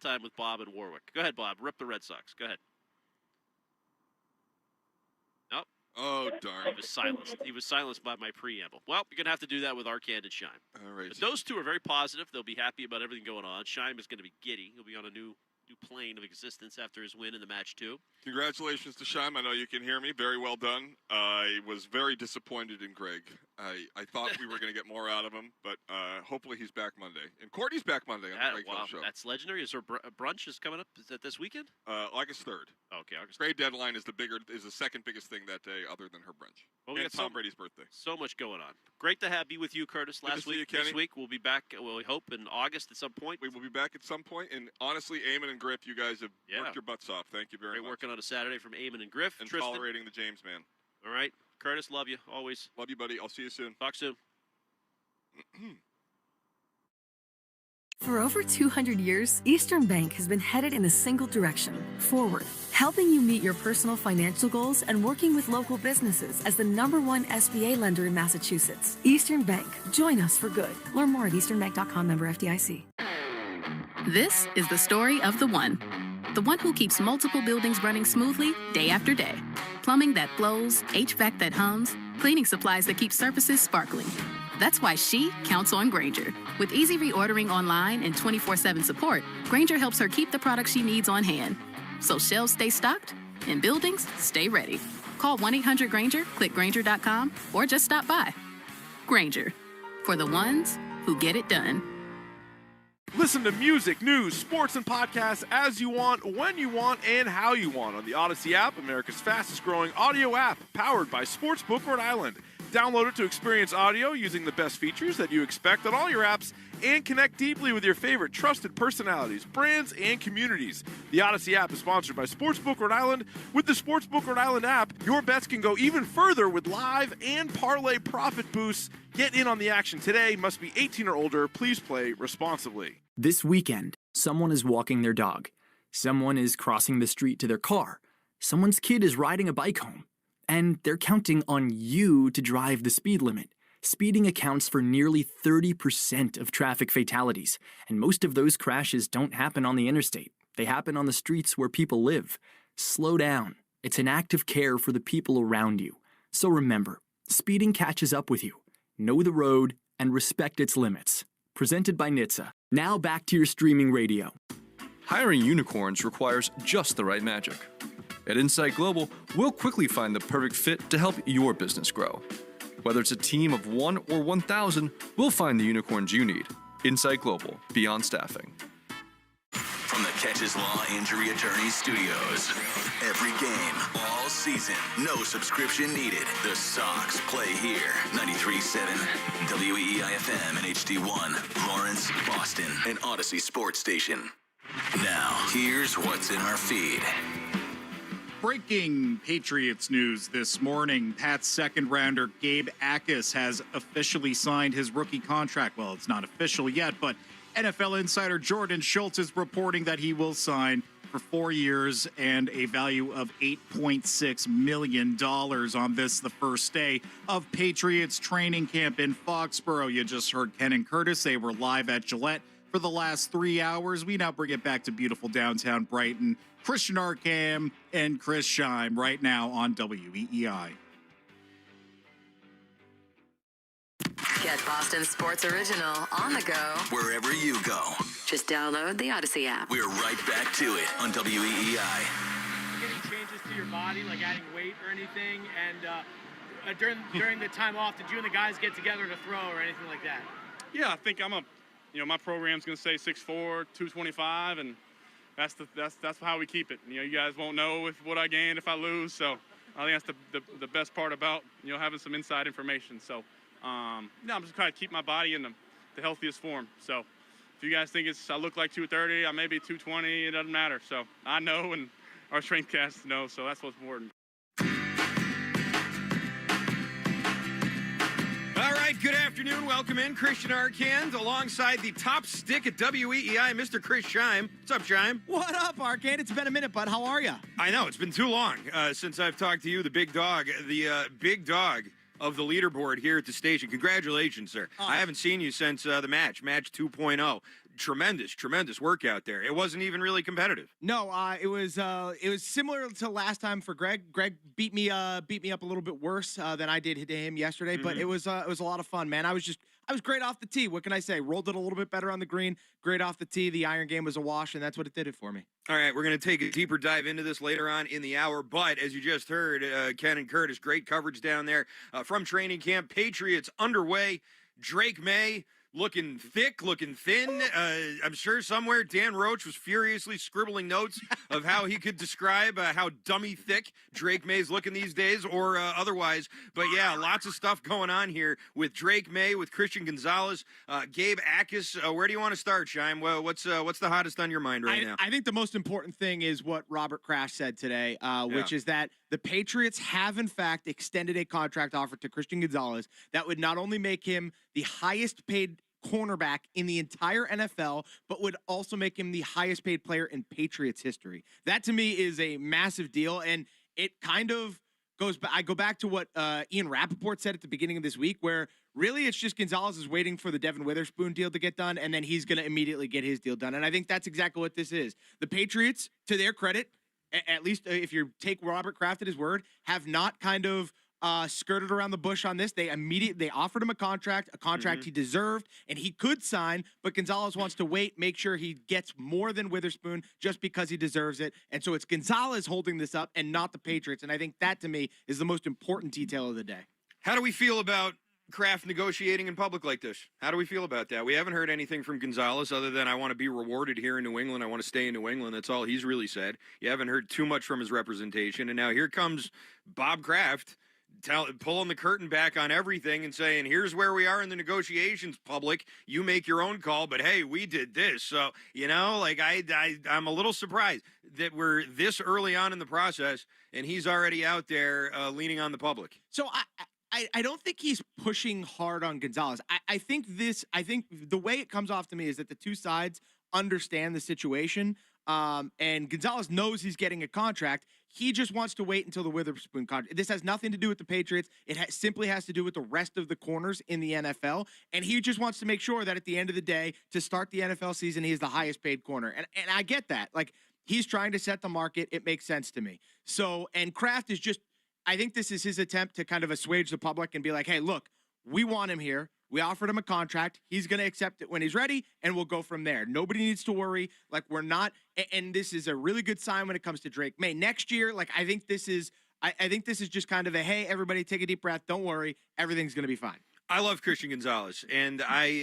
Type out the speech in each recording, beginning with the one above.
time with Bob and Warwick. Go ahead, Bob. Rip the Red Sox. Go ahead. Nope. Oh, darn. He was silenced. He was silenced by my preamble. Well, you're going to have to do that with Arcand and Shime. All right. But those two are very positive. They'll be happy about everything going on. Shime is going to be giddy. He'll be on a new plane of existence after his win in the match 2. Congratulations to Shime. I know you can hear me. Very well done. I was very disappointed in Greg. I thought we were going to get more out of him, but hopefully he's back Monday. And Courtney's back Monday on the Greg Hill Show. That's legendary. Is there brunch is coming up? Is that this weekend? August 3rd. Okay, August 3rd. Trade deadline is the second biggest thing that day other than her brunch. Well, and Tom Brady's birthday. So much going on. Great to be with you, Curtis. Last week. This week we'll be back, we hope, in August at some point. We will be back at some point. And honestly, Eamon and Griff, you guys have worked your butts off. Thank you very much. Working on a Saturday from Eamon and Griff. And Tristan. tolerating the James man. All right. Curtis, love you. Always. Love you, buddy. I'll see you soon. Talk soon. For over 200 years, Eastern Bank has been headed in a single direction, forward, helping you meet your personal financial goals and working with local businesses as the #1 SBA lender in Massachusetts. Eastern Bank. Join us for good. Learn more at easternbank.com, member FDIC. This is the story of the one who keeps multiple buildings running smoothly day after day. Plumbing that flows, HVAC that hums, cleaning supplies that keep surfaces sparkling. That's why she counts on Grainger. With easy reordering online and 24/7 support, Grainger helps her keep the products she needs on hand. So shelves stay stocked and buildings stay ready. Call 1-800-GRAINGER, click Grainger.com, or just stop by. Grainger, for the ones who get it done. Listen to music, news, sports, and podcasts as you want, when you want, and how you want on the Odyssey app, America's fastest-growing audio app, powered by Sportsbook Rhode Island. Download it to experience audio using the best features that you expect on all your apps and connect deeply with your favorite trusted personalities, brands, and communities. The Odyssey app is sponsored by Sportsbook Rhode Island. With the Sportsbook Rhode Island app, your bets can go even further with live and parlay profit boosts. Get in on the action today. Must be 18 or older. Please play responsibly. This weekend, someone is walking their dog. Someone is crossing the street to their car. Someone's kid is riding a bike home. And they're counting on you to drive the speed limit. Speeding accounts for nearly 30% of traffic fatalities, and most of those crashes don't happen on the interstate. They happen on the streets where people live. Slow down. It's an act of care for the people around you. So remember, speeding catches up with you. Know the road and respect its limits. Presented by NHTSA. Now back to your streaming radio. Hiring unicorns requires just the right magic. At Insight Global, we'll quickly find the perfect fit to help your business grow. Whether it's a team of 1 or 1,000, we'll find the unicorns you need. Insight Global, beyond staffing. From the Catches Law Injury Attorneys Studios. Every game, all season, no subscription needed. The Sox play here. 93.7 WEEI-FM and HD1, Lawrence, Boston, and Odyssey Sports Station. Now, here's what's in our feed. Breaking Patriots news this morning. Pat's second-rounder Gabe Akis has officially signed his rookie contract. Well, it's not official yet, but NFL insider Jordan Schultz is reporting that he will sign for 4 years and a value of $8.6 million on this, the first day of Patriots training camp in Foxborough. You just heard Ken and Curtis. They were live at Gillette for the last 3 hours. We now bring it back to beautiful downtown Brighton. Christian Arcand and Chris Shime right now on WEEI. Get Boston Sports Original on the go. Wherever you go. Just download the Odyssey app. We're right back to it on WEEI. Getting changes to your body, like adding weight or anything, and during the time off, did you and the guys get together to throw or anything like that? Yeah, I think my program's going to say 6'4", 225, and that's how we keep it. You guys won't know with what I gain if I lose, so I think that's the best part about having some inside information. So I'm just trying to keep my body in the healthiest form. So if you guys think I look like 230, I may be 220, it doesn't matter. So I know, and our strength casts know, so that's what's important. All right, good afternoon. Welcome in, Christian Arcand, alongside the top stick at WEEI, Mr. Chris Shime. What's up, Shime? What up, Arcand? It's been a minute, bud. How are you? I know, it's been too long since I've talked to you, the big dog big dog of the leaderboard here at the station. Congratulations, sir. I haven't seen you since the match 2.0. tremendous work out there. It wasn't even really competitive. No, it was similar to last time for Greg. Greg beat me up a little bit worse than I did to him yesterday, but it was a lot of fun, man. I was great off the tee. What can I say? Rolled it a little bit better on the green. Great off the tee. The iron game was a wash, and that's what it did it for me. All right, we're going to take a deeper dive into this later on in the hour, but as you just heard, Ken and Curtis, great coverage down there from training camp. Patriots underway. Drake May looking thick, looking thin. I'm sure somewhere Dan Roach was furiously scribbling notes of how he could describe how dummy thick Drake May's looking these days or otherwise. But yeah, lots of stuff going on here with Drake May, with Christian Gonzalez, Gabe Akis. Where do you want to start, Shime? Well, what's the hottest on your mind right now? I think the most important thing is what Robert Kraft said today, which is that the Patriots have, in fact, extended a contract offer to Christian Gonzalez that would not only make him the highest paid cornerback in the entire NFL, but would also make him the highest paid player in Patriots history. That to me is a massive deal, and it kind of goes back. I go back to what Ian Rappaport said at the beginning of this week, where really it's just Gonzalez is waiting for the Devin Witherspoon deal to get done, and then he's going to immediately get his deal done. And I think that's exactly what this is. The Patriots, to their credit, at least if you take Robert Kraft at his word, have not kind of skirted around the bush on this. They offered him a contract he deserved, and he could sign, but Gonzalez wants to wait, make sure he gets more than Witherspoon just because he deserves it. And so it's Gonzalez holding this up and not the Patriots. And I think that, to me, is the most important detail of the day. How do we feel about Kraft negotiating in public like this? How do we feel about that? We haven't heard anything from Gonzalez other than I want to be rewarded here in New England. I want to stay in New England. That's all he's really said. You haven't heard too much from his representation. And now here comes Bob Kraft pulling the curtain back on everything and saying, here's where we are in the negotiations, public. You make your own call, but hey, we did this. So, I'm a little surprised that we're this early on in the process and he's already out there leaning on the public. So I don't think he's pushing hard on Gonzalez. I think the way it comes off to me is that the two sides understand the situation, and Gonzalez knows he's getting a contract. He just wants to wait until the Witherspoon contract. This has nothing to do with the Patriots. It simply has to do with the rest of the corners in the NFL, and he just wants to make sure that at the end of the day, to start the NFL season, he is the highest paid corner. And I get that. Like, he's trying to set the market. It makes sense to me. So, and Kraft is just, I think this is his attempt to kind of assuage the public and be like, hey, look, we want him here. We offered him a contract. He's going to accept it when he's ready, and we'll go from there. Nobody needs to worry. Like, we're not, and this is a really good sign when it comes to Drake May. Next year, like, I think this is just kind of a, hey, everybody take a deep breath. Don't worry. Everything's going to be fine. I love Christian Gonzalez, and I'm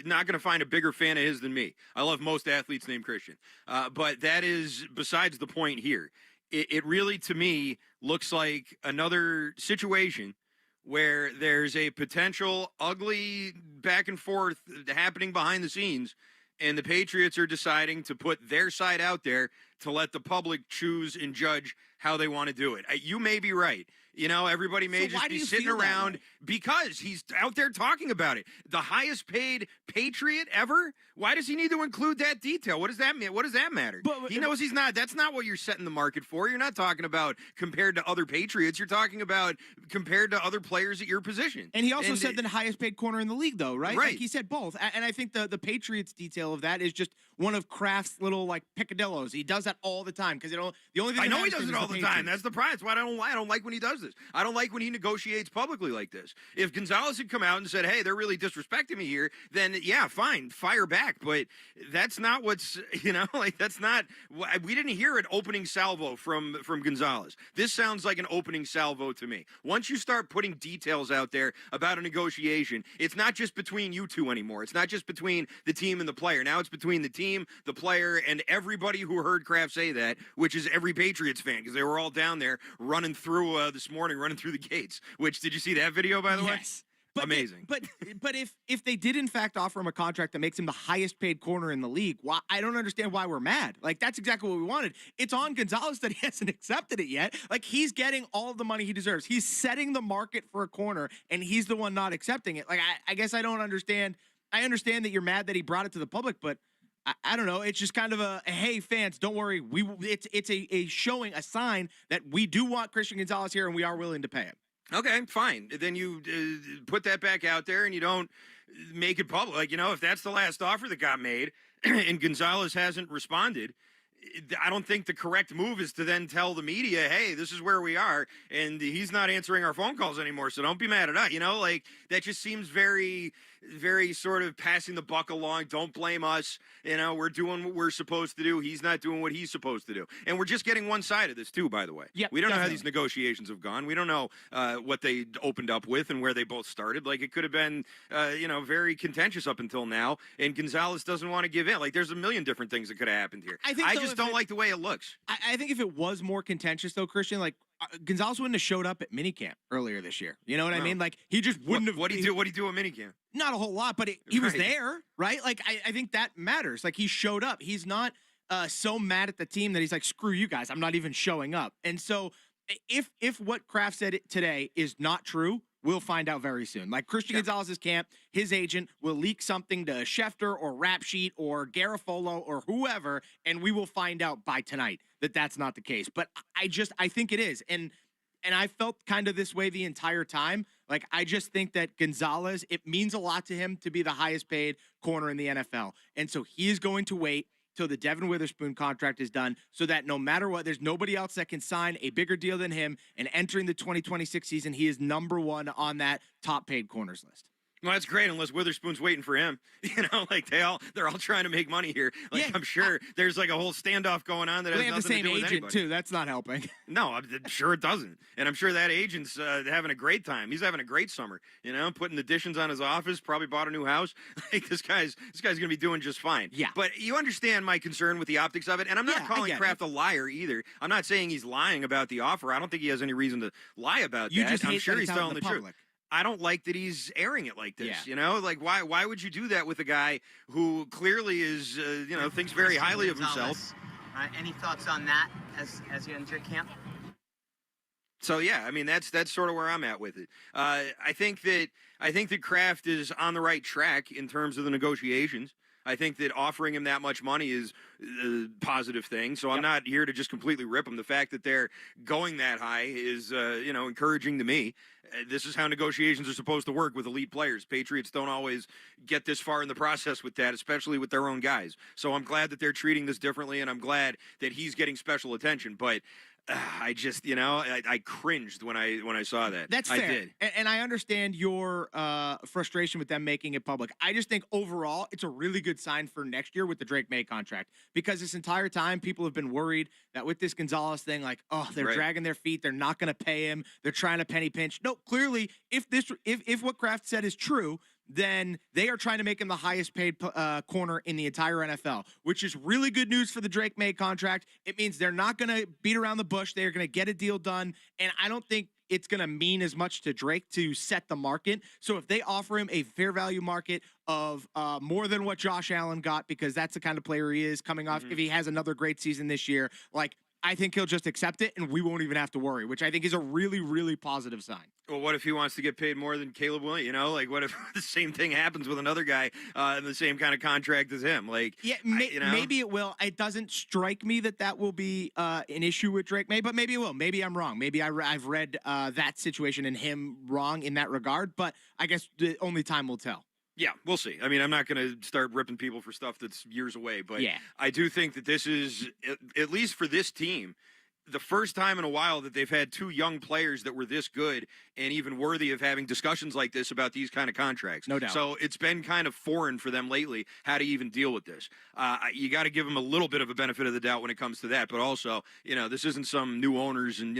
not going to find a bigger fan of his than me. I love most athletes named Christian. But that is besides the point here. It really, to me, looks like another situation where there's a potential ugly back and forth happening behind the scenes, and the Patriots are deciding to put their side out there to let the public choose and judge how they want to do it. You may be right. You know, everybody may just be sitting around because he's out there talking about it. The highest paid Patriot ever? Why does he need to include that detail? What does that mean? What does that matter? He knows he's not. That's not what you're setting the market for. You're not talking about compared to other Patriots. You're talking about compared to other players at your position. And he also said the highest paid corner in the league, though, right? Right. Like, he said both. And I think the Patriots detail of that is just one of Kraft's little, like, picadillos. He does that all the time because the only thing I know he does it all the time. That's the prize. Why I don't like when he does this. I don't like when he negotiates publicly like this. If Gonzalez had come out and said, hey, they're really disrespecting me here, then yeah, fine, fire back. But that's not what's, that's not, we didn't hear an opening salvo from Gonzalez. This sounds like an opening salvo to me. Once you start putting details out there about a negotiation, it's not just between you two anymore. It's not just between the team and the player. Now it's between the team, the player, and everybody who heard Kraft say that, which is every Patriots fan, because they were all down there running through this morning, running through the gates. Which, did you see that video, by the way? Yes. But amazing. But if they did in fact offer him a contract that makes him the highest paid corner in the league, I don't understand why we're mad. Like, that's exactly what we wanted. It's on Gonzalez that he hasn't accepted it yet. Like, he's getting all of the money he deserves. He's setting the market for a corner, and he's the one not accepting it. Like, I guess I don't understand. I understand that you're mad that he brought it to the public, but I don't know. It's just kind of a hey, fans, don't worry. It's a showing, a sign that we do want Christian Gonzalez here, and we are willing to pay him. Okay, fine. Then you put that back out there, and you don't make it public. Like, if that's the last offer that got made and Gonzalez hasn't responded, I don't think the correct move is to then tell the media, hey, this is where we are, and he's not answering our phone calls anymore, so don't be mad at us. Like, that just seems very, very sort of passing the buck along. Don't blame us. We're doing what we're supposed to do. He's not doing what he's supposed to do. And we're just getting one side of this, too, by the way. Yep, we don't know how definitely. these negotiations have gone. We don't know what they opened up with and where they both started. Like, it could have been, very contentious up until now, and Gonzalez doesn't want to give in. Like, there's a million different things that could have happened here. I just don't like the way it looks. I think if it was more contentious, though, Christian, like Gonzalez wouldn't have showed up at minicamp earlier this year. You know what I mean? Like he just wouldn't have. What do you do at minicamp? Not a whole lot, but he was there, right? Like I think that matters. Like he showed up. He's not so mad at the team that he's like, screw you guys, I'm not even showing up. And so if what Kraft said today is not true, we'll find out very soon. Like Christian Gonzalez's camp, his agent will leak something to Schefter or Rap Sheet or Garofolo or whoever, and we will find out by tonight that that's not the case. But I think it is. And I felt kind of this way the entire time. Like, I just think that Gonzalez, it means a lot to him to be the highest paid corner in the NFL. And so he is going to wait till the Devin Witherspoon contract is done so that no matter what, there's nobody else that can sign a bigger deal than him. And entering the 2026 season, he is number one on that top paid corners list. Well, that's great, unless Witherspoon's waiting for him. Like they're all trying to make money here. Like I'm sure there's like a whole standoff going on that has they have the nothing same to do with agent anybody. too. That's not helping. No, I'm sure it doesn't. And I'm sure that agent's having a great time. He's having a great summer. Putting additions on his office. Probably bought a new house. Like this guy's gonna be doing just fine. Yeah. But you understand my concern with the optics of it, and I'm not calling Kraft a liar either. I'm not saying he's lying about the offer. I don't think he has any reason to lie about You that. just I'm hate sure that he's it's out in telling the the truth. public. I don't like that he's airing it like this. Yeah. Like why would you do that with a guy who clearly is thinks very highly of himself? Any thoughts on that as you enter camp? So yeah, I mean that's sort of where I'm at with it. I think that Kraft is on the right track in terms of the negotiations. I think that offering him that much money is a positive thing. So I'm not here to just completely rip him. The fact that they're going that high is, encouraging to me. This is how negotiations are supposed to work with elite players. Patriots don't always get this far in the process with that, especially with their own guys. So I'm glad that they're treating this differently, and I'm glad that he's getting special attention. But I just, I cringed when I saw that. That's fair. I did. And I understand your frustration with them making it public. I just think overall it's a really good sign for next year with the Drake May contract, because this entire time people have been worried that with this Gonzalez thing, like, they're dragging their feet. They're not going to pay him. They're trying to penny pinch. No, clearly, if what Kraft said is true, then they are trying to make him the highest paid corner in the entire NFL, which is really good news for the Drake May contract. It means they're not going to beat around the bush. They're going to get a deal done. And I don't think it's going to mean as much to Drake to set the market. So if they offer him a fair value market of more than what Josh Allen got, because that's the kind of player he is coming off, if he has another great season this year, like, I think he'll just accept it and we won't even have to worry, which I think is a really, really positive sign. Well, what if he wants to get paid more than Caleb Williams? What if the same thing happens with another guy in the same kind of contract as him? Maybe it will. It doesn't strike me that will be an issue with Drake May, but maybe it will. Maybe I'm wrong. Maybe I've read that situation and him wrong in that regard, but I guess only time will tell. Yeah, we'll see. I mean, I'm not going to start ripping people for stuff that's years away, but yeah. I do think that this is, at least for this team, the first time in a while that they've had two young players that were this good and even worthy of having discussions like this about these kind of contracts. No doubt. So it's been kind of foreign for them lately how to even deal with this. You got to give them a little bit of a benefit of the doubt when it comes to that. But also, this isn't some new owners and,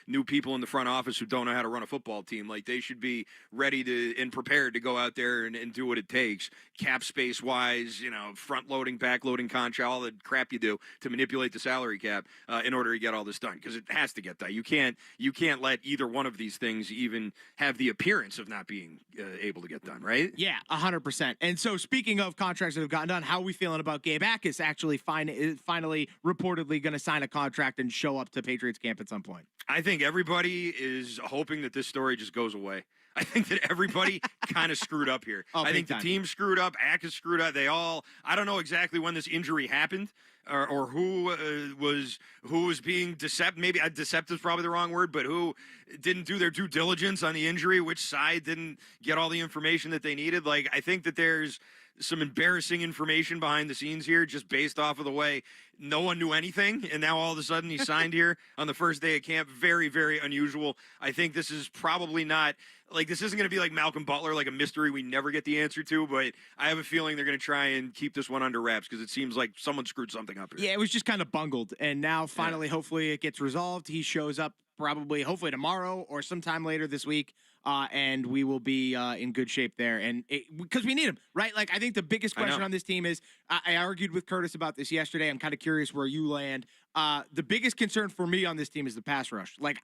new people in the front office who don't know how to run a football team. Like, they should be ready to and prepared to go out there and do what it takes, cap space wise, front loading, back loading contract, all the crap you do to manipulate the salary cap in order to get all this done, because it has to get done. You can't let either one of these things even have the appearance of not being able to get done, right? Yeah, 100%. And so, speaking of contracts that have gotten done, how are we feeling about Gabe Akis actually finally reportedly going to sign a contract and show up to Patriots camp at some point? I think everybody is hoping that this story just goes away. I think that everybody kind of screwed up here. I think the team screwed up. Akis screwed up. I don't know exactly when this injury happened. or who was being deceptive. Maybe deceptive is probably the wrong word, but who didn't do their due diligence on the injury, which side didn't get all the information that they needed. Like, I think that there's some embarrassing information behind the scenes here, just based off of the way no one knew anything, and now all of a sudden he signed here on the first day of camp. Very, very unusual. I think this is probably not, like, this isn't going to be like Malcolm Butler, like a mystery we never get the answer to, but I have a feeling they're going to try and keep this one under wraps because it seems like someone screwed something up here. Yeah, it was just kind of bungled, and now finally, hopefully it gets resolved. He shows up hopefully tomorrow or sometime later this week. And we will be in good shape there. And because we need him, right? Like, I think the biggest question on this team is, I argued with Curtis about this yesterday. I'm kind of curious where you land. The biggest concern for me on this team is the pass rush. Like,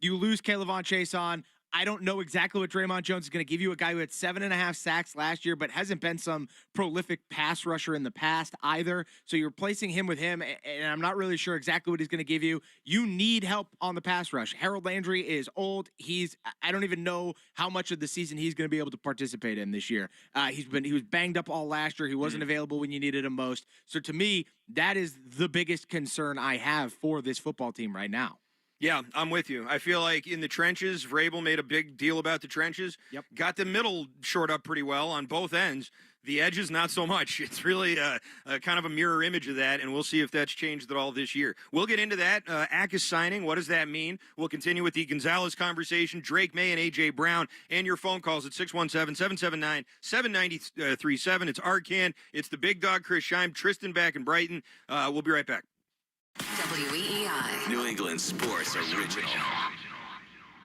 you lose Kayvon Chason. I don't know exactly what Draymond Jones is going to give you, a guy who had 7.5 sacks last year, but hasn't been some prolific pass rusher in the past either. So you're replacing him with him, and I'm not really sure exactly what he's going to give you. You need help on the pass rush. Harold Landry is old. I don't even know how much of the season he's going to be able to participate in this year. He was banged up all last year. He wasn't available when you needed him most. So to me, that is the biggest concern I have for this football team right now. Yeah, I'm with you. I feel like in the trenches, Vrabel made a big deal about the trenches. Yep. Got the middle shored up pretty well on both ends. The edges, not so much. It's really a kind of a mirror image of that, and we'll see if that's changed at all this year. We'll get into that. Akis signing, what does that mean? We'll continue with the Gonzalez conversation, Drake May and A.J. Brown, and your phone calls at 617-779-7937. It's Arcan. It's the big dog, Chris Scheim, Tristan back in Brighton. We'll be right back. WEEI. New England Sports Original.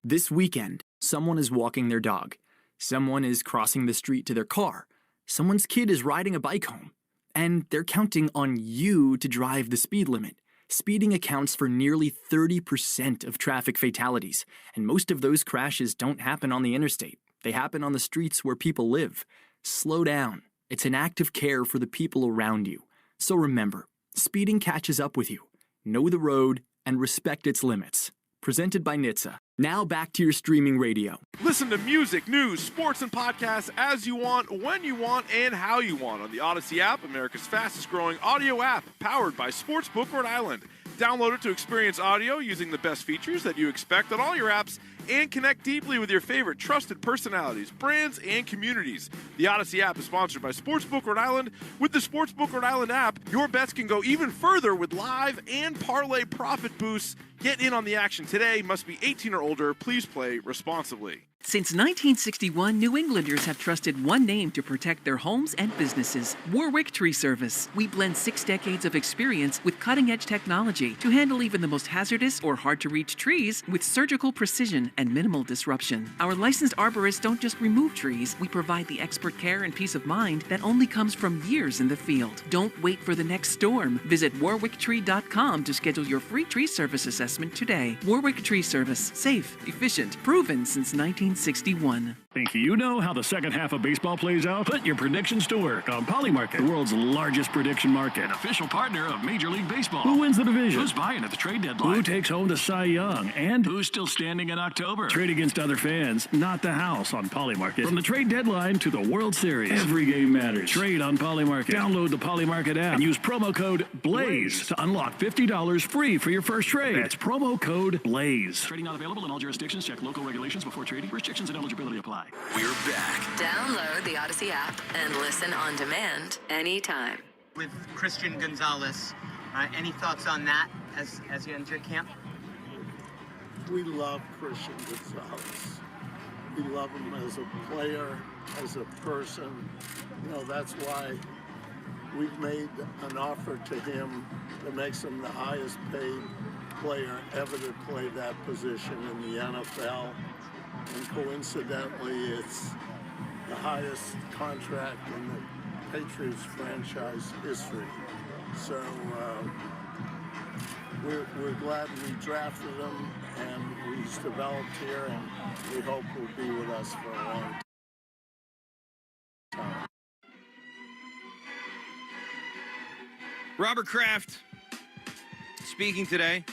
This weekend, someone is walking their dog. Someone is crossing the street to their car. Someone's kid is riding a bike home. And they're counting on you to drive the speed limit. Speeding accounts for nearly 30% of traffic fatalities, and most of those crashes don't happen on the interstate. They happen on the streets where people live. Slow down. It's an act of care for the people around you. So remember, speeding catches up with you. Know the road and respect its limits. Presented by NHTSA. Now back to your streaming radio. Listen to music, news, sports, and podcasts as you want, when you want, and how you want on the Odyssey app, America's fastest growing audio app, powered by Sportsbook Rhode Island. Download it to experience audio using the best features that you expect on all your apps and connect deeply with your favorite trusted personalities, brands, and communities. The Odyssey app is sponsored by Sportsbook Rhode Island. With the Sportsbook Rhode Island app, your bets can go even further with live and parlay profit boosts. Get in on the action today. Must be 18 or older. Please play responsibly. Since 1961, New Englanders have trusted one name to protect their homes and businesses: Warwick Tree Service. We blend 6 decades of experience with cutting-edge technology to handle even the most hazardous or hard-to-reach trees with surgical precision and minimal disruption. Our licensed arborists don't just remove trees. We provide the expert care and peace of mind that only comes from years in the field. Don't wait for the next storm. Visit warwicktree.com to schedule your free tree service assessment today. Warwick Tree Service. Safe, efficient, proven since 1961. Think you know how the second half of baseball plays out? Put your predictions to work on Polymarket, the world's largest prediction market. An official partner of Major League Baseball. Who wins the division? Who's buying at the trade deadline? Who takes home the Cy Young? And who's still standing in October? Trade against other fans, not the house on Polymarket. From the trade deadline to the World Series, every game matters. Trade on Polymarket. Download the Polymarket app and use promo code BLAZE to unlock $50 free for your first trade. That's promo code BLAZE. Trading not available in all jurisdictions. Check local regulations before trading. Restrictions and eligibility apply. We're back. Download the Odyssey app and listen on demand anytime. With Christian Gonzalez, any thoughts on that as you enter camp? We love Christian Gonzalez. We love him as a player, as a person. You know, that's why we've made an offer to him that makes him the highest paid player ever to play that position in the NFL. And coincidentally, it's the highest contract in the Patriots franchise history. So we're glad we drafted him, and he's developed here, and we hope he'll be with us for a long time. Robert Kraft speaking today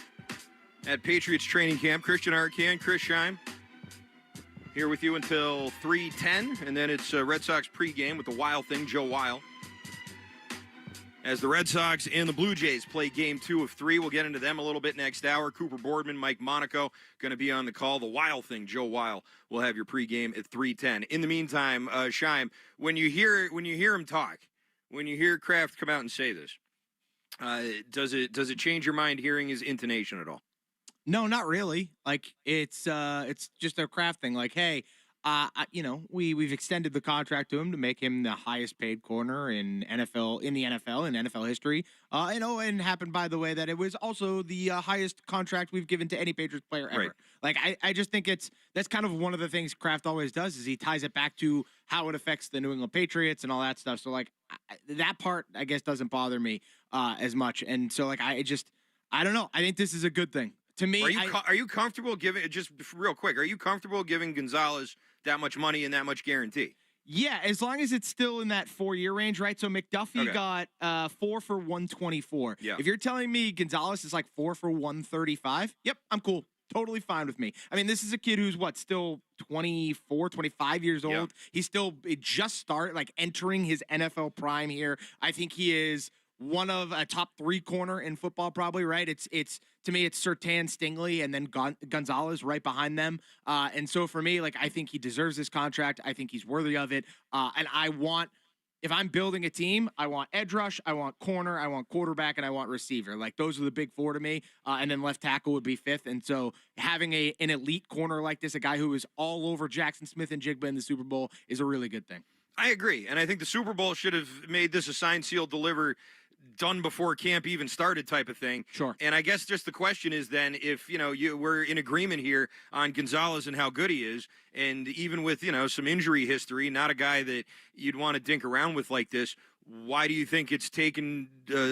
at Patriots training camp. Christian Arcan, Chris Scheim, here with you until 3:10, and then it's Red Sox pregame with the Wild Thing, Joe Weil. as the Red Sox and the Blue Jays play Game 2 of 3. We'll get into them a little bit next hour. Cooper Boardman, Mike Monaco going to be on the call. The Weil thing, Joe Weil, will have your pregame at 3:10. In the meantime, Scheim, when you hear him talk, when you hear Kraft come out and say this, does it change your mind hearing his intonation at all? No, not really. Like it's just a Kraft thing. Like, hey, we've extended the contract to him to make him the highest paid corner in the NFL history. And happened, by the way, that it was also the highest contract we've given to any Patriots player ever. Right. Like, I just think that's kind of one of the things Kraft always does is he ties it back to how it affects the New England Patriots and all that stuff. So like that part, I guess, doesn't bother me as much. And so like I don't know. I think this is a good thing. To me, are you comfortable giving, just real quick, are you comfortable giving Gonzalez that much money and that much guarantee? Yeah, as long as it's still in that 4-year range, right? So McDuffie got 4 for $124. Yeah. If you're telling me Gonzalez is like 4 for $135, yep, I'm cool. Totally fine with me. I mean, this is a kid who's still 24, 25 years old. Yeah. He's still entering his NFL prime here. I think he is one of a top 3 corner in football, probably, right? It's to me, it's Surtain, Stingley, and then Gonzalez right behind them. And so for me, like, I think he deserves this contract. I think he's worthy of it. And if I'm building a team, I want edge rush, I want corner, I want quarterback, and I want receiver. Like, those are the big 4 to me. And then left tackle would be 5th. And so having an elite corner like this, a guy who is all over Jackson Smith and Jigba in the Super Bowl, is a really good thing. I agree. And I think the Super Bowl should have made this a sign, seal, deliver, done before camp even started type of thing. Sure. And I guess just the question is then if, we're in agreement here on Gonzalez and how good he is, and even with, some injury history, not a guy that you'd want to dink around with like this, why do you think it's taken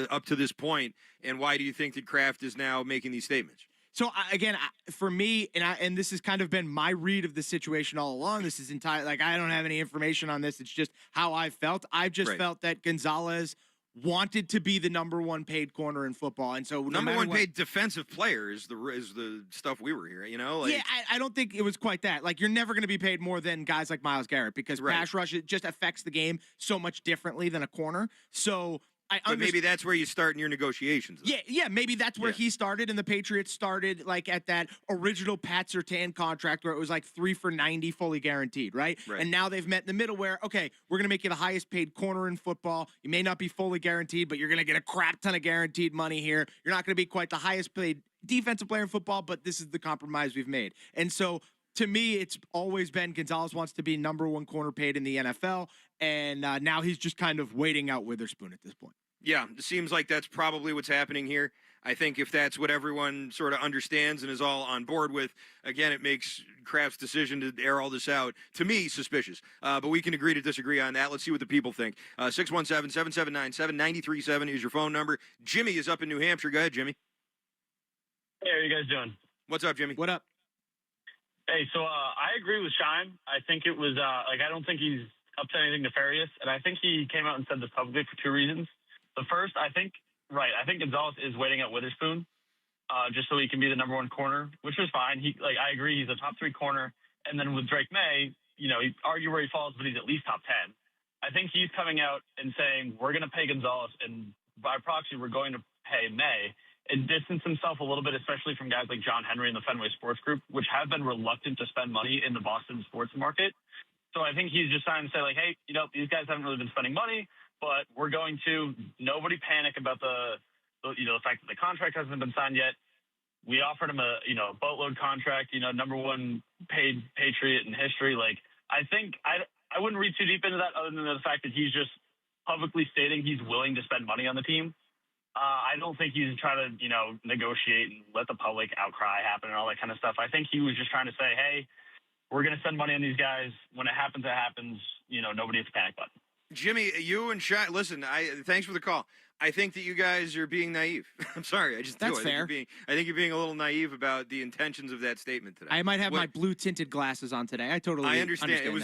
up to this point, and why do you think that Kraft is now making these statements? So again, for me, and this has kind of been my read of the situation all along. This is I don't have any information on this. It's just how I felt. I've just felt that Gonzalez wanted to be the number 1 paid corner in football, and so number 1 paid defensive player is the stuff we were hearing. I don't think it was quite that. Like, you're never going to be paid more than guys like Myles Garrett because pass rush, it just affects the game so much differently than a corner. So. But maybe that's where you start in your negotiations. Though. Yeah, maybe that's where he started, and the Patriots started like at that original Pat Surtain contract where it was like 3 for $90 fully guaranteed, right? And now they've met in the middle where, okay, we're going to make you the highest paid corner in football. You may not be fully guaranteed, but you're going to get a crap ton of guaranteed money here. You're not going to be quite the highest paid defensive player in football, but this is the compromise we've made. And so to me, it's always been Gonzalez wants to be number 1 corner paid in the NFL, and now he's just kind of waiting out Witherspoon at this point. Yeah, it seems like that's probably what's happening here. I think if that's what everyone sort of understands and is all on board with, again, it makes Kraft's decision to air all this out, to me, suspicious. But we can agree to disagree on that. Let's see what the people think. 617-779-7937 is your phone number. Jimmy is up in New Hampshire. Go ahead, Jimmy. Hey, how are you guys doing? What's up, Jimmy? What up? Hey, so I agree with Scheim. I think it was, I don't think he's up to anything nefarious, and I think he came out and said this publicly for 2 reasons. The first, I think Gonzalez is waiting at Witherspoon just so he can be the number 1 corner, which was fine. I agree, he's a top 3 corner. And then with Drake May, he argue where he falls, but he's at least top 10. I think he's coming out and saying, we're going to pay Gonzalez, and by proxy, we're going to pay May, and distance himself a little bit, especially from guys like John Henry and the Fenway Sports Group, which have been reluctant to spend money in the Boston sports market. So I think he's just trying to say, like, hey, these guys haven't really been spending money, but we're going to nobody panic about the fact that the contract hasn't been signed yet. We offered him a boatload contract, number 1 paid Patriot in history. Like, I think I wouldn't read too deep into that other than the fact that he's just publicly stating he's willing to spend money on the team. I don't think he's trying to, negotiate and let the public outcry happen and all that kind of stuff. I think he was just trying to say, hey, we're going to spend money on these guys. When it happens, it happens. Nobody hits the panic button. Jimmy, you and Shai, listen, thanks for the call. I think that you guys are being naive. I'm sorry, I just do. That's fair. I think you're being a little naive about the intentions of that statement today. I might have my blue tinted glasses on today. I totally understand. It was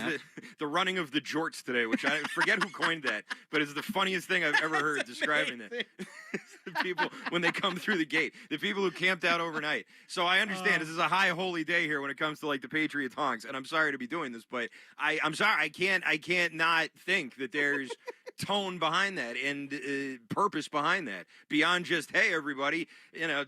the running of the jorts today, which I forget who coined that, but it's the funniest thing I've ever heard describing that. The people when they come through the gate, the people who camped out overnight. So I understand this is a high holy day here when it comes to like the Patriots honks, and I'm sorry to be doing this, but I'm sorry I can't not think that there's tone behind that and purpose behind that beyond just, hey, everybody,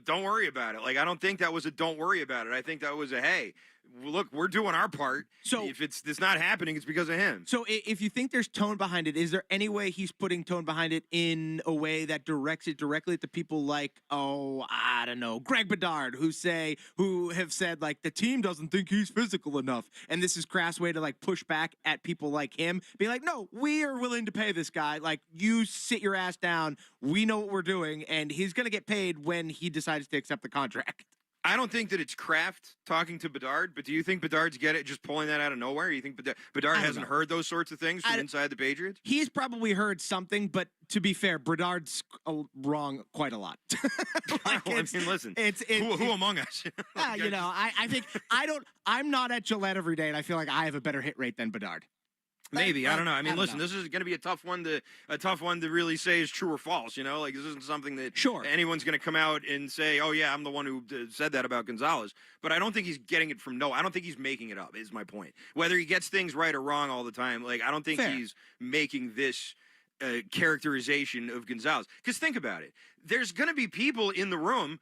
don't worry about it. Like, I don't think that was a don't worry about it. I think that was a, hey, look, we're doing our part. So if it's not happening, it's because of him. So if you think there's tone behind it, is there any way he's putting tone behind it in a way that directs it directly to people like, I don't know, Greg Bedard, who have said, like, the team doesn't think he's physical enough. And this is crass way to, like, push back at people like him. Be like, no, we are willing to pay this guy. Like, you sit your ass down. We know what we're doing. And he's going to get paid when he decides to accept the contract. I don't think that it's Kraft talking to Bedard, but do you think Bedard's just pulling that out of nowhere? You think Bedard hasn't heard those sorts of things from inside the Patriots? He's probably heard something, but to be fair, Bedard's wrong quite a lot. Listen, who among us? I think I'm not at Gillette every day, and I feel like I have a better hit rate than Bedard. Maybe. I don't know. I mean, listen, this is going to be a tough one to really say is true or false. Like, this isn't something that anyone's going to come out and say, oh, yeah, I'm the one who said that about Gonzalez. But I don't think he's getting it from I don't think he's making it up, is my point. Whether he gets things right or wrong all the time, like, I don't think he's making this characterization of Gonzalez. Because think about it. There's going to be people in the room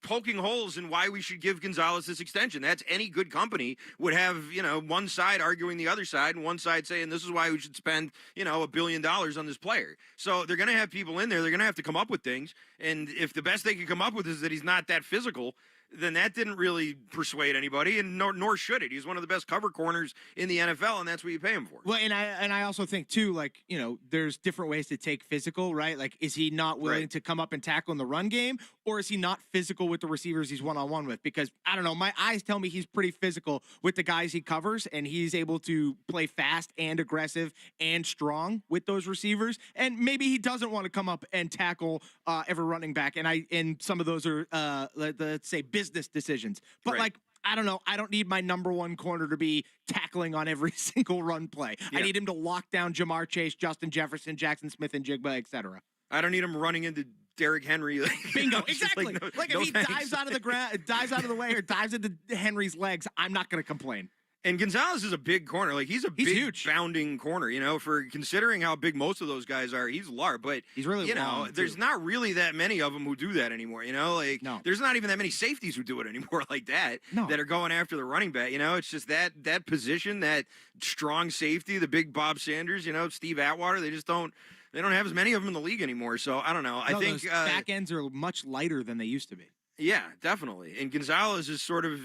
poking holes in why we should give Gonzalez this extension. That's any good company would have, one side arguing the other side and one side saying this is why we should spend, $1 billion on this player. So they're going to have people in there. They're going to have to come up with things. And if the best they can come up with is that he's not that physical, then that didn't really persuade anybody, and nor should it. He's one of the best cover corners in the NFL, and that's what you pay him for. Well, and I also think, too, like, there's different ways to take physical, right? Like, is he not willing to come up and tackle in the run game, or is he not physical with the receivers he's one-on-one with? Because, I don't know, my eyes tell me he's pretty physical with the guys he covers, and he's able to play fast and aggressive and strong with those receivers. And maybe he doesn't want to come up and tackle every running back, and some of those are, let's say, business decisions. But like, I don't know. I don't need my number one corner to be tackling on every single run play. I need him to lock down Jamar Chase, Justin Jefferson, Jackson Smith, and Jigba, etc. I don't need him running into Derrick Henry. Bingo, exactly. If he dives out of the ground, dives out of the way, or dives into Henry's legs, I'm not going to complain. And Gonzalez is a big corner. Like, he's big, huge, bounding corner, for considering how big most of those guys are. He's large, but he's really long, there's not really that many of them who do that anymore. There's not even that many safeties who do it anymore like that, that are going after the running back. It's just that position, that strong safety, the big Bob Sanders, Steve Atwater, they don't have as many of them in the league anymore. So I don't know. I think those back ends are much lighter than they used to be. Yeah, definitely. And Gonzalez is sort of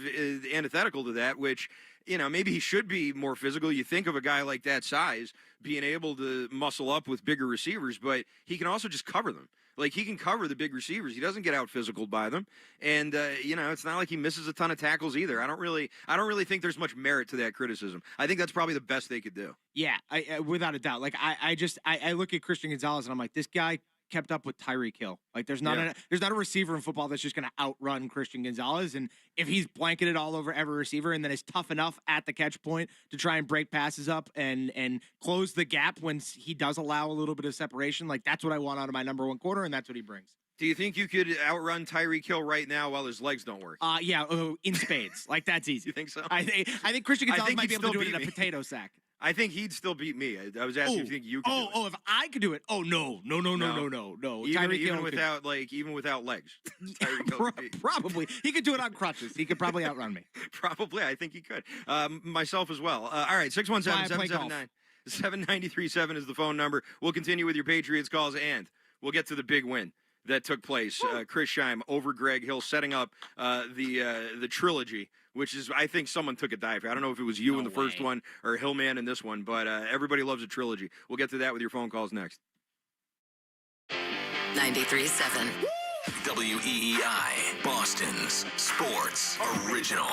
antithetical to that, which, maybe he should be more physical. You think of a guy like that size being able to muscle up with bigger receivers, but he can also just cover them. Like, he can cover the big receivers. He doesn't get out physical by them. And, it's not like he misses a ton of tackles either. I don't really think there's much merit to that criticism. I think that's probably the best they could do. Yeah, I without a doubt. Like, I look at Christian Gonzalez and I'm like, this guy kept up with Tyreek Hill. Like, there's not a receiver in football that's just going to outrun Christian Gonzalez. And if he's blanketed all over every receiver and then is tough enough at the catch point to try and break passes up and close the gap when he does allow a little bit of separation, like, that's what I want out of my number one corner, and that's what he brings. Do you think you could outrun Tyreek Hill right now while his legs don't work? In spades. Like, that's easy. You think so? I think Christian Gonzalez might be able to do it in a potato sack. I think he'd still beat me. I was asking if you think you could do it. If I could do it. Oh, no. Even without legs. Probably. He could do it on crutches. He could probably outrun me. Probably. I think he could. Myself as well. All right, 617-779-7937 is the phone number. We'll continue with your Patriots calls, and we'll get to the big win that took place. Chris Scheim over Greg Hill, setting up the trilogy, which is, I think someone took a dive. I don't know if it was you in the first one or Hillman in this one, but everybody loves a trilogy. We'll get to that with your phone calls next. 93.7 WEEI, Boston's sports original.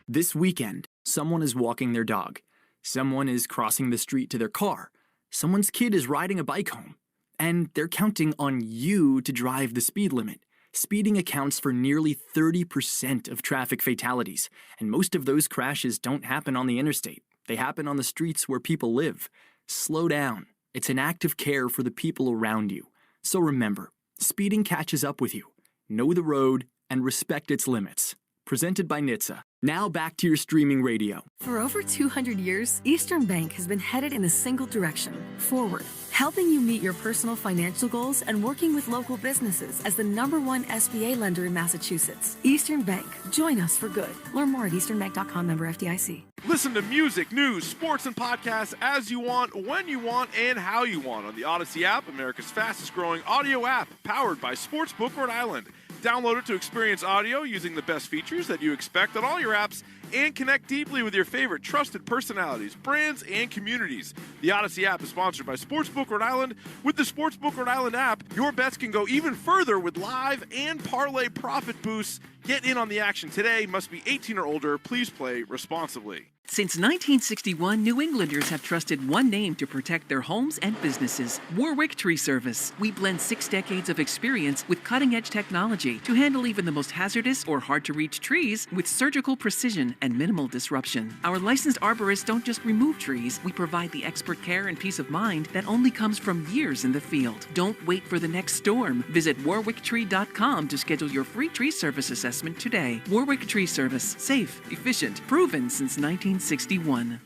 This weekend, someone is walking their dog. Someone is crossing the street to their car. Someone's kid is riding a bike home. And they're counting on you to drive the speed limit. Speeding accounts for nearly 30% of traffic fatalities, and most of those crashes don't happen on the interstate. They happen on the streets where people live. Slow down. It's an act of care for the people around you. So remember, speeding catches up with you. Know the road and respect its limits. Presented by NHTSA. Now back to your streaming radio. For over 200 years, Eastern Bank has been headed in a single direction, forward, helping you meet your personal financial goals and working with local businesses as the #1 SBA lender in Massachusetts. Eastern Bank. Join us for good. Learn more at easternbank.com, member FDIC. Listen to music, news, sports, and podcasts as you want, when you want, and how you want on the Odyssey app, America's fastest growing audio app, powered by Sportsbook Rhode Island. Download it to experience audio using the best features that you expect on all your apps and connect deeply with your favorite trusted personalities, brands, and communities. The Odyssey app is sponsored by Sportsbook Rhode Island. With the Sportsbook Rhode Island app, your bets can go even further with live and parlay profit boosts. Get in on the action today. Must be 18 or older. Please play responsibly. Since 1961, New Englanders have trusted one name to protect their homes and businesses: Warwick Tree Service. We blend 6 decades of experience with cutting-edge technology to handle even the most hazardous or hard-to-reach trees with surgical precision and minimal disruption. Our licensed arborists don't just remove trees, we provide the expert care and peace of mind that only comes from years in the field. Don't wait for the next storm. Visit warwicktree.com to schedule your free tree service assessment today. Warwick Tree Service. Safe, efficient, proven since 1961.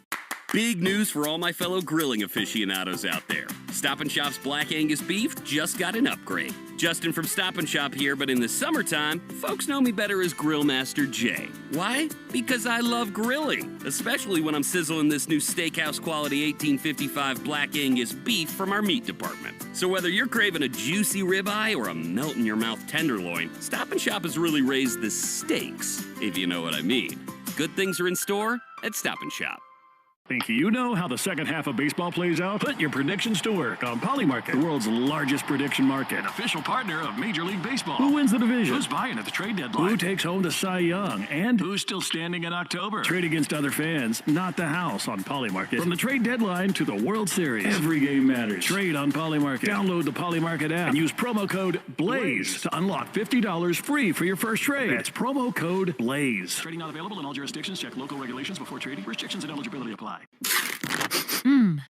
Big news for all my fellow grilling aficionados out there. Stop & Shop's Black Angus beef just got an upgrade. Justin from Stop & Shop here, but in the summertime, folks know me better as Grill Master Jay. Why? Because I love grilling, especially when I'm sizzling this new steakhouse quality 1855 Black Angus beef from our meat department. So whether you're craving a juicy ribeye or a melt-in-your-mouth tenderloin, Stop & Shop has really raised the stakes, if you know what I mean. Good things are in store at Stop & Shop. Think you know how the second half of baseball plays out? Put your predictions to work on Polymarket, the world's largest prediction market, an official partner of Major League Baseball. Who wins the division? Who's buying at the trade deadline? Who takes home the Cy Young? And who's still standing in October? Trade against other fans, not the house on Polymarket. From the trade deadline to the World Series, every game matters. Trade on Polymarket. Download the Polymarket app and use promo code BLAZE to unlock $50 free for your first trade. That's promo code BLAZE. Trading not available in all jurisdictions. Check local regulations before trading. Restrictions and eligibility apply.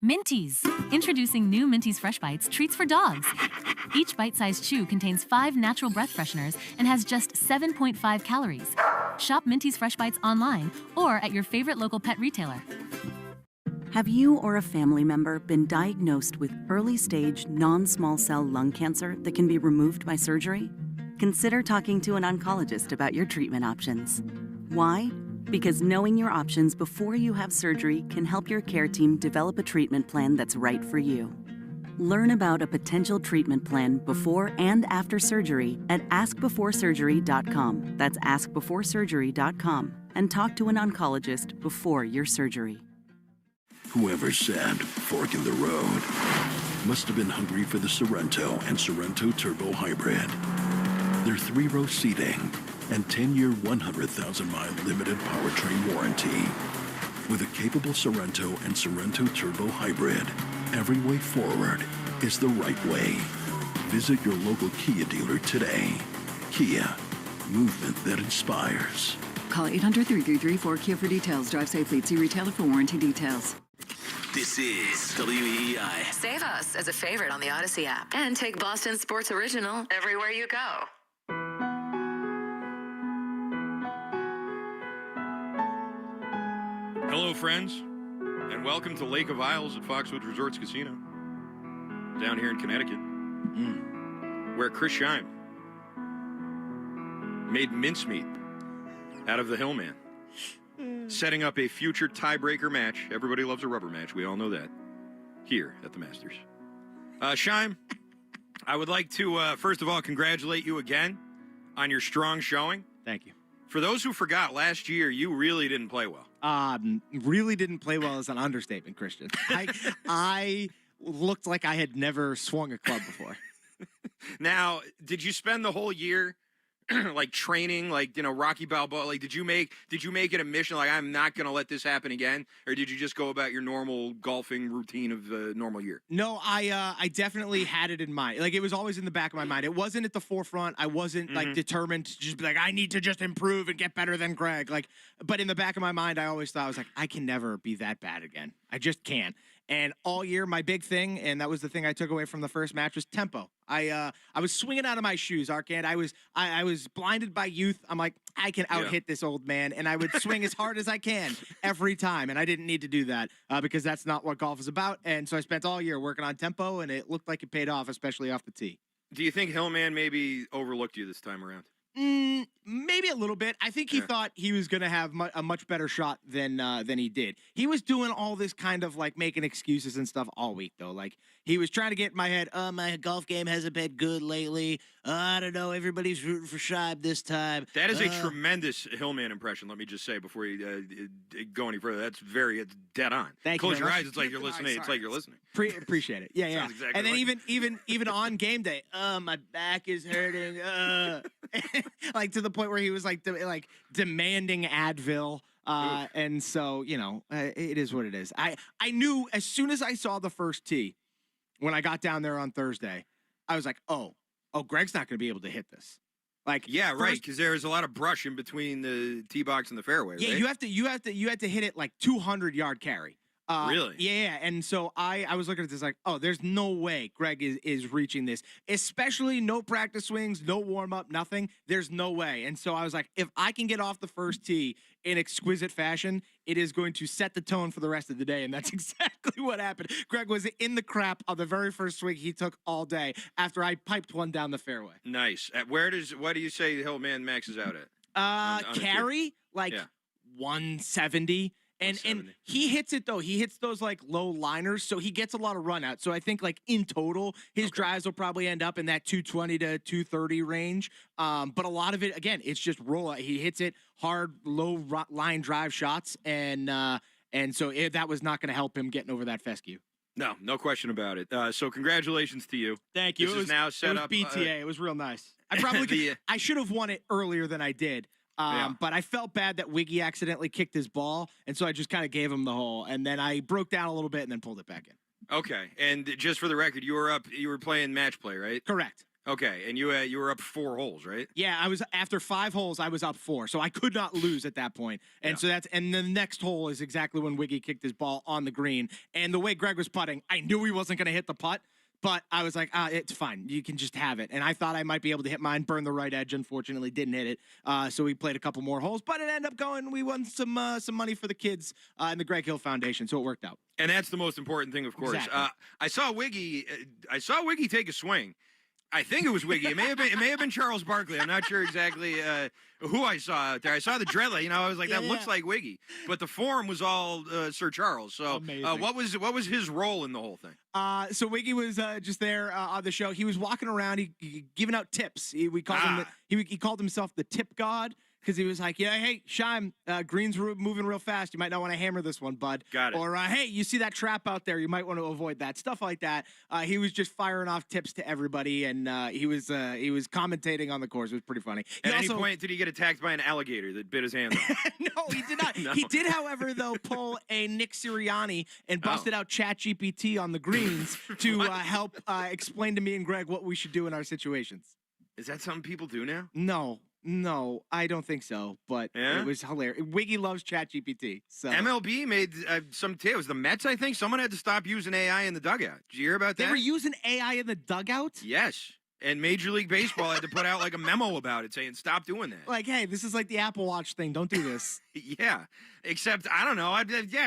Minties. Introducing new Minties Fresh Bites treats for dogs. Each bite-sized chew contains 5 natural breath fresheners and has just 7.5 calories. Shop Minties Fresh Bites online or at your favorite local pet retailer. Have you or a family member been diagnosed with early-stage non-small cell lung cancer that can be removed by surgery? Consider talking to an oncologist about your treatment options. Why? Because knowing your options before you have surgery can help your care team develop a treatment plan that's right for you. Learn about a potential treatment plan before and after surgery at askbeforesurgery.com. That's askbeforesurgery.com. And talk to an oncologist before your surgery. Whoever said fork in the road must have been hungry for the Sorrento and Sorrento Turbo Hybrid. Their 3-row seating and 10-year, 100,000-mile limited powertrain warranty. With a capable Sorrento and Sorrento Turbo Hybrid, every way forward is the right way. Visit your local Kia dealer today. Kia, movement that inspires. Call 800-333-4KIA for details. Drive safely. See retailer for warranty details. This is WEI. Save us as a favorite on the Odyssey app and take Boston Sports Original everywhere you go. Hello, friends, and welcome to Lake of Isles at Foxwoods Resorts Casino, down here in Connecticut, where Chris Scheim made mincemeat out of the Hillman, setting up a future tiebreaker match. Everybody loves a rubber match. We all know that. Here at the Masters. Scheim, I would like to, first of all, congratulate you again on your strong showing. Thank you. For those who forgot, last year you really didn't play well. Really didn't play well is an understatement, Christian. I looked like I had never swung a club before. Now, did you spend the whole year like training, like, you know, Rocky Balboa? Like, did you make it a mission, like, I'm not going to let this happen again? Or did you just go about your normal golfing routine of the normal year? No, I definitely had it in mind. Like, it was always in the back of my mind. It wasn't at the forefront. I wasn't like determined to just be like, I need to just improve and get better than Greg. Like, but in the back of my mind, I always thought, I was like, I can never be that bad again. I just can't. And all year, my big thing, and that was the thing I took away from the first match, was tempo. I was swinging out of my shoes, Arcand. I was blinded by youth. I'm like, I can out-hit this old man, and I would swing as hard as I can every time, and I didn't need to do that because that's not what golf is about. And so I spent all year working on tempo, and it looked like it paid off, especially off the tee. Do you think Hillman maybe overlooked you this time around? Maybe a little bit. I think he thought he was going to have a much better shot than he did. He was doing all this kind of like making excuses and stuff all week, though. Like he was trying to get in my head, my golf game hasn't been good lately. I don't know. Everybody's rooting for Scheib this time. That is a tremendous Hillman impression, let me just say, before you go any further. It's dead on. Thank Close you your very eyes. much. It's like you're listening. It's like you're listening. Appreciate it. Yeah, yeah. Sounds exactly And then like even on game day, my back is hurting. Like to the point where he was like demanding Advil. And so, it is what it is. I knew as soon as I saw the first tee when I got down there on Thursday, I was like, oh, Greg's not going to be able to hit this. Like, yeah, right, because there's a lot of brush in between the tee box and the fairway. Yeah, right? you have to hit it like 200-yard carry. Really? Yeah. And so I was looking at this like, oh, there's no way Greg is reaching this, especially no practice swings, no warm up, nothing. There's no way. And so I was like, if I can get off the first tee in exquisite fashion, it is going to set the tone for the rest of the day. And that's exactly what happened. Greg was in the crap on the very first swing he took all day after I piped one down the fairway. Nice. What do you say Hillman maxes out at? on Carry, like 170. And he hits it, though. He hits those, like, low liners, so he gets a lot of run out. So I think, like, in total, his drives will probably end up in that 220 to 230 range. But a lot of it, again, it's just roll out. He hits it hard, low line drive shots, and so that was not going to help him getting over that fescue. No question about it. So congratulations to you. Thank you. This is now set up. BTA. It was real nice. I probably I should have won it earlier than I did. But I felt bad that Wiggy accidentally kicked his ball, and so I just kind of gave him the hole, and then I broke down a little bit and then pulled it back in. Okay, and just for the record, you were playing match play, right? Correct. Okay, and you were up 4 holes, right? Yeah, I was after 5 holes, I was up 4, so I could not lose at that point. And so and the next hole is exactly when Wiggy kicked his ball on the green, and the way Greg was putting, I knew he wasn't going to hit the putt. But I was like, it's fine. You can just have it. And I thought I might be able to hit mine, burn the right edge. Unfortunately, didn't hit it. So we played a couple more holes. But it ended up going. We won some money for the kids in the Greg Hill Foundation. So it worked out. And that's the most important thing, of course. Exactly. I saw Wiggy take a swing. I think it was Wiggy. It may have been Charles Barkley. I'm not sure exactly who I saw out there. I saw the dreadlock. I was like, that looks like Wiggy. But the form was all Sir Charles. So what was his role in the whole thing? So Wiggy was just there on the show. He was walking around, he giving out tips. We called him. He called himself the tip god. Because he was like, hey, Scheib, green's moving real fast. You might not want to hammer this one, bud. Got it. Or, hey, you see that trap out there. You might want to avoid that. Stuff like that. He was just firing off tips to everybody, and he was commentating on the course. It was pretty funny. At any point, did he get attacked by an alligator that bit his hand off? No, he did not. No. He did, however, though, pull a Nick Sirianni and busted out ChatGPT on the greens to help explain to me and Greg what we should do in our situations. Is that something people do now? No, I don't think so, but it was hilarious. Wiggy loves ChatGPT. So MLB made it was the Mets, I think. Someone had to stop using AI in the dugout. Did you hear about that? They were using AI in the dugout? Yes. And Major League Baseball had to put out like a memo about it saying, stop doing that. Like, hey, this is like the Apple Watch thing. Don't do this. Yeah. Except, I don't know.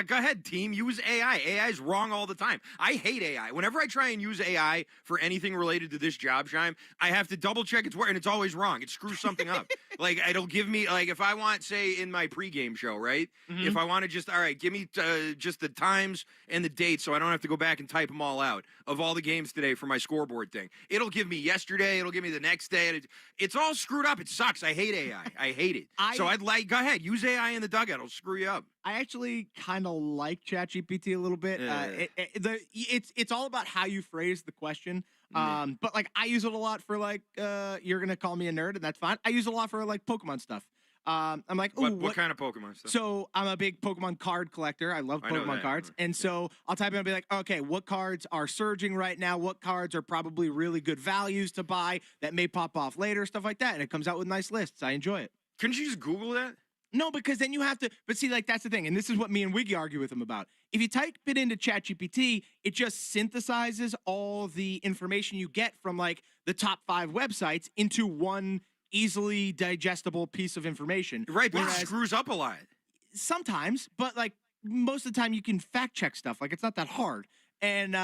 Go ahead, team. Use AI. AI is wrong all the time. I hate AI. Whenever I try and use AI for anything related to this job, Scheib, I have to double check its work, and it's always wrong. It screws something up. Like, it'll give me, like, if I want, say, in my pregame show, right? Mm-hmm. If I want to just, all right, give me just the times and the dates so I don't have to go back and type them all out of all the games today for my scoreboard thing. It'll give me yesterday. It'll give me the next day. And it's all screwed up. It sucks. I hate AI. I hate it. So go ahead. Use AI in the dugout. It'll screw you up. I actually kind of like ChatGPT a little bit. It's all about how you phrase the question. But like I use it a lot for like you're gonna call me a nerd, and that's fine. I use it a lot for like Pokemon stuff. I'm like, ooh, what kind of Pokemon stuff? So I'm a big Pokemon card collector. I love Pokemon cards, and so I'll type in and be like, okay, what cards are surging right now? What cards are probably really good values to buy that may pop off later? Stuff like that, and it comes out with nice lists. I enjoy it. Couldn't you just Google that? No, because then you have to, but see, like, that's the thing. And this is what me and Wiggy argue with him about. If you type it into ChatGPT, it just synthesizes all the information you get from like the top 5 websites into one easily digestible piece of information. Right, but it screws up a lot. Sometimes, but like most of the time you can fact check stuff. Like it's not that hard. And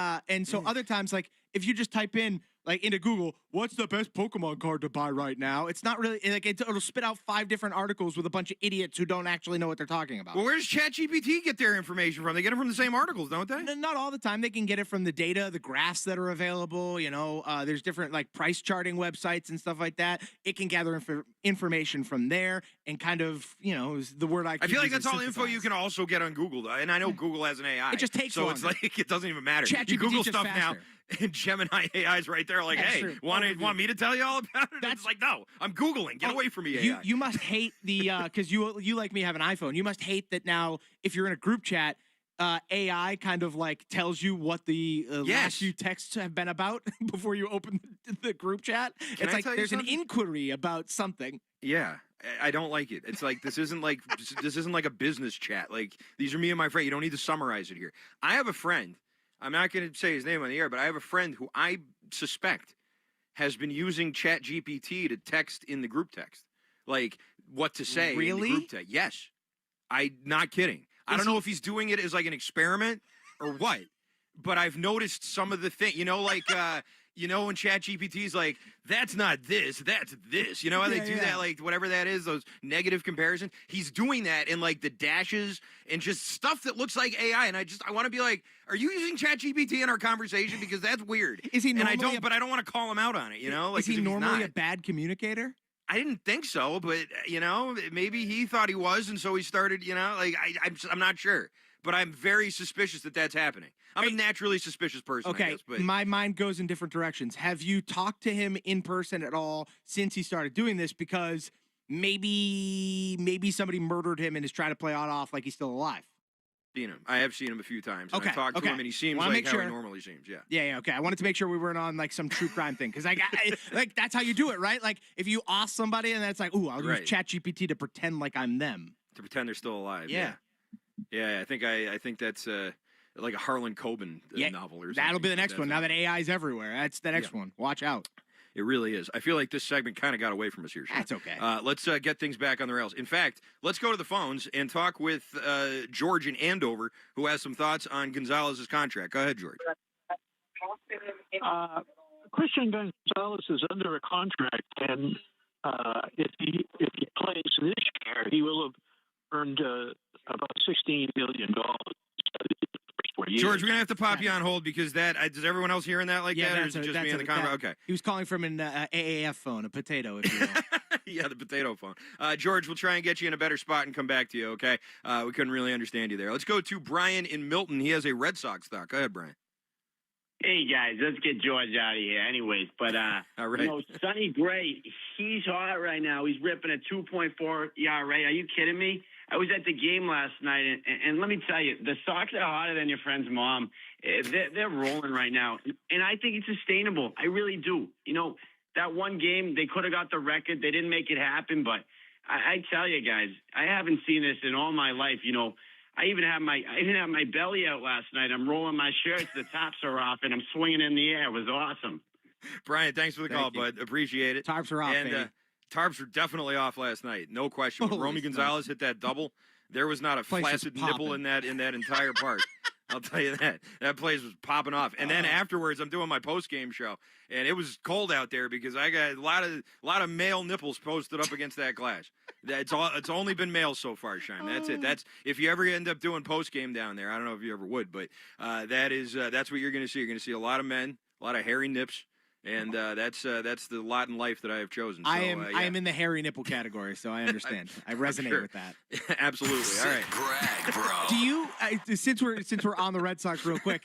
so other times, like if you just type in like into Google, what's the best Pokemon card to buy right now? It's not really like it'll spit out 5 different articles with a bunch of idiots who don't actually know what they're talking about. Well, where does ChatGPT get their information from? They get it from the same articles, don't they? Not all the time. They can get it from the data, the graphs that are available. You know, there's different like price charting websites and stuff like that. It can gather information from there and kind of, you know, the word I feel like that's all info you can also get on Google, though. And I know Google has an AI. It just takes so longer. it's like it doesn't even matter. ChatGPT You Google just stuff faster. now. And Gemini AI's right there, like, That's hey, true. want me to tell you all about it? It's like, no, I'm Googling. Get away from me, AI. You must hate the because you like me have an iPhone. You must hate that now. If you're in a group chat, AI kind of like tells you what the last few texts have been about before you open the group chat. Can It's I like tell you there's an something? inquiry about something. Yeah, I don't like it. It's like this isn't like a business chat. Like these are me and my friend. You don't need to summarize it here. I have a friend. I'm not going to say his name on the air, but I have a friend who I suspect has been using ChatGPT to text in the group text, like what to say in Really? the group text. Yes, not kidding. I don't know if he's doing it as like an experiment or what, but I've noticed some of the things. You know, like when ChatGPT's like, that's not this, that's this. You know how they do that, like whatever that is, those negative comparisons. He's doing that in like the dashes and just stuff that looks like AI. And I want to be like, are you using ChatGPT in our conversation? Because that's weird. Is he and I normally don't, but I don't want to call him out on it. You know, like is he 'cause if he's normally not. a bad communicator? I didn't think so, but you know, maybe he thought he was, and so he started. You know, like I'm not sure, but I'm very suspicious that that's happening. I'm a naturally suspicious person. Okay, I guess, but my mind goes in different directions. Have you talked to him in person at all since he started doing this? Because maybe somebody murdered him and is trying to play it off like he's still alive. seen him. I have seen him a few times. And Okay, I've talked to him, and he seems Wanna like make how he sure. normally seems. Yeah. Yeah, okay. I wanted to make sure we weren't on like some true crime thing because like that's how you do it, right? Like if you ask somebody and then it's like, ooh, I'll Right. use ChatGPT to pretend like I'm them. To pretend they're still alive. Yeah. Yeah. I think that's like a Harlan Coben novel or something. That'll be the next That's one. Now that AI's everywhere, that's the next one. Watch out. It really is. I feel like this segment kind of got away from us here. Sean. That's okay. Let's get things back on the rails. In fact, let's go to the phones and talk with George in Andover, who has some thoughts on Gonzalez's contract. Go ahead, George. Christian Gonzalez is under a contract, and if he plays this year, he will have earned about $16 million. George, we're gonna have to pop you on hold because is everyone else hearing that like that, or is it just me in the camera? Okay. He was calling from an AAF phone, a potato, if you will. Yeah, the potato phone. George, we'll try and get you in a better spot and come back to you, okay? We couldn't really understand you there. Let's go to Brian in Milton. He has a Red Sox thought. Go ahead, Brian. Hey, guys, let's get George out of here anyways. But, All right. you know, Sonny Gray, he's hot right now. He's ripping a 2.4 ERA. Are you kidding me? I was at the game last night, and let me tell you, the Sox are hotter than your friend's mom. They're rolling right now, and I think it's sustainable. I really do. You know, that one game, they could have got the record. They didn't make it happen, but I tell you guys, I haven't seen this in all my life. You know, I even have my belly out last night. I'm rolling my shirts. The tops are off, and I'm swinging in the air. It was awesome. Brian, thanks for the call, bud. Appreciate it. Tarps are off, and, baby. Tarps were definitely off last night, no question. When Holy Romy smokes. Gonzalez hit that double, there was not a Place was flaccid nipple popping. in that entire park. I'll tell you that. That place was popping off. And then afterwards, I'm doing my post-game show, and it was cold out there because I got a lot of male nipples posted up against that glass. It's only been male so far, Shine. That's it. That's if you ever end up doing post-game down there. I don't know if you ever would, but that's what you're going to see. You're going to see a lot of men, a lot of hairy nips. And that's the lot in life that I have chosen. So, I am in the hairy nipple category, so I understand. I resonate sure. with that. Absolutely. All right. Brag, bro. Do you since we're on the Red Sox real quick,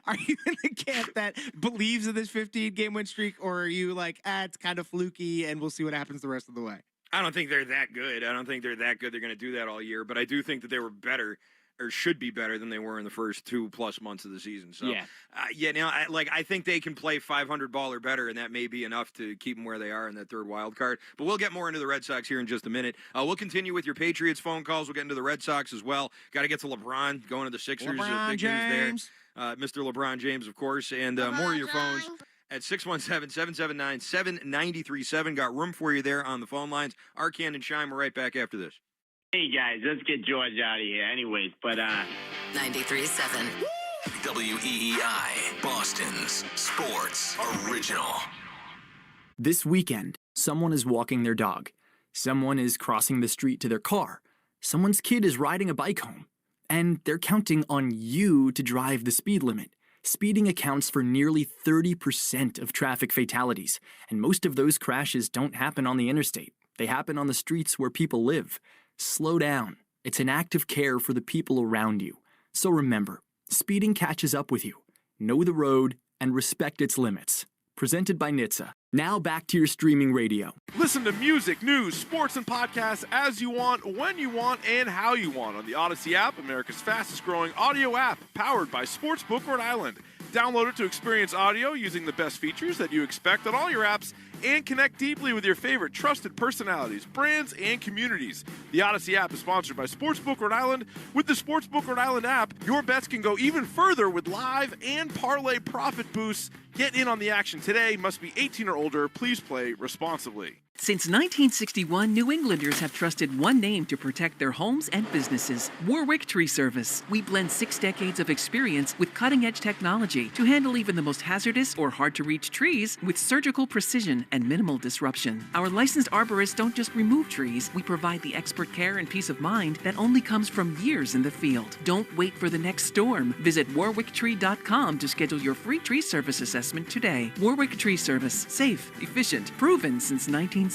are you in the camp that believes in this 15-game win streak, or are you like, it's kind of fluky and we'll see what happens the rest of the way? I don't think they're that good. I don't think they're that good. They're going to do that all year. But I do think that they were better or should be better than they were in the first 2+ months of the season. So, Yeah. I think they can play 500 ball or better, and that may be enough to keep them where they are in that third wild card. But we'll get more into the Red Sox here in just a minute. We'll continue with your Patriots phone calls. We'll get into the Red Sox as well. Got to get to LeBron, going to the Sixers. LeBron James. There. Mr. LeBron James, of course, and more of your phones at 617-779-7937. Got room for you there on the phone lines. Arcan and Shime, we're right back after this. Hey, guys, let's get George out of here anyways, but 93.7. WEEI, Boston's sports original. This weekend, someone is walking their dog. Someone is crossing the street to their car. Someone's kid is riding a bike home. And they're counting on you to drive the speed limit. Speeding accounts for nearly 30% of traffic fatalities, and most of those crashes don't happen on the interstate. They happen on the streets where people live. Slow down. It's an act of care for the people around you. So remember, speeding catches up with you. Know the road and respect its limits. Presented by NHTSA. Now back to your streaming radio. Listen to music, news, sports, and podcasts as you want, when you want, and how you want on the Odyssey app, America's fastest growing audio app, powered by Sportsbook Rhode Island. Download it to experience audio using the best features that you expect on all your apps and connect deeply with your favorite trusted personalities, brands, and communities. The Odyssey app is sponsored by Sportsbook Rhode Island. With the Sportsbook Rhode Island app, your bets can go even further with live and parlay profit boosts. Get in on the action today. Must be 18 or older. Please play responsibly. Since 1961, New Englanders have trusted one name to protect their homes and businesses: Warwick Tree Service. We blend 6 decades of experience with cutting-edge technology to handle even the most hazardous or hard-to-reach trees with surgical precision and minimal disruption. Our licensed arborists don't just remove trees. We provide the expert care and peace of mind that only comes from years in the field. Don't wait for the next storm. Visit warwicktree.com to schedule your free tree service assessment today. Warwick Tree Service. Safe, efficient, proven since 1961.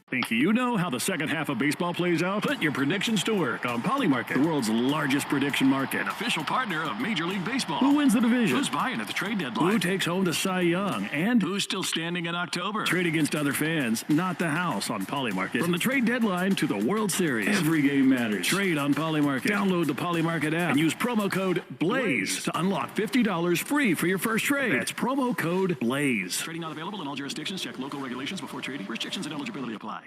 Think you know how the second half of baseball plays out? Put your predictions to work on Polymarket, the world's largest prediction market. Official partner of Major League Baseball. Who wins the division? Who's buying at the trade deadline? Who takes home the Cy Young? And who's still standing in October? Trade against other fans, not the house on Polymarket. From the trade deadline to the World Series, every game matters. Trade on Polymarket. Download the Polymarket app and use promo code BLAZE to unlock $50 free for your first trade. That's promo code BLAZE. Trading not available in all jurisdictions. Check local regulations before trading. Restrictions and eligibility apply.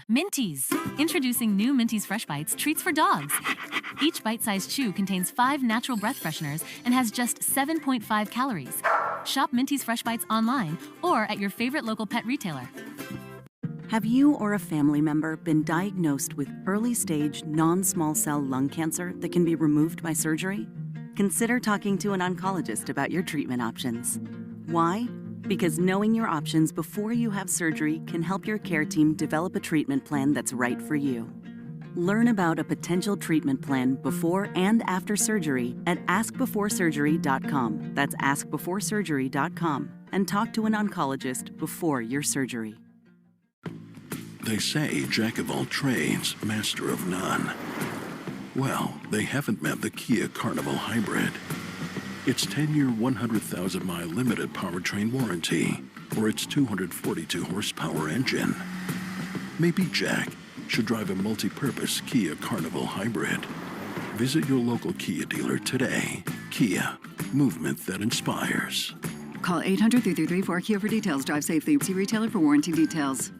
Minties. Introducing new Minties Fresh Bites treats for dogs. Each bite-sized chew contains 5 natural breath fresheners and has just 7.5 calories. Shop Minties Fresh Bites online or at your favorite local pet retailer. Have you or a family member been diagnosed with early-stage non-small cell lung cancer that can be removed by surgery? Consider talking to an oncologist about your treatment options. Why? Because knowing your options before you have surgery can help your care team develop a treatment plan that's right for you. Learn about a potential treatment plan before and after surgery at askbeforesurgery.com. That's askbeforesurgery.com. And talk to an oncologist before your surgery. They say jack of all trades, master of none. Well, they haven't met the Kia Carnival Hybrid. Its 10-year, 100,000-mile limited powertrain warranty, or its 242 horsepower engine. Maybe Jack should drive a multi-purpose Kia Carnival Hybrid. Visit your local Kia dealer today. Kia, movement that inspires. Call 800-333-4KIA for details. Drive safely. See retailer for warranty details.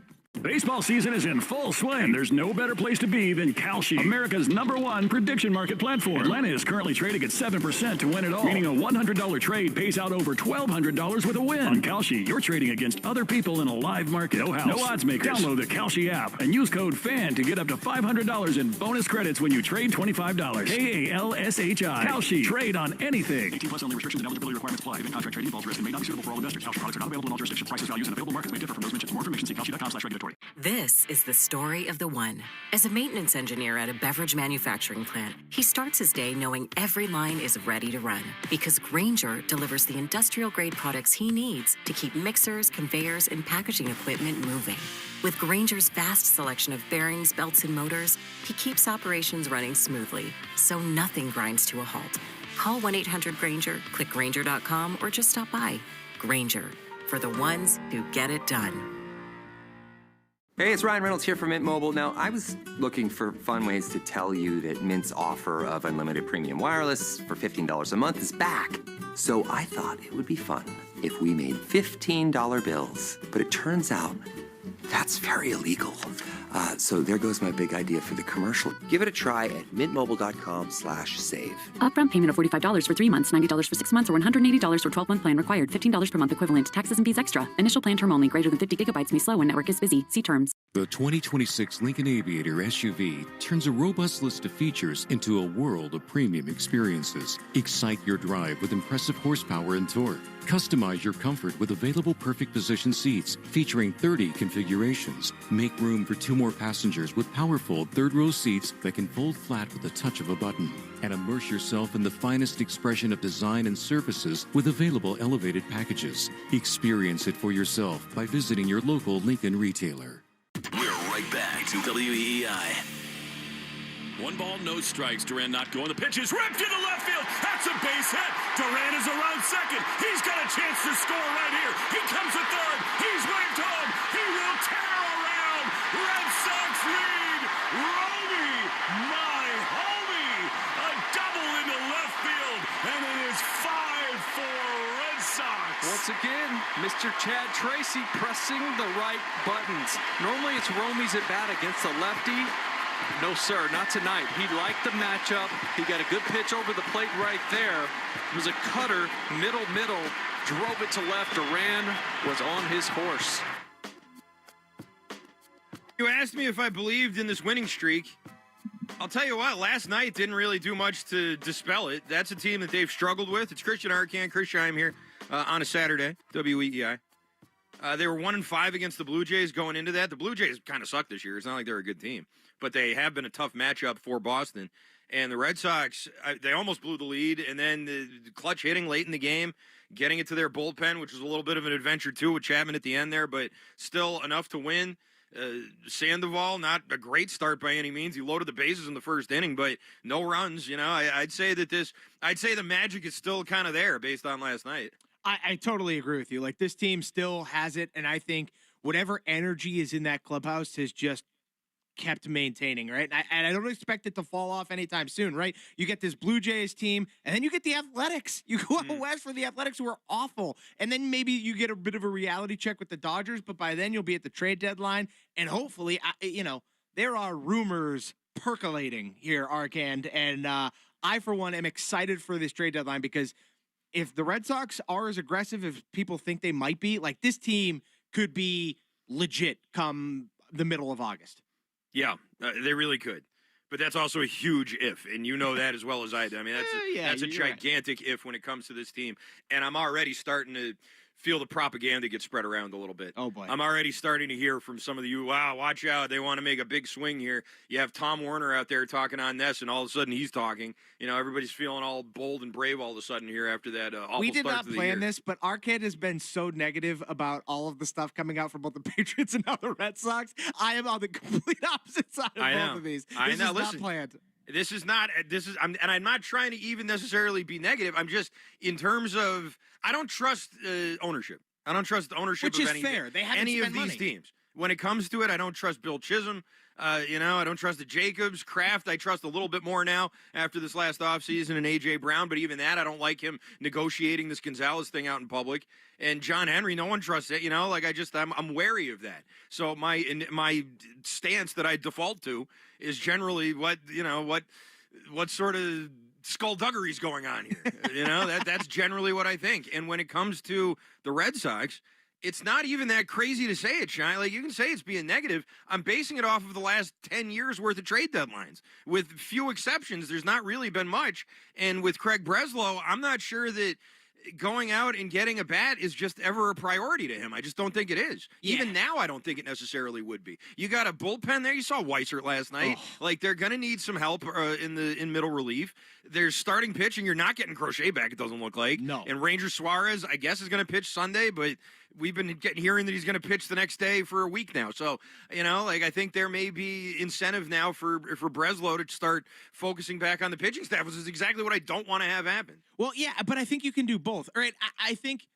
Baseball season is in full swing, and there's no better place to be than Kalshi, America's #1 prediction market platform. Atlanta is currently trading at 7% to win it all, meaning a $100 trade pays out over $1,200 with a win. On Kalshi, you're trading against other people in a live market. No house, no odds makers. Download the Kalshi app and use code FAN to get up to $500 in bonus credits when you trade $25. KALSHI. Kalshi. Trade on anything. 18 plus only. Restrictions and eligibility requirements apply. Event contract trading involves risk and may not be suitable for all investors. Kalshi products are not available in all jurisdictions. Prices, values, and available markets may differ from those mentioned. For more information, see kalshi.com/regulatory. This is the story of the one. As a maintenance engineer at a beverage manufacturing plant, he starts his day knowing every line is ready to run because Grainger delivers the industrial-grade products he needs to keep mixers, conveyors, and packaging equipment moving. With Grainger's vast selection of bearings, belts, and motors, he keeps operations running smoothly, so nothing grinds to a halt. Call 1-800-GRAINGER, click Grainger.com, or just stop by. Grainger, for the ones who get it done. Hey, it's Ryan Reynolds here from Mint Mobile. Now, I was looking for fun ways to tell you that Mint's offer of unlimited premium wireless for $15 a month is back. So I thought it would be fun if we made $15 bills. But it turns out that's very illegal. So there goes my big idea for the commercial. Give it a try at mintmobile.com/save. Upfront payment of $45 for 3 months, $90 for 6 months, or $180 for 12-month plan required. $15 per month equivalent. Taxes and fees extra. Initial plan term only. Greater than 50 gigabytes may slow when network is busy. See terms. The 2026 Lincoln Aviator SUV turns a robust list of features into a world of premium experiences. Excite your drive with impressive horsepower and torque. Customize your comfort with available perfect position seats featuring 30 configurations. Make room for 2 more passengers with powerful third-row seats that can fold flat with the touch of a button. And immerse yourself in the finest expression of design and services with available elevated packages. Experience it for yourself by visiting your local Lincoln retailer. We're right back to WEEI. 1 ball, no strikes. Duran not going. The pitch is ripped to the left field. That's a base hit. Duran is around second. He's got a chance to score right here. He comes to third. He's waved home. He will tear around. Red Sox lead. Romy, my homie. A double into left field. And it is 5-4 Red Sox. Once again, Mr. Chad Tracy pressing the right buttons. Normally it's Romy's at bat against the lefty. No, sir, not tonight. He liked the matchup. He got a good pitch over the plate right there. It was a cutter, middle, drove it to left. Duran was on his horse. You asked me if I believed in this winning streak. I'll tell you what, last night didn't really do much to dispel it. That's a team that they've struggled with. It's Christian Arcand, Chris Scheim here on a Saturday, WEEI. They were 1-5 against the Blue Jays going into that. The Blue Jays kind of suck this year. It's not like they're a good team, but they have been a tough matchup for Boston. And the Red Sox, they almost blew the lead, and then the clutch hitting late in the game, getting it to their bullpen, which was a little bit of an adventure too with Chapman at the end there, but still enough to win. Sandoval, not a great start by any means. He loaded the bases in the first inning, but no runs. You know, I'd say the magic is still kind of there based on last night. I totally agree with you. Like, this team still has it, and I think whatever energy is in that clubhouse has just kept maintaining, right? And I don't expect it to fall off anytime soon, right? You get this Blue Jays team, and then you get the Athletics. You go out west for the Athletics, who are awful. And then maybe you get a bit of a reality check with the Dodgers, but by then you'll be at the trade deadline, and hopefully, there are rumors percolating here, Arcand, and I, for one, am excited for this trade deadline because if the Red Sox are as aggressive as people think they might be, like, this team could be legit come the middle of August. Yeah, they really could. But that's also a huge if, and you know that as well as I do. I mean, that's a gigantic if when it comes to this team. And I'm already starting to feel the propaganda get spread around a little bit. Oh, boy. I'm already starting to hear from some of you, wow, watch out, they want to make a big swing here. You have Tom Werner out there talking on this, and all of a sudden he's talking. You know, everybody's feeling all bold and brave all of a sudden here after that awful We did start not to the plan year. this, but Arcade has been so negative about all of the stuff coming out from both the Patriots and now the Red Sox. I am on the complete opposite side of both of these. This is not planned. I'm not trying to even necessarily be negative. I'm just, in terms of, I don't trust ownership. I don't trust the ownership Which of is fair. They haven't any of spent these money. teams. When it comes to it, I don't trust Bill Chisholm. I don't trust the Jacobs. Kraft, I trust a little bit more now after this last offseason, and A.J. Brown. But even that, I don't like him negotiating this Gonzalez thing out in public. And John Henry, no one trusts it. I'm wary of that. So my stance that I default to is generally what sort of skullduggery is going on here. That's generally what I think. And when it comes to the Red Sox, it's not even that crazy to say it, Shine. Like, you can say it's being negative. I'm basing it off of the last 10 years worth of trade deadlines. With few exceptions, there's not really been much. And with Craig Breslow, I'm not sure that going out and getting a bat is just ever a priority to him. I just don't think it is. Yeah. Even now, I don't think it necessarily would be. You got a bullpen there. You saw Weissert last night. Like, they're going to need some help in middle relief. There's starting pitching. You're not getting Crochet back, it doesn't look like. No. And Ranger Suarez, I guess, is going to pitch Sunday, but we've been hearing that he's going to pitch the next day for a week now. So, I think there may be incentive now for Breslow to start focusing back on the pitching staff, which is exactly what I don't want to have happen. Well, yeah, but I think you can do both. All right, I think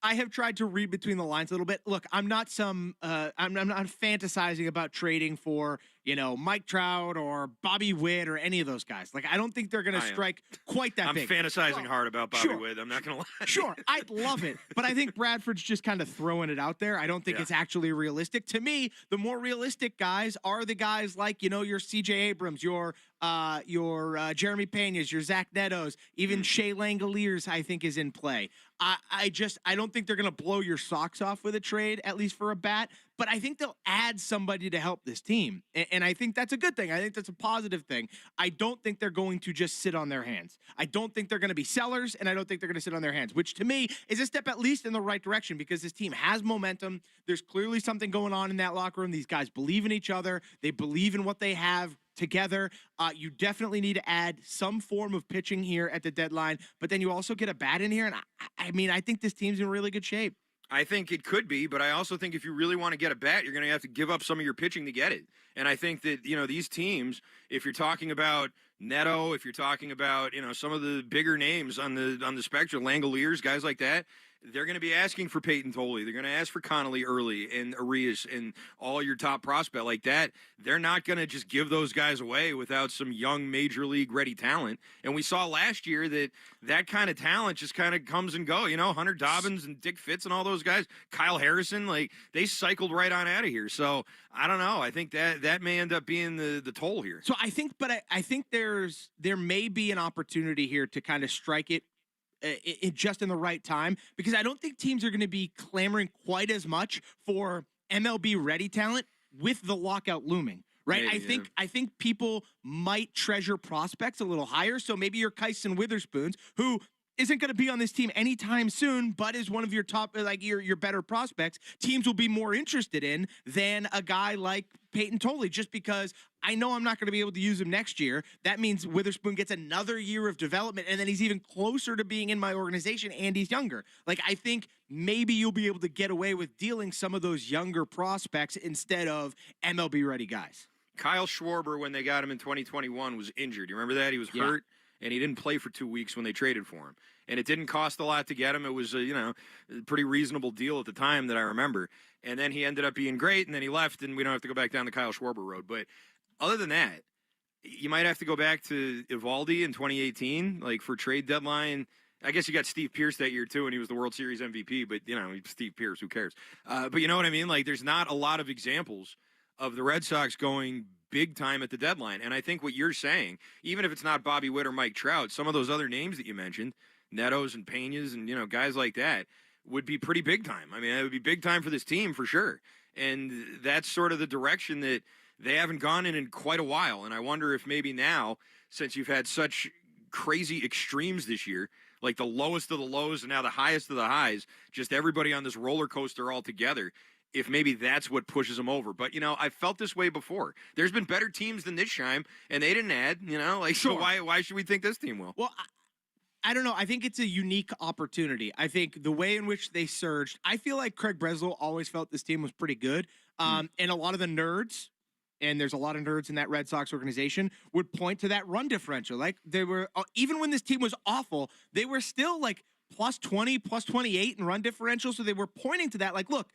I have tried to read between the lines a little bit. Look, I'm not I'm not fantasizing about trading for, Mike Trout or Bobby Witt or any of those guys. Like, I don't think they're going to strike quite that big. I'm fantasizing hard about Bobby Witt. I'm not going to lie. Sure, I'd love it. But I think Bradford's just kind of throwing it out there. I don't think it's actually realistic. To me, the more realistic guys are the guys like, your C.J. Abrams, your Jeremy Pena's, your Zach Netto's, even Shea Langoliers, I think, is in play. I don't think they're going to blow your socks off with a trade, at least for a bat, but I think they'll add somebody to help this team. And I think that's a good thing. I think that's a positive thing. I don't think they're going to just sit on their hands. I don't think they're going to be sellers, and I don't think they're going to sit on their hands, which to me is a step at least in the right direction because this team has momentum. There's clearly something going on in that locker room. These guys believe in each other. They believe in what they have together. You definitely need to add some form of pitching here at the deadline, but then you also get a bat in here, and I think this team's in really good shape. I think it could be, but I also think if you really want to get a bat, you're going to have to give up some of your pitching to get it. And I think that, these teams, if you're talking about Neto, if you're talking about, some of the bigger names on the spectrum, Langoliers, guys like that, they're going to be asking for Peyton Tolley. They're going to ask for Connolly early and Arias and all your top prospect like that. They're not going to just give those guys away without some young major league ready talent. And we saw last year that kind of talent just kind of comes and go. Hunter Dobbins and Dick Fitz and all those guys, Kyle Harrison, they cycled right on out of here. So I don't know. I think that may end up being the toll here. So I think there may be an opportunity here to kind of strike it just in the right time, because I don't think teams are going to be clamoring quite as much for MLB ready talent with the lockout looming, right? Maybe, I think people might treasure prospects a little higher. So maybe your Kyson Witherspoons, who isn't going to be on this team anytime soon, but is one of your top, your better prospects, teams will be more interested in than a guy like Peyton Tolley, just because I know I'm not going to be able to use him next year. That means Witherspoon gets another year of development, and then he's even closer to being in my organization, and he's younger. I think maybe you'll be able to get away with dealing some of those younger prospects instead of MLB-ready guys. Kyle Schwarber, when they got him in 2021, was injured. You remember that? He was hurt, and he didn't play for 2 weeks when they traded for him. And it didn't cost a lot to get him. It was a pretty reasonable deal at the time that I remember. And then he ended up being great, and then he left, and we don't have to go back down the Kyle Schwarber road. But other than that, you might have to go back to Eovaldi in 2018, for trade deadline. I guess you got Steve Pearce that year, too, and he was the World Series MVP. But, Steve Pearce, who cares? But you know what I mean? There's not a lot of examples of the Red Sox going big time at the deadline. And I think what you're saying, even if it's not Bobby Witt or Mike Trout, some of those other names that you mentioned, Netto's and Pena's and, guys like that, would be pretty big time. I mean, it would be big time for this team for sure. And that's sort of the direction that they haven't gone in quite a while. And I wonder if maybe now, since you've had such crazy extremes this year, like the lowest of the lows and now the highest of the highs, just everybody on this roller coaster all together, if maybe that's what pushes them over. But, I felt this way before. There's been better teams than this Scheim, and they didn't add, Sure. So why should we think this team will? Well, I don't know. I think it's a unique opportunity. I think the way in which they surged, I feel like Craig Breslow always felt this team was pretty good. And a lot of the nerds, and there's a lot of nerds in that Red Sox organization, would point to that run differential. They were, even when this team was awful, they were still plus 20, plus 28 in run differential. So they were pointing to that. Look,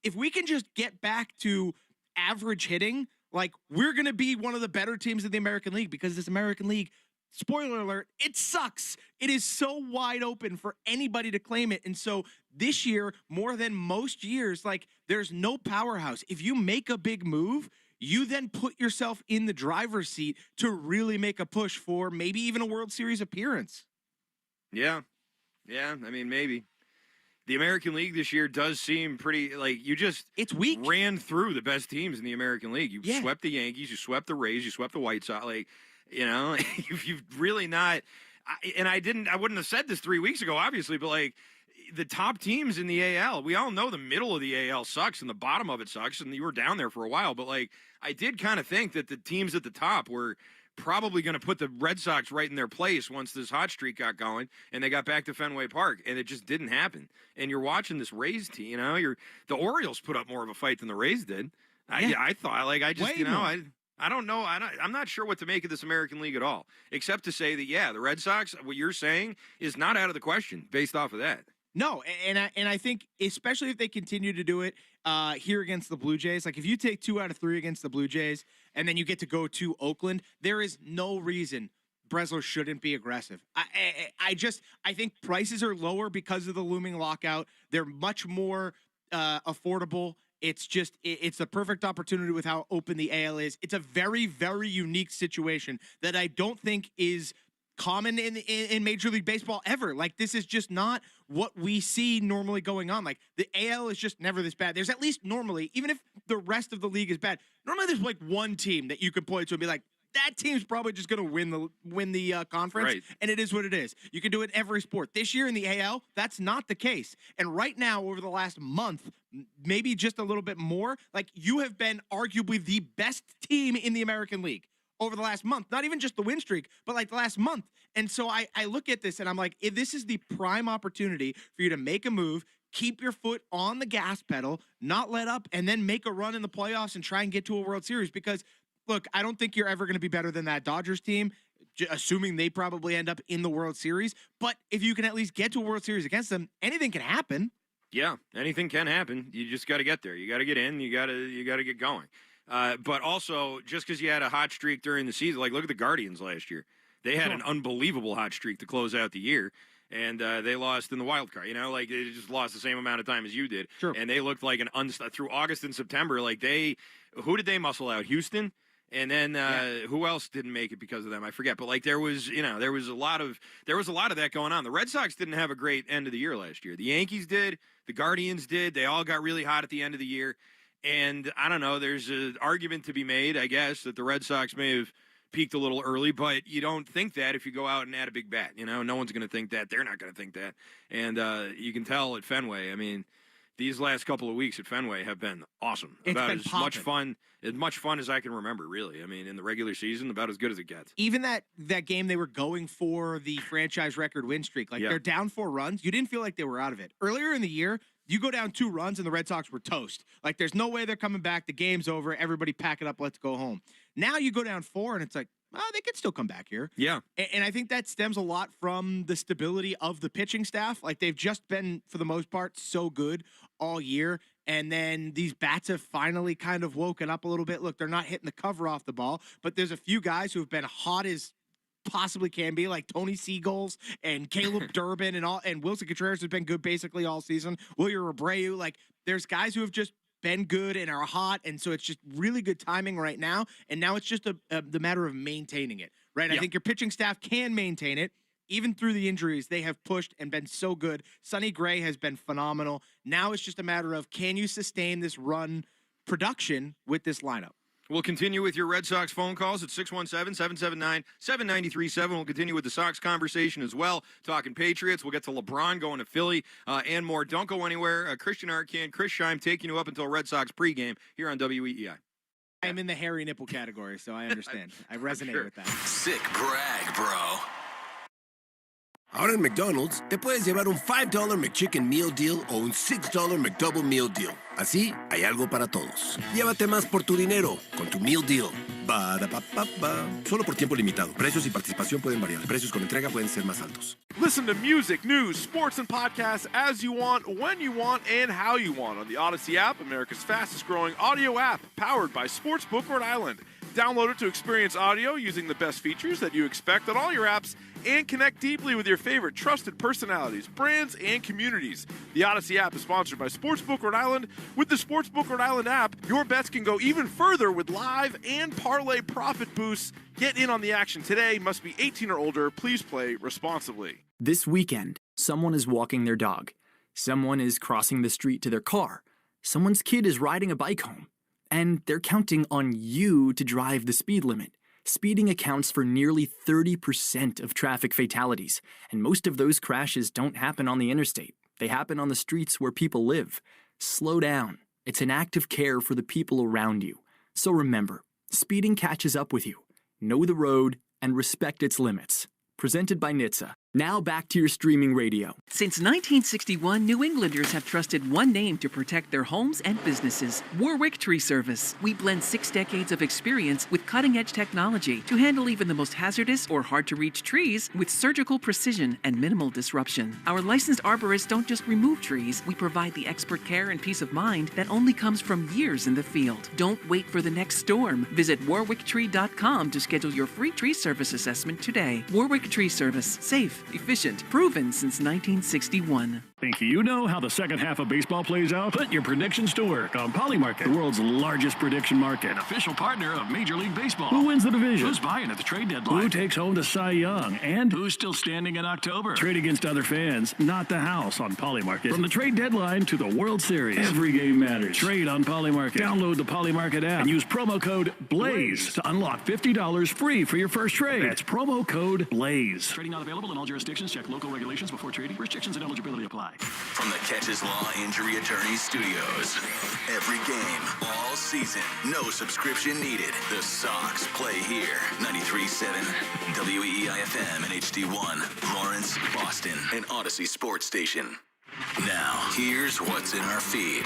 if we can just get back to average hitting, we're going to be one of the better teams in the American League, because this American League, spoiler alert, it sucks. It is so wide open for anybody to claim it. And so this year, more than most years, there's no powerhouse. If you make a big move, you then put yourself in the driver's seat to really make a push for maybe even a World Series appearance. Yeah. I mean, maybe. The American League this year does seem pretty, it's weak. Ran through the best teams in the American League. You swept the Yankees, you swept the Rays, you swept the White Sox. You've really not, and I wouldn't have said this 3 weeks ago, obviously, but the top teams in the AL, we all know the middle of the AL sucks and the bottom of it sucks, and you were down there for a while, but I did kind of think that the teams at the top were probably going to put the Red Sox right in their place once this hot streak got going and they got back to Fenway Park, and it just didn't happen. And you're watching this Rays team, the Orioles put up more of a fight than the Rays did. I thought, I don't know. I'm not sure what to make of this American League at all, except to say that, the Red Sox, what you're saying is not out of the question based off of that. No, and I think especially if they continue to do it here against the Blue Jays, like if you take 2 out of 3 against the Blue Jays and then you get to go to Oakland, there is no reason Breslow shouldn't be aggressive. I think prices are lower because of the looming lockout. They're much more affordable. It's the perfect opportunity with how open the AL is. It's a very, very unique situation that I don't think is common in Major League Baseball ever. Like, this is just not what we see normally going on. Like, the AL is just never this bad. There's at least normally, even if the rest of the league is bad, normally there's like one team that you can point to and be like, that team's probably just going to win the conference, right. And it is what it is. You can do it in every sport. This year in the AL, that's not the case. And right now, over the last month, maybe just a little bit more, like, you have been arguably the best team in the American League over the last month. Not even just the win streak, but like the last month. And so I look at this and I'm like, this is the prime opportunity for you to make a move, keep your foot on the gas pedal, not let up, and then make a run in the playoffs and try and get to a World Series. Because look, I don't think you're ever going to be better than that Dodgers team, assuming they probably end up in the World Series. But if you can at least get to a World Series against them, anything can happen. Yeah, anything can happen. You just got to get there. You got to get in. You got to get going. But also, just because you had a hot streak during the season, like look at the Guardians last year. They had an unbelievable hot streak to close out the year. And they lost in the wild card, like they just lost the same amount of time as you did. Sure. And they looked like through August and September, like who did they muscle out? Houston? And then who else didn't make it because of them? I forget. But like there was a lot of that going on. The Red Sox didn't have a great end of the year last year. The Yankees did. The Guardians did. They all got really hot at the end of the year. And I don't know. There's an argument to be made, I guess, that the Red Sox may have peaked a little early, but you don't think that if you go out and add a big bat. No one's going to think that. They're not going to think that. And you can tell at Fenway. I mean, these last couple of weeks at Fenway have been awesome. About as much fun as I can remember, really. I mean, in the regular season, about as good as it gets. Even that game they were going for the franchise record win streak. Like, they're down 4 runs. You didn't feel like they were out of it. Earlier in the year, you go down 2 runs and the Red Sox were toast. Like, there's no way they're coming back. The game's over. Everybody pack it up. Let's go home. Now you go down 4 and it's like, they could still come back here. Yeah. And I think that stems a lot from the stability of the pitching staff. Like, they've just been, for the most part, so good all year. And then these bats have finally kind of woken up a little bit. Look, they're not hitting the cover off the ball, but there's a few guys who have been hot as possibly can be, like Tony Seagulls and Caleb Durbin and Wilson Contreras has been good basically all season. Wilyer Abreu, like, there's guys who have just been good and are hot, and so it's just really good timing right now. And now it's just the matter of maintaining it, right? I think your pitching staff can maintain it. Even through the injuries, they have pushed and been so good. Sonny Gray has been phenomenal. Now it's just a matter of, can you sustain this run production with this lineup? We'll continue with your Red Sox phone calls at 617-779-7937. We'll continue with the Sox conversation as well, talking Patriots. We'll get to LeBron going to Philly and more. Don't go anywhere. Christian Arcand, Chris Scheim taking you up until Red Sox pregame here on WEEI. I'm in the hairy nipple category, so I understand. I resonate with that. Sick brag, bro. Ahora en McDonald's, te puedes llevar un $5 McChicken Meal Deal o un $6 McDouble Meal Deal. Así, hay algo para todos. Llévate más por tu dinero con tu Meal Deal. Ba-da-ba-ba-ba. Solo por tiempo limitado. Precios y participación pueden variar. Precios con entrega pueden ser más altos. Listen to music, news, sports, and podcasts as you want, when you want, and how you want on the Odyssey app, America's fastest-growing audio app, powered by Sportsbook Rhode Island. Download it to experience audio using the best features that you expect on all your apps and connect deeply with your favorite trusted personalities, brands, and communities. The Odyssey app is sponsored by Sportsbook Rhode Island. With the Sportsbook Rhode Island app, your bets can go even further with live and parlay profit boosts. Get in on the action today. Must be 18 or older. Please play responsibly. This weekend, someone is walking their dog. Someone is crossing the street to their car. Someone's kid is riding a bike home. And they're counting on you to drive the speed limit. Speeding accounts for nearly 30% of traffic fatalities, and most of those crashes don't happen on the interstate. They happen on the streets where people live. Slow down. It's an act of care for the people around you. So remember, speeding catches up with you. Know the road and respect its limits. Presented by NHTSA. Now back to your streaming radio. Since 1961, New Englanders have trusted one name to protect their homes and businesses: Warwick Tree Service. We blend 6 decades of experience with cutting-edge technology to handle even the most hazardous or hard-to-reach trees with surgical precision and minimal disruption. Our licensed arborists don't just remove trees, we provide the expert care and peace of mind that only comes from years in the field. Don't wait for the next storm. Visit warwicktree.com to schedule your free tree service assessment today. Warwick Tree Service. Safe, efficient, proven since 1961. Think you know how the second half of baseball plays out? Put your predictions to work on Polymarket, the world's largest prediction market. Official partner of Major League Baseball. Who wins the division? Who's buying at the trade deadline? Who takes home the Cy Young? And who's still standing in October? Trade against other fans, not the house on Polymarket. From the trade deadline to the World Series, every game matters. Trade on Polymarket. Download the Polymarket app and use promo code BLAZE to unlock $50 free for your first trade. That's promo code BLAZE. Trading not available in all jurisdictions. Check local regulations before trading. Restrictions and eligibility apply. From the Catches Law Injury Attorney Studios. Every game, all season, no subscription needed. The Sox play here. 93.7 WEEI-FM and HD1, Lawrence, Boston, and Odyssey Sports Station. Now, here's what's in our feed.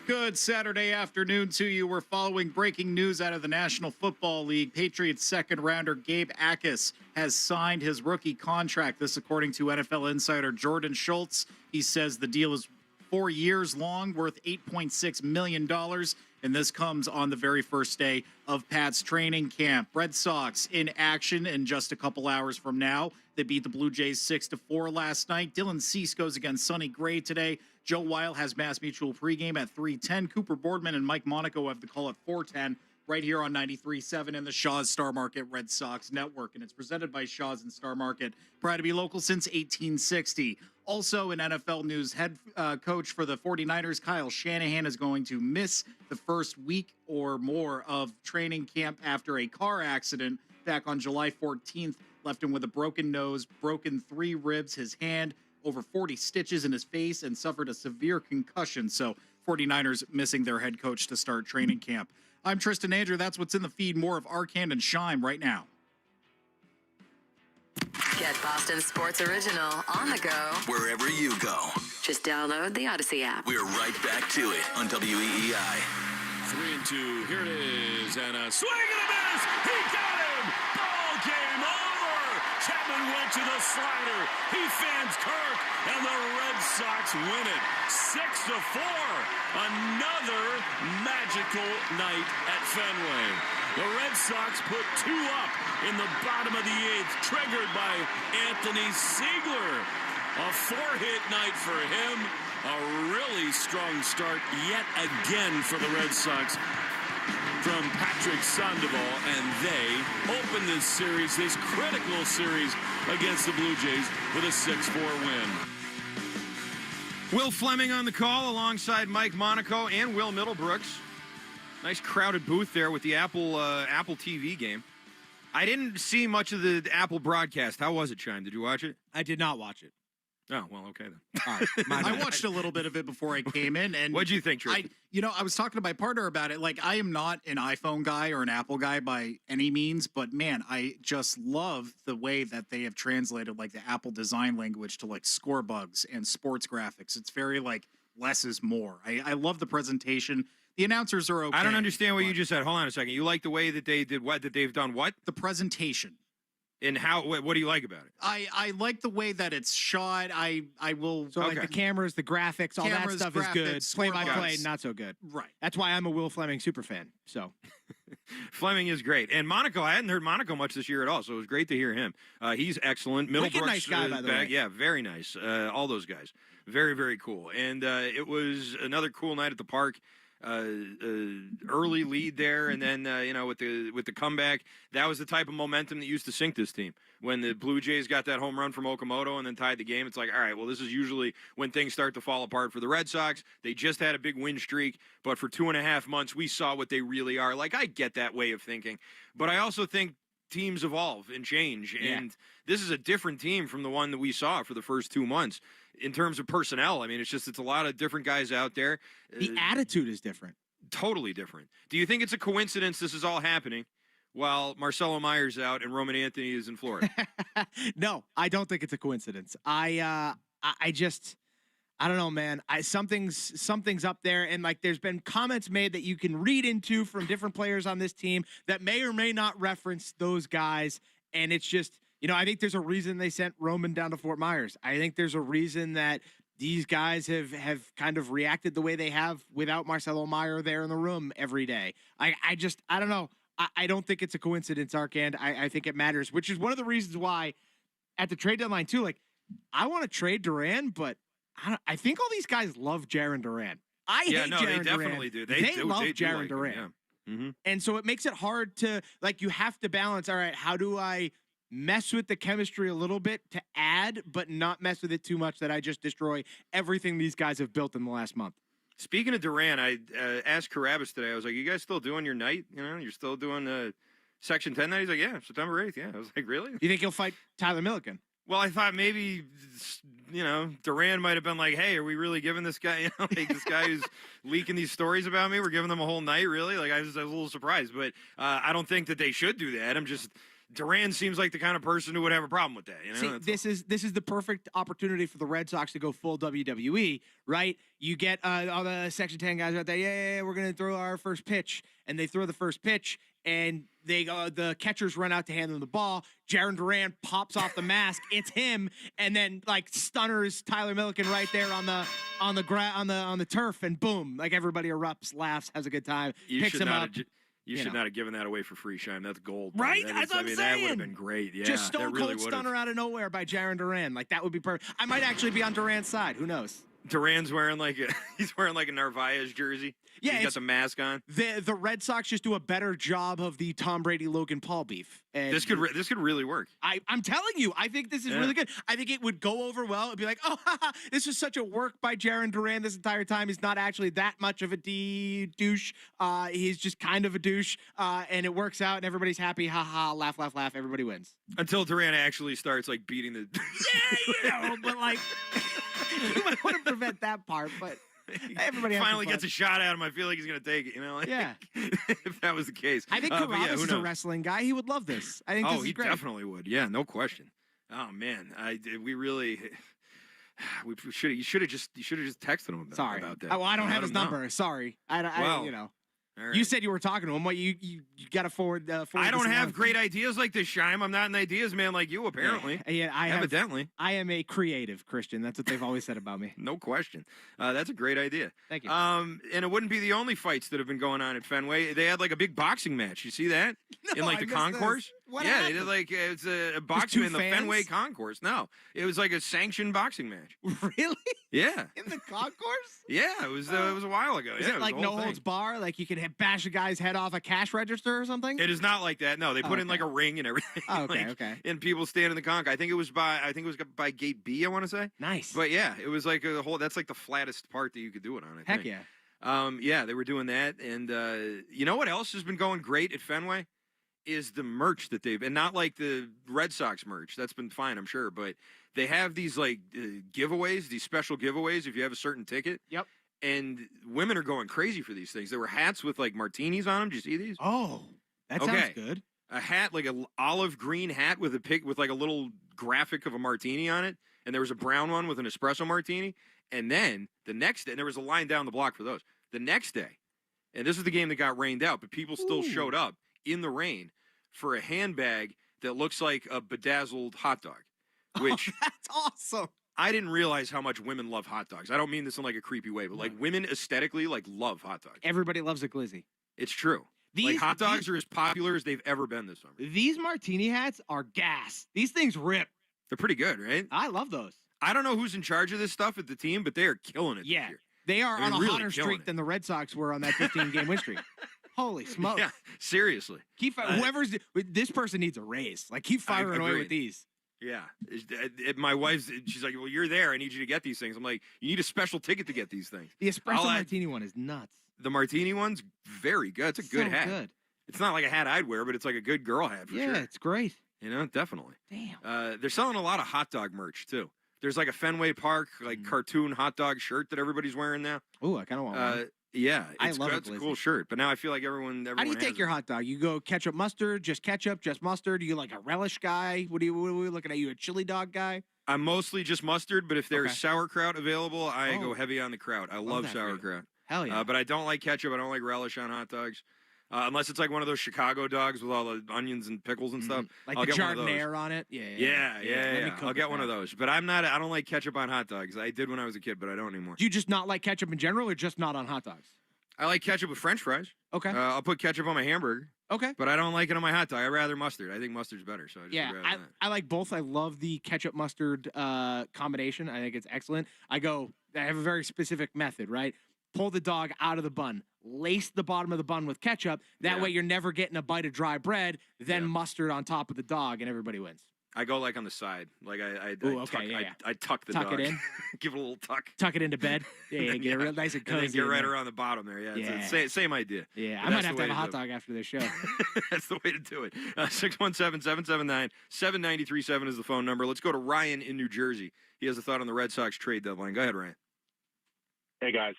Good Saturday afternoon to you. We're following breaking news out of the National Football League. Patriots second-rounder Gabe Akis has signed his rookie contract. This according to NFL insider Jordan Schultz. He says the deal is 4 years long, worth $8.6 million, and this comes on the very first day of Pat's training camp. Red Sox in action in just a couple hours from now. They beat the Blue Jays 6-4 last night. Dylan Cease goes against Sonny Gray today. Joe Weil has Mass Mutual pregame at 3:10. Cooper Boardman and Mike Monaco have the call at 4:10 right here on 93.7 in the Shaw's Star Market Red Sox Network. And it's presented by Shaw's and Star Market. Proud to be local since 1860. Also in NFL news, head coach for the 49ers, Kyle Shanahan, is going to miss the first week or more of training camp after a car accident back on July 14th. Left him with a broken nose, broken 3 ribs, his hand, over 40 stitches in his face, and suffered a severe concussion. So 49ers missing their head coach to start training camp. I'm Tristan Andrew. That's what's in the feed. More of Arcand and Shime right now. Get Boston Sports Original on the go. Wherever you go. Just download the Odyssey app. We're right back to it on WEEI. 3-2. Here it is. And a swing and a miss. He got him. Ball game over. Chapman went to the slider. He fans Kirk, and the Red Sox win it 6-4. Another magical night at Fenway. The Red Sox put 2 up in the bottom of the 8th, triggered by Anthony Siegler. A 4-hit night for him. A really strong start yet again for the Red Sox from Patrick Sandoval, and they open this series, this critical series against the Blue Jays with a 6-4 win. Will Fleming on the call alongside Mike Monaco and Will Middlebrooks. Nice crowded booth there with the Apple TV game. I didn't see much of the Apple broadcast. How was it, Chime? Did you watch it? I did not watch it. Oh, well, okay then. All right. I watched a little bit of it before I came in. And what'd you think, Tristan? I was talking to my partner about it. Like, I am not an iPhone guy or an Apple guy by any means, but man, I just love the way that they have translated like the Apple design language to like score bugs and sports graphics. It's very like less is more. I love the presentation. The announcers are okay. I don't understand what you just said. Hold on a second. You like the way that they did what? That they've done what? The presentation. And how? What do you like about it? I like the way that it's shot. I will. So like the cameras, the graphics, all that stuff is good. Play-by-play, not so good. Right. That's why I'm a Will Fleming super fan. So Fleming is great, and Monaco. I hadn't heard Monaco much this year at all, so it was great to hear him. He's excellent. Middlebrooks, nice guy, by the way. Yeah, very nice. All those guys, very very cool. And it was another cool night at the park. Early lead there, and then with the comeback, that was the type of momentum that used to sink this team. When the Blue Jays got that home run from Okamoto and then tied the game, it's like, all right, well, this is usually when things start to fall apart for the Red Sox. They just had a big win streak, but for 2.5 months, we saw what they really are. Like, I get that way of thinking, but I also think teams evolve and change, and this is a different team from the one that we saw for the first 2 months. In terms of personnel, I mean, it's a lot of different guys out there. The attitude is different. Totally different. Do you think it's a coincidence this is all happening while Marcelo Meyer's out and Roman Anthony is in Florida. No, I don't think it's a coincidence. I don't know, man. Something's up there, and like there's been comments made that you can read into from different players on this team that may or may not reference those guys, and it's just, I think there's a reason they sent Roman down to Fort Myers. I think there's a reason that these guys have kind of reacted the way they have without Marcelo Meyer there in the room every day. I don't know. I don't think it's a coincidence, Arkand. I think it matters, which is one of the reasons why at the trade deadline too, like I want to trade Durant, but I think all these guys love Jaren Durant. They Jaren definitely Durant. do. They love do Jaren like Durant. him, yeah. Mm-hmm. And so it makes it hard to, like, you have to balance, all right, how do I mess with the chemistry a little bit to add, but not mess with it too much that I just destroy everything these guys have built in the last month? Speaking of Durant, I asked Carabas today, I was like, you guys still doing your night? You're still doing Section 10 night? He's like, yeah, September 8th. Yeah. I was like, really? You think he'll fight Tyler Milliken? Well, I thought maybe, Duran might have been like, hey, are we really giving this guy, this guy who's leaking these stories about me, we're giving them a whole night, really? Like, I was a little surprised, but I don't think that they should do that. Duran seems like the kind of person who would have a problem with that. See, this is the perfect opportunity for the Red Sox to go full WWE, right? You get all the Section 10 guys out there, yeah, we're going to throw our first pitch, and they throw the first pitch, and the catchers run out to hand them the ball. Jaren Durant pops off the mask. It's him, and then like stunners Tyler Milliken right there on the turf, and boom, like everybody erupts, laughs, has a good time, picks him up. You should not have given that away for free, Shime. That's gold. Right? That's what I'm saying. That would have been great. Yeah, just stone really cold stunner out of nowhere by Jaren Duran. Like, that would be perfect. I might actually be on Durant's side. Who knows? Duran's wearing he's wearing a Narvaez jersey. Yeah, he's got the mask on. The Red Sox just do a better job of the Tom Brady Logan Paul beef. And this could really work. I'm telling you, I think this is really good. I think it would go over well. It'd be like, oh, this was such a work by Jaren Duran this entire time. He's not actually that much of a douche. He's just kind of a douche, and it works out, and everybody's happy. Ha ha, laugh, laugh, laugh. Everybody wins. Until Duran actually starts like beating the. But like, you might want to prevent that part, but. Everybody finally gets a shot at him. I feel like he's going to take it. Yeah. If that was the case. I think Carabas is a wrestling guy. He would love this. I think this is great. He definitely would. Yeah, no question. Oh man, you should have just texted him about that. Well, I don't have his number. Sorry. Right. You said you were talking to him. What you got to forward? I don't have great ideas like this, Shime. I'm not an ideas man like you, apparently. Yeah, evidently. I am a creative, Christian. That's what they've always said about me. No question. That's a great idea. Thank you. And it wouldn't be the only fights that have been going on at Fenway. They had like a big boxing match. You see that? No, in like the concourse? What yeah, happened? They did like it's a boxing in the Fenway concourse. No, it was like a sanctioned boxing match. Really? Yeah. In the concourse? Yeah, it was a while ago. Is it like no holds bar? Like you can bash a guy's head off a cash register or something? It is not like that. No, they put in like a ring and everything. Oh, okay. And people stand in the concourse. I think it was by gate B, I want to say. Nice. But yeah, it was like a whole. That's like the flattest part that you could do it on. Heck yeah. Yeah, they were doing that, and you know what else has been going great at Fenway? Is the merch that and not like the Red Sox merch. That's been fine, I'm sure, but they have these like giveaways, these special giveaways if you have a certain ticket. Yep. And women are going crazy for these things. There were hats with like martinis on them. Did you see these? Oh, that sounds good. A hat, like an olive green hat with like a little graphic of a martini on it, and there was a brown one with an espresso martini. And then the next day, and there was a line down the block for those. The next day, and this was the game that got rained out, but people still showed up in the rain for a handbag that looks like a bedazzled hot dog, which that's awesome. I didn't realize how much women love hot dogs. I don't mean this in like a creepy way, but like women aesthetically like love hot dogs. Everybody loves a glizzy. It's true. Like hot dogs are as popular as they've ever been this summer. These martini hats are gas. These things rip. They're pretty good, right? I love those. I don't know who's in charge of this stuff at the team, but they are killing it this year. They are on a really hotter streak than the Red Sox were on that 15-game win streak. Holy smokes. Yeah, seriously. Whoever's this person needs a raise. Like, keep firing away with these. Yeah. My wife's, she's like, well, you're there. I need you to get these things. I'm like, you need a special ticket to get these things. The espresso martini one is nuts. The martini one's very good. It's a good hat. Good. It's not like a hat I'd wear, but it's like a good girl hat for sure. Yeah, it's great. Definitely. Damn. They're selling a lot of hot dog merch, too. There's like a Fenway Park, like cartoon hot dog shirt that everybody's wearing now. Ooh, I kind of want one. Yeah, I love it's a a cool shirt. But now I feel like everyone How do you has take it. your hot dog? You go ketchup, mustard, just mustard? Do you like a relish guy? What are we looking at? You a chili dog guy? I'm mostly just mustard, but if there's Okay. sauerkraut available, I Oh. go heavy on the kraut. I love that for you. sauerkraut. Hell yeah. But I don't like ketchup. I don't like relish on hot dogs. Unless it's like one of those Chicago dogs with all the onions and pickles and stuff. Like I'll the get one of those. jardiniere on it? Yeah. Yeah. Let me cook I'll with get one that. of those. But I don't like ketchup on hot dogs. I did when I was a kid, but I don't anymore. Do you just not like ketchup in general or just not on hot dogs? I like ketchup with French fries. Okay. I'll put ketchup on my hamburger. Okay. But I don't like it on my hot dog. I'd rather mustard. I think mustard's better. So I just Yeah, would rather that. I like both. I love the ketchup mustard combination. I think it's excellent. I have a very specific method, right? Pull the dog out of the bun, lace the bottom of the bun with ketchup. That way you're never getting a bite of dry bread, then mustard on top of the dog, and everybody wins. I go like on the side. Like I tuck the Tuck dog. it in? Give it a little tuck. Tuck it into bed. Yeah, get it real nice and cozy. And then get in right there. around the bottom there. Yeah, Yeah. It's the same idea. Yeah, But I might that's have the to have way a hot do it. dog after this show. That's the way to do it. 617-779-7937 is the phone number. Let's go to Ryan in New Jersey. He has a thought on the Red Sox trade deadline. Go ahead, Ryan. Hey, guys.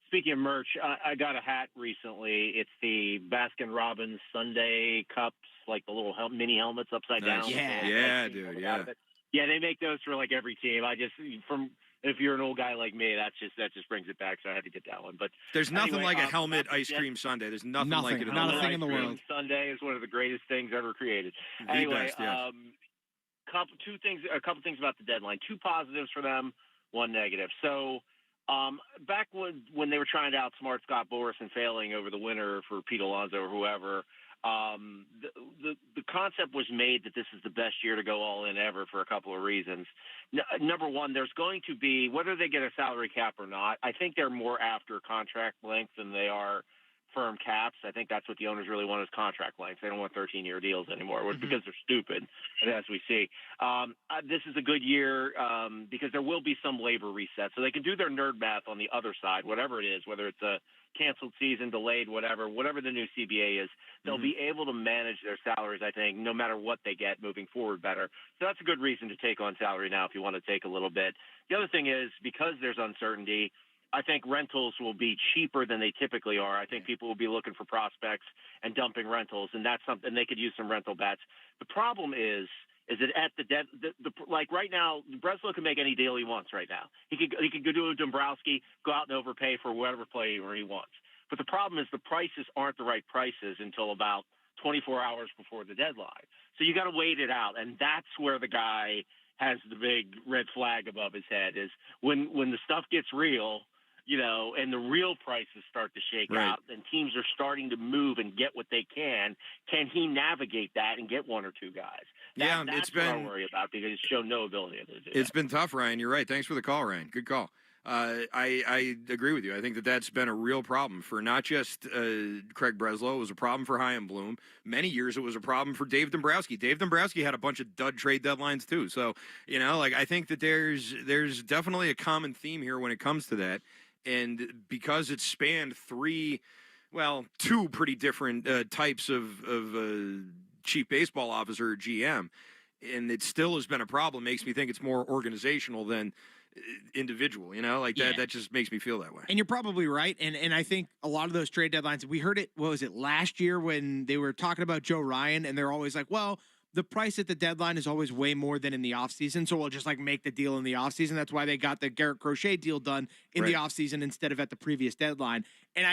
Speaking of merch, I got a hat recently. It's the Baskin-Robbins Sunday cups, like the little mini helmets upside Nice. down. Yeah, dude, yeah. Yeah, they make those for like every team. If you're an old guy like me, that just brings it back. So I had to get that one. But There's nothing anyway, like a helmet ice cream sundae. There's nothing like it. Not a thing Ice in the cream world. Sunday is one of the greatest things ever created. The Anyway, best, yes. a couple things about the deadline. 2 positives for them, 1 negative. So back when they were trying to outsmart Scott Boras and failing over the winter for Pete Alonso or whoever, the concept was made that this is the best year to go all in ever for a couple of reasons. Number one, there's going to be, whether they get a salary cap or not, I think they're more after contract length than they are firm caps. I think that's what the owners really want is contract length. They don't want 13-year deals anymore, because they're stupid, as we see. This is a good year because there will be some labor reset. So they can do their nerd math on the other side, whatever it is, whether it's a canceled season, delayed, whatever the new CBA is, they'll be able to manage their salaries, I think, no matter what they get moving forward better. So that's a good reason to take on salary now if you want to take a little bit. The other thing is, because there's uncertainty, I think rentals will be cheaper than they typically are. I think people will be looking for prospects and dumping rentals, and that's something they could use some rental bats. The problem is that at like right now, Breslow can make any deal he wants right now. He could go do a Dombrowski, go out and overpay for whatever player he wants. But the problem is the prices aren't the right prices until about 24 hours before the deadline. So you got to wait it out, and that's where the guy has the big red flag above his head is when the stuff gets real. And the real prices start to shake out and teams are starting to move and get what they can he navigate that and get 1 or 2 guys? That's what I worry about because he's shown no ability to do that. It's been tough, Ryan. You're right. Thanks for the call, Ryan. Good call. I agree with you. I think that's been a real problem for not just Craig Breslow. It was a problem for Chaim Bloom. Many years it was a problem for Dave Dombrowski. Dave Dombrowski had a bunch of dud trade deadlines too. So, I think that there's definitely a common theme here when it comes to that. And because it spanned 2 pretty different types of chief baseball officer or GM, and it still has been a problem, makes me think it's more organizational than individual, that just makes me feel that way. And you're probably right. And I think a lot of those trade deadlines, we heard it, what was it, last year when they were talking about Joe Ryan, and they're always like, well, the price at the deadline is always way more than in the offseason, so we'll just make the deal in the offseason. That's why they got the Garrett Crochet deal done in the offseason instead of at the previous deadline. And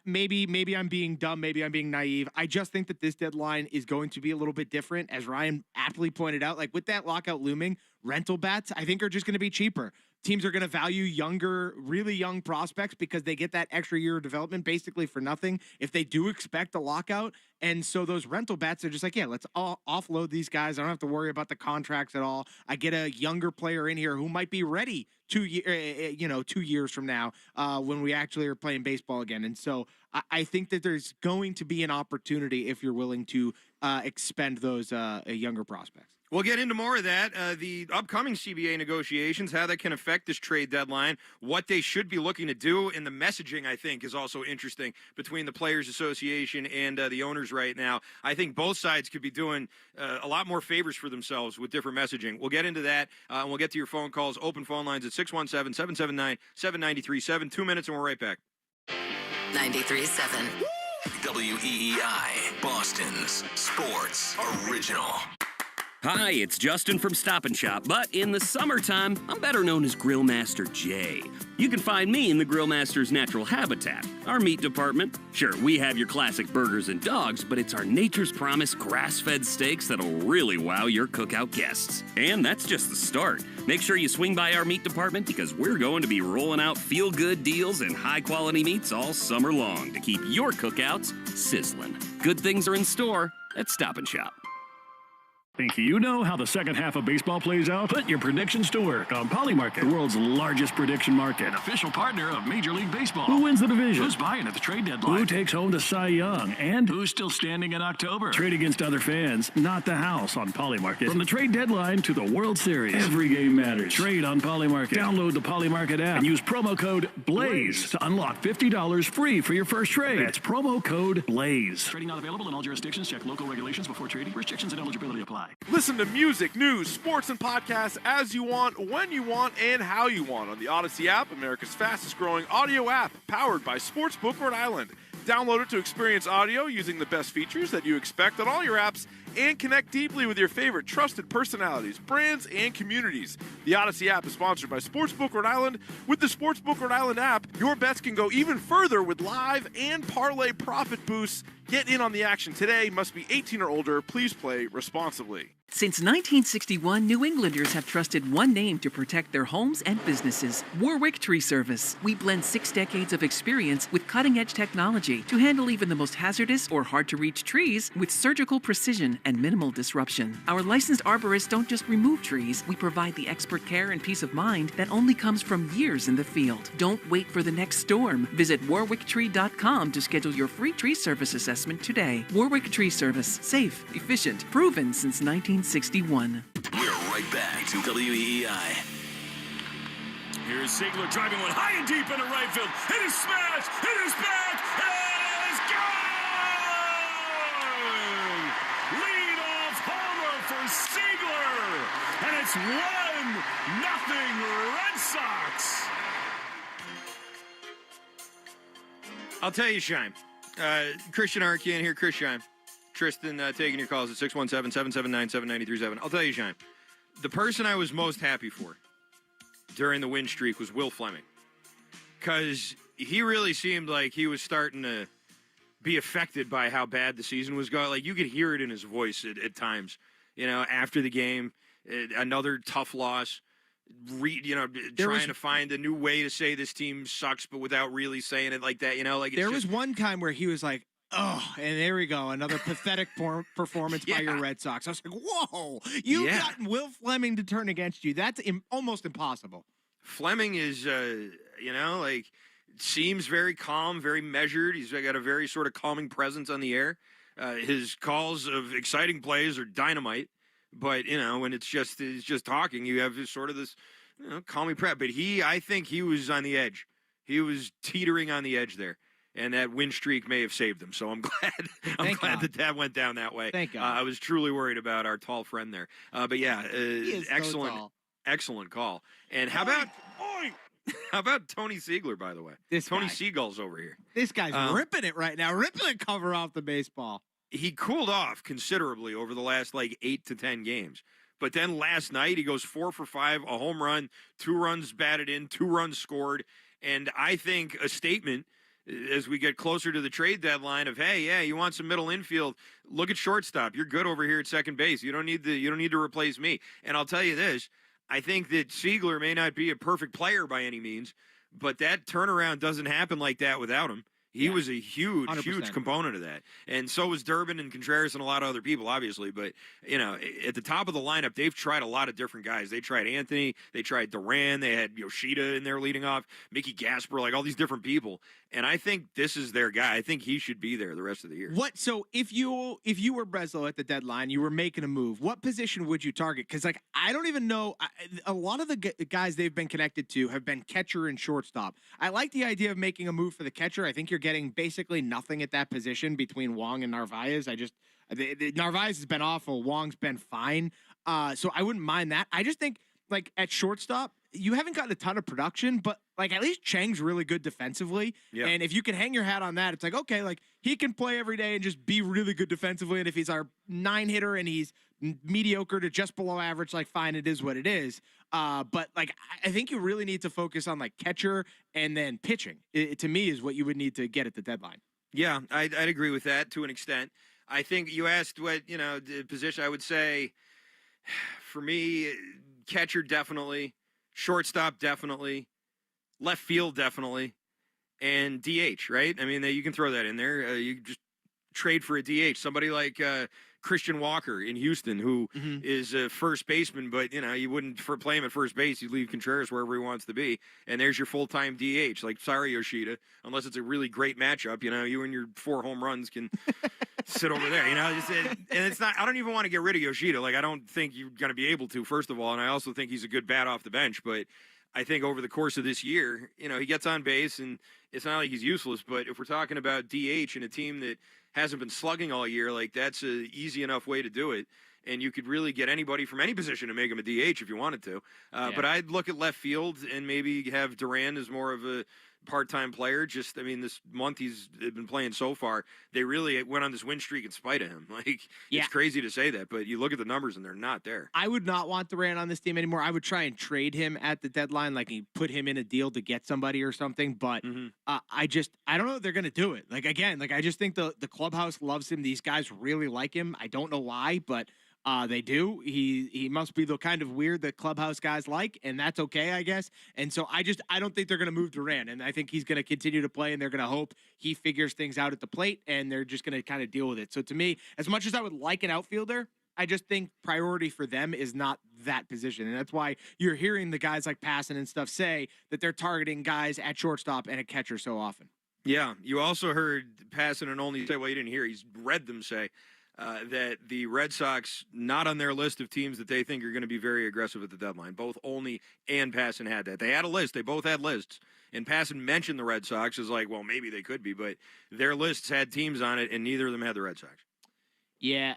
maybe I'm being dumb, maybe I'm being naive. I just think that this deadline is going to be a little bit different, as Ryan aptly pointed out. With that lockout looming, rental bats, I think, are just going to be cheaper. Teams are going to value younger, really young prospects because they get that extra year of development basically for nothing if they do expect a lockout. And so those rental bats are just let's offload these guys. I don't have to worry about the contracts at all. I get a younger player in here who might be ready 2 years from now when we actually are playing baseball again. And so I think that there's going to be an opportunity if you're willing to expend those younger prospects. We'll get into more of that. The upcoming CBA negotiations, how that can affect this trade deadline, what they should be looking to do, and the messaging, I think, is also interesting between the Players Association and the owners right now. I think both sides could be doing a lot more favors for themselves with different messaging. We'll get into that, and we'll get to your phone calls. Open phone lines at 617-779-7937. 2 minutes, and we're right back. 93.7. WEEI, Boston's sports original. Hi, it's Justin from Stop and Shop, but in the summertime, I'm better known as Grill Master Jay. You can find me in the Grill Master's natural habitat, our meat department. Sure, we have your classic burgers and dogs, but it's our Nature's Promise grass-fed steaks that'll really wow your cookout guests. And that's just the start. Make sure you swing by our meat department because we're going to be rolling out feel-good deals and high-quality meats all summer long to keep your cookouts sizzling. Good things are in store at Stop and Shop. Think you know how the second half of baseball plays out? Put your predictions to work on Polymarket, the world's largest prediction market. Official partner of Major League Baseball. Who wins the division? Who's buying at the trade deadline? Who takes home the Cy Young? And who's still standing in October? Trade against other fans, not the house on Polymarket. From the trade deadline to the World Series, every game matters. Trade on Polymarket. Download the Polymarket app and use promo code BLAZE to unlock $50 free for your first trade. That's promo code BLAZE. Trading not available in all jurisdictions. Check local regulations before trading. Restrictions and eligibility apply. Listen to music, news, sports, and podcasts as you want, when you want, and how you want on the Odyssey app, America's fastest-growing audio app, powered by Sportsbook Rhode Island. Download it to experience audio using the best features that you expect on all your apps and connect deeply with your favorite trusted personalities, brands, and communities. The Odyssey app is sponsored by Sportsbook Rhode Island. With the Sportsbook Rhode Island app, your bets can go even further with live and parlay profit boosts. Get in on the action today. Must be 18 or older. Please play responsibly. Since 1961, New Englanders have trusted one name to protect their homes and businesses: Warwick Tree Service. We blend 6 decades of experience with cutting-edge technology to handle even the most hazardous or hard-to-reach trees with surgical precision and minimal disruption. Our licensed arborists don't just remove trees, we provide the expert care and peace of mind that only comes from years in the field. Don't wait for the next storm. Visit warwicktree.com to schedule your free tree service assessment today. Warwick Tree Service. Safe, efficient, proven since 1961. We're right back to WEEI. Here's Ziegler driving one high and deep into right field. It is smashed. It is back. It is gone. Lead-off homer for Ziegler. And it's 1-0 Red Sox. I'll tell you, Shime. Christian Arkian here. Chris Shime. Tristan taking your calls at 617-779-7937. I'll tell you, Shime, the person I was most happy for during the win streak was Will Fleming, because he really seemed like he was starting to be affected by how bad the season was going. Like, you could hear it in his voice at times, after the game, another tough loss, trying to find a new way to say this team sucks, but without really saying it like that, There was one time where he was like, oh, and there we go. Another pathetic performance by your Red Sox. I was like, whoa, you've gotten Will Fleming to turn against you. That's almost impossible. Fleming is, seems very calm, very measured. He's got a very sort of calming presence on the air. His calls of exciting plays are dynamite. But, when it's just talking, you have sort of this, calming prep. But I think he was on the edge. He was teetering on the edge there. And that win streak may have saved him. So I'm glad that went down that way. Thank God. I was truly worried about our tall friend there. But yeah, excellent call. And how about Tony Ziegler, by the way? Tony Seagull's over here. This guy's ripping it right now, ripping the cover off the baseball. He cooled off considerably over the last 8 to 10 games. But then last night he goes 4 for 5, a home run, 2 runs batted in, 2 runs scored. And I think a statement as we get closer to the trade deadline of, hey, yeah, you want some middle infield, look at shortstop. You're good over here at second base. You don't need to replace me. And I'll tell you this, I think that Ziegler may not be a perfect player by any means, but that turnaround doesn't happen like that without him. He was a huge 100%. component of that. And so was Durbin and Contreras and a lot of other people, obviously. But, at the top of the lineup, they've tried a lot of different guys. They tried Anthony. They tried Duran. They had Yoshida in there leading off, Mickey Gasper, like all these different people. And I think this is their guy. I think he should be there the rest of the year. So if you were Breslow at the deadline, you were making a move, what position would you target? Because, I don't even know. A lot of the guys they've been connected to have been catcher and shortstop. I like the idea of making a move for the catcher. I think you're getting basically nothing at that position between Wong and Narvaez. Narvaez has been awful. Wong's been fine. So I wouldn't mind that. I just think, at shortstop, you haven't gotten a ton of production, but at least Chang's really good defensively. Yeah. And if you can hang your hat on that, it's okay, he can play every day and just be really good defensively. And if he's our 9-hitter and he's mediocre to just below average, fine, it is what it is. But I think you really need to focus on catcher and then pitching. To me, is what you would need to get at the deadline. Yeah, I'd agree with that to an extent. I think you asked what, the position. I would say, for me, catcher definitely, shortstop definitely, left field definitely, and DH, right? I mean, you can throw that in there. You just trade for a DH. Somebody like Christian Walker in Houston, who is a first baseman, but, you wouldn't play him at first base. You'd leave Contreras wherever he wants to be, and there's your full-time DH. Sorry, Yoshida, unless it's a really great matchup, you and your 4 home runs can sit over there, and it's not, I don't even want to get rid of Yoshida. I don't think you're going to be able to, first of all, and I also think he's a good bat off the bench, but I think over the course of this year, he gets on base, and it's not like he's useless, but if we're talking about DH and a team that hasn't been slugging all year, that's an easy enough way to do it. And you could really get anybody from any position to make him a DH if you wanted to. But I'd look at left field and maybe have Duran as more of a part-time player. This month he's been playing so far, they really went on this win streak in spite of him. It's crazy to say that, but you look at the numbers and they're not there. I would not want Duran on this team anymore. I would try and trade him at the deadline, put him in a deal to get somebody or something. But I don't know if they're going to do it. I just think the clubhouse loves him. These guys really like him. I don't know why, but they do. He must be the kind of weird that clubhouse guys like, and that's okay, I guess. And so I don't think they're going to move Duran, and I think he's going to continue to play, and they're going to hope he figures things out at the plate, and they're just going to kind of deal with it. So to me, as much as I would like an outfielder, I just think priority for them is not that position. And that's why you're hearing the guys like Passan and stuff say that they're targeting guys at shortstop and at catcher so often. Yeah, you also heard Passan and Only say, well, you didn't hear, he's read them say, that the Red Sox, not on their list of teams that they think are going to be very aggressive at the deadline. Both Olney and Passan had that. They had a list. They both had lists. And Passan mentioned the Red Sox as well, maybe they could be. But their lists had teams on it, and neither of them had the Red Sox. Yeah,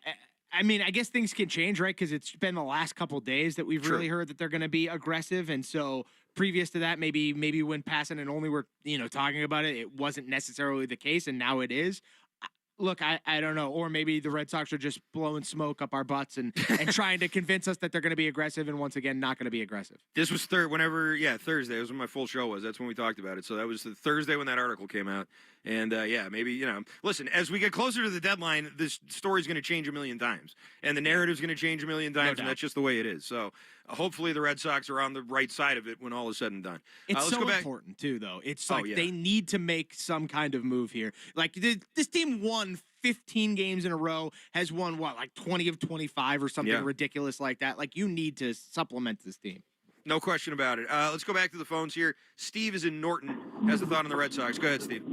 I guess things can change, right? Because it's been the last couple of days that we've really heard that they're going to be aggressive. And so previous to that, maybe when Passan and Olney were, talking about it, it wasn't necessarily the case, and now it is. Look, I don't know. Or maybe the Red Sox are just blowing smoke up our butts and trying to convince us that they're going to be aggressive and, once again, not going to be aggressive. This was Thursday. It was when my full show was. That's when we talked about it. So that was the Thursday when that article came out. And, maybe, listen, as we get closer to the deadline, this story's going to change a million times. And the narrative's going to change a million times, and that's just the way it is. So hopefully the Red Sox are on the right side of it when all is said and done. It's so important, too, though. It's they need to make some kind of move here. This team won 15 games in a row, has won, 20 of 25 or something ridiculous like that. You need to supplement this team. No question about it. Let's go back to the phones here. Steve is in Norton, has a thought on the Red Sox. Go ahead, Steve.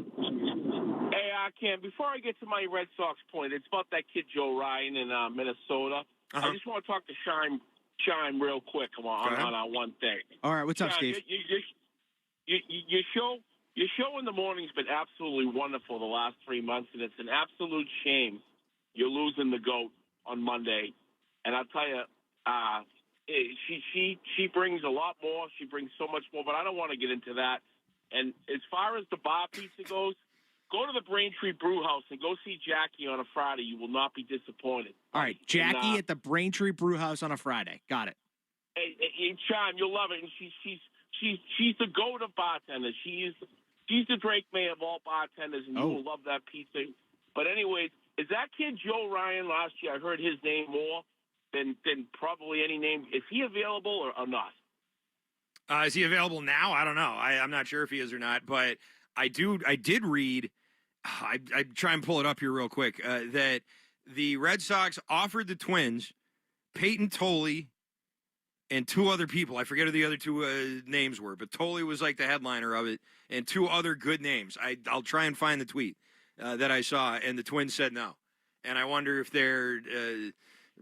Hey, Ken, before I get to my Red Sox point, it's about that kid Joe Ryan in Minnesota. I just want to talk to Shime real quick on one thing. All right, what's up, Shime, Steve? Your show in the morning's been absolutely wonderful the last 3 months, and it's an absolute shame you're losing the GOAT on Monday. And I'll tell you, she brings a lot more. She brings so much more, but I don't want to get into that. And as far as the bar pizza goes, go to the Braintree Brew House and go see Jackie on a Friday. You will not be disappointed. All right, Jackie at the Braintree Brew House on a Friday. Got it. Hey, Chime, you'll love it. And she's the GOAT of bartenders. She's the Drake May of all bartenders, and you will love that pizza. But anyways, is that kid Joe Ryan last year? I heard his name more than probably any name. Is he available or not? Is he available now? I don't know. I'm not sure if he is or not, but I did read I try and pull it up here real quick, that the Red Sox offered the Twins Peyton Tolley and two other people. I forget who the other two names were, but Tolley was like the headliner of it, and two other good names. I'll try and find the tweet that I saw, and the Twins said no. And I wonder if they're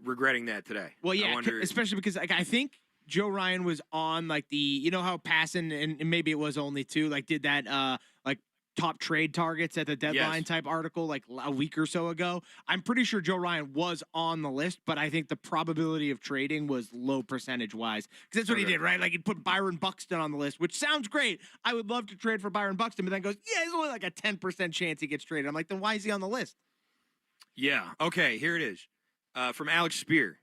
regretting that today. Well, yeah, especially because I think Joe Ryan was on like how Passan and maybe it was only two did that like top trade targets at the deadline type article like a week or so ago. I'm pretty sure Joe Ryan was on the list, but I think the probability of trading was low percentage wise because that's what he did, right? Like he put Byron Buxton on the list, which sounds great. I would love to trade for Byron Buxton, but then goes, yeah, there's only like a 10% chance he gets traded. I'm like, then why is he on the list? Yeah. Okay. Here it is from Alex Spear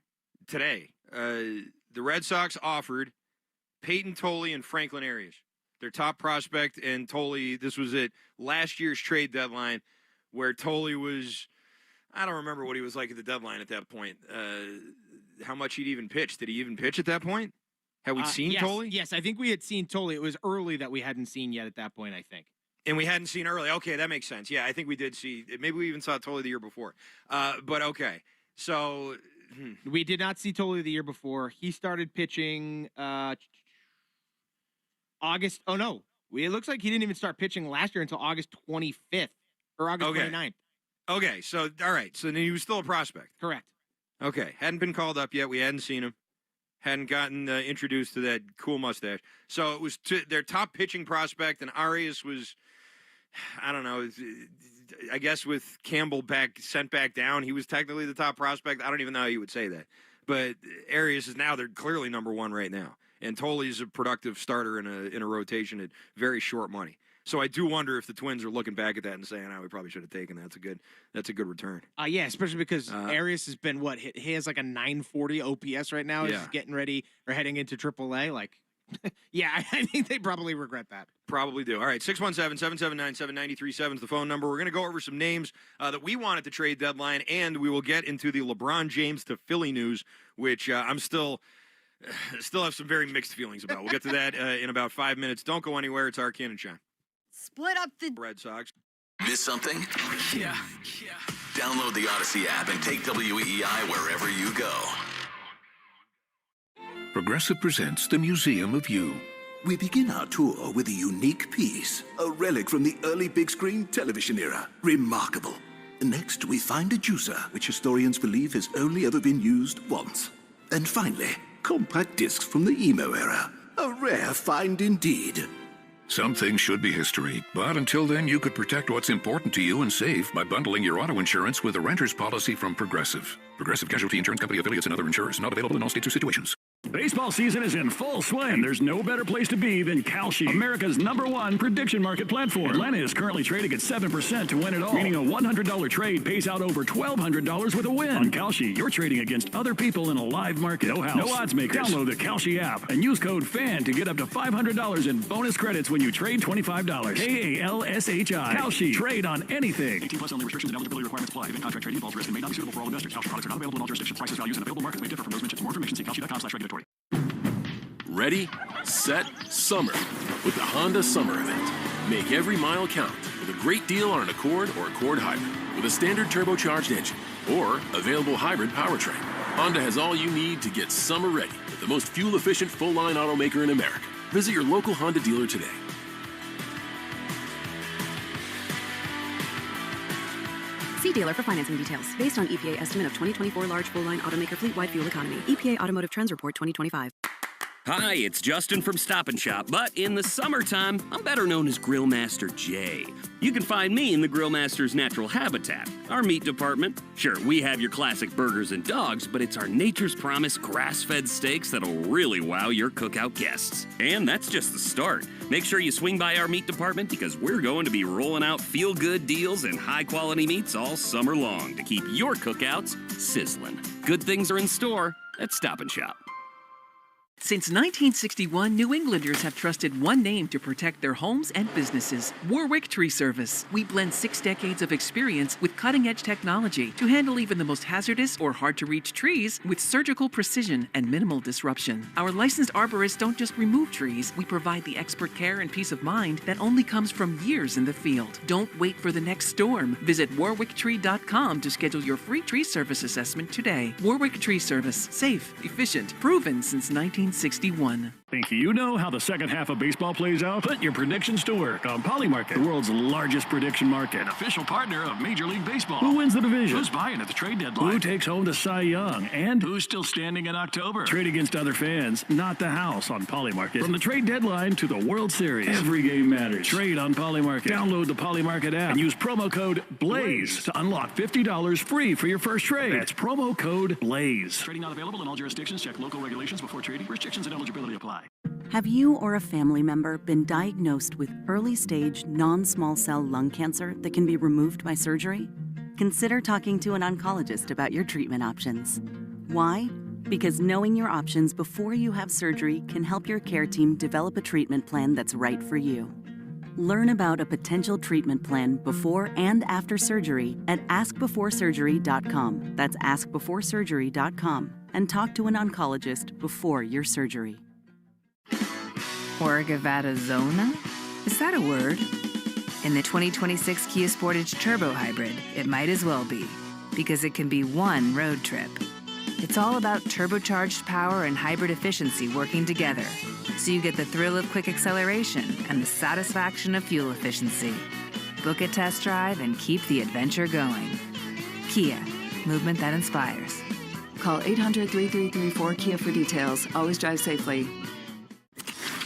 today. The Red Sox offered Peyton Tolley and Franklin Arias, their top prospect, and Tolley. This was at last year's trade deadline, where Tolley was. I don't remember what he was like at the deadline at that point. How much he'd even pitched? Did he even pitch at that point? Had we seen Tolley? Yes, I think we had seen Tolley. It was early that we hadn't seen yet at that point, I think. And we hadn't seen early. Okay, that makes sense. Yeah, I think we did see. Maybe we even saw Tolley the year before. But okay, so we did not see Tolley the year before. He started pitching August. Oh no, it looks like he didn't even start pitching last year until August 25th or August 29th. Okay, so all right, so then he was still a prospect. Correct. Okay, hadn't been called up yet. We hadn't seen him. Hadn't gotten introduced to that cool mustache. So it was their top pitching prospect, and Arias was, I don't know, I guess with Campbell sent back down, he was technically the top prospect. I don't even know how you would say that. But Arias is now, they're clearly number one right now. And Tolley's a productive starter in a rotation at very short money. So I do wonder if the Twins are looking back at that and saying, we probably should have taken that. That's a good return. Yeah, especially because Arias has been he has like a 940 OPS right now. Yeah. He's getting ready or heading into AAA. Like, yeah, I think they probably regret that. Probably do. All right, 617-779-7937 is the phone number. We're going to go over some names that we want at the trade deadline, and we will get into the LeBron James to Philly news, which I'm still have some very mixed feelings about. We'll get to that in about 5 minutes. Don't go anywhere. It's our Cannon Shine. Split up the Red Sox. Miss something? Yeah. Download the Odyssey app and take WEEI wherever you go. Progressive presents the Museum of You. We begin our tour with a unique piece, a relic from the early big screen television era. Remarkable. Next, we find a juicer, which historians believe has only ever been used once. And finally, compact discs from the emo era. A rare find indeed. Some things should be history, but until then, you could protect what's important to you and save by bundling your auto insurance with a renter's policy from Progressive. Progressive Casualty Insurance Company affiliates and other insurers. Not available in all states or situations. Baseball season is in full swing. There's no better place to be than Kalshi, America's #1 prediction market platform. Atlanta is currently trading at 7% to win it all, meaning a $100 trade pays out over $1,200 with a win. On Kalshi, you're trading against other people in a live market. No house, no odds makers. Download the Kalshi app and use code FAN to get up to $500 in bonus credits when you trade $25. KALSHI. Kalshi. Trade on anything. 18 plus only. Restrictions and eligibility requirements apply. Event contract trading involves risk and may not be suitable for all investors. Kalshi products are not available in all jurisdictions. Prices, values, and available markets may differ from those mentioned. For more information, see kalshi.com/regulatory. Ready, set, summer with the Honda Summer Event. Make every mile count with a great deal on an Accord or Accord Hybrid with a standard turbocharged engine or available hybrid powertrain. Honda has all you need to get summer ready with the most fuel-efficient full-line automaker in America. Visit your local Honda dealer today. See dealer for financing details. Based on EPA estimate of 2024 large full-line automaker fleet-wide fuel economy. EPA Automotive Trends Report 2025. Hi, it's Justin from Stop and Shop, but in the summertime, I'm better known as Grill Master Jay. You can find me in the Grill Master's natural habitat, our meat department. Sure, we have your classic burgers and dogs, but it's our Nature's Promise grass-fed steaks that'll really wow your cookout guests. And that's just the start. Make sure you swing by our meat department because we're going to be rolling out feel-good deals and high-quality meats all summer long to keep your cookouts sizzling. Good things are in store at Stop and Shop. Since 1961, New Englanders have trusted one name to protect their homes and businesses: Warwick Tree Service. We blend 6 decades of experience with cutting-edge technology to handle even the most hazardous or hard-to-reach trees with surgical precision and minimal disruption. Our licensed arborists don't just remove trees, we provide the expert care and peace of mind that only comes from years in the field. Don't wait for the next storm. Visit warwicktree.com to schedule your free tree service assessment today. Warwick Tree Service. Safe, efficient, proven since 1961. Think you know how the second half of baseball plays out? Put your predictions to work on Polymarket, the world's largest prediction market. Official partner of Major League Baseball. Who wins the division? Who's buying at the trade deadline? Who takes home the Cy Young? And Who's still standing in October? trade against other fans, not the house on Polymarket. From the trade deadline to the World Series, every game matters. Trade on Polymarket. Download the Polymarket app and use promo code BLAZE to unlock $50 free for your first trade. That's promo code BLAZE. Trading not available in all jurisdictions. Check local regulations before trading. Restrictions and eligibility apply. Have you or a family member been diagnosed with early-stage non-small cell lung cancer that can be removed by surgery? Consider talking to an oncologist about your treatment options. Why? Because knowing your options before you have surgery can help your care team develop a treatment plan that's right for you. Learn about a potential treatment plan before and after surgery at askbeforesurgery.com. That's askbeforesurgery.com. And talk to an oncologist before your surgery. Zona? Is that a word? In the 2026 Kia Sportage Turbo Hybrid, it might as well be, because it can be one road trip. It's all about turbocharged power and hybrid efficiency working together, so you get the thrill of quick acceleration and the satisfaction of fuel efficiency. Book a test drive and keep the adventure going. Kia, movement that inspires. Call 800-3334-KIA for details. Always drive safely.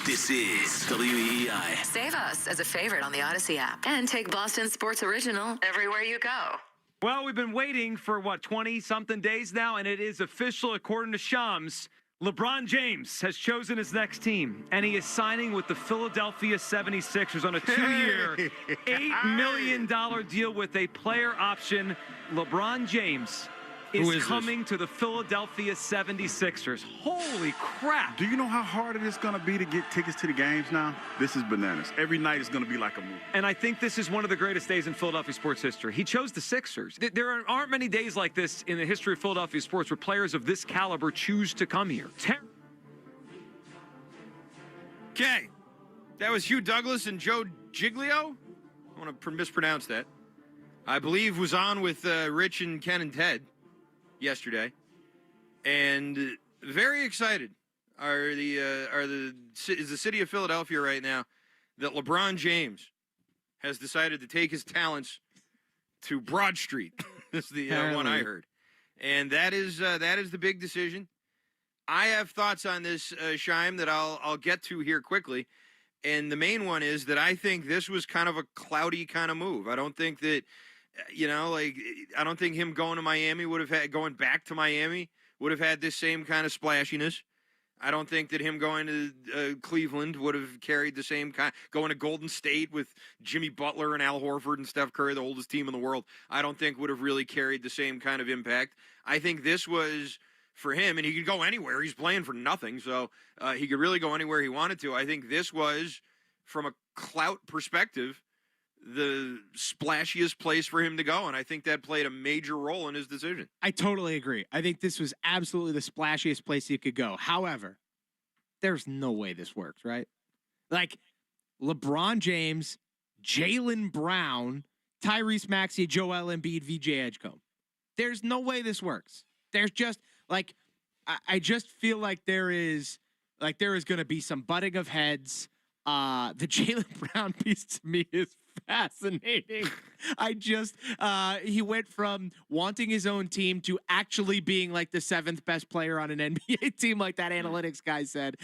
This is WEI. Save us as a favorite on the Odyssey app and take Boston Sports Original everywhere you go. Well, we've been waiting for, 20-something days now, and it is official according to Shams. LeBron James has chosen his next team, and he is signing with the Philadelphia 76ers on a 2-year, $8 million deal with a player option. LeBron James is coming to the Philadelphia 76ers. Holy crap. Do you know how hard it is going to be to get tickets to the games now? This is bananas. Every night is going to be like a movie. And I think this is one of the greatest days in Philadelphia sports history. He chose the Sixers. There aren't many days like this in the history of Philadelphia sports where players of this caliber choose to come here. Okay. That was Hugh Douglas and Joe Giglio. I want to mispronounce that. I believe was on with Rich and Ken and Ted yesterday, and very excited is the city of Philadelphia right now that LeBron James has decided to take his talents to Broad Street. This is the one I heard, and that is the big decision. I have thoughts on this, Scheim, that I'll get to here quickly, and the main one is that I think this was kind of a cloudy kind of move. I don't think that. I don't think him going back to Miami would have had this same kind of splashiness. I don't think that him going to Cleveland would have carried the same kind. Going to Golden State with Jimmy Butler and Al Horford and Steph Curry, the oldest team in the world, I don't think would have really carried the same kind of impact. I think this was for him, and he could go anywhere. He's playing for nothing, so he could really go anywhere he wanted to. I think this was, from a clout perspective, the splashiest place for him to go, and I think that played a major role in his decision. I totally agree. I think this was absolutely the splashiest place he could go. However, there's no way this works, right? Like, LeBron James, Jaylen Brown, Tyrese Maxey, Joel Embiid, VJ Edgecombe. There's no way this works. There's just, I just feel like there is going to be some butting of heads. The Jaylen Brown piece to me is fascinating. He went from wanting his own team to actually being like the 7th best player on an NBA team, like that analytics guy said.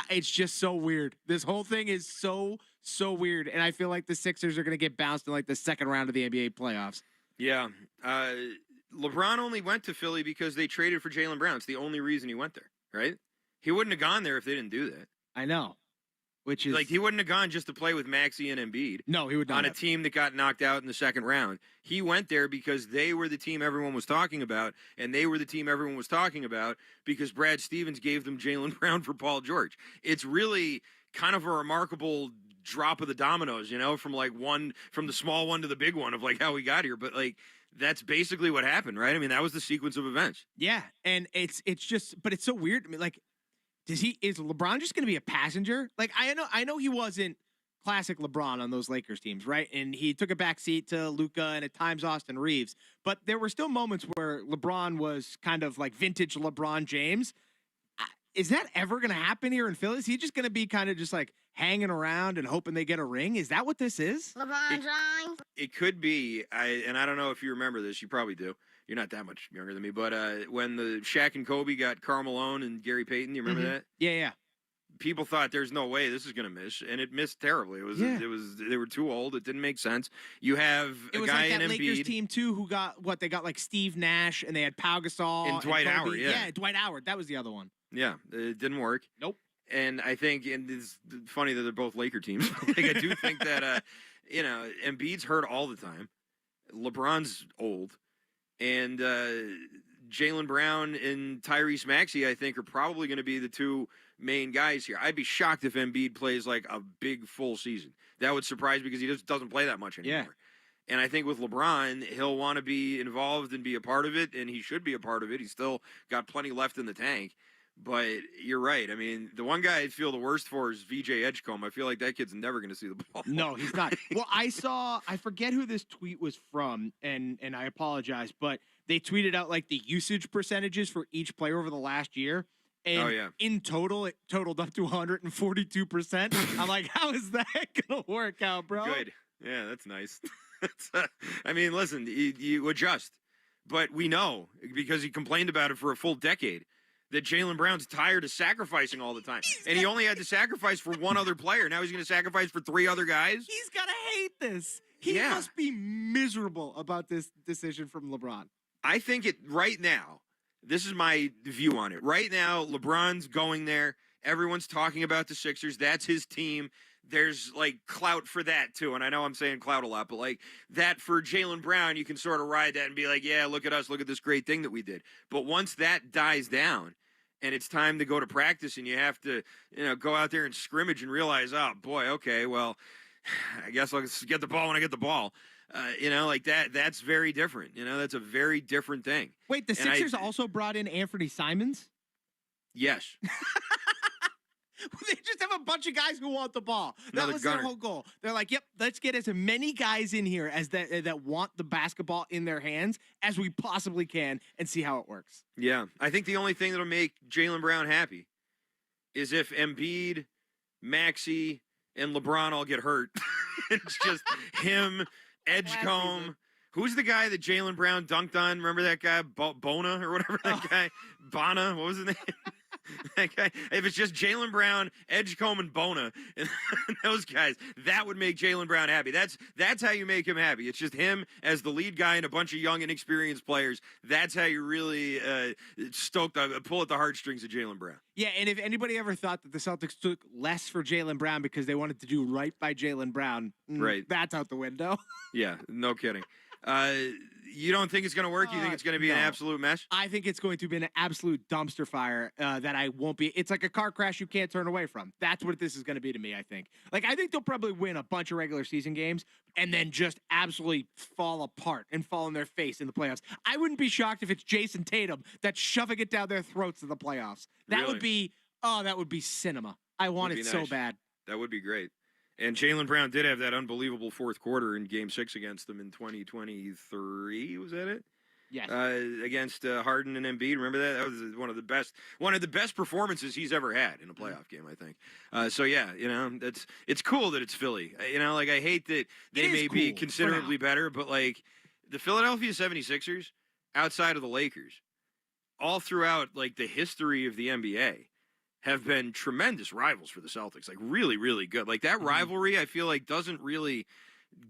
It's just so weird. This whole thing is so weird, and I feel like the Sixers are going to get bounced in like the second round of the NBA playoffs. Yeah. LeBron only went to Philly because they traded for Jaylen Brown. It's the only reason he went there, right? He wouldn't have gone there if they didn't do that. I know. which is like he wouldn't have gone just to play with Maxey and Embiid. No, he would not on have. a team that got knocked out in the second round. He went there because they were the team everyone was talking about, and they were the team everyone was talking about because Brad Stevens gave them Jaylen Brown for Paul George. It's really kind of a remarkable drop of the dominoes, from the small one to the big one of like how we got here. But like that's basically what happened, right? I mean, that was the sequence of events. Yeah, and it's just, but it's so weird. I mean, like, is LeBron just going to be a passenger? Like, I know he wasn't classic LeBron on those Lakers teams, right? And he took a back seat to Luka and at times Austin Reeves, but there were still moments where LeBron was kind of like vintage LeBron James. Is that ever going to happen here in Philly? Is he just going to be kind of just like hanging around and hoping they get a ring? Is that what this is? LeBron James. It could be. I don't know if you remember this. You probably do. You're not that much younger than me. But when the Shaq and Kobe got Karl Malone and Gary Payton, you remember that? Yeah. People thought there's no way this is going to miss, and it missed terribly. They were too old. It didn't make sense. You have a guy in Embiid. It was like that Lakers team too, who they got like Steve Nash, and they had Pau Gasol and Dwight Howard. Yeah, Dwight Howard. That was the other one. Yeah, it didn't work. Nope. And I think, and it's funny that they're both Laker teams. Like I do think that Embiid's hurt all the time. LeBron's old, and Jaylen Brown and Tyrese Maxey, I think, are probably going to be the two main guys here. I'd be shocked if Embiid plays like a big full season. That would surprise me because he just doesn't play that much anymore. Yeah. And I think with LeBron, he'll want to be involved and be a part of it, and he should be a part of it. He's still got plenty left in the tank. But you're right. I mean, the one guy I feel the worst for is VJ Edgecombe. I feel like that kid's never going to see the ball. No, he's not. Well, I forget who this tweet was from, and I apologize, but they tweeted out like the usage percentages for each player over the last year. And in total, it totaled up to 142%. I'm like, how is that going to work out, bro? Good. Yeah, that's nice. I mean, listen, you adjust. But we know, because he complained about it for a full decade, that Jaylen Brown's tired of sacrificing all the time. And he only had to sacrifice for one other player. Now he's going to sacrifice for three other guys? He's going to hate this. He must be miserable about this decision from LeBron. I think right now, this is my view on it. Right now, LeBron's going there. Everyone's talking about the Sixers. That's his team. There's like clout for that too. And I know I'm saying clout a lot, but like that for Jaylen Brown, you can sort of ride that and be like, yeah, look at us. Look at this great thing that we did. But once that dies down and it's time to go to practice and you have to, go out there and scrimmage and realize, oh boy, okay, well, I guess I'll get the ball when I get the ball. Like that's very different. That's a very different thing. Wait, the Sixers also brought in Anthony Simons? Yes. They just have a bunch of guys who want the ball. That was their whole goal. They're like, yep, let's get as many guys in here as that want the basketball in their hands as we possibly can and see how it works. Yeah. I think the only thing that'll make Jaylen Brown happy is if Embiid, Maxey, and LeBron all get hurt. It's just him, Edgecombe. Who's the guy that Jaylen Brown dunked on? Remember that guy, Bona or whatever that guy? Bana, what was his name? That guy. If it's just Jaylen Brown, Edgecombe, and Bona, and those guys, that would make Jaylen Brown happy. That's how you make him happy. It's just him as the lead guy and a bunch of young, inexperienced players. That's how you really pull at the heartstrings of Jaylen Brown. Yeah, and if anybody ever thought that the Celtics took less for Jaylen Brown because they wanted to do right by Jaylen Brown, right, that's out the window. Yeah, no kidding. You don't think it's going to work? You think it's going to be an absolute mess? I think it's going to be an absolute dumpster fire that I won't be. It's like a car crash you can't turn away from. That's what this is going to be to me, I think. Like, I think they'll probably win a bunch of regular season games and then just absolutely fall apart and fall on their face in the playoffs. I wouldn't be shocked if it's Jason Tatum that's shoving it down their throats in the playoffs. That would be, that would be cinema. I want it so bad. That would be great. And Jaylen Brown did have that unbelievable fourth quarter in Game 6 against them in 2023. Was that it? Yes. Against Harden and Embiid. Remember that? That was one of the best performances he's ever had in a playoff game, I think. It's cool that it's Philly. I hate that they may be considerably better, but like the Philadelphia 76ers, outside of the Lakers, all throughout like the history of the NBA, have been tremendous rivals for the Celtics, like really, really good. Like that rivalry, I feel like doesn't really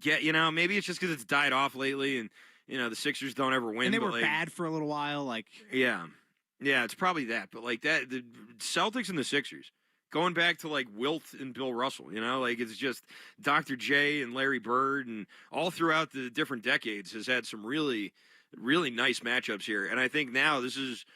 get, maybe it's just because it's died off lately and, the Sixers don't ever win. And they were bad for a little while. Like, yeah, it's probably that. But like that, the Celtics and the Sixers going back to like Wilt and Bill Russell, you know, like it's just Dr. J and Larry Bird, and all throughout the different decades has had some really, really nice matchups here. And I think now this is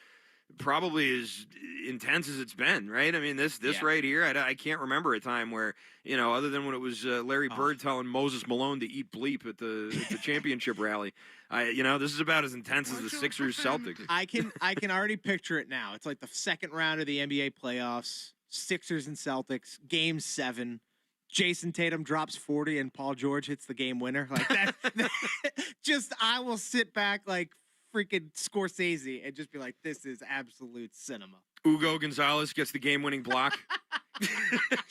probably as intense as it's been, right? I mean, this right here, I can't remember a time where, you know, other than when it was Larry Bird telling Moses Malone to eat bleep at the championship rally. You know, this is about as intense as the Sixers Celtics. I can already picture it now. It's like the second round of the NBA playoffs, Sixers and Celtics, Game 7. Jason Tatum drops 40 and Paul George hits the game winner. Like that. Just, I will sit back like freaking Scorsese and just be like, this is absolute cinema. Hugo Gonzalez gets the game-winning block.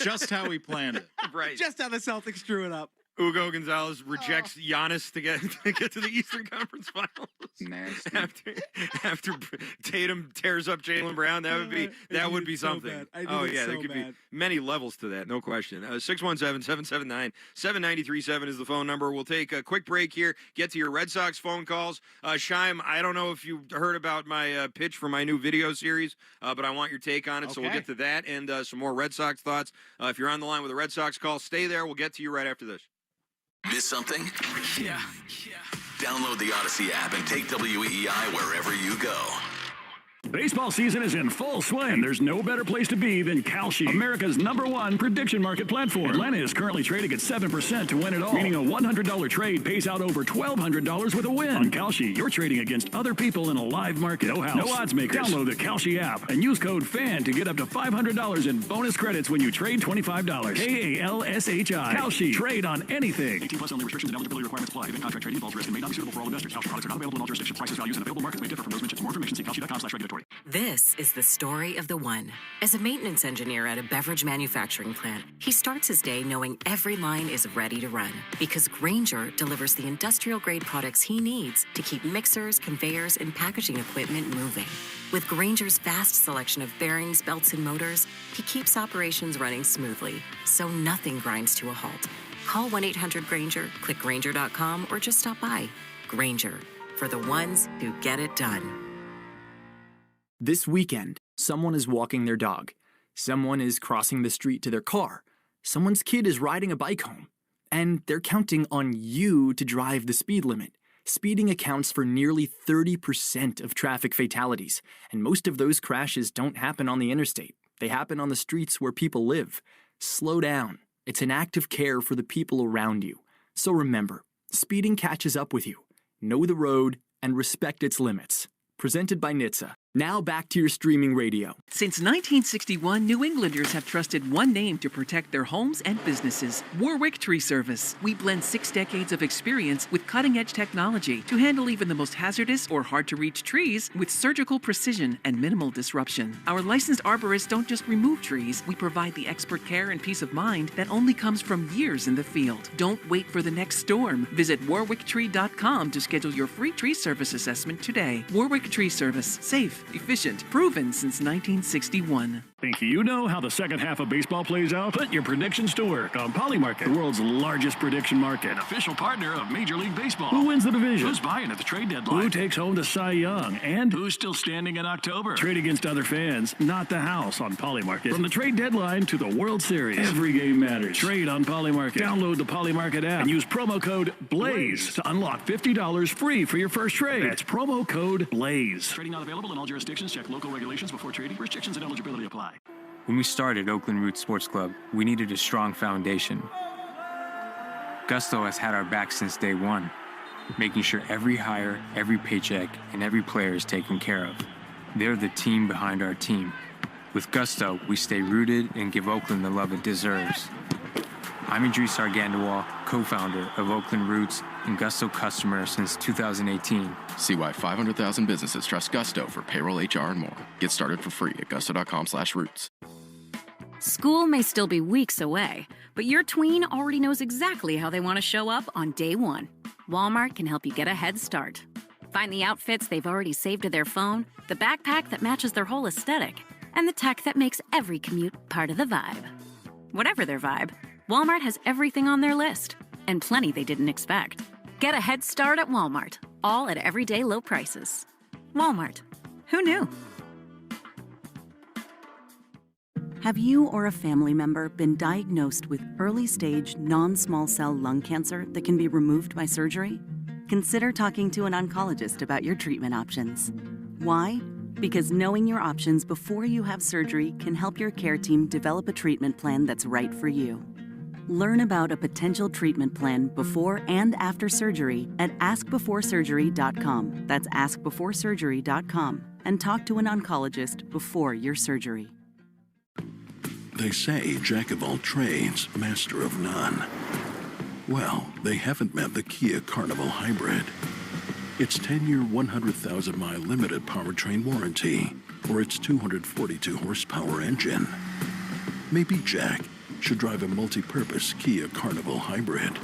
Just how we planned it. Right. Just how the Celtics drew it up. Hugo Gonzalez rejects Giannis to get to the Eastern Conference Finals. Nasty. After Tatum tears up Jaylen Brown, that would be something. Oh yeah, there could be many levels to that, no question. 617-779-7937 is the phone number. We'll take a quick break here. Get to your Red Sox phone calls. Scheim, I don't know if you heard about my pitch for my new video series, but I want your take on it. Okay. So we'll get to that and some more Red Sox thoughts. If you're on the line with a Red Sox call, stay there. We'll get to you right after this. Miss something? Yeah. Download the Odyssey app and take WEEI wherever you go. Baseball season is in full swing. There's no better place to be than Kalshi, America's #1 prediction market platform. Atlanta is currently trading at 7% to win it all, meaning a $100 trade pays out over $1,200 with a win. On Kalshi, you're trading against other people in a live market. No house, no odds makers. Download the Kalshi app and use code FAN to get up to $500 in bonus credits when you trade $25. KALSHI. Kalshi. Trade on anything. 18+ only. Restrictions and eligibility requirements apply. Event contract trading involves risk and may not be suitable for all investors. Kalshi products are not available in all jurisdictions. Prices, values, and available markets may differ from those mentioned. For more information, see kalshi.com/regulatory. This is the story of the one. As a maintenance engineer at a beverage manufacturing plant, he starts his day knowing every line is ready to run because Grainger delivers the industrial-grade products he needs to keep mixers, conveyors, and packaging equipment moving. With Grainger's vast selection of bearings, belts, and motors, he keeps operations running smoothly, so nothing grinds to a halt. Call 1-800-GRAINGER, click Grainger.com, or just stop by. Grainger, for the ones who get it done. This weekend, someone is walking their dog. Someone is crossing the street to their car. Someone's kid is riding a bike home. And they're counting on you to drive the speed limit. Speeding accounts for nearly 30% of traffic fatalities, and most of those crashes don't happen on the interstate. They happen on the streets where people live. Slow down. It's an act of care for the people around you. So remember, speeding catches up with you. Know the road and respect its limits. Presented by NHTSA. Now back to your streaming radio. Since 1961, New Englanders have trusted one name to protect their homes and businesses: Warwick Tree Service. We blend 6 decades of experience with cutting-edge technology to handle even the most hazardous or hard-to-reach trees with surgical precision and minimal disruption. Our licensed arborists don't just remove trees. We provide the expert care and peace of mind that only comes from years in the field. Don't wait for the next storm. Visit warwicktree.com to schedule your free tree service assessment today. Warwick Tree Service. Safe, efficient, proven since 1961. Think you know how the second half of baseball plays out? Put your predictions to work on Polymarket, the world's largest prediction market. An official partner of Major League Baseball. Who wins the division? Who's buying at the trade deadline? Who takes home the Cy Young? And who's still standing in October? Trade against other fans, not the house on Polymarket. From the trade deadline to the World Series, every game matters. Trade on Polymarket. Download the Polymarket app and use promo code BLAZE to unlock $50 free for your first trade. That's promo code BLAZE. Trading not available in all jurisdictions. Check local regulations before trading. Restrictions and eligibility apply. When we started Oakland Roots Sports Club, we needed a strong foundation. Gusto has had our back since day one, making sure every hire, every paycheck, and every player is taken care of. They're the team behind our team. With Gusto, we stay rooted and give Oakland the love it deserves. I'm Idris Argandawal, co-founder of Oakland Roots and Gusto customer since 2018. See why 500,000 businesses trust Gusto for payroll, HR, and more. Get started for free at gusto.com/roots. School may still be weeks away, but your tween already knows exactly how they want to show up on day one. Walmart can help you get a head start. Find the outfits they've already saved to their phone, the backpack that matches their whole aesthetic, and the tech that makes every commute part of the vibe. Whatever their vibe, Walmart has everything on their list, and plenty they didn't expect. Get a head start at Walmart, all at everyday low prices. Walmart. Who knew? Have you or a family member been diagnosed with early stage non small cell lung cancer that can be removed by surgery? Consider talking to an oncologist about your treatment options. Why? Because knowing your options before you have surgery can help your care team develop a treatment plan that's right for you. Learn about a potential treatment plan before and after surgery at askbeforesurgery.com. That's askbeforesurgery.com. And talk to an oncologist before your surgery. They say jack of all trades, master of none. Well, they haven't met the Kia Carnival Hybrid. Its 10-year, 100,000-mile limited powertrain warranty or its 242 horsepower engine. Maybe Jack should drive a multi-purpose Kia Carnival Hybrid.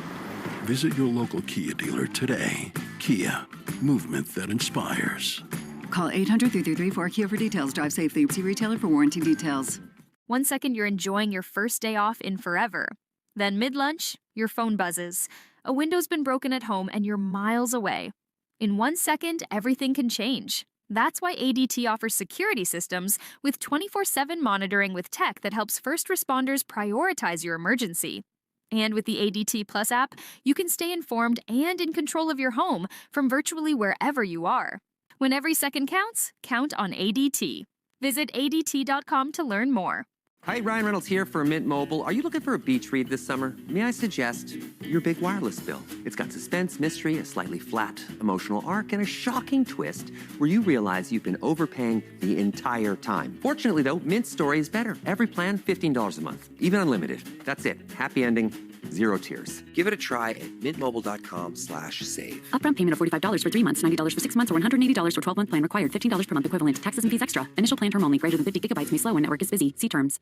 Visit your local Kia dealer today. Kia, movement that inspires. Call 800-333-4KIA for details. Drive safely. See retailer for warranty details. 1 second, you're enjoying your first day off in forever. Then mid-lunch, your phone buzzes. A window's been broken at home and you're miles away. In 1 second, everything can change. That's why ADT offers security systems with 24/7 monitoring with tech that helps first responders prioritize your emergency. And with the ADT Plus app, you can stay informed and in control of your home from virtually wherever you are. When every second counts, count on ADT. Visit ADT.com to learn more. Hi, Ryan Reynolds here for Mint Mobile. Are you looking for a beach read this summer? May I suggest your big wireless bill? It's got suspense, mystery, a slightly flat emotional arc, and a shocking twist where you realize you've been overpaying the entire time. Fortunately, though, Mint's story is better. Every plan, $15 a month, even unlimited. That's it. Happy ending, zero tears. Give it a try at mintmobile.com/save. Upfront payment of $45 for 3 months, $90 for 6 months, or $180 for 12-month plan required. $15 per month equivalent. Taxes and fees extra. Initial plan term only. Greater than 50 gigabytes may slow when network is busy. See terms.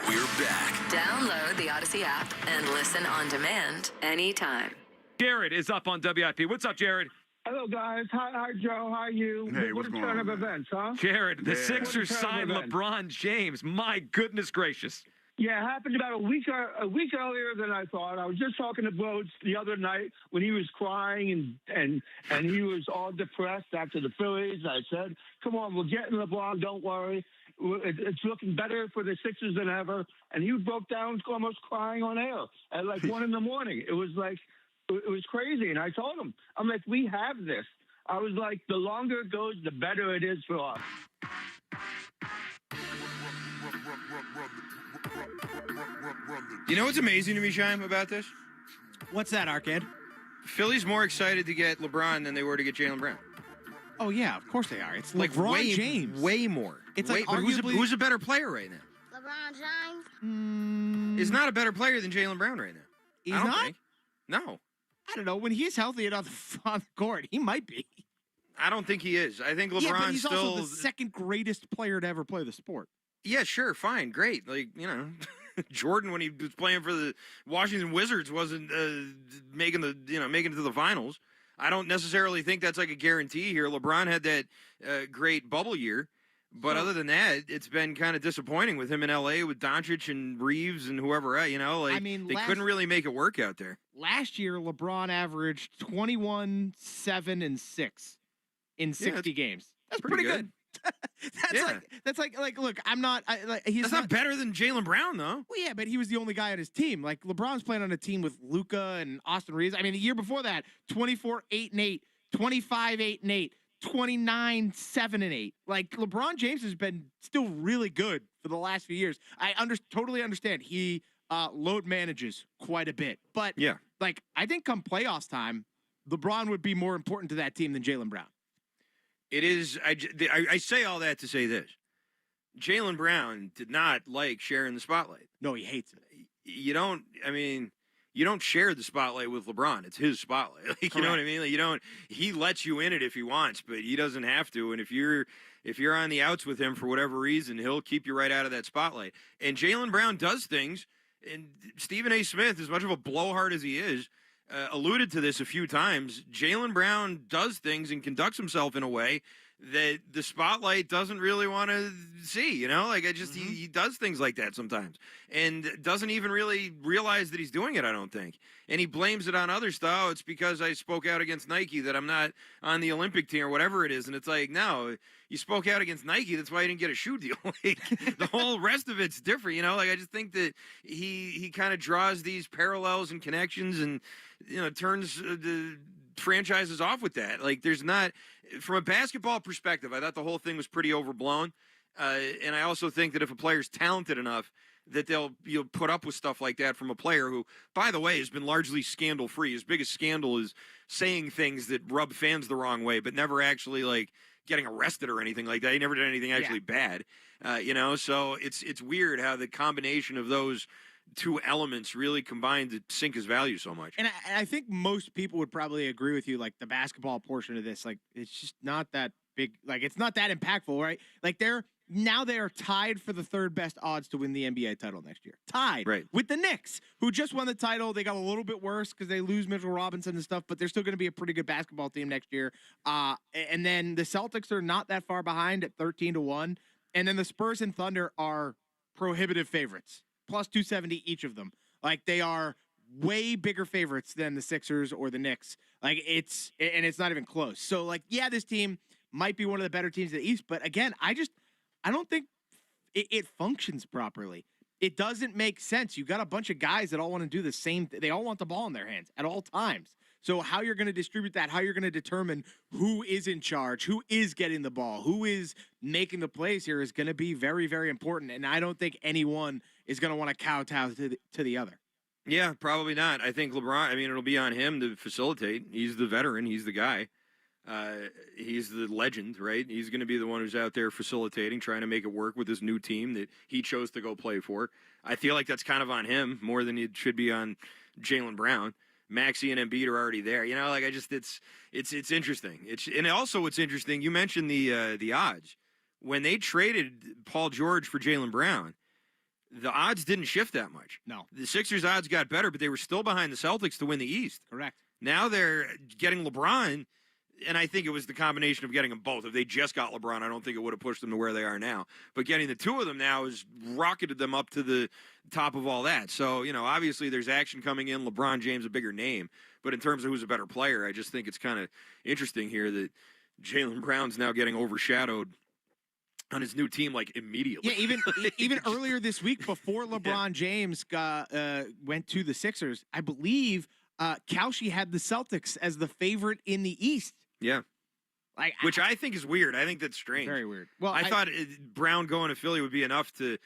We're back. Download the Odyssey app and listen on demand anytime. Jared is up on WIP. What's up, Jared? Hello, guys. Hi, Joe. How are you? Hey, what what's a going turn on, of man? events, huh? Jared, the Sixers What a turn signed of events. LeBron James. My goodness gracious. Yeah, it happened about a week earlier than I thought. I was just talking to Rhodes the other night when he was crying and he was all depressed after the Phillies. I said, "Come on, we're getting LeBron. Don't worry. It's looking better for the Sixers than ever." And he broke down, almost crying on air at like 1 in the morning. It was like it was crazy. And I told him, I'm like, we have this. I was like, the longer it goes, the better it is for us. You know what's amazing to me, Shime, about this? What's that, Arcade? Philly's more excited to get LeBron than they were to get Jaylen Brown. Oh, yeah, of course they are. It's Like LeBron James. Way more. It's way, like but arguably... who's a better player right now? LeBron James? Is not a better player than Jaylen Brown right now. He's I don't not? think. No. I don't know. When he's healthy and on the court, he might be. I don't think he is. I think LeBron's Yeah, but he's still also the second greatest player to ever play the sport. Yeah, sure, fine, great. Like, you know, Jordan when he was playing for the Washington Wizards wasn't making it to the finals. I don't necessarily think that's like a guarantee here. LeBron had that great bubble year, but other than that, it's been kind of disappointing with him in LA with Doncic and Reeves and whoever, you know, like they couldn't really make it work out there. Last year, LeBron averaged 21, 7, and 6 in 60 games. That's pretty good. That's like look, I'm not he's That's not better than Jaylen Brown though. Well, yeah, but he was the only guy on his team. Like LeBron's playing on a team with Luka and Austin Reeves. I mean, the year before that, 24, 8, and 8, 25, 8, and 8, 29, 7, and 8. Like LeBron James has been still really good for the last few years. I totally understand he load manages quite a bit, but like I think come playoffs time, LeBron would be more important to that team than Jaylen Brown. It is. I say all that to say this: Jaylen Brown did not like sharing the spotlight. No, he hates it. You don't. I mean, you don't share the spotlight with LeBron. It's his spotlight. Like, you know what I mean? Like, you don't. He lets you in it if he wants, but he doesn't have to. And if you're on the outs with him for whatever reason, he'll keep you right out of that spotlight. And Jaylen Brown does things. And Stephen A. Smith, as much of a blowhard as he is, alluded to this a few times. Jaylen Brown does things and conducts himself in a way that the spotlight doesn't really want to see, like he does things like that sometimes and doesn't even really realize that he's doing it, I don't think. And he blames it on other stuff. Oh, it's because I spoke out against Nike that I'm not on the Olympic team or whatever it is. And it's like, no, you spoke out against Nike. That's why you didn't get a shoe deal. The whole rest of it's different, I just think that he kind of draws these parallels and connections and, turns the franchises off with that. Like there's not, from a basketball perspective, I thought the whole thing was pretty overblown. And I also think that if a player's talented enough, that you'll put up with stuff like that from a player who, by the way, has been largely scandal-free. His biggest scandal is saying things that rub fans the wrong way, but never actually like getting arrested or anything like that. He never did anything actually bad, So it's weird how the combination of those two elements really combined to sink his value so much. And I think most people would probably agree with you, like the basketball portion of this, like it's just not that big, like it's not that impactful, right? Like they are tied for the third best odds to win the NBA title next year. Tied with the Knicks, who just won the title. They got a little bit worse because they lose Mitchell Robinson and stuff, but they're still going to be a pretty good basketball team next year. And then the Celtics are not that far behind at 13-1. And then the Spurs and Thunder are prohibitive favorites, plus 270 each of them. Like they are way bigger favorites than the Sixers or the Knicks. Like it's not even close. So like, yeah, this team might be one of the better teams in the East, but again, I don't think it functions properly. It doesn't make sense. You got a bunch of guys that all want to do the same. They all want the ball in their hands at all times. So how you're going to distribute that, how you're going to determine who is in charge, who is getting the ball, who is making the plays here is going to be very, very important. And I don't think anyone is going to want to kowtow to the other. Yeah, probably not. I think LeBron, it'll be on him to facilitate. He's the veteran. He's the guy. He's the legend, right? He's going to be the one who's out there facilitating, trying to make it work with this new team that he chose to go play for. I feel like that's kind of on him more than it should be on Jaylen Brown. Maxey and Embiid are already there. It's interesting. And also what's interesting, you mentioned the odds. When they traded Paul George for Jaylen Brown, the odds didn't shift that much. No. The Sixers' odds got better, but they were still behind the Celtics to win the East. Correct. Now they're getting LeBron, and I think it was the combination of getting them both. If they just got LeBron, I don't think it would have pushed them to where they are now. But getting the two of them now has rocketed them up to the top of all that. So, obviously there's action coming in. LeBron James, a bigger name. But in terms of who's a better player, I just think it's kind of interesting here that Jaylen Brown's now getting overshadowed on his new team, like, immediately. Yeah, even earlier this week, before LeBron James went to the Sixers, I believe Kalshi had the Celtics as the favorite in the East. Yeah. Which I think is weird. I think that's strange. Very weird. Well, I thought Brown going to Philly would be enough to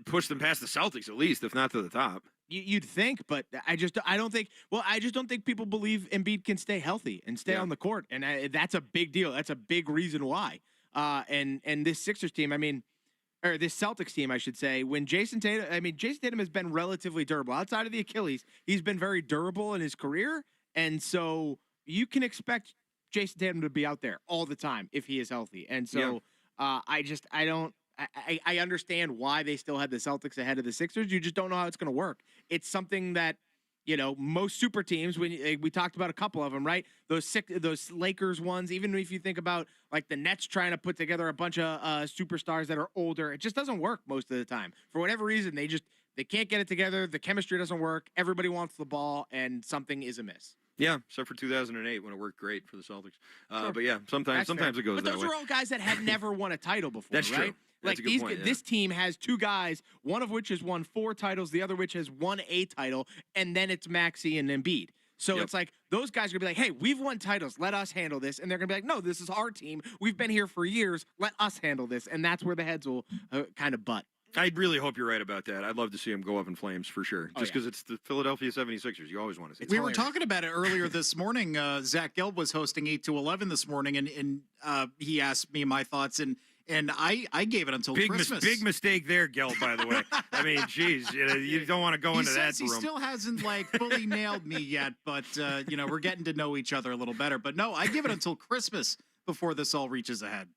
push them past the Celtics, at least, if not to the top. You'd think, but I just don't think people believe Embiid can stay healthy and stay on the court. And that's a big deal. That's a big reason why. And this Sixers team, or this Celtics team, I should say, when Jason Tatum has been relatively durable. Outside of the Achilles, he's been very durable in his career. And so you can expect Jason Tatum to be out there all the time if he is healthy. And so I understand why they still had the Celtics ahead of the Sixers. You just don't know how it's going to work. It's something that, most super teams, when we talked about a couple of them, right? Those Lakers ones, even if you think about like the Nets trying to put together a bunch of superstars that are older, it just doesn't work most of the time. For whatever reason, they can't get it together. The chemistry doesn't work. Everybody wants the ball, and something is amiss. Yeah, except for 2008 when it worked great for the Celtics. Sure. But yeah, sometimes it goes that way. But those are all guys that have never won a title before, That's right? True. That's like a good point, this team has two guys, one of which has won 4 titles, the other which has won a title, and then it's Maxey and Embiid. So it's like those guys are going to be like, hey, we've won titles. Let us handle this. And they're going to be like, no, this is our team. We've been here for years. Let us handle this. And that's where the heads will kind of butt. I really hope you're right about that. I'd love to see them go up in flames for sure. Just because it's the Philadelphia 76ers. You always want to see it. We were talking about it earlier this morning. Zach Gelb was hosting 8 to 11 this morning, and he asked me my thoughts, and I gave it until Christmas. Big mistake there, Gelb, by the way. Geez, you don't want to go into that room. He still hasn't fully nailed me yet, but we're getting to know each other a little better. But no, I give it until Christmas before this all reaches a head.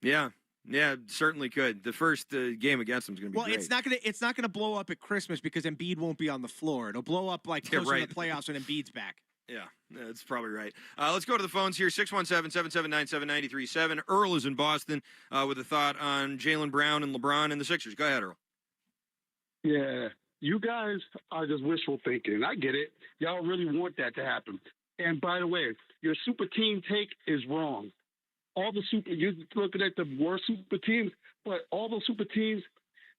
Yeah. Yeah, certainly could. The first game against them is going to be great. It's not gonna blow up at Christmas because Embiid won't be on the floor. It'll blow up closer to the playoffs when Embiid's back. Yeah, that's probably right. Let's go to the phones here. 617-779-7937. Earl is in Boston with a thought on Jaylen Brown and LeBron and the Sixers. Go ahead, Earl. Yeah, you guys are just wishful thinking. I get it. Y'all really want that to happen. And by the way, your super team take is wrong. You're looking at the worst super teams, but all those super teams,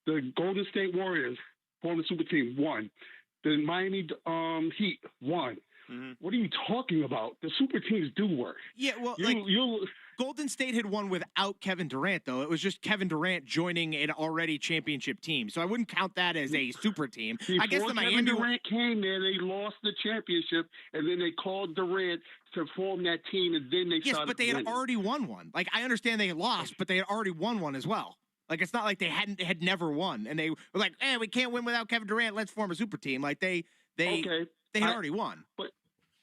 the Golden State Warriors, former super team, won. The Miami Heat won. Mm-hmm. What are you talking about? The super teams do work. Yeah, well, Golden State had won without Kevin Durant, though. It was just Kevin Durant joining an already championship team. So I wouldn't count that as a super team. I guess the Miami Kevin Durant came there, they lost the championship, and then they called Durant to form that team, and then they started but they had winning. already won one. Like, I understand they lost, but they had already won one as well. Like, it's not like they had never won, and they were like, "Hey, we can't win without Kevin Durant. Let's form a super team." Like they had already won.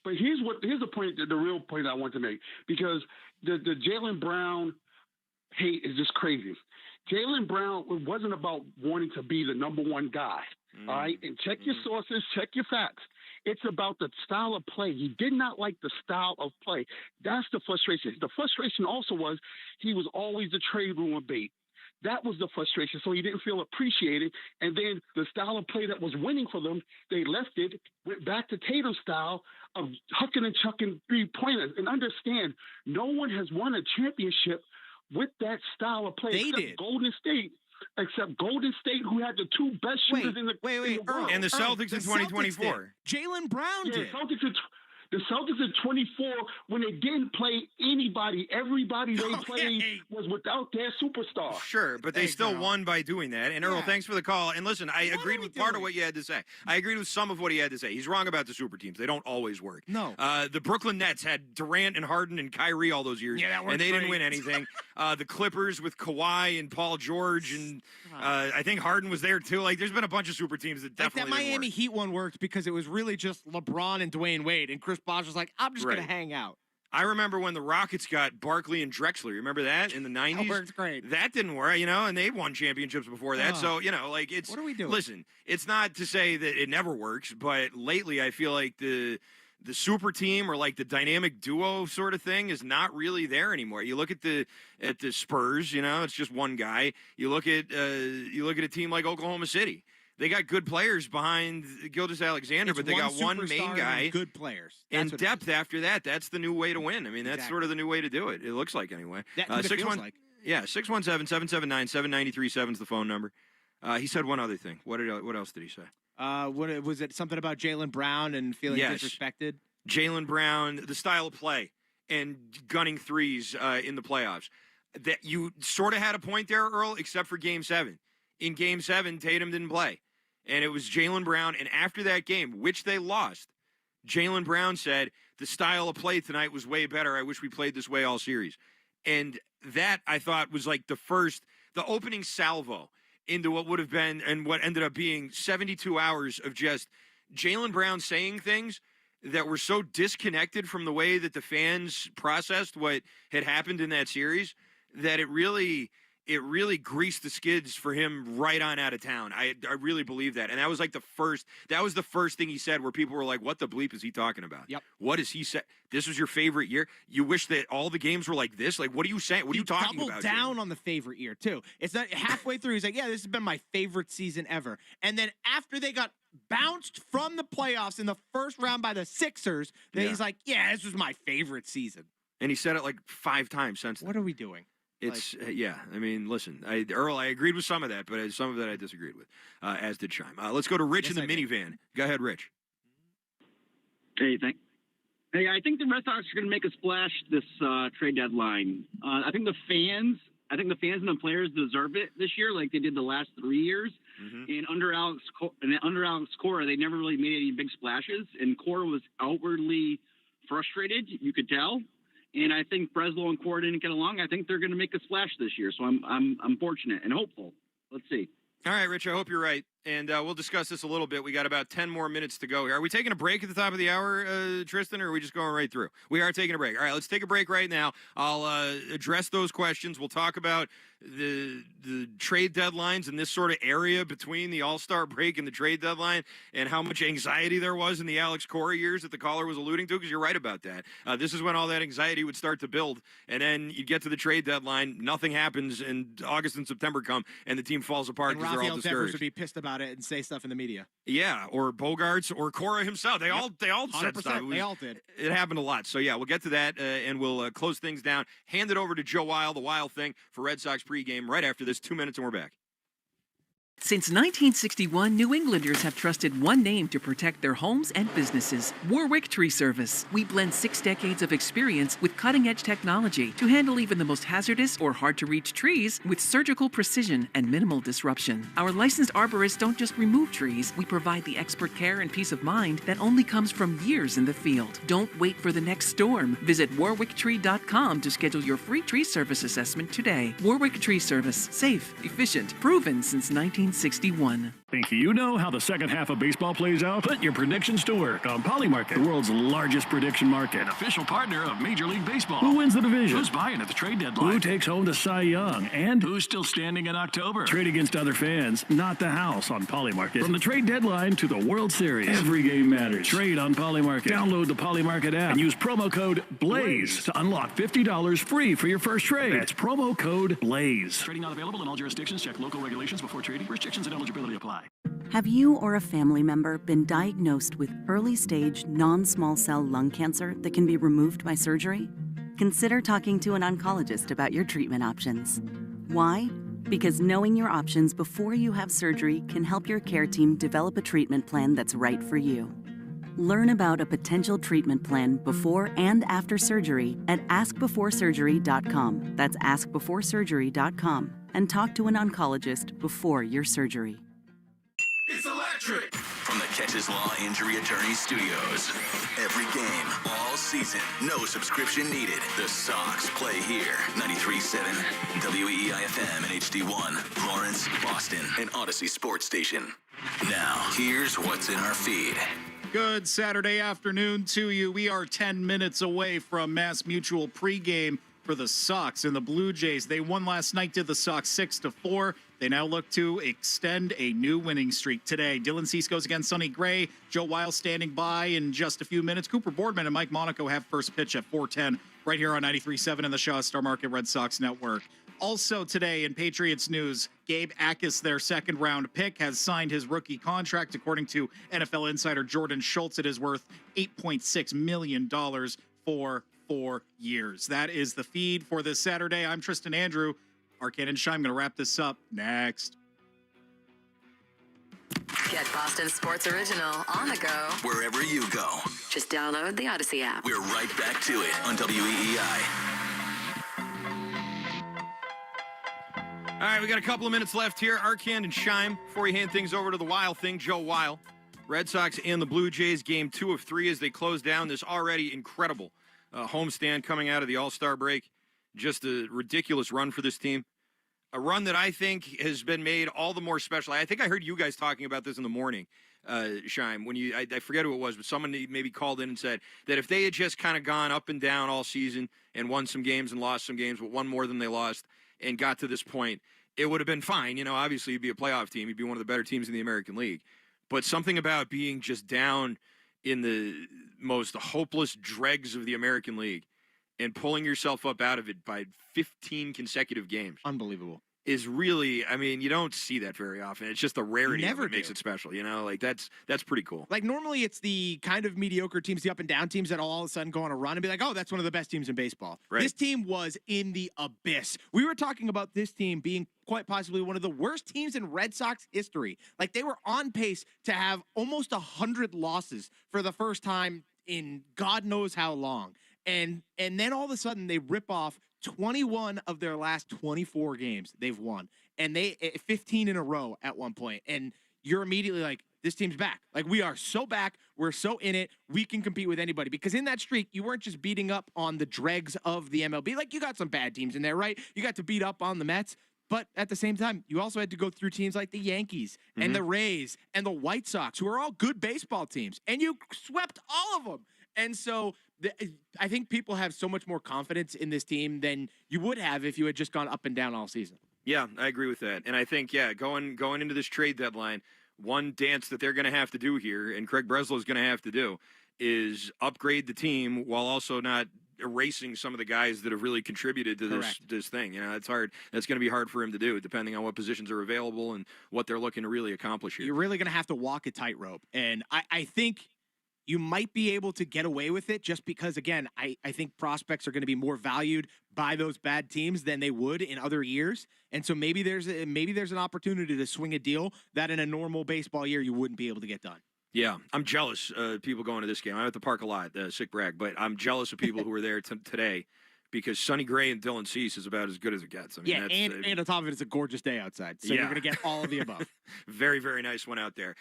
But here's the point, the real point I want to make, because the Jaylen Brown hate is just crazy. Jaylen Brown, it wasn't about wanting to be the number one guy, all right? And check your sources, check your facts. It's about the style of play. He did not like the style of play. That's the frustration. The frustration also was he was always the trade rumor bait. That was the frustration. So he didn't feel appreciated. And then the style of play that was winning for them, they left it, went back to Tatum style of hucking and chucking three-pointers. And understand, no one has won a championship with that style of play except Golden State. Except Golden State, who had the two best shooters in the world. And the Celtics in 2024. Jaylen Brown did. The Celtics in 24, when they didn't play anybody, everybody they played was without their superstar. Sure, but they still won by doing that. And Earl, thanks for the call. And listen, I agreed with part of what you had to say. I agreed with some of what he had to say. He's wrong about the super teams. They don't always work. No. The Brooklyn Nets had Durant and Harden and Kyrie all those years, and they didn't win anything. The Clippers with Kawhi and Paul George, and I think Harden was there too. Like, there's been a bunch of super teams that definitely that didn't Miami work. Heat one worked because it was really just LeBron and Dwayne Wade, and Chris Bosh was like, I'm just going to hang out. I remember when the Rockets got Barkley and Drexler. Remember that in the 90s? That worked great. That didn't work, and they won championships before that. So, it's... What are we doing? Listen, it's not to say that it never works, but lately I feel like the super team or like the dynamic duo sort of thing is not really there anymore. You look at the Spurs, it's just one guy. You look at a team like Oklahoma City. They got good players behind Gilgeous-Alexander, but they got one main guy. And good players. And depth after that. That's the new way to win. I mean, that's sort of the new way to do it. It looks like anyway. That's what it feels like. Yeah, 617-779-7937 is the phone number. He said one other thing. What else did he say? What was it? Something about Jaylen Brown and feeling disrespected? Jaylen Brown, the style of play, and gunning threes in the playoffs. That you sort of had a point there, Earl, except for Game 7. In Game 7, Tatum didn't play. And it was Jaylen Brown. And after that game, which they lost, Jaylen Brown said, the style of play tonight was way better. I wish we played this way all series. And that, I thought, was like the opening salvo into what would have been and what ended up being 72 hours of just Jaylen Brown saying things that were so disconnected from the way that the fans processed what had happened in that series that it really greased the skids for him right on out of town. I really believe that. And that was like the first thing he said where people were like, what the bleep is he talking about? Yep. What is he say? This was your favorite year? You wish that all the games were like this? Like, what are you saying? What are you talking about? He doubled down on the favorite year, too. It's not halfway through. He's like, yeah, this has been my favorite season ever. And then after they got bounced from the playoffs in the first round by the Sixers, then he's like, yeah, this was my favorite season. And he said it like 5 times since then. What are we doing? It's I mean, listen, Earl, I agreed with some of that, but some of that I disagreed with, as did Chime. Let's go to Rich in the minivan. Go ahead, Rich. Hey, I think the Red Sox are going to make a splash this trade deadline. I think the fans and the players deserve it this year, like they did the last 3 years. Mm-hmm. And under Alex Cora, they never really made any big splashes, and Cora was outwardly frustrated. You could tell. And I think Breslow and Cora didn't get along. I think they're going to make a splash this year. So I'm fortunate and hopeful. Let's see. All right, Rich, I hope you're right. And we'll discuss this a little bit. We got about 10 more minutes to go here. Are we taking a break at the top of the hour, Tristan, or are we just going right through? We are taking a break. All right, let's take a break right now. I'll address those questions. We'll talk about the trade deadlines in this sort of area between the All-Star break and the trade deadline, and how much anxiety there was in the Alex Cora years that the caller was alluding to, because you're right about that. This is when all that anxiety would start to build, and then you get to the trade deadline, nothing happens, and August and September come, and the team falls apart because they're all Rafael discouraged. Devers would be pissed about it and say stuff in the media. Yeah, or Bogarts or Cora himself. They all said 100%, stuff. they all did. It happened a lot. So, yeah, we'll get to that, and we'll close things down. Hand it over to Joe Weil, the Weil Thing, for Red Sox pregame right after this. 2 minutes, and we're back. Since 1961, New Englanders have trusted one name to protect their homes and businesses: Warwick Tree Service. We blend 6 decades of experience with cutting-edge technology to handle even the most hazardous or hard-to-reach trees with surgical precision and minimal disruption. Our licensed arborists don't just remove trees. We provide the expert care and peace of mind that only comes from years in the field. Don't wait for the next storm. Visit warwicktree.com to schedule your free tree service assessment today. Warwick Tree Service. Safe, efficient, proven since 1961. Think you know how the second half of baseball plays out? Put your predictions to work on Polymarket, the world's largest prediction market. Official partner of Major League Baseball. Who wins the division? Who's buying at the trade deadline? Who takes home the Cy Young? And who's still standing in October? Trade against other fans, not the house on Polymarket. From the trade deadline to the World Series, every game matters. Trade on Polymarket. Download the Polymarket app and use promo code BLAZE to unlock $50 free for your first trade. That's promo code BLAZE. Trading not available in all jurisdictions. Check local regulations before trading. Restrictions and eligibility apply. Have you or a family member been diagnosed with early-stage non-small cell lung cancer that can be removed by surgery? Consider talking to an oncologist about your treatment options. Why? Because knowing your options before you have surgery can help your care team develop a treatment plan that's right for you. Learn about a potential treatment plan before and after surgery at askbeforesurgery.com. That's askbeforesurgery.com. And talk to an oncologist before your surgery. It's electric! From the Catches Law Injury Attorney Studios. Every game, all season, no subscription needed. The Sox play here. 93.7 WEEI-FM and HD1, Lawrence, Boston, and Odyssey Sports Station. Now, here's what's in our feed. Good Saturday afternoon to you. We are 10 minutes away from Mass Mutual pregame for the Sox and the Blue Jays. They won last night to the Sox 6-4. They now look to extend a new winning streak today. Dylan Cease goes against Sonny Gray. Joe Weil standing by in just a few minutes. Cooper Boardman and Mike Monaco have first pitch at 4:10 right here on 93.7 and the Shaw Star Market Red Sox Network. Also today in Patriots news, Gabe Akis, their second-round pick, has signed his rookie contract. According to NFL insider Jordan Schultz, it is worth $8.6 million for 4 years. That is the feed for this Saturday. I'm Tristan Andrew. Arcane and Shime, I'm going to wrap this up next. Get Boston Sports Original on the go. Wherever you go. Just download the Odyssey app. We're right back to it on WEEI. All right, we got a couple of minutes left here. Arcand and Shime, before you hand things over to the Weil Thing, Joe Weil. Red Sox and the Blue Jays, game 2 of 3 as they close down this already incredible homestand coming out of the All-Star break. Just a ridiculous run for this team. A run that I think has been made all the more special. I think I heard you guys talking about this in the morning, Shime, when I forget who it was, but someone maybe called in and said that if they had just kind of gone up and down all season and won some games and lost some games, but won more than they lost and got to this point, it would have been fine. You know, obviously you'd be a playoff team. You'd be one of the better teams in the American League. But something about being just down in the most hopeless dregs of the American League and pulling yourself up out of it by 15 consecutive games. Unbelievable. Is really, I mean, you don't see that very often. It's just the rarity Never that makes it special, you know? Like, that's pretty cool. Like, normally it's the kind of mediocre teams, the up and down teams that all of a sudden go on a run and be like, oh, that's one of the best teams in baseball. Right. This team was in the abyss. We were talking about this team being quite possibly one of the worst teams in Red Sox history. Like, they were on pace to have almost 100 losses for the first time in God knows how long. And then all of a sudden they rip off 21 of their last 24 games they've won. And they 15 in a row at one point. And you're immediately like, this team's back. Like, we are so back. We're so in it. We can compete with anybody. Because in that streak, you weren't just beating up on the dregs of the MLB. Like, you got some bad teams in there, right? You got to beat up on the Mets. But at the same time, you also had to go through teams like the Yankees and the Rays and the White Sox, who are all good baseball teams, and you swept all of them. And so I think people have so much more confidence in this team than you would have if you had just gone up and down all season. Yeah, I agree with that. And I think, going into this trade deadline, one dance that they're going to have to do here, and Craig Breslow is going to have to do, is upgrade the team while also not erasing some of the guys that have really contributed to this thing. It's hard. That's going to be hard for him to do, depending on what positions are available and what they're looking to really accomplish here. You're really going to have to walk a tightrope. And I think you might be able to get away with it just because, again, I think prospects are going to be more valued by those bad teams than they would in other years. And so maybe there's an opportunity to swing a deal that in a normal baseball year you wouldn't be able to get done. Yeah, I'm jealous of people going to this game. I'm at the park a lot, sick brag, but I'm jealous of people who were there today because Sonny Gray and Dylan Cease is about as good as it gets. I mean, and on top of it, it's a gorgeous day outside, so you're going to get all of the above. Very, very nice one out there.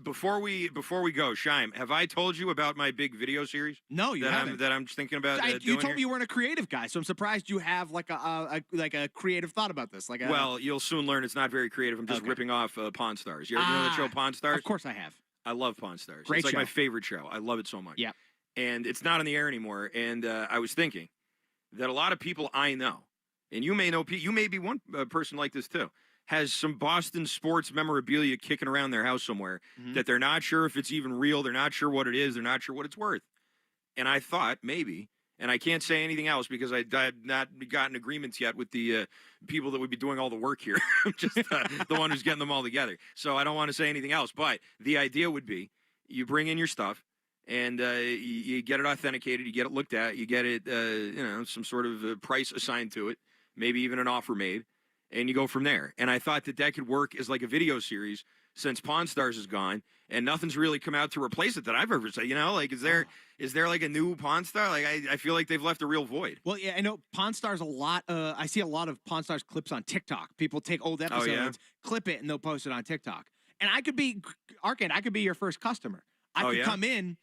Before we go, Shime, have I told you about my big video series? No, you haven't. That I'm just thinking about. You told me you weren't a creative guy, so I'm surprised you have like a creative thought about this. Well, you'll soon learn it's not very creative. I'm just ripping off Pawn Stars. You ever know the show Pawn Stars? Of course I have. I love Pawn Stars. Great it's like show. my favorite show. I love it so much. Yeah. And it's not on the air anymore. And I was thinking that a lot of people I know, and you may know, you may be one person like this too, has some Boston sports memorabilia kicking around their house somewhere that they're not sure if it's even real. They're not sure what it is. They're not sure what it's worth. And I thought maybe, and I can't say anything else because I've not gotten agreements yet with the people that would be doing all the work here. I'm just the one who's getting them all together. So I don't want to say anything else. But the idea would be you bring in your stuff and you get it authenticated. You get it looked at. You get it, some sort of price assigned to it, maybe even an offer made, and you go from there. And I thought that could work as like a video series since Pawn Stars is gone and nothing's really come out to replace it that I've ever said. Is there like a new Pawn Star? Like I feel like they've left a real void. Well, yeah, I know Pawn Stars a lot. I see a lot of Pawn Stars clips on TikTok. People take old episodes, clip it, and they'll post it on TikTok. And I could be Arcade. I could be your first customer. I could come in.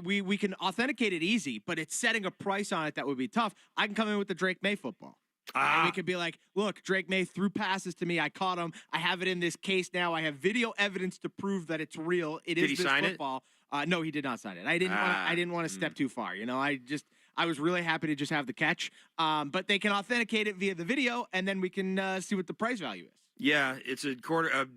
We can authenticate it easy, but it's setting a price on it that would be tough. I can come in with the Drake May football. And we could be like, look, Drake May threw passes to me. I caught him. I have it in this case now. I have video evidence to prove that it's real. Did he sign football. No, he did not sign it. I didn't want to step too far. I was really happy to just have the catch. But they can authenticate it via the video, and then we can see what the price value is. Yeah, it's a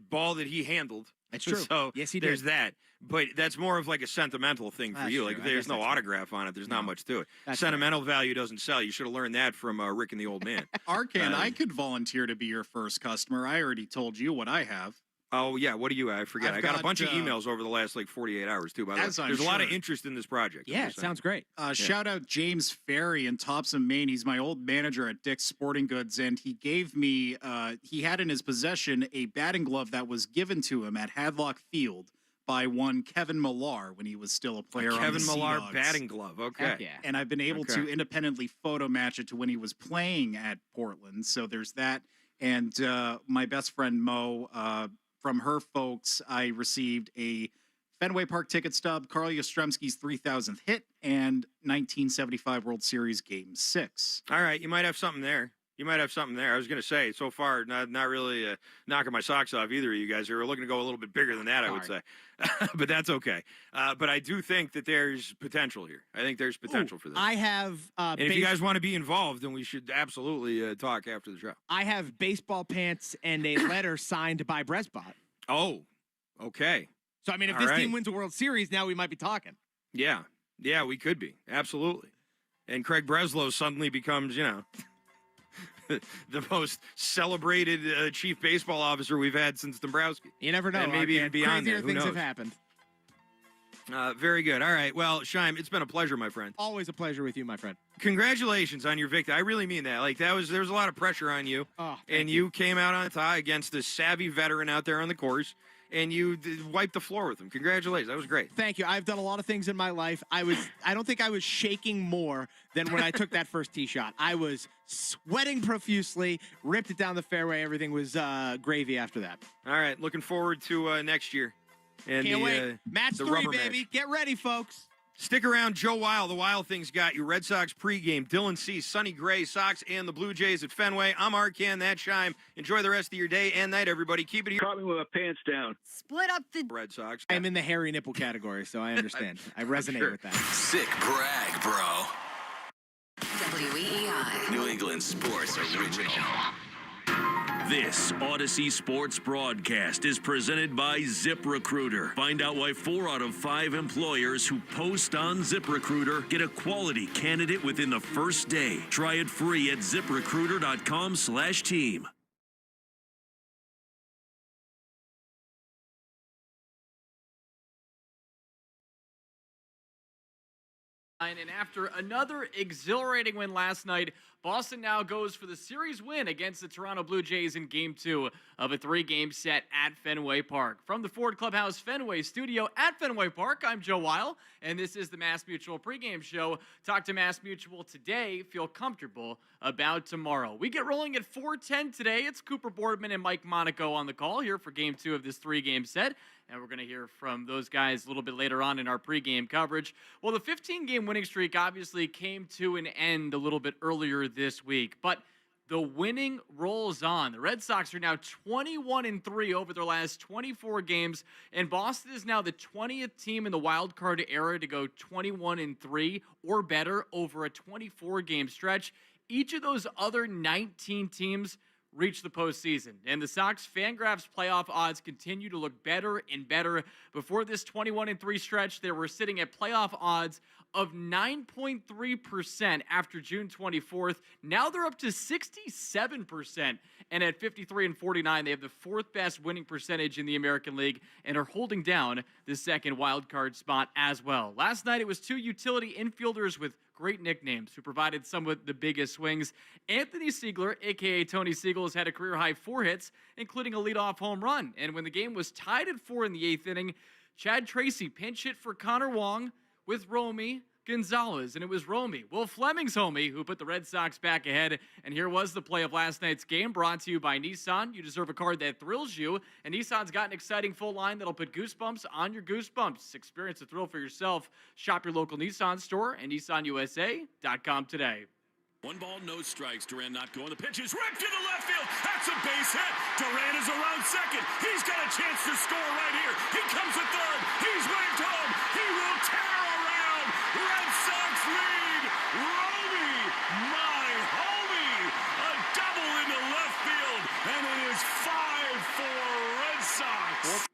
ball that he handled. That's true. So yes, he did. There's that. But that's more of like a sentimental thing for you. True. Like if there's no autograph on it, there's not much to it. Sentimental value doesn't sell. You should have learned that from Rick and the Old Man. Arcane, I could volunteer to be your first customer. I already told you what I have. Oh, yeah. What do you have? I forget. I got a bunch of emails over the last 48 hours, too, by the way. There's a lot of interest in this project. Yeah, it sounds great. Shout out James Ferry in Topsom, Maine. He's my old manager at Dick's Sporting Goods, and he gave me, he had in his possession a batting glove that was given to him at Hadlock Field by one Kevin Millar when he was still a player on the Kevin Millar Sea batting glove. Okay. Heck yeah. And I've been able to independently photo match it to when he was playing at Portland. So there's that. And my best friend Mo, from her folks, I received a Fenway Park ticket stub, Carl Yastrzemski's 3,000th hit, and 1975 World Series Game 6. All right, you might have something there. I was going to say, so far, not really knocking my socks off either of you guys. You're looking to go a little bit bigger than that, I would say. But that's okay. But I do think that there's potential here. I think there's potential for this. I have... and if you guys want to be involved, then we should absolutely talk after the show. I have baseball pants and a letter signed by Bresbot. Oh, okay. So, I mean, if this team wins a World Series, now we might be talking. Yeah, we could be. Absolutely. And Craig Breslow suddenly becomes, the most celebrated chief baseball officer we've had since Dombrowski. You never know. And maybe even beyond Crazier that. Who things knows? have happened. Very good. All right. Well, Shime, it's been a pleasure, my friend. Always a pleasure with you, my friend. Congratulations on your victory. I really mean that. Like there was a lot of pressure on you. Oh, and you came out on top against a savvy veteran out there on the course. And you wiped the floor with him. Congratulations. That was great. Thank you. I've done a lot of things in my life. I don't think I was shaking more than when I took that first tee shot. I was sweating profusely, ripped it down the fairway. Everything was gravy after that. All right. Looking forward to next year. And Can't wait. Match the 3, rubber baby. match. Get ready, folks. Stick around, Joe Weil. The Weil Thing's got you. Red Sox pregame. Dylan C., Sonny Gray, Sox, and the Blue Jays at Fenway. I'm Arcan, that's Shime. Enjoy the rest of your day and night, everybody. Keep it here. Caught me with my pants down. Split up the Red Sox. I'm in the hairy nipple category, so I understand. I resonate with that. Sick brag, bro. WEEI. New England Sports Original. This Odyssey Sports broadcast is presented by ZipRecruiter. Find out why 4 out of 5 employers who post on ZipRecruiter get a quality candidate within the first day. Try it free at ZipRecruiter.com/team. And after another exhilarating win last night, Boston now goes for the series win against the Toronto Blue Jays in Game 2 of a 3-game set at Fenway Park. From the Ford Clubhouse Fenway studio at Fenway Park, I'm Joe Weil, and this is the Mass Mutual pregame show. Talk to Mass Mutual today, feel comfortable about tomorrow. We get rolling at 4:10 today. It's Cooper Boardman and Mike Monaco on the call here for Game 2 of this 3-game set. And we're going to hear from those guys a little bit later on in our pregame coverage. Well, the 15-game winning streak obviously came to an end a little bit earlier this week, but the winning rolls on. The Red Sox are now 21-3 over their last 24 games, and Boston is now the 20th team in the wild card era to go 21-3 or better over a 24-game stretch. Each of those other 19 teams reach the postseason. And the Sox Fangraphs playoff odds continue to look better and better. Before this 21-3 stretch, they were sitting at playoff odds of 9.3% after June 24th. Now they're up to 67%. And at 53-49, they have the 4th best winning percentage in the American League and are holding down the 2nd wild card spot as well. Last night, it was 2 utility infielders with great nicknames who provided some of the biggest swings. Anthony Siegler, a.k.a. Tony Siegel, had a career-high 4 hits, including a leadoff home run. And when the game was tied at 4 in the 8th inning, Chad Tracy pinch hit for Connor Wong with Romy Gonzalez, and it was Romy, Will Fleming's homie, who put the Red Sox back ahead. And here was the play of last night's game, brought to you by Nissan. You deserve a card that thrills you, and Nissan's got an exciting full line that'll put goosebumps on your goosebumps. Experience the thrill for yourself. Shop your local Nissan store and NissanUSA.com today. 1 ball, no strikes. Duran not going. The pitch is ripped to the left field. That's a base hit. Duran is around second. He's got a chance to score right here. He comes to third. He's waved home. He will tear around. Red Sox lead. Romy, my homie. A double into left field. And it is 5-4 Red Sox.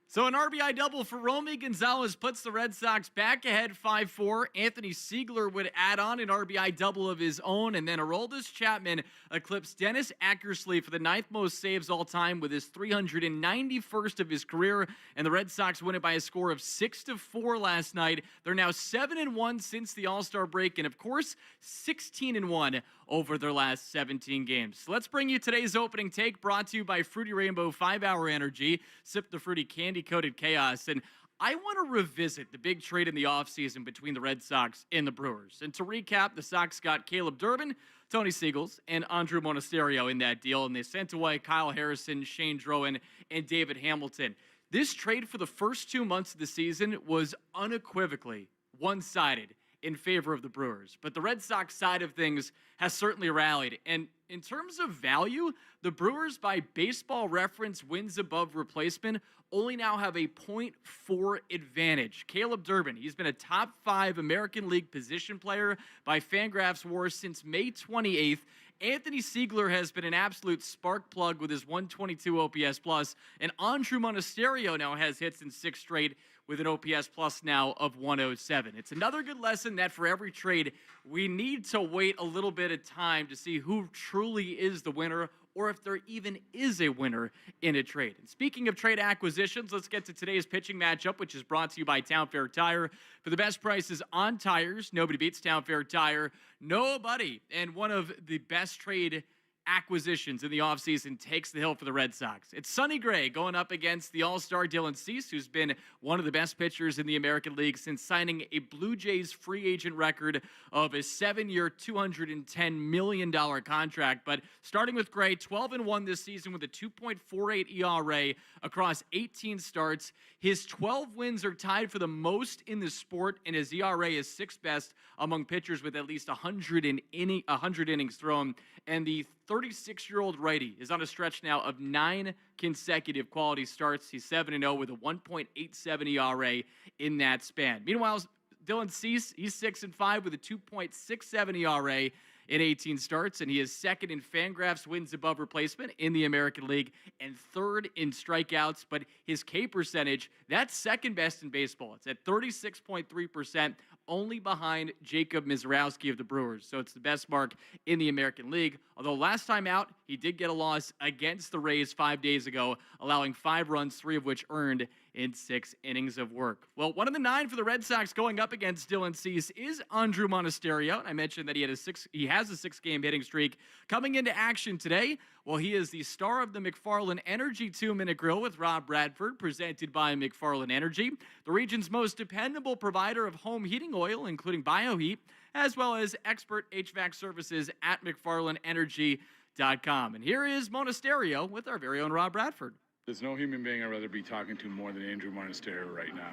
So an RBI double for Romy Gonzalez puts the Red Sox back ahead 5-4. Anthony Siegler would add on an RBI double of his own, and then Aroldis Chapman eclipsed Dennis Eckersley for the 9th most saves all time with his 391st of his career, and the Red Sox win it by a score of 6-4 last night. They're now 7-1 since the All-Star break, and of course 16-1 over their last 17 games. So let's bring you today's opening take, brought to you by Fruity Rainbow 5-Hour Energy. Sip the fruity candy-coated chaos. And I want to revisit the big trade in the offseason between the Red Sox and the Brewers. And to recap, the Sox got Caleb Durbin, Tony Siegels, and Andrew Monasterio in that deal, and they sent away Kyle Harrison, Shane Drowan, and David Hamilton. This trade for the first 2 months of the season was unequivocally one-sided in favor of the Brewers. But the Red Sox side of things has certainly rallied. And in terms of value, the Brewers, by Baseball Reference wins above replacement, only now have a .4 advantage. Caleb Durbin, he's been a top 5 American League position player by Fangraphs WAR since May 28th. Anthony Siegler has been an absolute spark plug with his 122 OPS plus, and Andrew Monasterio now has hits in 6 straight with an OPS plus now of 107. It's another good lesson that for every trade, we need to wait a little bit of time to see who truly is the winner, or if there even is a winner in a trade. And speaking of trade acquisitions, let's get to today's pitching matchup, which is brought to you by Town Fair Tire. For the best prices on tires, nobody beats Town Fair Tire. Nobody. And one of the best trade acquisitions in the offseason takes the hill for the Red Sox. It's Sonny Gray going up against the all-star Dylan Cease, who's been one of the best pitchers in the American League since signing a Blue Jays free agent record of a 7-year, $210 million contract. But starting with Gray, 12-1 this season with a 2.48 ERA across 18 starts. His 12 wins are tied for the most in the sport, and his ERA is sixth best among pitchers with at least 100 innings thrown. And the 36-year-old righty is on a stretch now of 9 consecutive quality starts. He's 7-0 with a 1.87 ERA in that span. Meanwhile, Dylan Cease, he's 6-5 with a 2.67 ERA in 18 starts, and he is second in Fangraphs wins above replacement in the American League and third in strikeouts. But his K percentage, that's second best in baseball. It's at 36.3%, only behind Jacob Mizrowski of the Brewers. So it's the best mark in the American League. Although last time out, he did get a loss against the Rays 5 days ago, allowing 5 runs, 3 of which earned in 6 innings of work. Well, one of the 9 for the Red Sox going up against Dylan Cease is Andrew Monasterio. I mentioned that he has a 6-game hitting streak coming into action today. Well, he is the star of the McFarland Energy 2-Minute Grill with Rob Bradford, presented by McFarland Energy, the region's most dependable provider of home heating oil, including BioHeat, as well as expert HVAC services at McFarlandEnergy.com. And here is Monasterio with our very own Rob Bradford. There's no human being I'd rather be talking to more than Andrew Monasterio right now.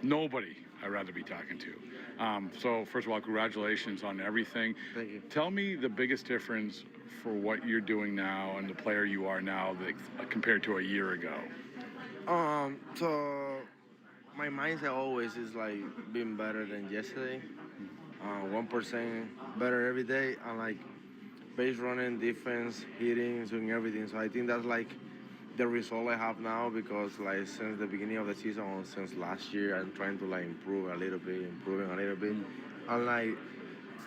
Nobody I'd rather be talking to. So first of all, congratulations on everything. Thank you. Tell me the biggest difference for what you're doing now and the player you are now compared to a year ago. So my mindset always is like being better than yesterday. 1% better every day. I'm like base running, defense, hitting, doing everything. So I think that's like the result I have now, because like since the beginning of the season, since last year, I'm trying to like improve a little bit, and like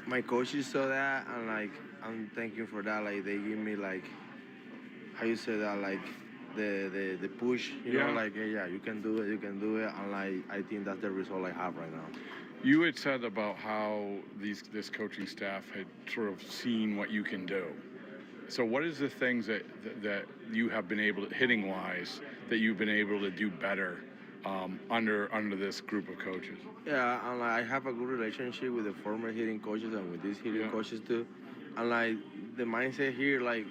my coaches saw that, and like I'm thanking for that. Like they give me like, how you say that, like the push, you know, like hey, yeah, you can do it, and like I think that's the result I have right now. You had said about how this coaching staff had sort of seen what you can do. So what is the things that you have been able to, hitting wise, that you've been able to do better under this group of coaches? Yeah, and like, I have a good relationship with the former hitting coaches and with these hitting coaches too. And like the mindset here, like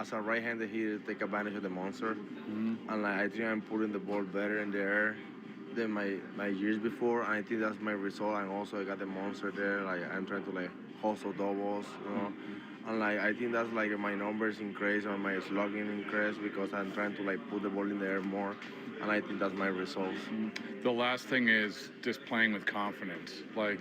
as a right-handed hitter, take advantage of the monster. Mm-hmm. And like I think I'm putting the ball better in the air than my years before. And I think that's my result. And also I got the monster there. Like I'm trying to like hustle doubles, you know. Mm-hmm. And like I think that's like my numbers increase or my slugging increase because I'm trying to like put the ball in the air more, and I think that's my results. The last thing is just playing with confidence. Like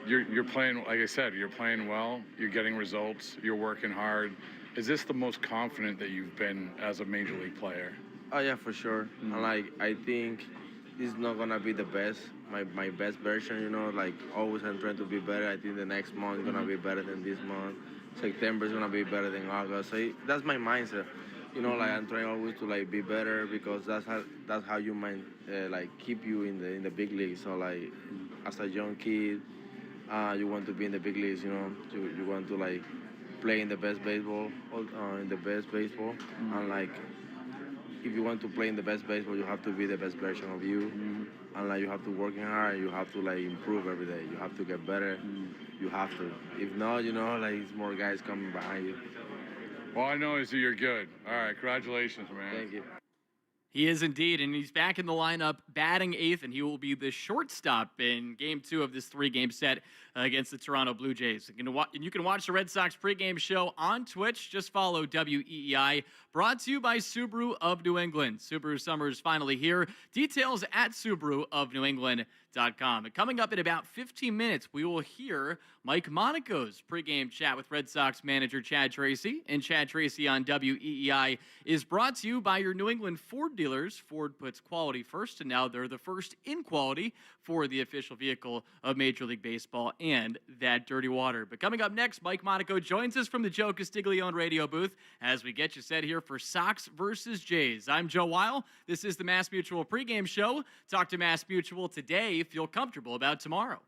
you're playing, like I said, you're playing well, you're getting results, you're working hard. Is this the most confident that you've been as a major league player? Oh yeah, for sure. Mm-hmm. And like I think it's not gonna be the best, my best version, you know. Like always I'm trying to be better. I think the next month is gonna be better than this month. September is gonna be better than August. So that's my mindset, you know. Like I'm trying always to like be better because that's how you might like keep you in the big leagues. So like as a young kid, you want to be in the big leagues, you know. You want to like play in the best baseball, and like if you want to play in the best baseball, you have to be the best version of you, and like you have to work hard. You have to like improve every day. You have to get better. You have to. If not, you know, like it's more guys coming behind you. All I know is that you're good. All right, congratulations, man. Thank you. He is indeed, and he's back in the lineup, batting 8th, and he will be the shortstop in Game 2 of this 3-game set against the Toronto Blue Jays. And you can watch the Red Sox pregame show on Twitch. Just follow WEEI. Brought to you by Subaru of New England. Subaru summer is finally here. Details at SubaruofNewEngland.com. And coming up in about 15 minutes, we will hear Mike Monaco's pregame chat with Red Sox manager Chad Tracy. And Chad Tracy on WEEI is brought to you by your New England Ford dealers. Ford puts quality first, and now they're the first in quality for the official vehicle of Major League Baseball and that dirty water. But coming up next, Mike Monaco joins us from the Joe Castiglione radio booth as we get you set here for Sox versus Jays. I'm Joe Weil. This is the Mass Mutual pregame show. Talk to Mass Mutual today. Feel comfortable about tomorrow.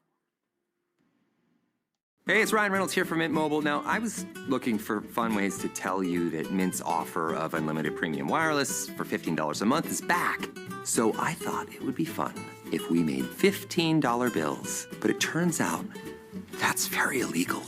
Hey, it's Ryan Reynolds here from Mint Mobile. Now, I was looking for fun ways to tell you that Mint's offer of unlimited premium wireless for $15 a month is back. So I thought it would be fun if we made $15 bills. But it turns out that's very illegal.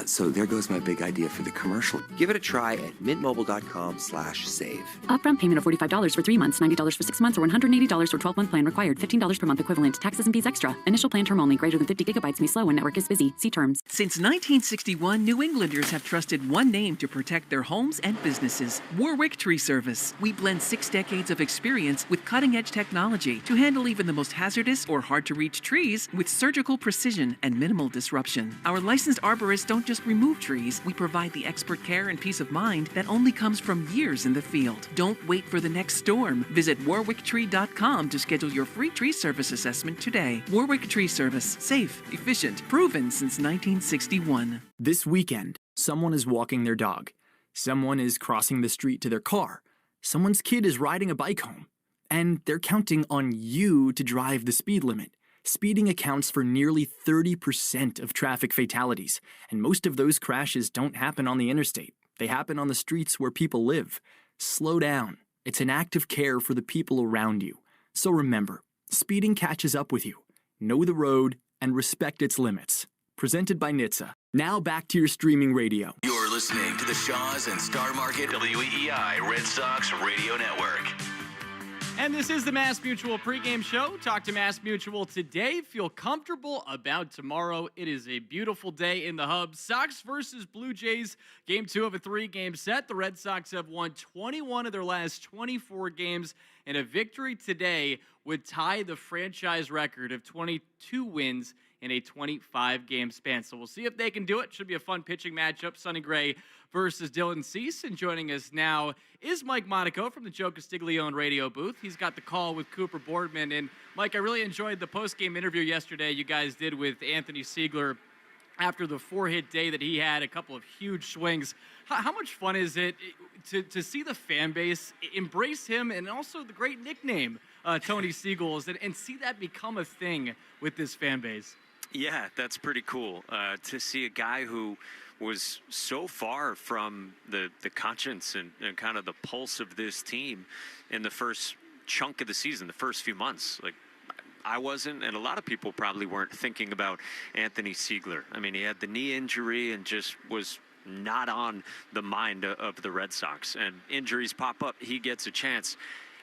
So there goes my big idea for the commercial. Give it a try at mintmobile.com/save. Upfront payment of $45 for 3 months, $90 for 6 months, or $180 for 12-month plan required. $15 per month equivalent. Taxes and fees extra. Initial plan term only. Greater than 50 gigabytes may slow when network is busy. See terms. Since 1961, New Englanders have trusted one name to protect their homes and businesses: Warwick Tree Service. We blend 6 decades of experience with cutting-edge technology to handle even the most hazardous or hard-to-reach trees with surgical precision and minimal disruption. Our licensed arborists don't just remove trees, we provide the expert care and peace of mind that only comes from years in the field. Don't wait for the next storm. Visit warwicktree.com to schedule your free tree service assessment today. Warwick Tree Service. Safe, efficient, proven since 1961. This weekend, someone is walking their dog. Someone is crossing the street to their car. Someone's kid is riding a bike home. And they're counting on you to drive the speed limit. Speeding accounts for nearly 30% of traffic fatalities, and most of those crashes don't happen on the interstate. They happen on the streets where people live. Slow down. It's an act of care for the people around you. So remember, speeding catches up with you. Know the road and respect its limits. Presented by NHTSA. Now back to your streaming radio. You're listening to the Shaws and Star Market WEEI Red Sox Radio Network. And this is the Mass Mutual pregame show. Talk to Mass Mutual today. Feel comfortable about tomorrow. It is a beautiful day in the hub. Sox versus Blue Jays, game 2 of a 3-game set. The Red Sox have won 21 of their last 24 games, and a victory today would tie the franchise record of 22 wins in a 25-game span. So we'll see if they can do it. Should be a fun pitching matchup. Sonny Gray versus Dylan Cease. And joining us now is Mike Monaco from the Joe Castiglione radio booth. He's got the call with Cooper Boardman. And Mike, I really enjoyed the post-game interview yesterday you guys did with Anthony Siegler after the 4-hit day that he had, a couple of huge swings. How much fun is it to see the fan base embrace him and also the great nickname, Tony Seagulls, and see that become a thing with this fan base? Yeah, that's pretty cool to see a guy who was so far from the conscience and kind of the pulse of this team in the first chunk of the season, the first few months. Like, I wasn't, and a lot of people probably weren't thinking about Anthony Siegler. I mean, he had the knee injury and just was not on the mind of the Red Sox. And injuries pop up, he gets a chance.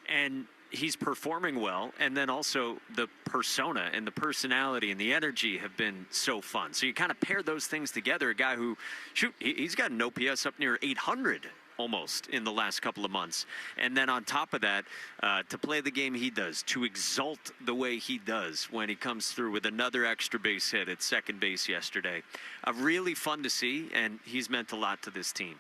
And he's performing well, and then also the persona and the personality and the energy have been so fun. So you kind of pair those things together. A guy who, he's got an OPS up near 800 almost in the last couple of months. And then on top of that, to play the game he does, to exult the way he does when he comes through with another extra base hit at second base yesterday. Really fun to see, and he's meant a lot to this team.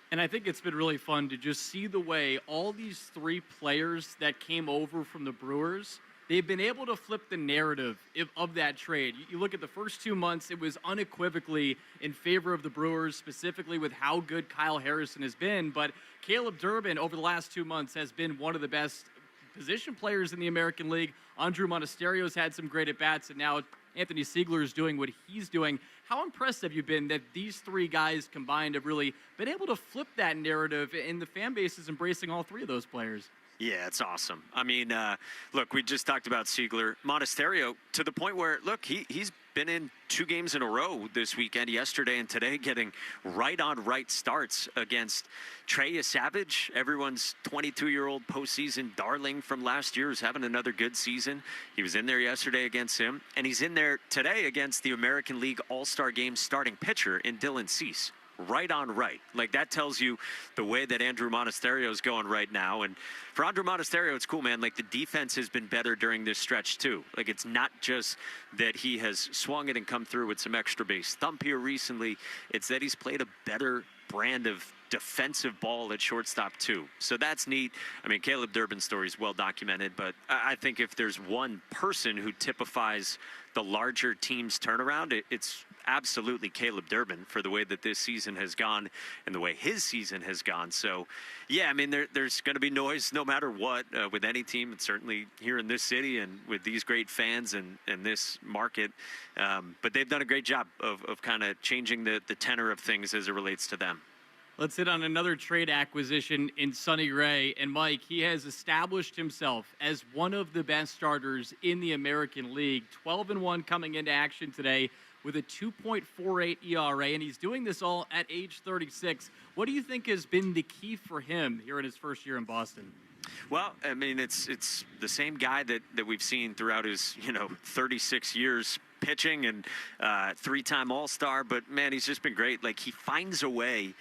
And I think it's been really fun to just see the way all these 3 players that came over from the Brewers, they've been able to flip the narrative of that trade. You look at the first 2 months, it was unequivocally in favor of the Brewers, specifically with how good Kyle Harrison has been. But Caleb Durbin over the last 2 months has been one of the best position players in the American League. Andrew Monasterio's had some great at-bats, and now Anthony Siegler is doing what he's doing. How impressed have you been that these 3 guys combined have really been able to flip that narrative, and the fan base is embracing all 3 of those players? Yeah, it's awesome. I mean, look, we just talked about Siegler. Monasterio, to the point where, look, he's been in 2 games in a row this weekend, yesterday and today, getting right-on-right starts against Trey Savage, everyone's 22-year-old postseason darling from last year, is having another good season. He was in there yesterday against him, and he's in there today against the American League All-Star Game starting pitcher in Dylan Cease. Right on right. Like, that tells you the way that Andrew Monasterio is going right now. And for Andrew Monasterio, it's cool, man. Like, the defense has been better during this stretch too. Like, it's not just that he has swung it and come through with some extra base thump here recently. It's that he's played a better brand of defensive ball at shortstop too. So that's neat. I mean, Caleb Durbin's story is well documented, but I think if there's one person who typifies the larger team's turnaround, it's absolutely Caleb Durbin for the way that this season has gone and the way his season has gone. So, yeah, I mean, there's going to be noise no matter what with any team, and certainly here in this city and with these great fans and this market. But they've done a great job of kind of changing the tenor of things as it relates to them. Let's hit on another trade acquisition in Sonny Gray. And Mike, he has established himself as one of the best starters in the American League. 12-1 coming into action today with a 2.48 ERA, and he's doing this all at age 36. What do you think has been the key for him here in his first year in Boston? Well, I mean, it's the same guy that we've seen throughout his 36 years pitching and three-time All-Star. But man, he's just been great. Like, he finds a way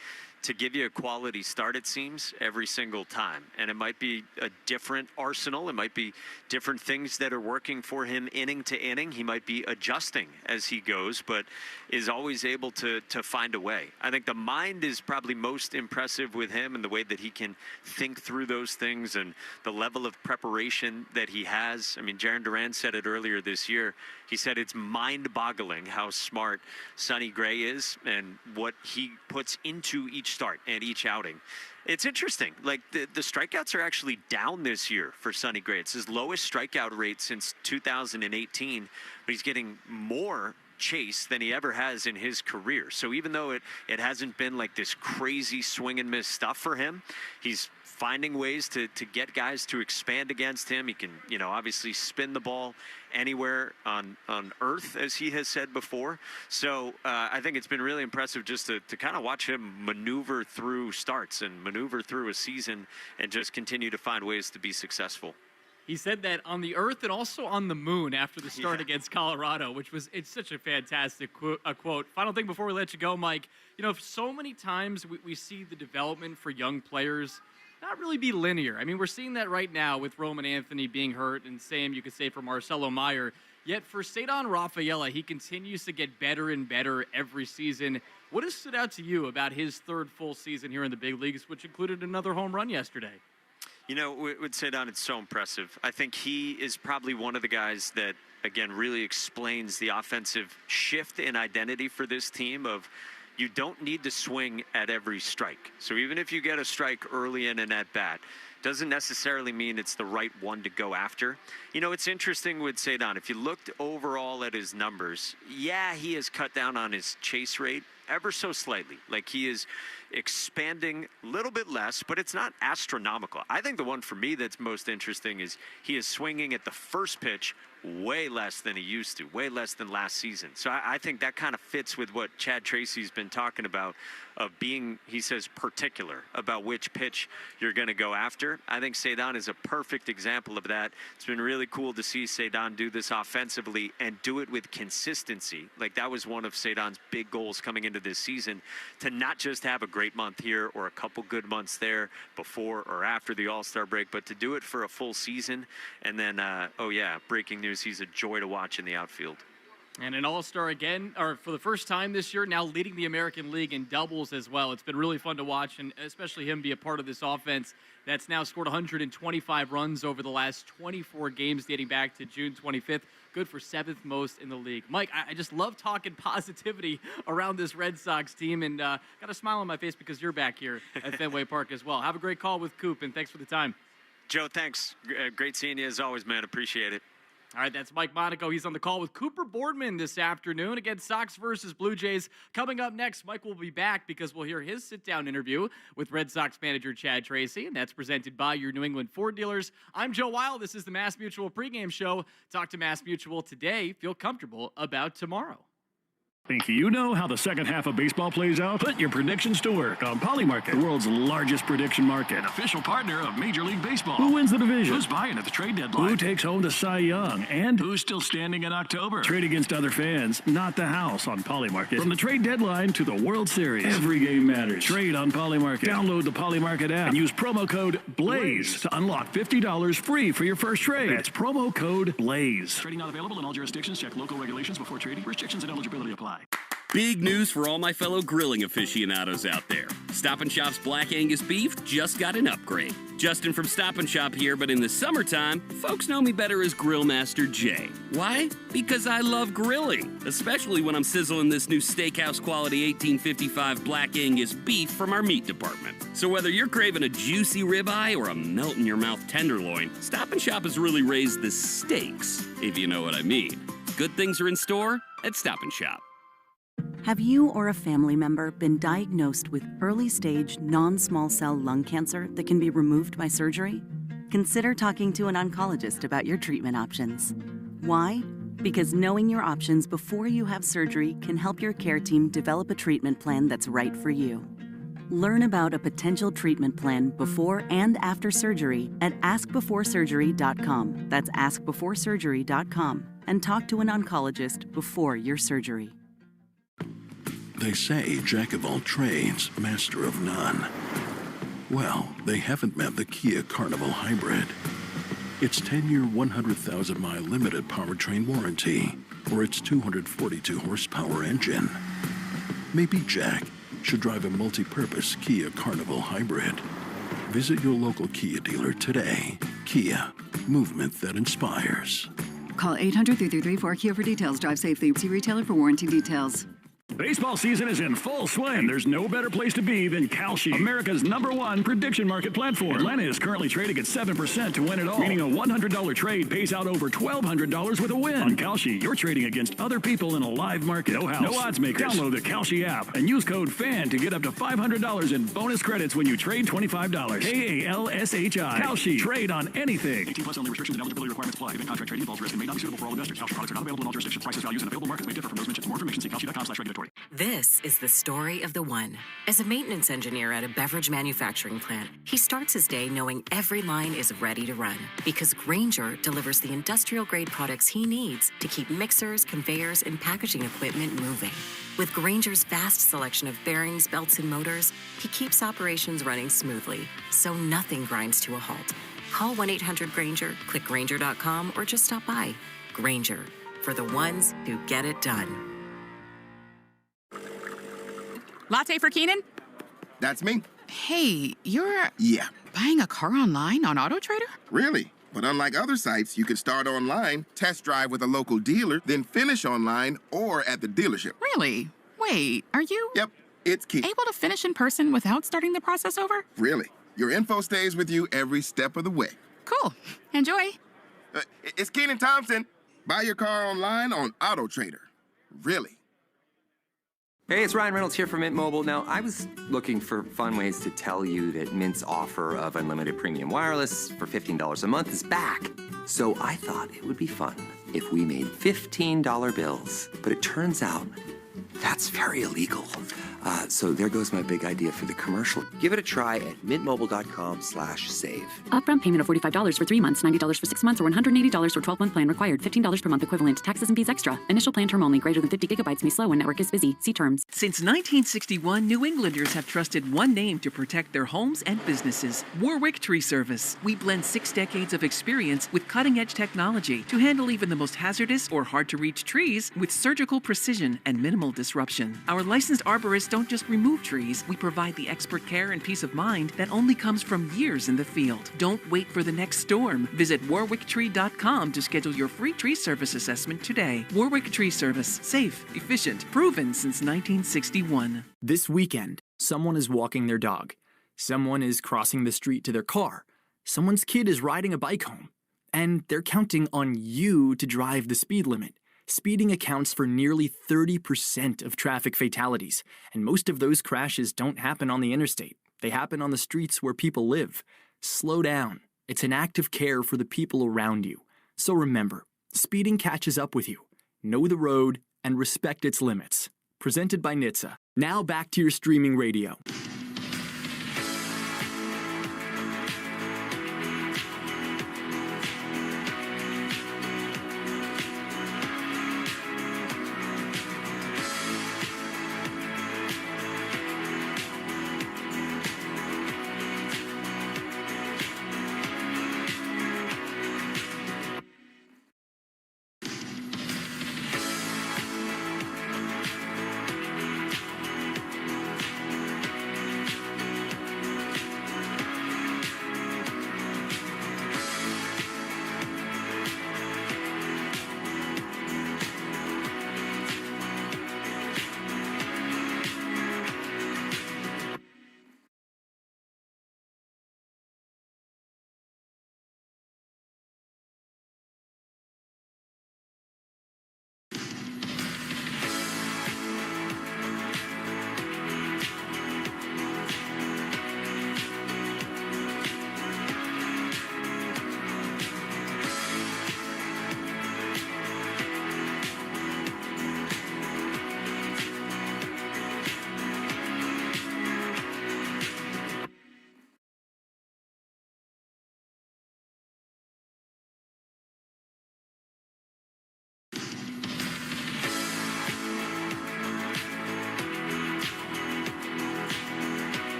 to give you a quality start, it seems, every single time. And it might be a different arsenal. It might be different things that are working for him inning to inning. He might be adjusting as he goes, but is always able to find a way. I think the mind is probably most impressive with him and the way that he can think through those things and the level of preparation that he has. I mean, Jaron Duran said it earlier this year. He said it's mind-boggling how smart Sonny Gray is and what he puts into each start and each outing. It's interesting. Like, the strikeouts are actually down this year for Sonny Gray. It's his lowest strikeout rate since 2018, but he's getting more chase than he ever has in his career. So even though it hasn't been like this crazy swing and miss stuff for him, he's finding ways to get guys to expand against him. He can, obviously spin the ball anywhere on earth, as he has said before. So I think it's been really impressive just to kind of watch him maneuver through starts and maneuver through a season and just continue to find ways to be successful. He said that on the earth and also on the moon after the start against Colorado, it's such a fantastic quote. Final thing before we let you go, Mike, so many times we see the development for young players not really be linear. I mean, we're seeing that right now with Roman Anthony being hurt, and same you could say for Marcelo Meyer. Yet for Cedar Rafaela, he continues to get better and better every season. What has stood out to you about his third full season here in the big leagues, which included another home run yesterday? With Cedar, it's so impressive. I think he is probably one of the guys that, again, really explains the offensive shift in identity for this team of you don't need to swing at every strike. So even if you get a strike early in an at-bat, doesn't necessarily mean it's the right one to go after. It's interesting with Cedar. If you looked overall at his numbers, he has cut down on his chase rate ever so slightly. Like, he is expanding a little bit less, but it's not astronomical. I think the one for me that's most interesting is he is swinging at the first pitch way less than he used to, way less than last season. So I think that kind of fits with what Chad Tracy's been talking about of being, he says, particular about which pitch you're going to go after. I think Cedar is a perfect example of that. It's been really cool to see Cedar do this offensively and do it with consistency. Like, that was one of Cedar's big goals coming into this season, to not just have a great month here or a couple good months there before or after the All-Star break, but to do it for a full season. And then, breaking news, he's a joy to watch in the outfield. And an All-Star again, or for the first time this year, now leading the American League in doubles as well. It's been really fun to watch, and especially him be a part of this offense that's now scored 125 runs over the last 24 games dating back to June 25th. Good for 7th most in the league. Mike, I just love talking positivity around this Red Sox team, and got a smile on my face because you're back here at Fenway Park as well. Have a great call with Coop, and thanks for the time. Joe, thanks. Great seeing you as always, man. Appreciate it. All right, that's Mike Monaco. He's on the call with Cooper Boardman this afternoon against Sox versus Blue Jays. Coming up next, Mike will be back because we'll hear his sit-down interview with Red Sox manager Chad Tracy, and that's presented by your New England Ford dealers. I'm Joe Weil. This is the Mass Mutual pregame show. Talk to Mass Mutual today. Feel comfortable about tomorrow. Think you know how the second half of baseball plays out? Put your predictions to work on Polymarket, the world's largest prediction market. Official partner of Major League Baseball. Who wins the division? Who's buying at the trade deadline? Who takes home the Cy Young? And who's still standing in October? Trade against other fans, not the house on Polymarket. From the trade deadline to the World Series, every game matters. Trade on Polymarket. Download the Polymarket app and use promo code BLAZE to unlock $50 free for your first trade. That's promo code BLAZE. Trading not available in all jurisdictions. Check local regulations before trading. Restrictions and eligibility apply. Big news for all my fellow grilling aficionados out there. Stop & Shop's Black Angus beef just got an upgrade. Justin from Stop & Shop here, but in the summertime, folks know me better as Grillmaster Jay. Why? Because I love grilling, especially when I'm sizzling this new steakhouse quality 1855 Black Angus beef from our meat department. So whether you're craving a juicy ribeye or a melt-in-your-mouth tenderloin, Stop & Shop has really raised the stakes, if you know what I mean. Good things are in store at Stop & Shop. Have you or a family member been diagnosed with early-stage non-small cell lung cancer that can be removed by surgery? Consider talking to an oncologist about your treatment options. Why? Because knowing your options before you have surgery can help your care team develop a treatment plan that's right for you. Learn about a potential treatment plan before and after surgery at askbeforesurgery.com. That's askbeforesurgery.com. And talk to an oncologist before your surgery. They say jack of all trades, master of none. Well, they haven't met the Kia Carnival Hybrid. Its 10-year, 100,000-mile limited powertrain warranty, or its 242 horsepower engine. Maybe Jack should drive a multi-purpose Kia Carnival Hybrid. Visit your local Kia dealer today. Kia, movement that inspires. Call 800-333-4KIA for details. Drive safely. See retailer for warranty details. Baseball season is in full swing. There's no better place to be than Kalshi, America's #1 prediction market platform. Atlanta is currently trading at 7% to win it all, meaning a $100 trade pays out over $1,200 with a win. On Kalshi, you're trading against other people in a live market. No house, no odds makers. Download the Kalshi app and use code FAN to get up to $500 in bonus credits when you trade $25. KALSHI. Kalshi. Trade on anything. 18 plus only. Restrictions and eligibility requirements apply. Given contract trading involves risk and may not be suitable for all investors. Kalshi products are not available in all jurisdictions. Prices, values, and available markets may differ from those mentioned. For more information, see kalshi.com/regulatory. This is the story of the one. As a maintenance engineer at a beverage manufacturing plant, he starts his day knowing every line is ready to run because Grainger delivers the industrial-grade products he needs to keep mixers, conveyors, and packaging equipment moving. With Grainger's vast selection of bearings, belts, and motors, he keeps operations running smoothly, so nothing grinds to a halt. Call 1-800-GRAINGER, click Grainger.com, or just stop by. Grainger, for the ones who get it done. Latte for Keenan? That's me. Hey, you're... Yeah. Buying a car online on AutoTrader? Really? But unlike other sites, you can start online, test drive with a local dealer, then finish online or at the dealership. Really? Wait, are you... Yep, it's key. Able to finish in person without starting the process over? Really. Your info stays with you every step of the way. Cool. Enjoy. It's Keenan Thompson. Buy your car online on AutoTrader. Really. Hey, it's Ryan Reynolds here from Mint Mobile. Now, I was looking for fun ways to tell you that Mint's offer of unlimited premium wireless for $15 a month is back. So I thought it would be fun if we made $15 bills. But it turns out that's very illegal. So there goes my big idea for the commercial. Give it a try at mintmobile.com/save. Upfront payment of $45 for 3 months, $90 for 6 months, or $180 for 12-month plan required. $15 per month equivalent. Taxes and fees extra. Initial plan term only. Greater than 50 gigabytes may slow when network is busy. See terms. Since 1961, New Englanders have trusted one name to protect their homes and businesses. Warwick Tree Service. We blend 6 decades of experience with cutting-edge technology to handle even the most hazardous or hard-to-reach trees with surgical precision and minimal disruption. Our licensed arborists don't just remove trees, we provide the expert care and peace of mind that only comes from years in the field. Don't wait for the next storm. Visit warwicktree.com to schedule your free tree service assessment today. Warwick Tree Service. Safe, efficient, proven since 1961. This weekend, someone is walking their dog. Someone is crossing the street to their car. Someone's kid is riding a bike home. And they're counting on you to drive the speed limit. Speeding accounts for nearly 30% of traffic fatalities, and most of those crashes don't happen on the interstate. They happen on the streets where people live. Slow down. It's an act of care for the people around you. So remember, speeding catches up with you. Know the road and respect its limits. Presented by NHTSA. Now back to your streaming radio.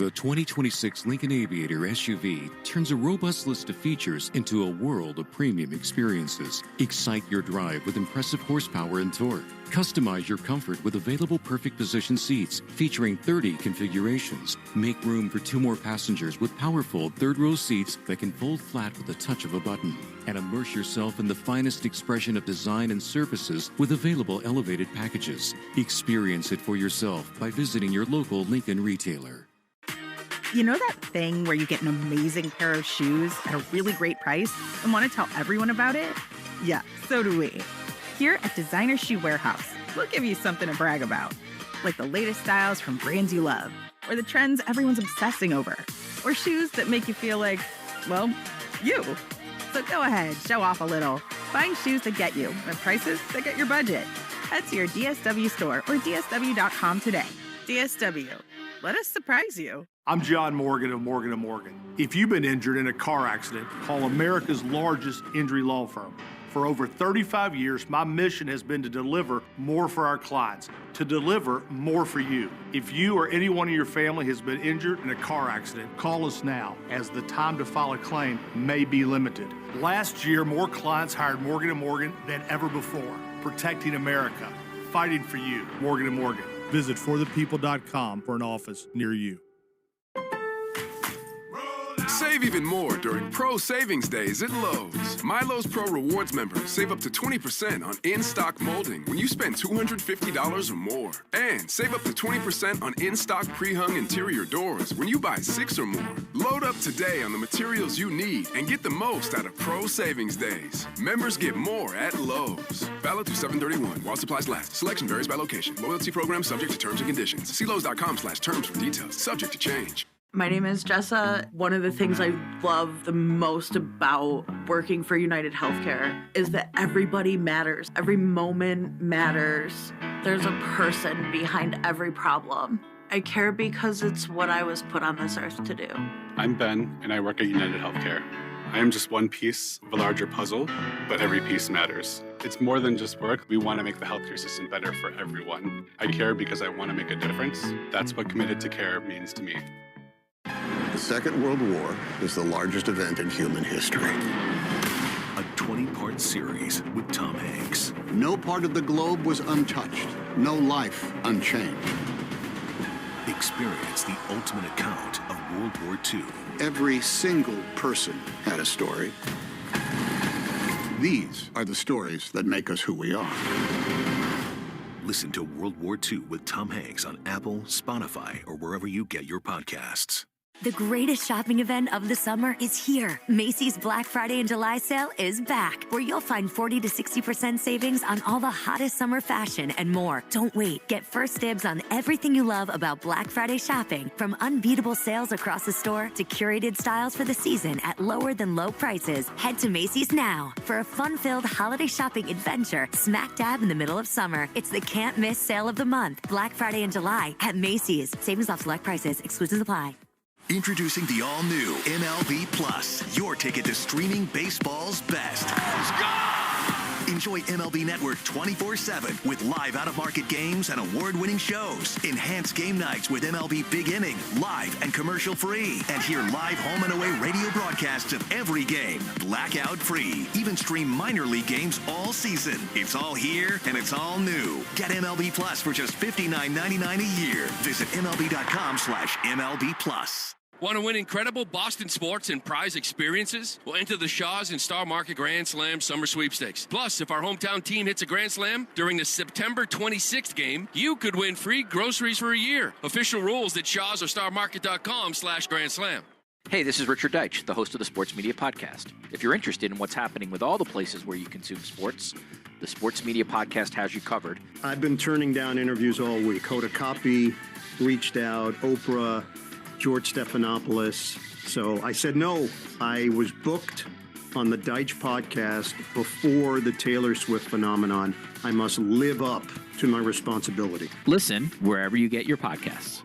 The 2026 Lincoln Aviator SUV turns a robust list of features into a world of premium experiences. Excite your drive with impressive horsepower and torque. Customize your comfort with available perfect position seats featuring 30 configurations. Make room for 2 more passengers with powerful third-row seats that can fold flat with the touch of a button. And immerse yourself in the finest expression of design and services with available elevated packages. Experience it for yourself by visiting your local Lincoln retailer. You know that thing where you get an amazing pair of shoes at a really great price and want to tell everyone about it? Yeah, so do we. Here at Designer Shoe Warehouse, we'll give you something to brag about, like the latest styles from brands you love, or the trends everyone's obsessing over, or shoes that make you feel like, well, you. So go ahead, show off a little. Find shoes that get you at prices that get your budget. Head to your DSW store or DSW.com today. DSW, let us surprise you. I'm John Morgan of Morgan & Morgan. If you've been injured in a car accident, call America's largest injury law firm. For over 35 years, my mission has been to deliver more for our clients, to deliver more for you. If you or anyone in your family has been injured in a car accident, call us now, as the time to file a claim may be limited. Last year, more clients hired Morgan & Morgan than ever before, protecting America, fighting for you. Morgan & Morgan. Visit forthepeople.com for an office near you. Save even more during Pro Savings Days at Lowe's. My Lowe's Pro Rewards members save up to 20% on in-stock molding when you spend $250 or more. And save up to 20% on in-stock pre-hung interior doors when you buy 6 or more. Load up today on the materials you need and get the most out of Pro Savings Days. Members get more at Lowe's. Valid through 7/31 while supplies last. Selection varies by location. Loyalty program subject to terms and conditions. See Lowe's.com/terms for details. Subject to change. My name is Jessa. One of the things I love the most about working for United Healthcare is that everybody matters. Every moment matters. There's a person behind every problem. I care because it's what I was put on this earth to do. I'm Ben, and I work at United Healthcare. I am just one piece of a larger puzzle, but every piece matters. It's more than just work. We want to make the healthcare system better for everyone. I care because I want to make a difference. That's what Committed to Care means to me. The Second World War is the largest event in human history. A 20-part series with Tom Hanks. No part of the globe was untouched. No life unchanged. Experience the ultimate account of World War II. Every single person had a story. These are the stories that make us who we are. Listen to World War II with Tom Hanks on Apple, Spotify, or wherever you get your podcasts. The greatest shopping event of the summer is here. Macy's Black Friday and July sale is back, where you'll find 40 to 60% savings on all the hottest summer fashion and more. Don't wait. Get first dibs on everything you love about Black Friday shopping, from unbeatable sales across the store to curated styles for the season at lower than low prices. Head to Macy's now for a fun-filled holiday shopping adventure smack dab in the middle of summer. It's the can't miss sale of the month, Black Friday and July at Macy's. Savings off select prices. Exclusions apply. Introducing the all-new MLB Plus, your ticket to streaming baseball's best. Let's go! Enjoy MLB Network 24/7 with live out-of-market games and award-winning shows. Enhance game nights with MLB Big Inning, live and commercial-free. And hear live home and away radio broadcasts of every game, blackout-free. Even stream minor league games all season. It's all here and it's all new. Get MLB Plus for just $59.99 a year. Visit MLB.com/MLB Plus. Want to win incredible Boston sports and prize experiences? Well, enter the Shaw's and Star Market Grand Slam Summer Sweepstakes. Plus, if our hometown team hits a Grand Slam during the September 26th game, you could win free groceries for a year. Official rules at Shaw's or StarMarket.com/Grand Slam. Hey, this is Richard Deitch, the host of the Sports Media Podcast. If you're interested in what's happening with all the places where you consume sports, the Sports Media Podcast has you covered. I've been turning down interviews all week. Hoda Kotb reached out, Oprah, George Stephanopoulos. So I said no. I was booked on the Deitch podcast before the Taylor Swift phenomenon. I must live up to my responsibility. Listen wherever you get your podcasts.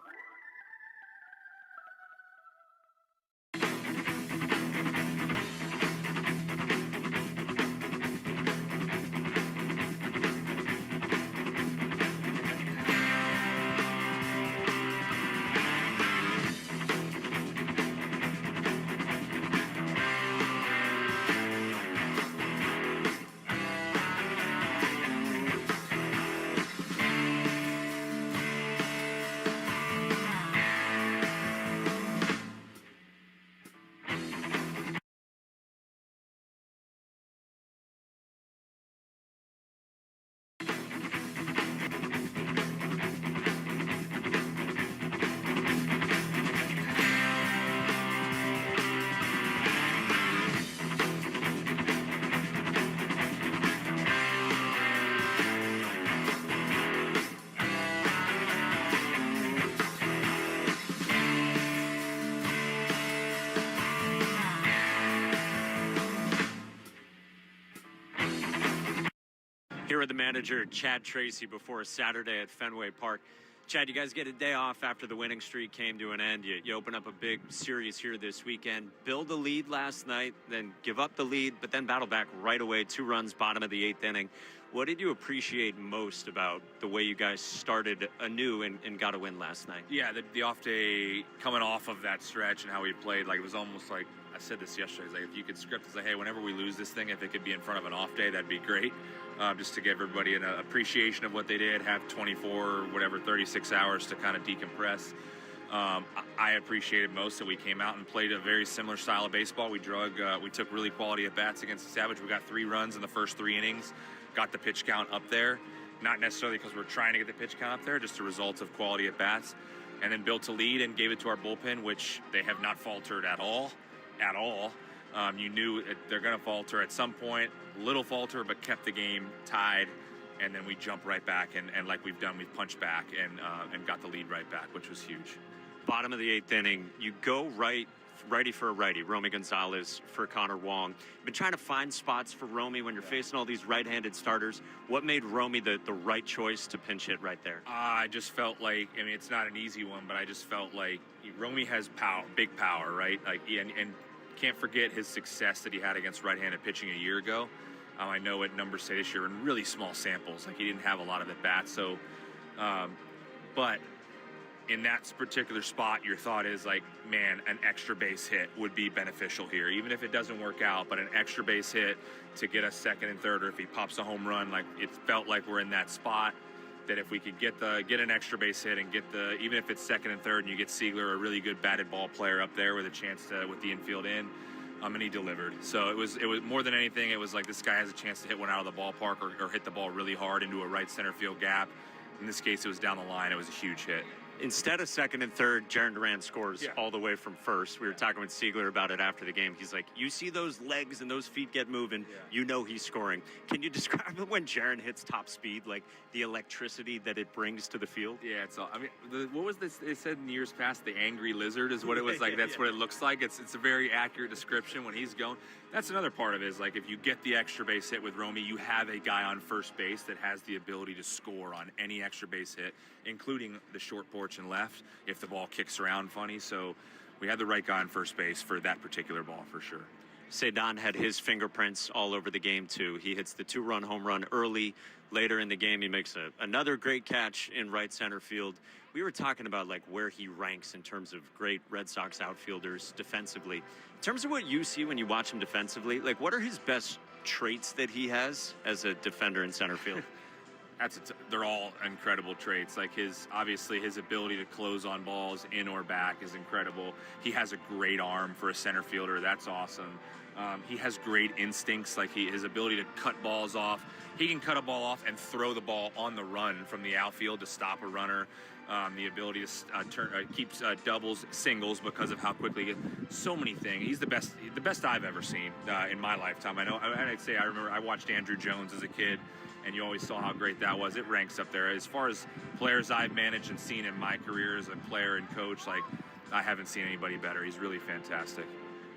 Here with the manager, Chad Tracy, before a Saturday at Fenway Park. Chad, you guys get a day off after the winning streak came to an end. You open up a big series here this weekend. Build a lead last night, then give up the lead, but then battle back right away. 2 runs, bottom of the 8th inning. What did you appreciate most about the way you guys started anew and got a win last night? Yeah, the off day, coming off of that stretch and how we played, like it was almost like, I said this yesterday, it's like if you could script, it's like, hey, whenever we lose this thing, if it could be in front of an off day, that'd be great. Just to give everybody an appreciation of what they did, have 24, whatever, 36 hours to kind of decompress. I appreciated most that we came out and played a very similar style of baseball. We took really quality at bats against the Savage. We got 3 runs in the first 3 innings, got the pitch count up there. Not necessarily because we're trying to get the pitch count up there, just a result of quality at bats. And then built a lead and gave it to our bullpen, which they have not faltered at all. You knew they're going to falter at some point, little falter, but kept the game tied. And then we jump right back, and like we've done, we've punched back and got the lead right back, which was huge. Bottom of the 8th inning, you go righty for a righty, Romy Gonzalez for Connor Wong. You've been trying to find spots for Romy when you're facing all these right-handed starters. What made Romy the right choice to pinch hit right there? I just felt like, I mean, it's not an easy one, but I just felt like Romy has power, big power, right? Like, and can't forget his success that he had against right-handed pitching a year ago. I know what numbers say this year in really small samples, like he didn't have a lot of at-bats. So, but in that particular spot, your thought is like, man, an extra base hit would be beneficial here, even if it doesn't work out. But an extra base hit to get us second and third, or if he pops a home run, like it felt like we're in that spot. That if we could get an extra base hit and even if it's second and third, and you get Siegler, a really good batted ball player up there with a chance to with the infield in, and he delivered. So it was more than anything, it was like this guy has a chance to hit one out of the ballpark or hit the ball really hard into a right center field gap. In this case, it was down the line. It was a huge hit. Instead of second and third, Jarren Duran scores all the way from first. We were talking with Siegler about it after the game. He's like, you see those legs and those feet get moving, you know he's scoring. Can you describe it when Jarren hits top speed, like the electricity that it brings to the field? Yeah, it's all, I mean, what was this? They said in years past, the angry lizard is what it was like. That's what it looks like. It's a very accurate description when he's going. That's another part of it is like if you get the extra base hit with Romy, you have a guy on first base that has the ability to score on any extra base hit, including the short porch and left if the ball kicks around funny. So we had the right guy on first base for that particular ball for sure. Cedon had his fingerprints all over the game too. He hits the 2-run home run early. Later in the game, he makes another great catch in right center field. We were talking about like where he ranks in terms of great Red Sox outfielders defensively. In terms of what you see when you watch him defensively, like what are his best traits that he has as a defender in center field? They're all incredible traits. Like obviously his ability to close on balls in or back is incredible. He has a great arm for a center fielder. That's awesome. He has great instincts. Like his ability to cut balls off. He can cut a ball off and throw the ball on the run from the outfield to stop a runner. The ability to keep doubles, singles because of how quickly he gets. So many things. He's the best I've ever seen in my lifetime. I know. I'd say I remember I watched Andrew Jones as a kid. And you always saw how great that was. It ranks up there. As far as players I've managed and seen in my career as a player and coach, like, I haven't seen anybody better. He's really fantastic.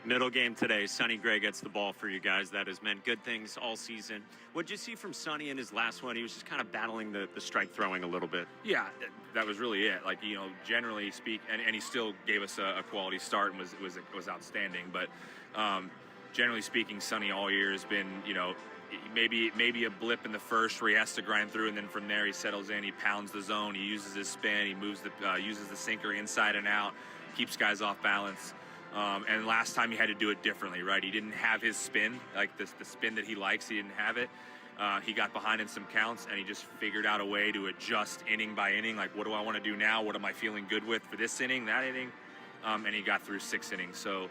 Middle game today, Sonny Gray gets the ball for you guys. That has meant good things all season. What'd you see from Sonny in his last one? He was just kind of battling the strike throwing a little bit. Yeah, that was really it. Like, generally speak, and he still gave us a quality start and was outstanding. But generally speaking, Sonny all year has been, maybe a blip in the first where he has to grind through, and then from there he settles in, he pounds the zone, he uses his spin, he uses the sinker inside and out, keeps guys off balance. And last time he had to do it differently, right? He didn't have his spin, like the spin that he likes, he didn't have it. He got behind in some counts, and he just figured out a way to adjust inning by inning, like what do I want to do now? What am I feeling good with for this inning, that inning? And he got through 6 innings. So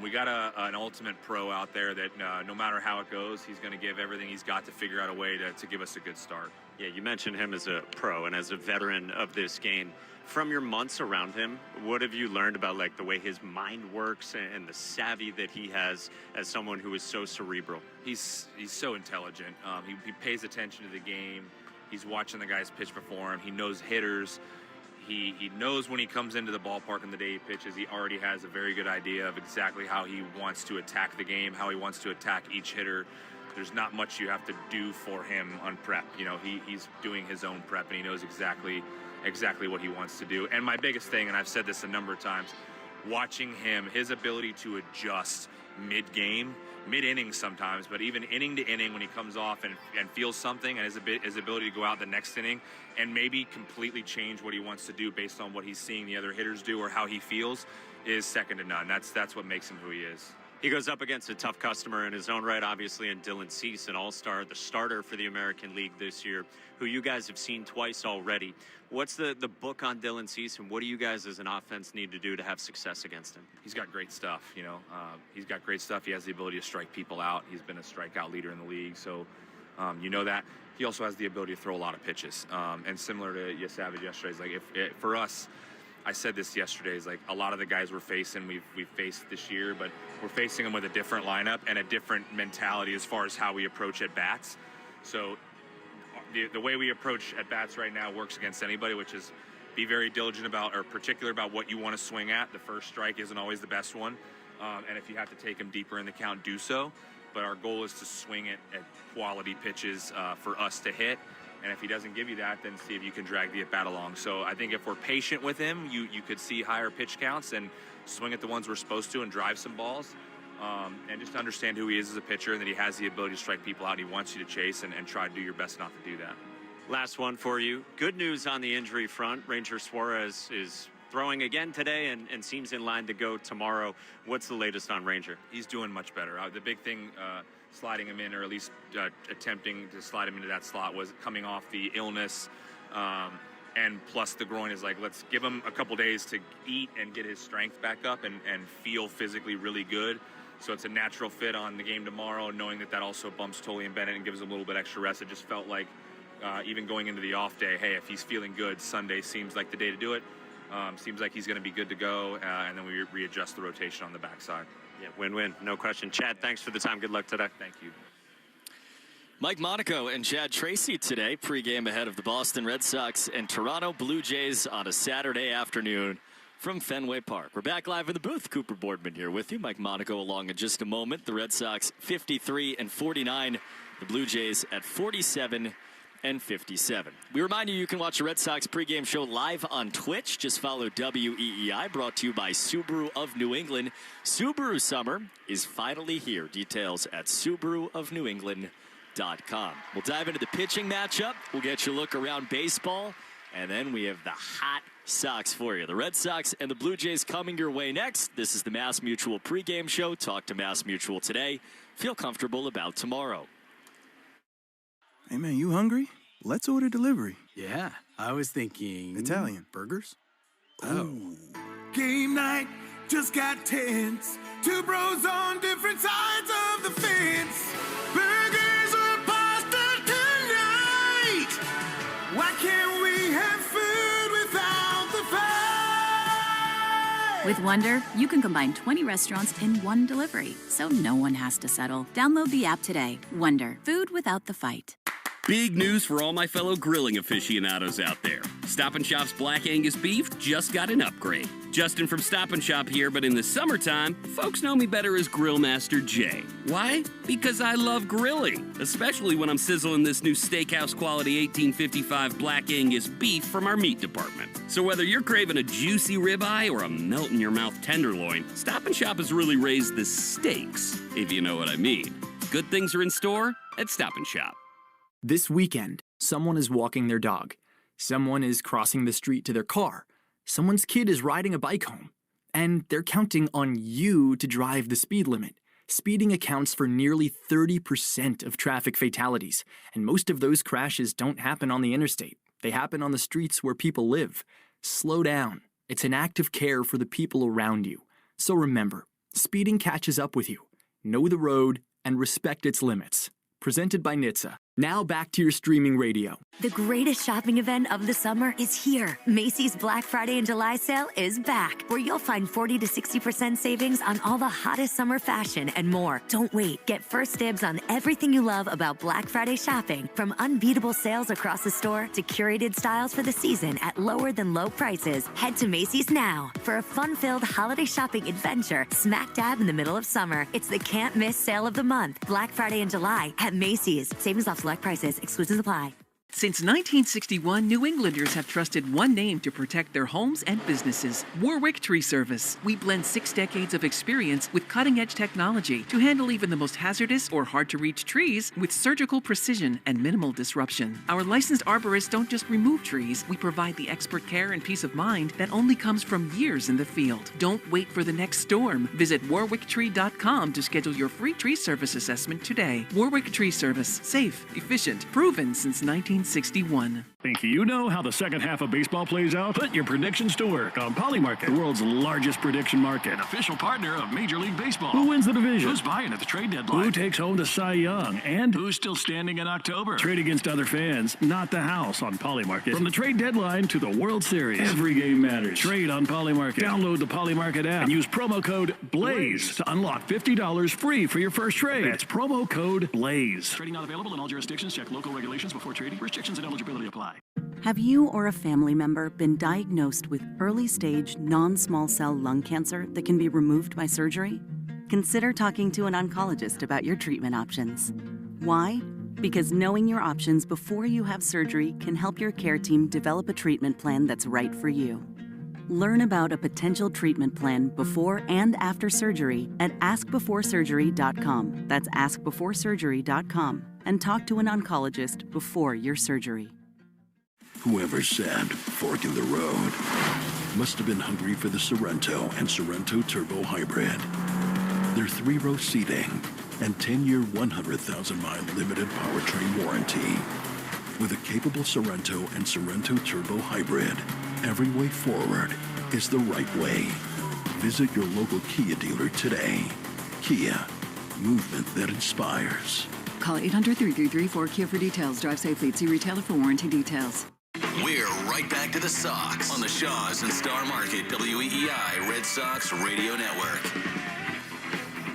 we got an ultimate pro out there that no matter how it goes, he's going to give everything he's got to figure out a way to give us a good start. Yeah, you mentioned him as a pro and as a veteran of this game. From your months around him, what have you learned about like the way his mind works and the savvy that he has as someone who is so cerebral? He's so intelligent. He pays attention to the game. He's watching the guys pitch before him. He knows hitters. He knows when he comes into the ballpark and the day he pitches, he already has a very good idea of exactly how he wants to attack the game, how he wants to attack each hitter. there's not much you have to do for him on prep. You know, he's doing his own prep, and he knows exactly what he wants to do. And my biggest thing, and I've said this a number of times, watching him, his ability to adjust mid-game, mid-innings sometimes, but even inning to inning when he comes off and feels something, and his ability to go out the next inning and maybe completely change what he wants to do based on what he's seeing the other hitters do or how he feels is second to none. That's what makes him who he is. He goes up against a tough customer in his own right, obviously, and Dylan Cease, an all-star, the starter for the American League this year, who you guys have seen twice already. What's the book on Dylan Cease, and what do you guys as an offense need to do to have success against him? He's got great stuff, you know. He's got great stuff. He has the ability to strike people out. He's been a strikeout leader in the league, so you know that. He also has the ability to throw a lot of pitches. And similar to Savage yesterday, it's like for us, I said this yesterday, is like a lot of the guys we've faced this year, but we're facing them with a different lineup and a different mentality as far as how we approach at bats. So the way we approach at bats right now works against anybody, which is be very diligent about or particular about what you want to swing at. The first strike isn't always the best one. And if you have to take them deeper in the count, do so. But our goal is to swing it at quality pitches for us to hit. And if he doesn't give you that, then see if you can drag the at-bat along. So I think if we're patient with him, you could see higher pitch counts and swing at the ones we're supposed to and drive some balls. And just understand who he is as a pitcher and that he has the ability to strike people out. He wants you to chase and try to do your best not to do that. Last one for you. Good news on the injury front. Ranger Suarez is throwing again today and seems in line to go tomorrow. What's the latest on Ranger? He's doing much better. The big thing sliding him in, or at least attempting to slide him into that slot, was coming off the illness. And plus the groin is like, let's give him a couple days to eat and get his strength back up and feel physically really good. So it's a natural fit on the game tomorrow, knowing that also bumps Tully and Bennett and gives him a little bit extra rest. It just felt like even going into the off day, hey, if he's feeling good, Sunday seems like the day to do it. Seems like he's going to be good to go, and then we readjust the rotation on the backside. Yeah, win-win, no question. Chad, thanks for the time. Good luck today. Thank you. Mike Monaco and Chad Tracy today, pregame ahead of the Boston Red Sox and Toronto Blue Jays on a Saturday afternoon from Fenway Park. We're back live in the booth. Cooper Boardman here with you. Mike Monaco along in just a moment. The Red Sox 53-49. The Blue Jays at 47-57. We remind you can watch the Red Sox pregame show live on Twitch. Just follow WEEI, brought to you by Subaru of New England. Subaru summer is finally here. Details at SubaruofNewEngland.com. We'll dive into the pitching matchup. We'll get you a look around baseball. And then we have the hot Sox for you. The Red Sox and the Blue Jays coming your way next. This is the Mass Mutual pregame show. Talk to Mass Mutual today. Feel comfortable about tomorrow. Hey, man, you hungry? Let's order delivery. Yeah, I was thinking... Italian. Burgers? Oh. Game night just got tense. Two bros on different sides of the fence. Burgers or pasta tonight? Why can't we have food without the fight? With Wonder, you can combine 20 restaurants in one delivery, so no one has to settle. Download the app today. Wonder, food without the fight. Big news for all my fellow grilling aficionados out there. Stop & Shop's Black Angus beef just got an upgrade. Justin from Stop & Shop here, but in the summertime, folks know me better as Grill Master Jay. Why? Because I love grilling, especially when I'm sizzling this new steakhouse quality 1855 Black Angus beef from our meat department. So whether you're craving a juicy ribeye or a melt-in-your-mouth tenderloin, Stop & Shop has really raised the stakes, if you know what I mean. Good things are in store at Stop & Shop. This weekend, someone is walking their dog. Someone is crossing the street to their car. Someone's kid is riding a bike home. And they're counting on you to drive the speed limit. Speeding accounts for nearly 30% of traffic fatalities. And most of those crashes don't happen on the interstate. They happen on the streets where people live. Slow down. It's an act of care for the people around you. So remember, speeding catches up with you. Know the road and respect its limits. Presented by NHTSA. Now back to your streaming radio. The greatest shopping event of the summer is here. Macy's Black Friday and July sale is back, where you'll find 40 to 60% savings on all the hottest summer fashion and more. Don't wait. Get first dibs on everything you love about Black Friday shopping, from unbeatable sales across the store to curated styles for the season at lower than low prices. Head to Macy's now for a fun-filled holiday shopping adventure smack dab in the middle of summer. It's the can't miss sale of the month, Black Friday and July at Macy's. Savings off select prices. Exclusions apply. Since 1961, New Englanders have trusted one name to protect their homes and businesses: Warwick Tree Service. We blend 6 decades of experience with cutting-edge technology to handle even the most hazardous or hard-to-reach trees with surgical precision and minimal disruption. Our licensed arborists don't just remove trees, we provide the expert care and peace of mind that only comes from years in the field. Don't wait for the next storm. Visit warwicktree.com to schedule your free tree service assessment today. Warwick Tree Service. Safe, efficient, proven since 1961. Think you know how the second half of baseball plays out? Put your predictions to work on Polymarket, the world's largest prediction market. Official partner of Major League Baseball. Who wins the division? Who's buying at the trade deadline? Who takes home the Cy Young? And who's still standing in October? Trade against other fans, not the house on Polymarket. From the trade deadline to the World Series, every game matters. Trade on Polymarket. Download the Polymarket app and use promo code BLAZE to unlock $50 free for your first trade. That's promo code BLAZE. Trading not available in all jurisdictions. Check local regulations before trading. Restrictions and eligibility apply. Have you or a family member been diagnosed with early-stage non-small cell lung cancer that can be removed by surgery? Consider talking to an oncologist about your treatment options. Why? Because knowing your options before you have surgery can help your care team develop a treatment plan that's right for you. Learn about a potential treatment plan before and after surgery at askbeforesurgery.com. That's askbeforesurgery.com. And talk to an oncologist before your surgery. Whoever said fork in the road must have been hungry for the Sorrento and Sorrento Turbo Hybrid. Their 3-row seating and 10-year, 100,000-mile limited powertrain warranty. With a capable Sorrento and Sorrento Turbo Hybrid, every way forward is the right way. Visit your local Kia dealer today. Kia, movement that inspires. Call 800-333-4KIA for details. Drive safely. See retailer for warranty details. We're right back to the Sox on the Shaws and Star Market WEEI Red Sox Radio Network.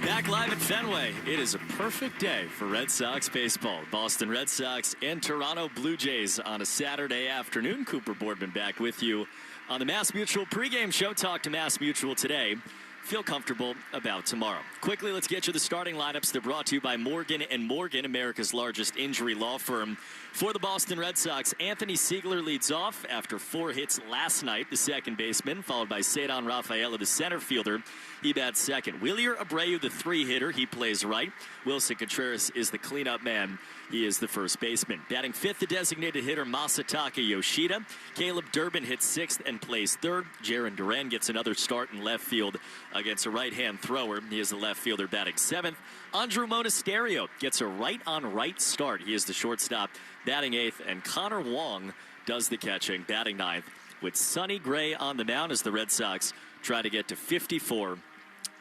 Back live at Fenway. It is a perfect day for Red Sox baseball. Boston Red Sox and Toronto Blue Jays on a Saturday afternoon. Cooper Boardman back with you on the Mass Mutual pregame show. Talk to Mass Mutual today. Feel comfortable about tomorrow. Quickly, let's get you the starting lineups. They're brought to you by Morgan & Morgan, America's largest injury law firm. For the Boston Red Sox, Anthony Siegler leads off after 4 hits last night, the second baseman, followed by Cedon Rafaela, the center fielder. He bats second. Wheeler Abreu, the 3-hitter. He plays right. Wilson Contreras is the cleanup man. He is the first baseman. Batting fifth, the designated hitter Masataka Yoshida. Caleb Durbin hits sixth and plays third. Jaron Duran gets another start in left field against a right-hand thrower. He is the left fielder batting seventh. Andrew Monasterio gets a right-on-right start. He is the shortstop batting eighth. And Connor Wong does the catching, batting ninth, with Sonny Gray on the mound as the Red Sox try to get to 54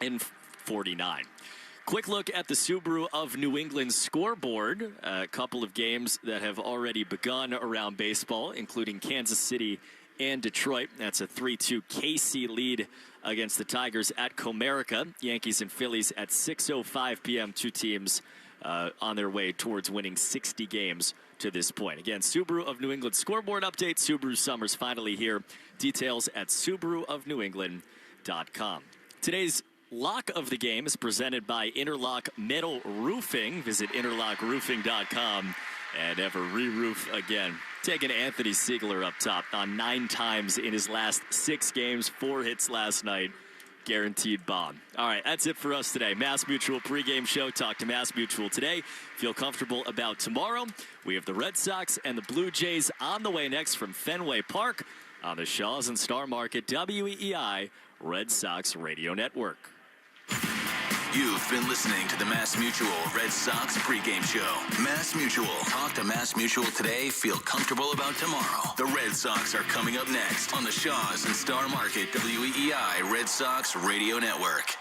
and 49. Quick look at the Subaru of New England scoreboard. A couple of games that have already begun around baseball, including Kansas City and Detroit. That's a 3-2 KC lead against the Tigers at Comerica. Yankees and Phillies at 6:05 p.m. Two teams on their way towards winning 60 games to this point. Again, Subaru of New England scoreboard update. Subaru summer's finally here. Details at SubaruofNewEngland.com. Today's lock of the game is presented by Interlock Metal Roofing. Visit interlockroofing.com and ever re-roof again. Taking Anthony Siegler up top on 9 times in his last 6 games, 4 hits last night. Guaranteed bomb. All right, that's it for us today. Mass Mutual pregame show. Talk to Mass Mutual today. Feel comfortable about tomorrow. We have the Red Sox and the Blue Jays on the way next from Fenway Park on the Shaws and Star Market WEEI Red Sox Radio Network. You've been listening to the Mass Mutual Red Sox pregame show. Mass Mutual. Talk to Mass Mutual today. Feel comfortable about tomorrow. The Red Sox are coming up next on the Shaws and Star Market WEEI Red Sox Radio Network.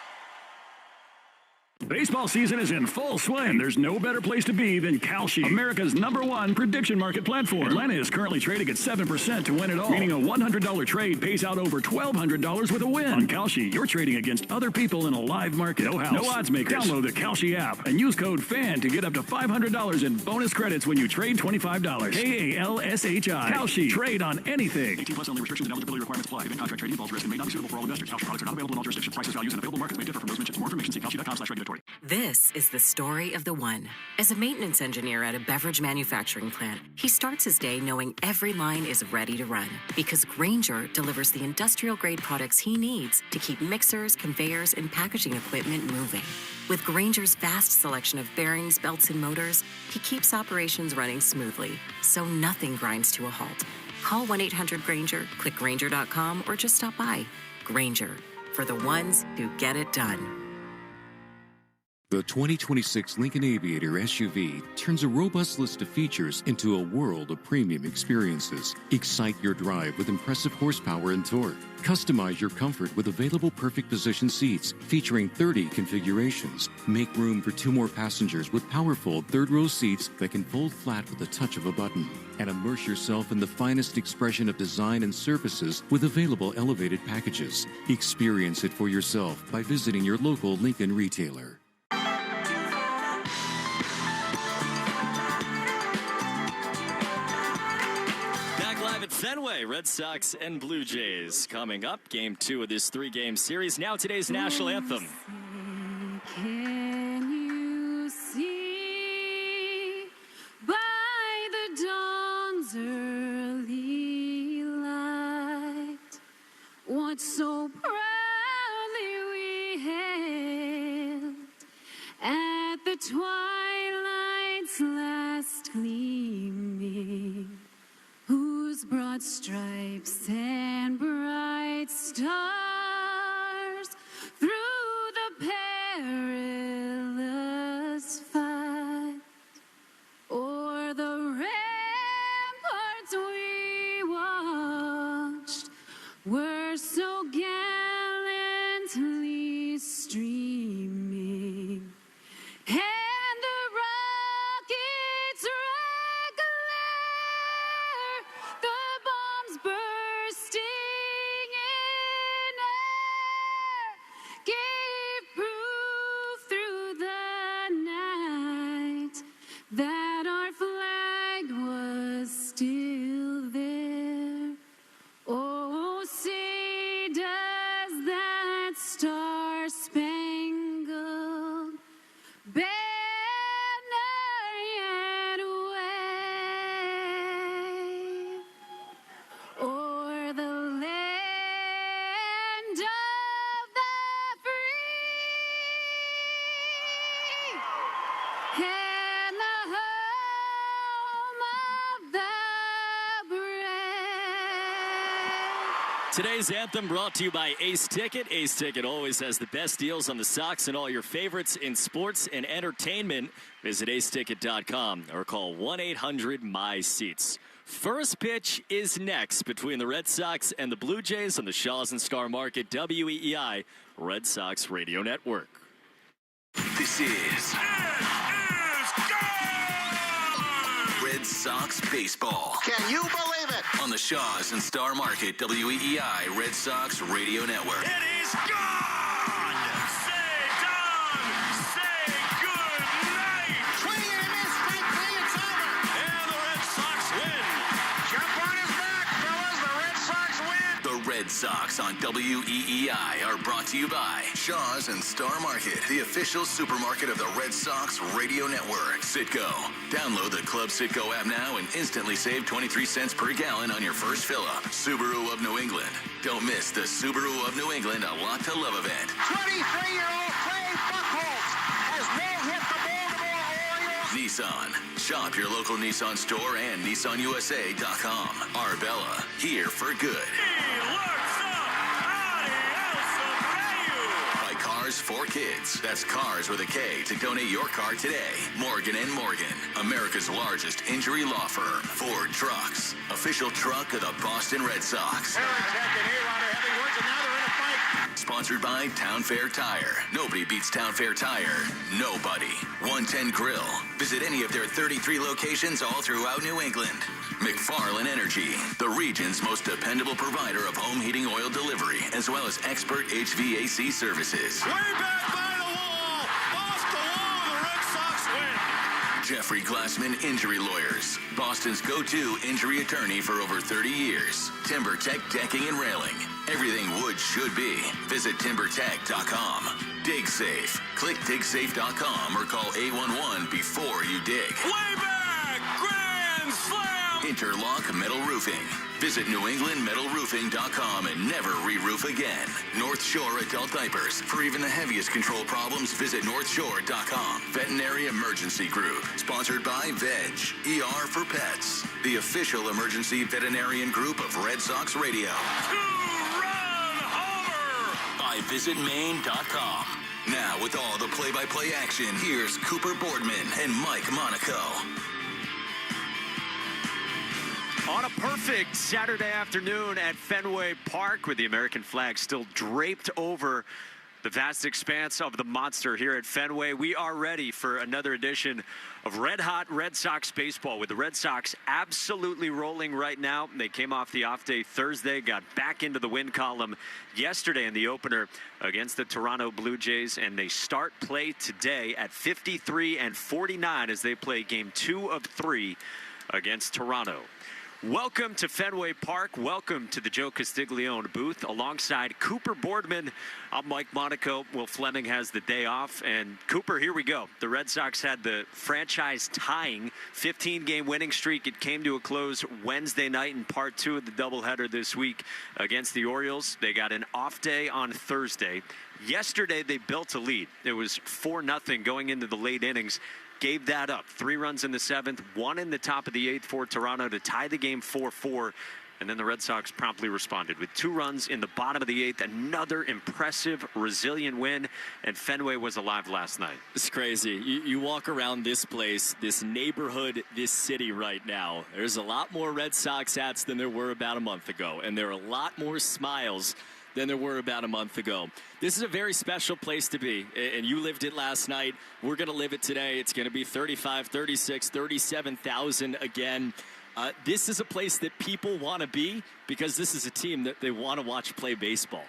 Baseball season is in full swing. There's no better place to be than Kalshi, America's #1 prediction market platform. Atlanta is currently trading at 7% to win it all, meaning a $100 trade pays out over $1,200 with a win. On Kalshi, you're trading against other people in a live market. No house, no odds makers. Download the Kalshi app and use code FAN to get up to $500 in bonus credits when you trade $25. KALSHI. Kalshi. Trade on anything. 18 plus only. Restrictions and eligibility requirements apply. Event contract trading involves risk and may not be suitable for all investors. Kalshi products are not available in all jurisdictions. Prices, values, and available markets may differ from those mentioned. For more information, see kalshi.com/regulatory. This is the story of the one. As a maintenance engineer at a beverage manufacturing plant, he starts his day knowing every line is ready to run because Grainger delivers the industrial-grade products he needs to keep mixers, conveyors, and packaging equipment moving. With Grainger's vast selection of bearings, belts, and motors, he keeps operations running smoothly, so nothing grinds to a halt. Call 1-800-GRAINGER, click Grainger.com, or just stop by. Grainger, for the ones who get it done. The 2026 Lincoln Aviator SUV turns a robust list of features into a world of premium experiences. Excite your drive with impressive horsepower and torque. Customize your comfort with available perfect position seats featuring 30 configurations. Make room for 2 more passengers with powerful third-row seats that can fold flat with the touch of a button. And immerse yourself in the finest expression of design and surfaces with available elevated packages. Experience it for yourself by visiting your local Lincoln retailer. Fenway, Red Sox and Blue Jays coming up. Game 2 of this 3-game series. Now today's national anthem. Can you see by the dawn's early light what so proudly we hailed at the twilight's last gleaming, whose broad stripes and bright stars through the perilous fight o'er the ramparts we watched were so gallantly streaming, and the rockets regular, the bombs bursting in air, gave proof through the night that our flag was still there. Oh, say does that star-spangled banner yet wave o'er the land of the free and the home of the brave? Today's anthem brought to you by Ace Ticket. Ace Ticket always has the best deals on the Sox and all your favorites in sports and entertainment. Visit aceticket.com or call 1-800-MY-SEATS. First pitch is next between the Red Sox and the Blue Jays on the Shaws and Star Market WEEI Red Sox Radio Network. This is Red Sox baseball. Can you believe it? On the Shaws and Star Market WEEI Red Sox Radio Network. It is gone! Say done! Say good night! Swinging and a miss, strike 3, it's over! And the Red Sox win! Jump on his back, fellas! The Red Sox win! The Red Sox on WEEI are brought to you by Shaws and Star Market, the official supermarket of the Red Sox Radio Network. Citgo. Download the Club Citgo app now and instantly save 23 cents per gallon on your first fill-up. Subaru of New England. Don't miss the Subaru of New England A Lot to Love event. 23-year-old Clay Buchholz has no-hit the Baltimore Orioles. Nissan. Shop your local Nissan store and NissanUSA.com. Arbella. Here for good. By Cars for Kids. That's Cars with a K to donate your car today. Morgan & Morgan. America's largest injury law firm. Ford Trucks. Official truck of the Boston Red Sox. Sponsored by Town Fair Tire. Nobody beats Town Fair Tire. Nobody. 110 Grill. Visit any of their 33 locations all throughout New England. McFarland Energy, the region's most dependable provider of home heating oil delivery, as well as expert HVAC services. Way back by the wall. Off the wall. The Red Sox win. Jeffrey Glassman Injury Lawyers, Boston's go-to injury attorney for over 30 years. Timber Tech Decking and Railing. Everything wood should be. Visit timbertech.com. Dig Safe. Click digsafe.com or call 811 before you dig. Way back. Grand slam. Interlock Metal Roofing. Visit newenglandmetalroofing.com and never re-roof again. North Shore Adult Diapers. For even the heaviest control problems, visit northshore.com. Veterinary Emergency Group. Sponsored by Veg. ER for Pets. The official emergency veterinarian group of Red Sox Radio. Two-run homer. By visitmaine.com. Now, with all the play-by-play action, here's Cooper Boardman and Mike Monaco. On a perfect Saturday afternoon at Fenway Park, with the American flag still draped over the vast expanse of the monster here at Fenway, we are ready for another edition of Red Hot Red Sox baseball, with the Red Sox absolutely rolling right now. They came off the off day Thursday, got back into the win column yesterday in the opener against the Toronto Blue Jays, and they start play today at 53-49 as they play game 2 of 3 against Toronto. Welcome to Fenway Park. Welcome to the Joe Castiglione booth. Alongside Cooper Boardman, I'm Mike Monaco. Will Fleming has the day off. And Cooper, here we go. The Red Sox had the franchise-tying 15-game winning streak. It came to a close Wednesday night in part 2 of the doubleheader this week against the Orioles. They got an off day on Thursday. Yesterday, they built a lead. It was 4-0 going into the late innings. Gave that up. 3 runs in the 7th, 1 in the top of the 8th for Toronto to tie the game 4-4. And then the Red Sox promptly responded with 2 runs in the bottom of the 8th. Another impressive, resilient win. And Fenway was alive last night. It's crazy. You walk around this place, this neighborhood, this city right now. There's a lot more Red Sox hats than there were about a month ago. And there are a lot more smiles than there were about a month ago. This is a very special place to be, and you lived it last night. We're going to live it today. It's going to be 35, 36, 37,000 again. This is a place that people want to be because this is a team that they want to watch play baseball.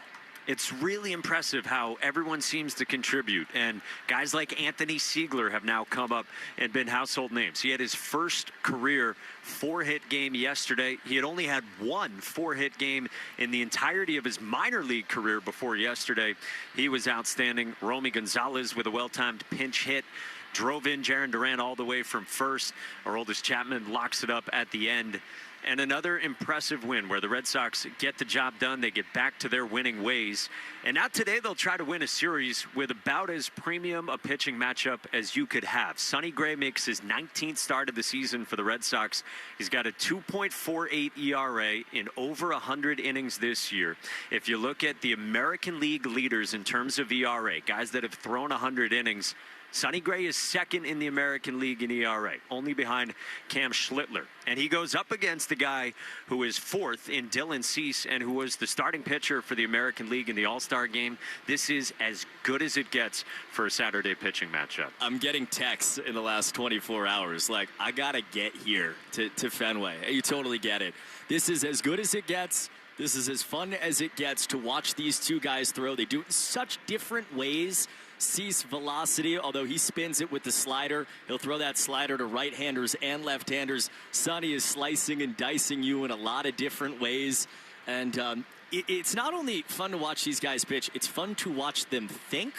It's really impressive how everyone seems to contribute, and guys like Anthony Siegler have now come up and been household names. He had his first career 4-hit game yesterday. He had only had 1 4-hit game in the entirety of his minor league career before yesterday. He was outstanding. Romy Gonzalez with a well-timed pinch hit drove in Jarren Duran all the way from first. Aroldis Chapman locks it up at the end. And another impressive win where the Red Sox get the job done. They get back to their winning ways. And now today they'll try to win a series with about as premium a pitching matchup as you could have. Sonny Gray makes his 19th start of the season for the Red Sox. He's got a 2.48 ERA in over 100 innings this year. If you look at the American League leaders in terms of ERA, guys that have thrown 100 innings, Sonny Gray is second in the American League in ERA, only behind Cam Schlittler. And he goes up against the guy who is 4th in Dylan Cease and who was the starting pitcher for the American League in the All-Star game. This is as good as it gets for a Saturday pitching matchup. I'm getting texts in the last 24 hours like, I got to get here to Fenway. You totally get it. This is as good as it gets. This is as fun as it gets to watch these two guys throw. They do it in such different ways. Cease velocity, although he spins it with the slider. He'll throw that slider to right-handers and left-handers. Sonny is slicing and dicing you in a lot of different ways. And it's not only fun to watch these guys pitch, it's fun to watch them think,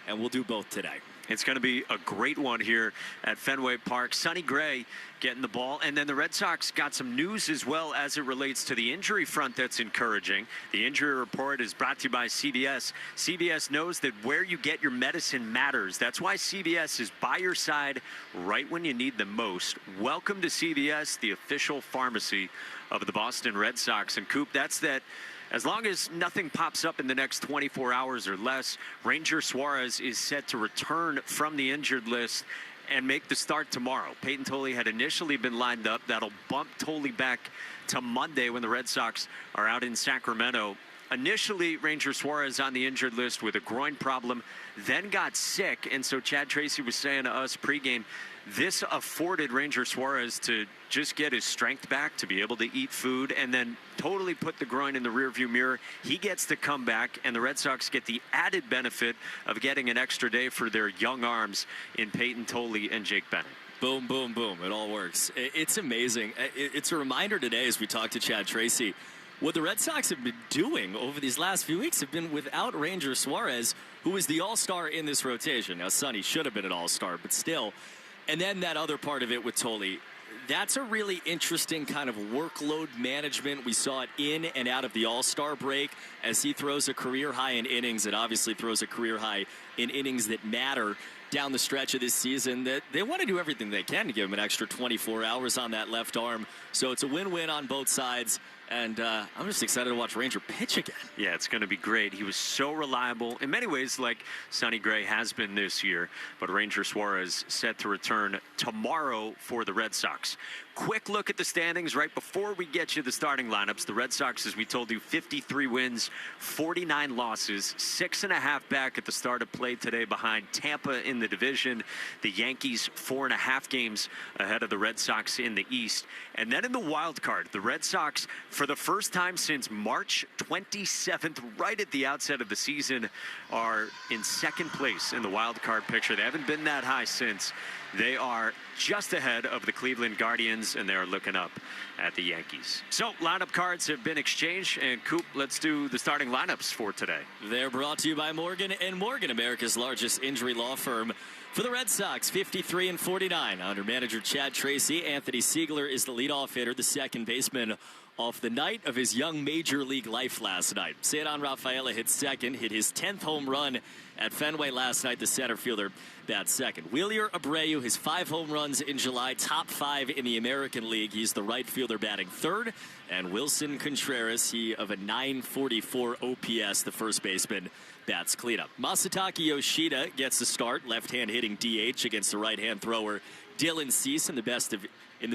and we'll do both today. It's going to be a great one here at Fenway Park. Sonny Gray getting the ball. And then the Red Sox got some news as well as it relates to the injury front that's encouraging. The injury report is brought to you by CVS. CVS knows that where you get your medicine matters. That's why CVS is by your side right when you need them most. Welcome to CVS, the official pharmacy of the Boston Red Sox. And Coop, that's that. As long as nothing pops up in the next 24 hours or less, Ranger Suarez is set to return from the injured list and make the start tomorrow. Peyton Tolley had initially been lined up. That'll bump Tolley back to Monday when the Red Sox are out in Sacramento. initially Ranger Suarez on the injured list with a groin problem, then got sick. And so Chad Tracy was saying to us pregame, this afforded Ranger Suarez to just get his strength back, to be able to eat food, and then totally put the groin in the rearview mirror. He gets to come back, and the Red Sox get the added benefit of getting an extra day for their young arms in Peyton Tolley and Jake Bennett. Boom, boom, boom. It all works. It's amazing. It's a reminder today as we talk to Chad Tracy. What the Red Sox have been doing over these last few weeks have been without Ranger Suarez, who is the all-star in this rotation. Now, Sonny should have been an all-star, but still. And then that other part of it with Tolley. That's a really interesting kind of workload management. We saw it in and out of the All-Star break as he throws a career high in innings and obviously throws a career high in innings that matter down the stretch of this season. That they want to do everything they can to give him an extra 24 hours on that left arm. So it's a win-win on both sides. And I'm just excited to watch Ranger pitch again. Yeah, it's going to be great. He was so reliable in many ways, like Sonny Gray has been this year. But Ranger Suarez set to return tomorrow for the Red Sox. Quick look at the standings right before we get you the starting lineups. The Red Sox, as we told you, 53 wins, 49 losses, 6.5 back at the start of play today behind Tampa in the division. The Yankees 4.5 games ahead of the Red Sox in the East. And then in the wild card, the Red Sox, for the first time since March 27th, right at the outset of the season, are in second place in the wild card picture. They haven't been that high since. They are just ahead of the Cleveland Guardians, and they are looking up at the Yankees. So lineup cards have been exchanged, and Coop, let's do the starting lineups for today. They're brought to you by Morgan & Morgan, America's largest injury law firm. For the Red Sox, 53 and 49. Under manager Chad Tracy, Anthony Siegler is the leadoff hitter, the second baseman off the night of his young major league life last night. Cesar Rafaela hit second, hit his 10th home run at Fenway last night. The center fielder bats second. Wheeler Abreu, his 5 home runs in July, top 5 in the American League. He's the right fielder batting third. And Wilson Contreras, he of a 944 OPS, the first baseman, bats cleanup. Masataka Yoshida gets the start, left-hand hitting DH against the right-hand thrower Dylan Cease in the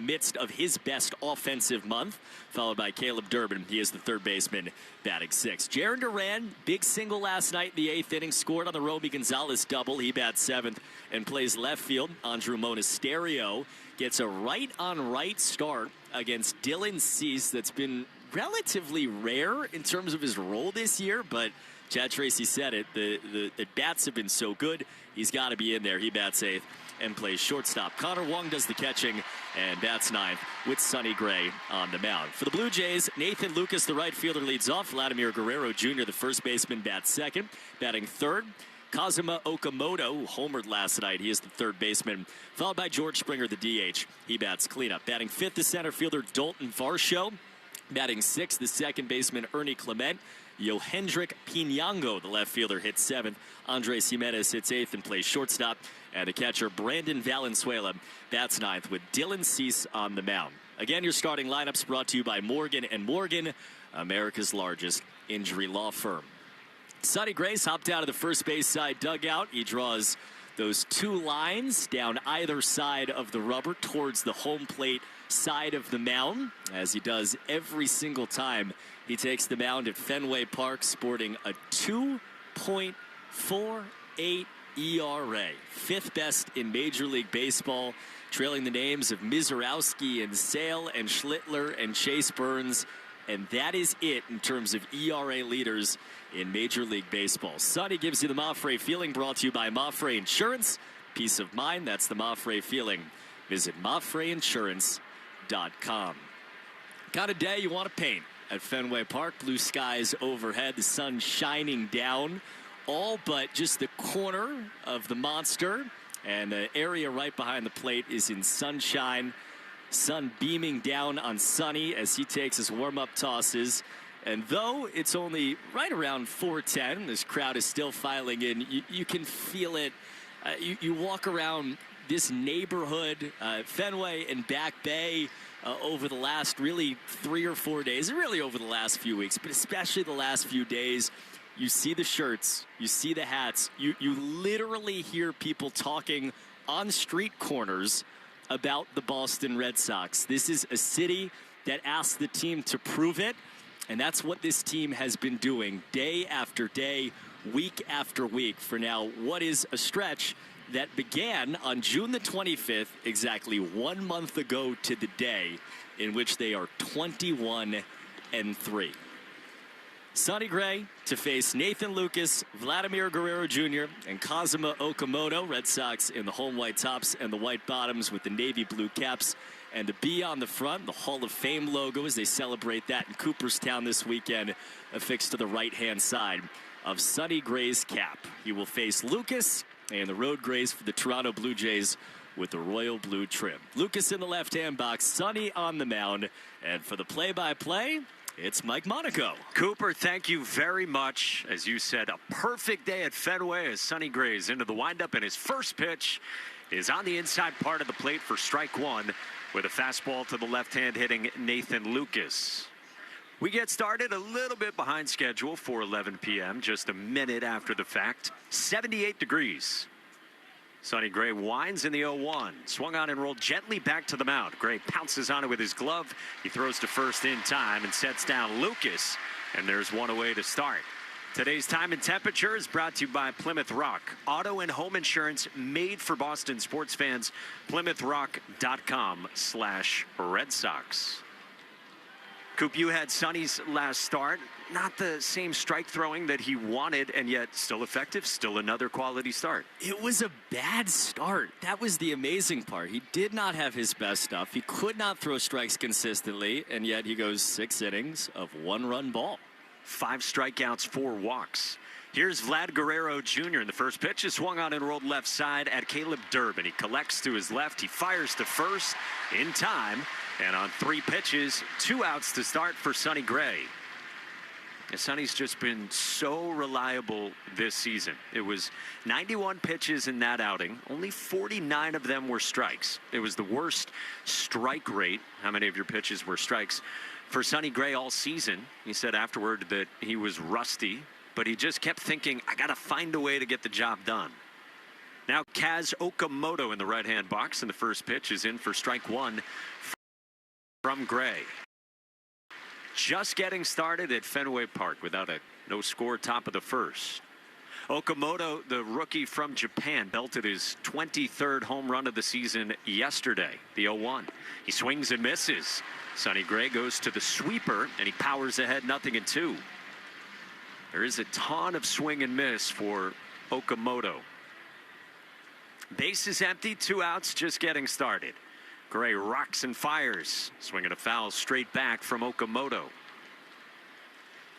midst of his best offensive month, followed by Caleb Durbin. He is the third baseman, batting 6th. Jarren Duran, big single last night in the 8th inning, scored on the Romy Gonzalez double. He bats 7th and plays left field. Andrew Monasterio gets a right-on-right start against Dylan Cease. That's been relatively rare in terms of his role this year, but Chad Tracy said it. The bats have been so good, he's got to be in there. He bats 8th and plays shortstop. Connor Wong does the catching and bats 9th with Sonny Gray on the mound. For the Blue Jays, Nathan Lucas, the right fielder, leads off. Vladimir Guerrero Jr., the first baseman, bats 2nd. Batting 3rd, Kazuma Okamoto, who homered last night. He is the third baseman, followed by George Springer, the DH. He bats cleanup. Batting 5th, the center fielder, Dalton Varsho. Batting 6th, the second baseman, Ernie Clement. Yohendrick Pinango, the left fielder, hits 7th. Andres Jimenez hits 8th and plays shortstop. And the catcher, Brandon Valenzuela, bats 9th with Dylan Cease on the mound. Again, your starting lineups brought to you by Morgan & Morgan, America's largest injury law firm. Sonny Grace hopped out of the first base side dugout. He draws those 2 lines down either side of the rubber towards the home plate side of the mound, as he does every single time he takes the mound at Fenway Park, sporting a 2.48 ERA, 5th best in Major League Baseball, trailing the names of Mizorowski and Sale and Schlittler and Chase Burns, and that is it in terms of ERA leaders in Major League Baseball. Sonny gives you the Mafre feeling, brought to you by Mafre Insurance. Peace of mind, that's the Mafre feeling. Visit MafreInsurance.com. Got a day you want to paint at Fenway Park. Blue skies overhead, the sun shining down, all but just the corner of the monster, and the area right behind the plate is in sunshine. Sun beaming down on Sonny as he takes his warm-up tosses. And though it's only right around 4:10, this crowd is still filing in. You can feel it. You walk around this neighborhood, Fenway and Back Bay, over the last really 3 or 4 days, and really over the last few weeks, but especially the last few days. You see the shirts, you see the hats, you literally hear people talking on street corners about the Boston Red Sox. This is a city that asked the team to prove it, And that's what this team has been doing day after day, week after week for now what is a stretch that began on June the 25th, exactly 1 month ago to the day, in which they are 21-3. Sonny Gray to face Nathan Lucas, Vladimir Guerrero Jr., and Kazuma Okamoto. Red Sox in the home white tops and the white bottoms with the navy blue caps and the B on the front, the Hall of Fame logo as they celebrate that in Cooperstown this weekend, affixed to the right-hand side of Sonny Gray's cap. He will face Lucas and the road grays for the Toronto Blue Jays with the royal blue trim. Lucas in the left-hand box, Sonny on the mound, and for the play-by-play, it's Mike Monaco. Cooper, thank you very much. As you said, a perfect day at Fenway as Sonny Gray is into the windup, and his first pitch is on the inside part of the plate for strike one with a fastball to the left hand hitting Nathan Lucas. We get started a little bit behind schedule for 11 p.m., just a minute after the fact. 78 degrees. Sonny Gray winds in the 0-1. Swung on and rolled gently back to the mound. Gray pounces on it with his glove. He throws to first in time and sets down Lucas. And there's one away to start. Today's time and temperature is brought to you by Plymouth Rock. Auto and home insurance made for Boston sports fans. PlymouthRock.com/Red Sox. Coop, you had Sonny's last start. Not the same strike throwing that he wanted, and yet still effective, still another quality start. It was a bad start. That was the amazing part. He did not have his best stuff. He could not throw strikes consistently, and yet he goes 6 innings of 1-run ball. 5 strikeouts, 4 walks. Here's Vlad Guerrero Jr. in the first pitch is swung on and rolled left side at Caleb Durbin. He collects to his left. He fires to first in time. And on 3 pitches, 2 outs to start for Sonny Gray. And Sonny's just been so reliable this season. It was 91 pitches in that outing. Only 49 of them were strikes. It was the worst strike rate. How many of your pitches were strikes? For Sonny Gray all season. He said afterward that he was rusty, but he just kept thinking, I got to find a way to get the job done. Now Kaz Okamoto in the right-hand box, and the first pitch is in for strike one from Gray. Just getting started at Fenway Park without a no-score top of the first. Okamoto, the rookie from Japan, belted his 23rd home run of the season yesterday, the 0-1. He swings and misses. Sonny Gray goes to the sweeper, and he powers ahead 0-2. There is a ton of swing and miss for Okamoto. Base is empty, 2 outs, just getting started. Gray rocks and fires, swinging a foul straight back from Okamoto.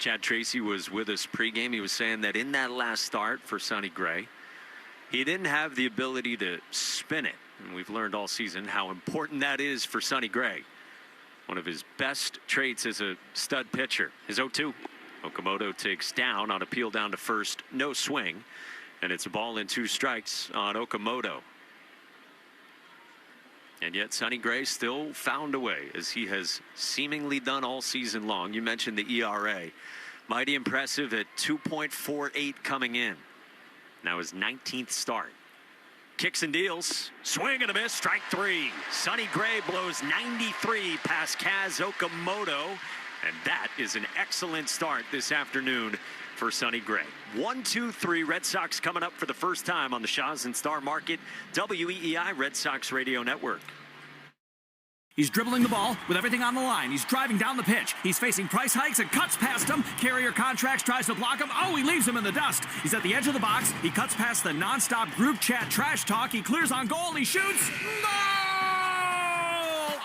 Chad Tracy was with us pregame. He was saying that in that last start for Sonny Gray, he didn't have the ability to spin it. And we've learned all season how important that is for Sonny Gray. One of his best traits as a stud pitcher. His 0-2. Okamoto takes down on a peel down to first, no swing. And it's a ball and 2 strikes on Okamoto. And yet Sonny Gray still found a way, as he has seemingly done all season long. You mentioned the ERA. Mighty impressive at 2.48 coming in. Now his 19th start. Kicks and deals. Swing and a miss. Strike 3. Sonny Gray blows 93 past Kaz Okamoto. And that is an excellent start this afternoon for Sonny Gray. 1-2-3 Red Sox coming up for the first time on the Shaw's and Star Market WEEI Red Sox Radio Network. He's dribbling the ball with everything on the line. He's driving down the pitch. He's facing price hikes and cuts past him. Carrier Contracts tries to block him. Oh, he leaves him in the dust. He's at the edge of the box. He cuts past the nonstop group chat trash talk. He clears on goal. He shoots. Goal!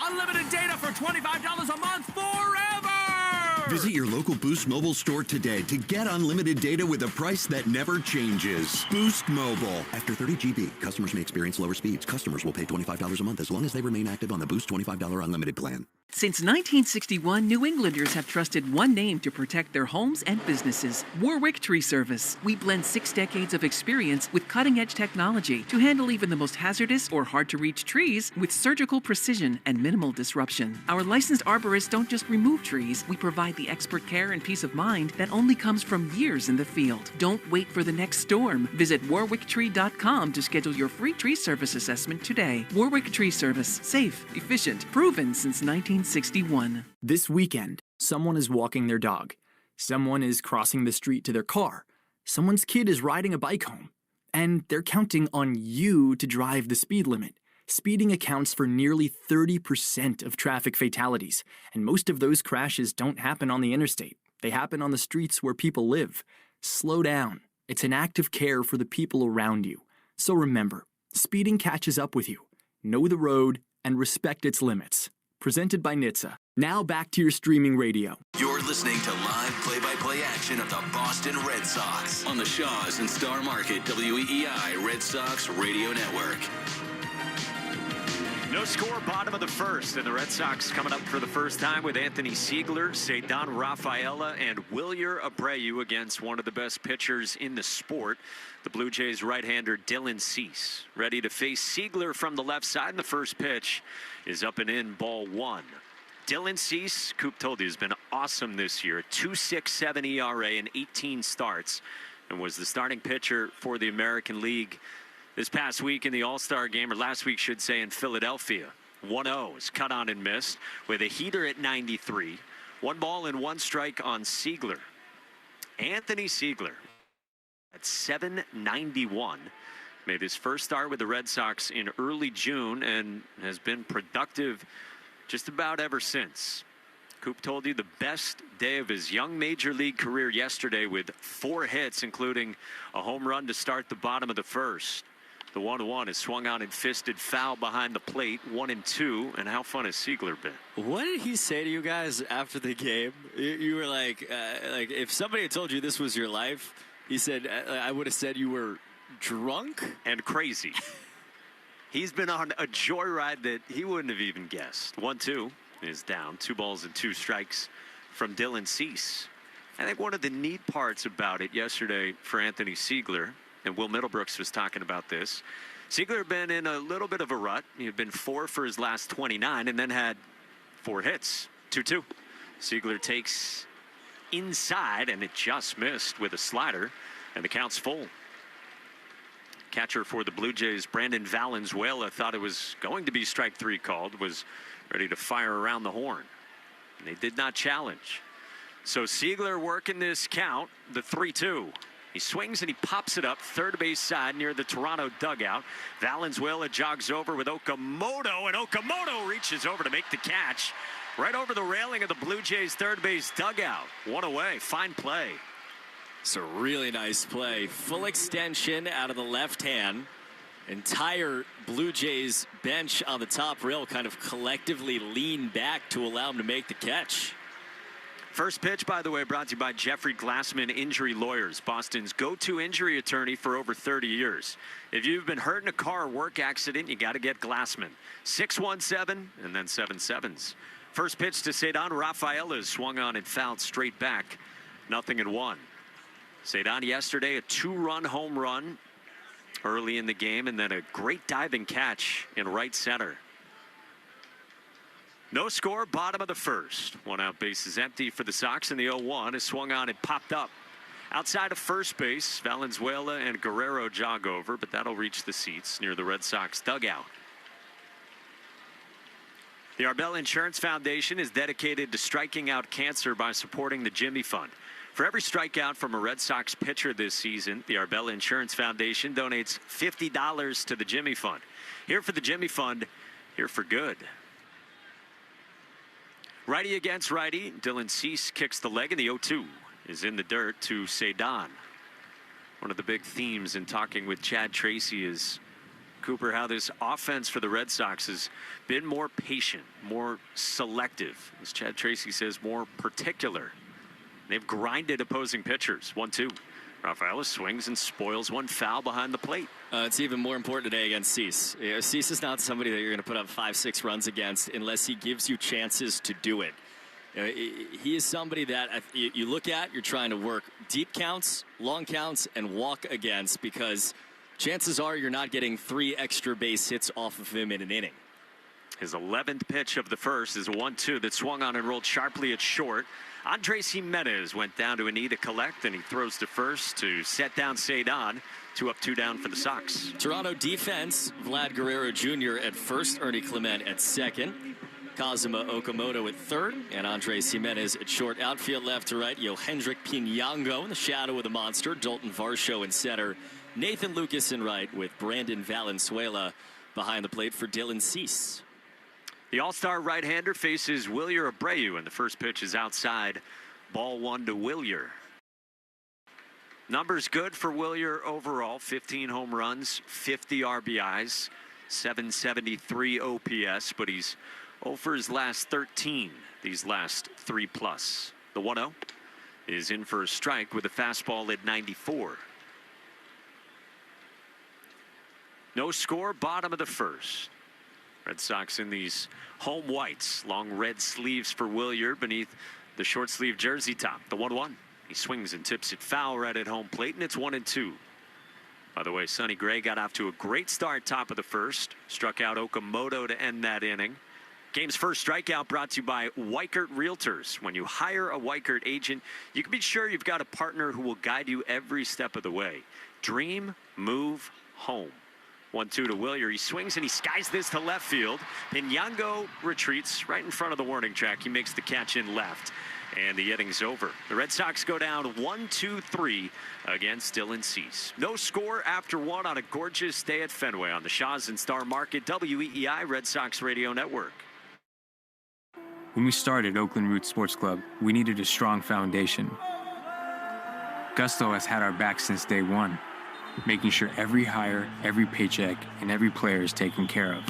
Unlimited data for $25 a month forever! Visit your local Boost Mobile store today to get unlimited data with a price that never changes. Boost Mobile. After 30 GB, customers may experience lower speeds. Customers will pay $25 a month as long as they remain active on the Boost $25 unlimited plan. Since 1961, New Englanders have trusted one name to protect their homes and businesses: Warwick Tree Service. We blend 6 decades of experience with cutting-edge technology to handle even the most hazardous or hard-to-reach trees with surgical precision and minimal disruption. Our licensed arborists don't just remove trees. We provide the expert care and peace of mind that only comes from years in the field. Don't wait for the next storm. Visit warwicktree.com to schedule your free tree service assessment today. Warwick Tree Service. Safe, efficient, proven since 1961. This weekend, Someone is walking their dog. Someone is crossing the street to their car. Someone's kid is riding a bike home. And they're counting on you to drive the speed limit. Speeding accounts for nearly 30% of traffic fatalities, and most of those crashes don't happen on the interstate. They happen on the streets where people live. Slow down. It's an act of care for the people around you. So remember, speeding catches up with you. Know the road and respect its limits. Presented by NHTSA. Now back to your streaming radio. You're listening to live play-by-play action of the Boston Red Sox on the Shaws and Star Market WEEI Red Sox Radio Network. No score, bottom of the first, and the Red Sox coming up for the first time with Anthony Siegler, Ceddanne Rafaela, and Wilyer Abreu against one of the best pitchers in the sport, the Blue Jays right-hander Dylan Cease. Ready to face Siegler from the left side, and the first pitch is up and in, ball one. Dylan Cease, Coop told you, has been awesome this year. 2.67 ERA in 18 starts, and was the starting pitcher for the American League this past week in the All-Star game, or last week, should say, in Philadelphia. 1-0 is cut on and missed with a heater at 93. 1 ball and 1 strike on Siegler. Anthony Siegler at 791 made his first start with the Red Sox in early June and has been productive just about ever since. Coop told you the best day of his young major league career yesterday with 4 hits, including a home run to start the bottom of the first. The 1-1 is swung on and fisted foul behind the plate, 1-2. And how fun has Siegler been? What did he say to you guys after the game? You were like if somebody had told you this was your life, he said, I would have said you were drunk and crazy. He's been on a joyride that he wouldn't have even guessed. 1-2 is down. 2 balls and 2 strikes from Dylan Cease. I think one of the neat parts about it yesterday for Anthony Siegler, and Will Middlebrooks was talking about this, Siegler had been in a little bit of a rut. He had been 4 for his last 29 and then had 4 hits. 2-2. Siegler takes inside, and it just missed with a slider, and the count's full. Catcher for the Blue Jays, Brandon Valenzuela, thought it was going to be strike 3 called, was ready to fire around the horn, and they did not challenge. So Siegler working this count, the 3-2. He swings and he pops it up third base side near the Toronto dugout. Valenzuela jogs over with Okamoto, and Okamoto reaches over to make the catch right over the railing of the Blue Jays third base dugout. 1 away. Fine play. It's a really nice play. Full extension out of the left hand. Entire Blue Jays bench on the top rail kind of collectively leaned back to allow him to make the catch. First pitch, by the way, brought to you by Jeffrey Glassman Injury Lawyers, Boston's go-to injury attorney for over 30 years. If you've been hurt in a car or work accident, you got to get Glassman. 617 and then 77s. First pitch to Ceddanne Rafaela is swung on and fouled straight back. 0-1. Ceddanne yesterday a 2-run home run early in the game, and then a great diving catch in right center. No score, bottom of the first. 1 out, base is empty for the Sox, and the 0-1 is swung on and popped up. Outside of first base, Valenzuela and Guerrero jog over, but that'll reach the seats near the Red Sox dugout. The Arbella Insurance Foundation is dedicated to striking out cancer by supporting the Jimmy Fund. For every strikeout from a Red Sox pitcher this season, the Arbella Insurance Foundation donates $50 to the Jimmy Fund. Here for the Jimmy Fund, here for good. Righty against righty. Dylan Cease kicks the leg, and the 0-2 is in the dirt to Ceddanne. One of the big themes in talking with Chad Tracy is, Cooper, how this offense for the Red Sox has been more patient, more selective. As Chad Tracy says, more particular. They've grinded opposing pitchers. 1-2. Rafaela swings and spoils one foul behind the plate. It's even more important today against Cease. Cease is not somebody that you're going to put up 5-6 runs against unless he gives you chances to do it. He is somebody that you look at, you're trying to work deep counts, long counts, and walk against, because chances are you're not getting 3 extra base hits off of him in an inning. His 11th pitch of the first is a 1-2 that swung on and rolled sharply at short. Andres Jimenez went down to a knee to collect, and he throws to first to set down Ceddanne. 2 up, 2 down for the Sox. Toronto defense, Vlad Guerrero Jr. at first, Ernie Clement at second. Kazuma Okamoto at third, and Andres Jimenez at short. Outfield left to right, Yohendrick Pinango in the shadow of the monster. Dalton Varsho in center. Nathan Lucas in right, with Brandon Valenzuela behind the plate for Dylan Cease. The all-star right-hander faces Wilyer Abreu, and the first pitch is outside. Ball 1 to Wilyer. Numbers good for Wilyer overall. 15 home runs, 50 RBIs, 773 OPS, but he's 0 for his last 13, these last 3+. The 1-0 is in for a strike with a fastball at 94. No score, bottom of the first. Red Sox in these home whites, long red sleeves for Wilyer beneath the short sleeve jersey top. The 1-1. He swings and tips it foul right at home plate, and it's 1-2. By the way, Sonny Gray got off to a great start top of the first. Struck out Okamoto to end that inning. Game's first strikeout brought to you by Weichert Realtors. When you hire a Weichert agent, you can be sure you've got a partner who will guide you every step of the way. Dream, move, home. 1-2 to Wilyer. He swings and he skies this to left field. Pinango retreats right in front of the warning track. He makes the catch in left, and the inning's over. The Red Sox go down 1-2-3 against Dylan Cease. No score after 1 on a gorgeous day at Fenway on the Shaw's and Star Market WEEI Red Sox Radio Network. When we started Oakland Roots Sports Club, we needed a strong foundation. Gusto has had our back since day one, making sure every hire, every paycheck, and every player is taken care of.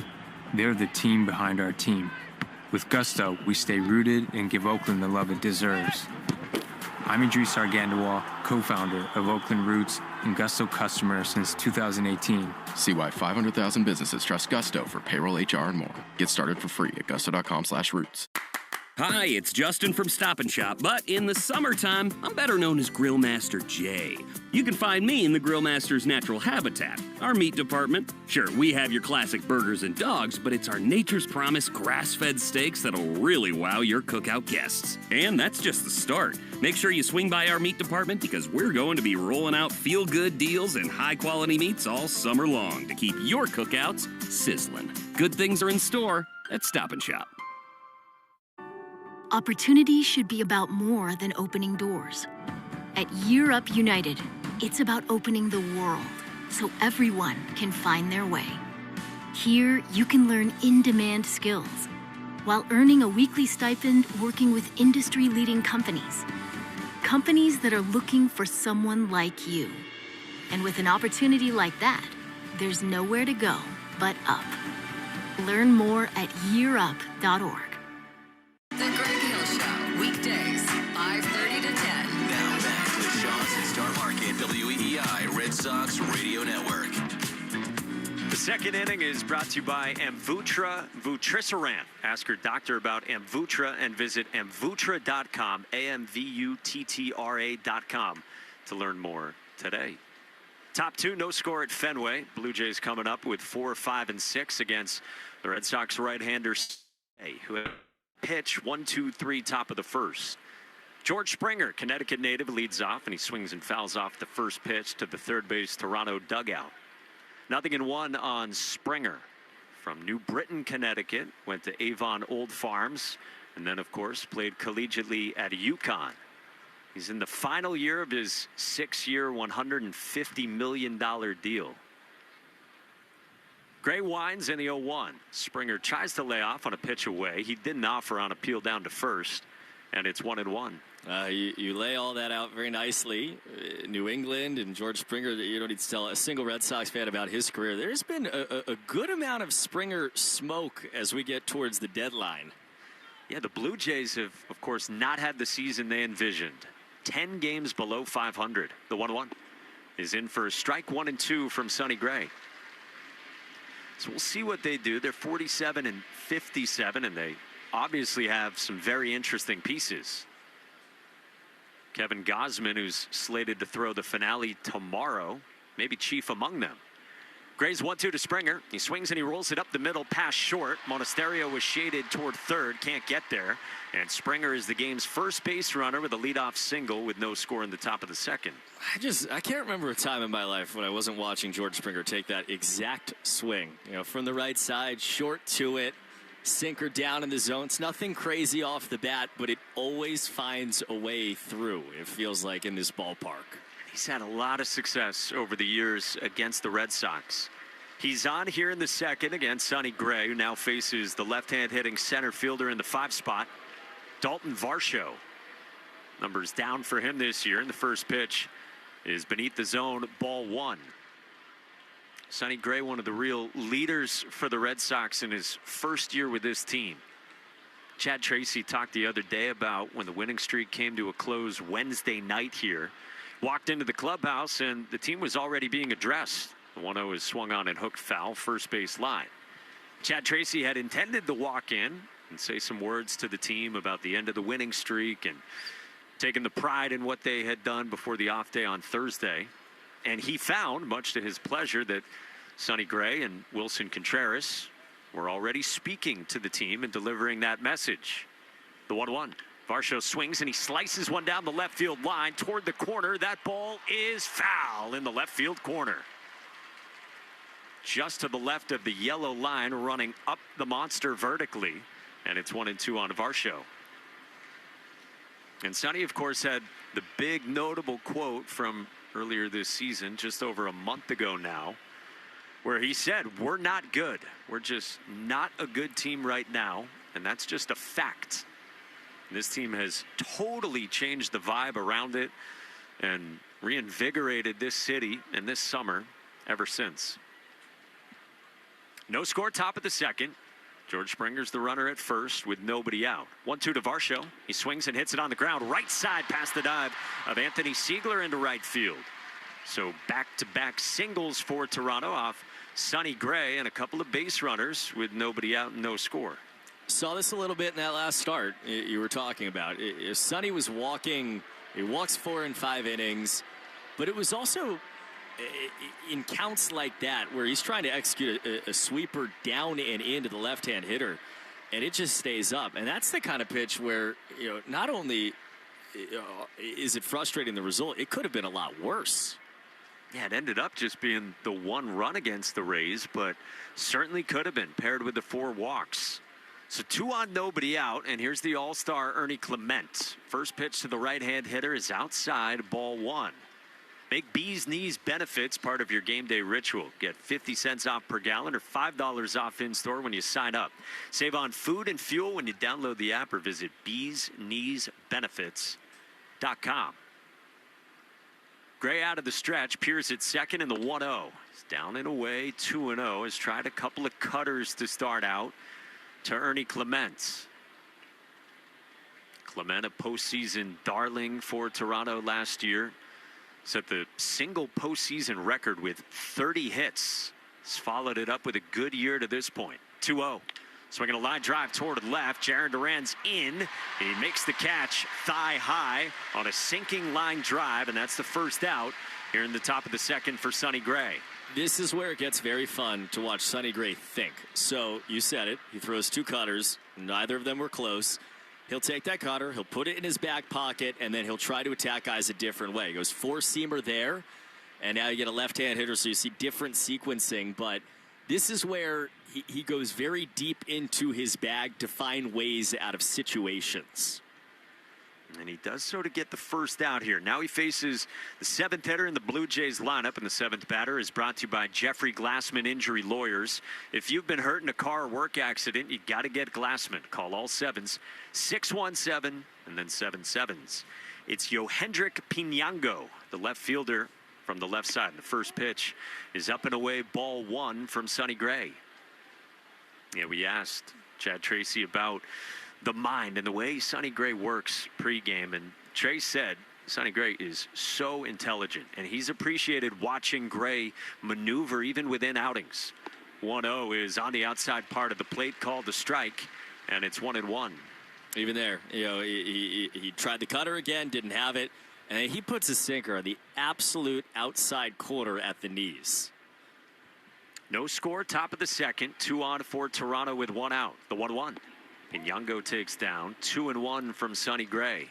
They're the team behind our team. With Gusto, we stay rooted and give Oakland the love it deserves. I'm Idris Argandawal, co-founder of Oakland Roots and Gusto customer since 2018. See why 500,000 businesses trust Gusto for payroll, HR, and more. Get started for free at gusto.com/roots. Hi, it's Justin from Stop and Shop, but in the summertime, I'm better known as Grill Master Jay. You can find me in the Grill Master's natural habitat, our meat department. Sure, we have your classic burgers and dogs, but it's our Nature's Promise grass-fed steaks that'll really wow your cookout guests. And that's just the start. Make sure you swing by our meat department because we're going to be rolling out feel-good deals and high-quality meats all summer long to keep your cookouts sizzling. Good things are in store at Stop and Shop. Opportunity should be about more than opening doors. At Year Up United, it's about opening the world so everyone can find their way. Here, you can learn in-demand skills while earning a weekly stipend working with industry-leading companies. Companies that are looking for someone like you. And with an opportunity like that, there's nowhere to go but up. Learn more at yearup.org. The Greg Hill Show, weekdays, 5:30 to 10. Now back to the Shaw's and Star Market WEEI Red Sox Radio Network. The second inning is brought to you by Amvuttra Vutrisiran. Ask your doctor about Amvuttra and visit amvuttra.com, AMVUTTRA.com to learn more today. Top two, no score at Fenway. Blue Jays coming up with 4, 5, and 6 against the Red Sox right-hander, who pitch 1-2-3 top of the first. George Springer, Connecticut native, leads off, and he swings and fouls off the first pitch to the third base Toronto dugout. 0-1 on Springer. From New Britain, Connecticut, went to Avon Old Farms, and then, of course, played collegiately at UConn. He's in the final year of his 6-year, $150 million deal. Gray winds in the 0-1. Springer tries to lay off on a pitch away. He didn't offer on appeal down to first, and it's 1-1. You lay all that out very nicely. New England and George Springer, you don't need to tell a single Red Sox fan about his career. There's been a good amount of Springer smoke as we get towards the deadline. Yeah, the Blue Jays have, of course, not had the season they envisioned. 10 games below 500. The 1-1 is in for a strike. 1-2 from Sonny Gray. So we'll see what they do. They're 47 and 57, and they obviously have some very interesting pieces. Kevin Gausman, who's slated to throw the finale tomorrow, maybe chief among them. Gray's 1-2 to Springer. He swings and he rolls it up the middle, past short. Monasterio was shaded toward third, can't get there. And Springer is the game's first base runner with a leadoff single with no score in the top of the second. I can't remember a time in my life when I wasn't watching George Springer take that exact swing. You know, from the right side, short to it. sinker down in the zone. It's nothing crazy off the bat, but it always finds a way through, it feels like, in this ballpark. He's had a lot of success over the years against the Red Sox. He's on here in the second against Sonny Gray, who now faces the left-hand hitting center fielder in the 5 spot, Dalton Varsho. Numbers down for him this year, and the first pitch is beneath the zone, ball 1. Sonny Gray, one of the real leaders for the Red Sox in his first year with this team. Chad Tracy talked the other day about when the winning streak came to a close Wednesday night here. Walked into the clubhouse and the team was already being addressed. The 1-0 is swung on and hooked foul, first base line. Chad Tracy had intended to walk in and say some words to the team about the end of the winning streak and taking the pride in what they had done before the off day on Thursday. And he found, much to his pleasure, that Sonny Gray and Wilson Contreras were already speaking to the team and delivering that message. The 1-1. Varsho swings and he slices one down the left field line toward the corner. That ball is foul in the left field corner. Just to the left of the yellow line, running up the monster vertically. And it's 1-2 on Varsho. And Sonny, of course, had the big notable quote from earlier this season, just over a month ago now, where he said, "We're not good. We're just not a good team right now, and that's just a fact." And this team has totally changed the vibe around it and reinvigorated this city and this summer ever since. No score, top of the second. George Springer's the runner at first with nobody out. 1-2 to Varsho. He swings and hits it on the ground. Right side past the dive of Anthony Siegler into right field. So back-to-back singles for Toronto off Sonny Gray and a couple of base runners with nobody out and no score. Saw this a little bit in that last start you were talking about. Sonny was walking, he walks 4 and 5 innings, but it was also in counts like that where he's trying to execute a sweeper down and into the left-hand hitter, and it just stays up. And that's the kind of pitch where, not only is it frustrating the result, it could have been a lot worse. Yeah, it ended up just being the 1 run against the Rays, but certainly could have been paired with the 4 walks. So 2 on, nobody out, and here's the all-star Ernie Clement. First pitch to the right-hand hitter is outside, ball 1. Make Bees Knees benefits part of your game day ritual. Get 50 cents off per gallon or $5 off in-store when you sign up. Save on food and fuel when you download the app or visit beeskneesbenefits.com. Gray out of the stretch, Pierce at second in the 1-0. He's down and away, 2-0. Has tried a couple of cutters to start out to Ernie Clement. Clement, a postseason darling for Toronto last year. Set the single postseason record with 30 hits. He's followed it up with a good year to this point. 2-0. Swinging a line drive toward left. Jarren Duran's in. He makes the catch thigh high on a sinking line drive, and that's the first out here in the top of the second for Sonny Gray. This is where it gets very fun to watch Sonny Gray think. So you said it. He throws 2 cutters. Neither of them were close. He'll take that cutter, he'll put it in his back pocket, and then he'll try to attack guys a different way. He goes 4-seamer there, and now you get a left-hand hitter, so you see different sequencing. But this is where he goes very deep into his bag to find ways out of situations. And he does so to get the first out here. Now he faces the 7th hitter in the Blue Jays lineup, and the 7th batter is brought to you by Jeffrey Glassman Injury Lawyers. If you've been hurt in a car or work accident, you got to get Glassman. Call all 7s, 617, and then 7 7s. It's Yohendrick Pinango, the left fielder from the left side. The first pitch is up and away, ball 1 from Sonny Gray. Yeah, we asked Chad Tracy about the mind and the way Sonny Gray works pregame, and Trey said Sonny Gray is so intelligent, and he's appreciated watching Gray maneuver even within outings. 1-0 is on the outside part of the plate, called the strike, and it's 1-1. Even there, he tried the cutter again, didn't have it, and he puts a sinker on the absolute outside corner at the knees. No score, top of the second, 2 on for Toronto with 1 out. The 1-1. Pinango takes down, 2-1 from Sonny Gray.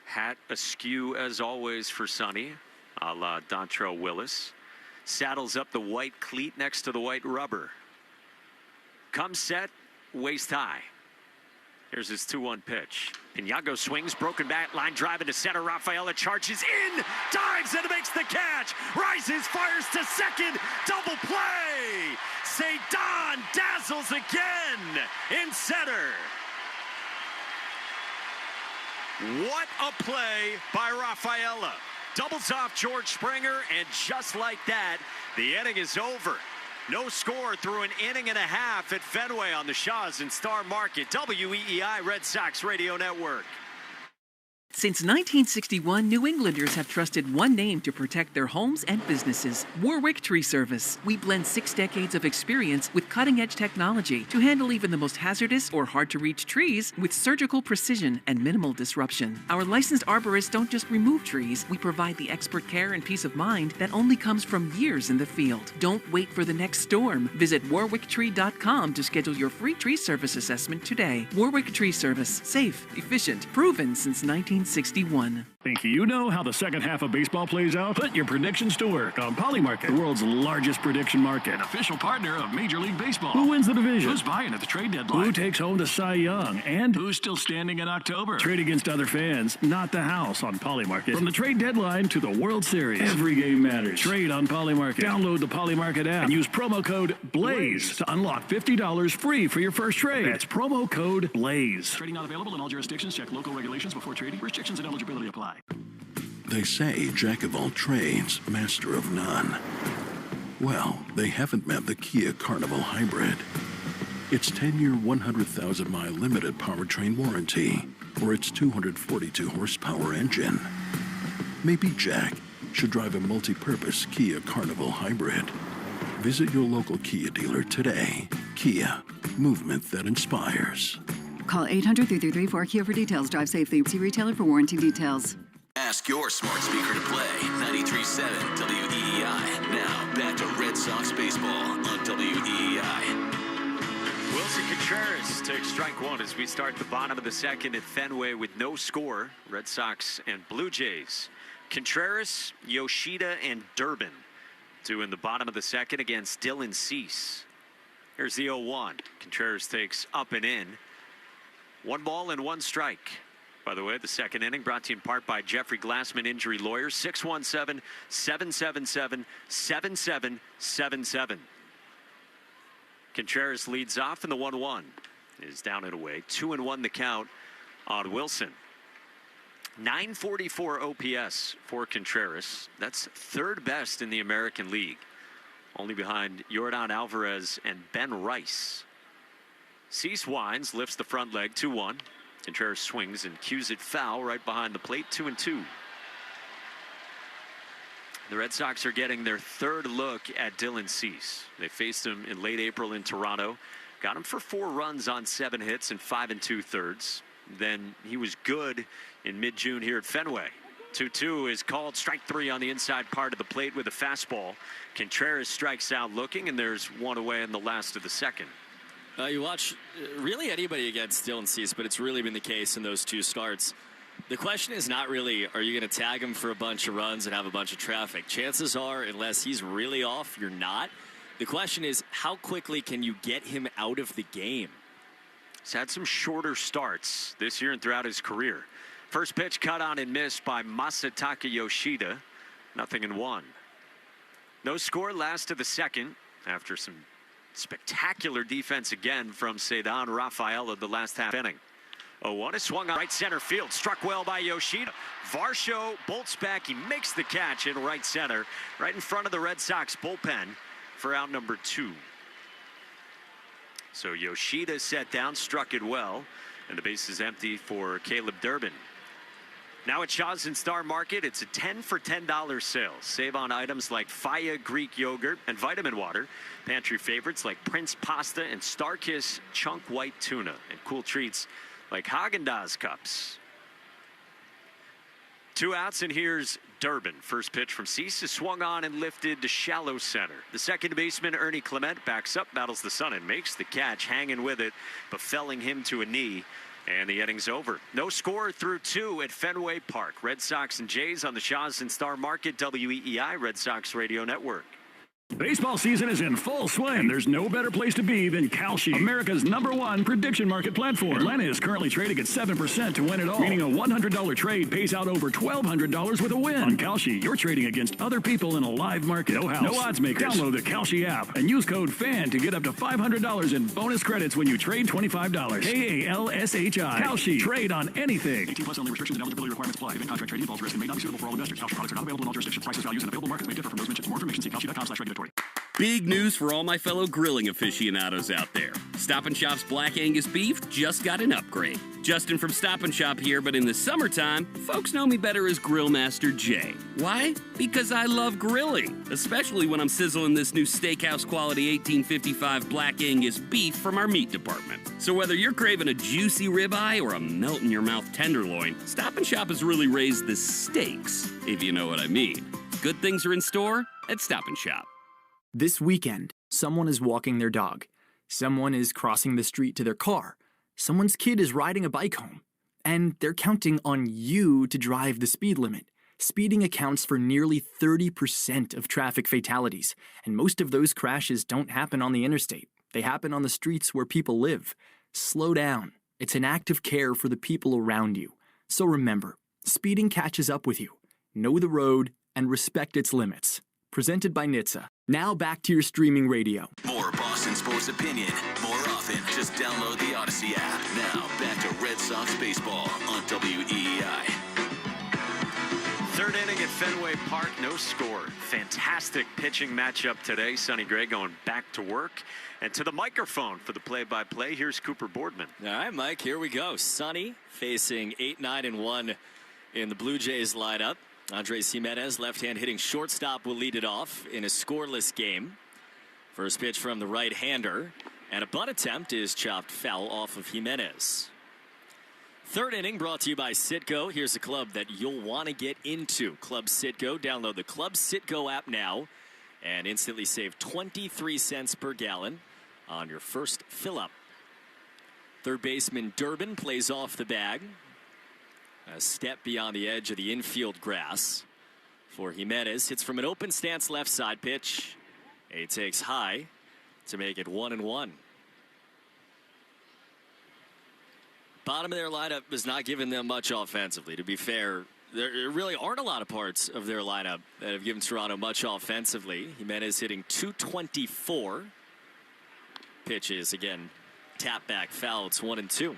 Hat askew as always for Sonny, a la Dontrell Willis. saddles up the white cleat next to the white rubber. Comes set, waist high. Here's his 2-1 pitch. Piñago swings, broken bat, line drive into center. Rafaela charges in, dives and makes the catch. Rises, fires to second, double play. Cedon dazzles again in center. What a play by Rafaela. Doubles off George Springer, and just like that, the inning is over. No score through an inning and a half at Fenway on the Shaws and Star Market, WEEI Red Sox Radio Network. Since 1961, New Englanders have trusted one name to protect their homes and businesses: Warwick Tree Service. We blend 6 decades of experience with cutting-edge technology to handle even the most hazardous or hard-to-reach trees with surgical precision and minimal disruption. Our licensed arborists don't just remove trees, we provide the expert care and peace of mind that only comes from years in the field. Don't wait for the next storm. Visit warwicktree.com to schedule your free tree service assessment today. Warwick Tree Service. Safe, efficient, proven since 1961. Think you know how the second half of baseball plays out? Put your predictions to work on Polymarket, the world's largest prediction market. Official partner of Major League Baseball. Who wins the division? Who's buying at the trade deadline? Who takes home the Cy Young? And who's still standing in October? Trade against other fans, not the house on Polymarket. From the trade deadline to the World Series, every game matters. Trade on Polymarket. Download the Polymarket app and use promo code BLAZE to unlock $50 free for your first trade. That's promo code BLAZE. Trading not available in all jurisdictions. Check local regulations before trading. Restrictions and eligibility apply. They say jack of all trades, master of none. Well, they haven't met the Kia Carnival Hybrid. Its 10-year, 100,000-mile limited powertrain warranty, or its 242 horsepower engine. Maybe Jack should drive a multi-purpose Kia Carnival Hybrid. Visit your local Kia dealer today. Kia, movement that inspires. Call 800-333-4KIA for details. Drive safely. See retailer for warranty details. Ask your smart speaker to play 93.7 WEEI. Now back to Red Sox baseball on WEEI. Wilson Contreras takes strike one as we start the bottom of the second at Fenway with no score. Red Sox and Blue Jays. Contreras, Yoshida, and Durbin in the bottom of the second against Dylan Cease. Here's the 0-1. Contreras takes up and in. 1 ball and 1 strike. By the way, the second inning brought to you in part by Jeffrey Glassman Injury Lawyers, 617-777-7777. Contreras leads off, and the 1-1 is down and away. 2-1 the count on Wilson. 944 OPS for Contreras. That's 3rd best in the American League, only behind Yordan Alvarez and Ben Rice. Cease winds, lifts the front leg, 2-1. Contreras swings and cues it foul right behind the plate, 2-2. The Red Sox are getting their 3rd look at Dylan Cease. They faced him in late April in Toronto. Got him for 4 runs on 7 hits and 5 2/3. Then he was good in mid-June here at Fenway. 2-2 is called. Strike 3 on the inside part of the plate with a fastball. Contreras strikes out looking, and there's 1 away in the last of the second. You watch really anybody against Dylan Cease, but it's really been the case in those 2 starts. The question is not really, are you going to tag him for a bunch of runs and have a bunch of traffic? Chances are, unless he's really off, you're not. The question is, how quickly can you get him out of the game? He's had some shorter starts this year and throughout his career. First pitch cut on and missed by Masataka Yoshida. 0-1. No score last of the second after some spectacular defense again from Cedon Rafaela the last half inning. 0-1 is swung on right center field. Struck well by Yoshida. Varsho bolts back. He makes the catch in right center, right in front of the Red Sox bullpen for out number 2. So Yoshida set down, struck it well, and the base is empty for Caleb Durbin. Now at Shaw's and Star Market, it's a 10 for $10 sale. Save on items like Faya Greek yogurt and vitamin water. Pantry favorites like Prince Pasta and Starkiss Chunk White Tuna. And cool treats like Haagen-Dazs cups. 2 outs, and here's Durbin. First pitch from Cease is swung on and lifted to shallow center. The second baseman, Ernie Clement, backs up, battles the sun, and makes the catch, hanging with it, but felling him to a knee. And the inning's over. No score through 2 at Fenway Park. Red Sox and Jays on the Shaw's and Star Market, WEEI Red Sox Radio Network. Baseball season is in full swing. There's no better place to be than Kalshi, America's #1 prediction market platform. Atlanta is currently trading at 7% to win it all, meaning a $100 trade pays out over $1,200 with a win. On Kalshi, you're trading against other people in a live market. No house, no odds makers. Download the Kalshi app and use code FAN to get up to $500 in bonus credits when you trade $25. KALSHI. Kalshi. Trade on anything. 18 plus only. Restrictions and eligibility requirements apply. Event contract trading involves risk and may not be suitable for all investors. Kalshi products are not available in all jurisdictions. Prices, values, and available markets may differ from those mentioned. For more information, see kalshi.com/regulatory. Big news for all my fellow grilling aficionados out there. Stop & Shop's Black Angus beef just got an upgrade. Justin from Stop & Shop here, but in the summertime, folks know me better as Grill Master Jay. Why? Because I love grilling, especially when I'm sizzling this new steakhouse quality 1855 Black Angus beef from our meat department. So whether you're craving a juicy ribeye or a melt-in-your-mouth tenderloin, Stop & Shop has really raised the stakes, if you know what I mean. Good things are in store at Stop & Shop. This weekend, someone is walking their dog. Someone is crossing the street to their car. Someone's kid is riding a bike home. And they're counting on you to drive the speed limit. Speeding accounts for nearly 30% of traffic fatalities, and most of those crashes don't happen on the interstate. They happen on the streets where people live. Slow down. It's an act of care for the people around you. So remember, speeding catches up with you. Know the road and respect its limits. Presented by NHTSA. Now back to your streaming radio. More Boston sports opinion, more often. Just download the Odyssey app. Now back to Red Sox baseball on WEEI. Third inning at Fenway Park, no score. Fantastic pitching matchup today. Sonny Gray going back to work. And to the microphone for the play-by-play, here's Cooper Boardman. All right, Mike, here we go. Sonny facing 8-9-1 in the Blue Jays lineup. Andres Jimenez, left-hand hitting shortstop, will lead it off in a scoreless game. First pitch from the right-hander, and a bunt attempt is chopped foul off of Jimenez. Third inning brought to you by Citgo. Here's a club that you'll want to get into. Club Citgo. Download the Club Citgo app now and instantly save 23 cents per gallon on your first fill-up. Third baseman Durbin plays off the bag. A step beyond the edge of the infield grass for Jimenez. Hits from an open stance left side pitch. He takes high to make it 1-1. Bottom of their lineup is not giving them much offensively. To be fair, there really aren't a lot of parts of their lineup that have given Toronto much offensively. Jimenez hitting .224. Pitches again, tap back foul. It's 1-2.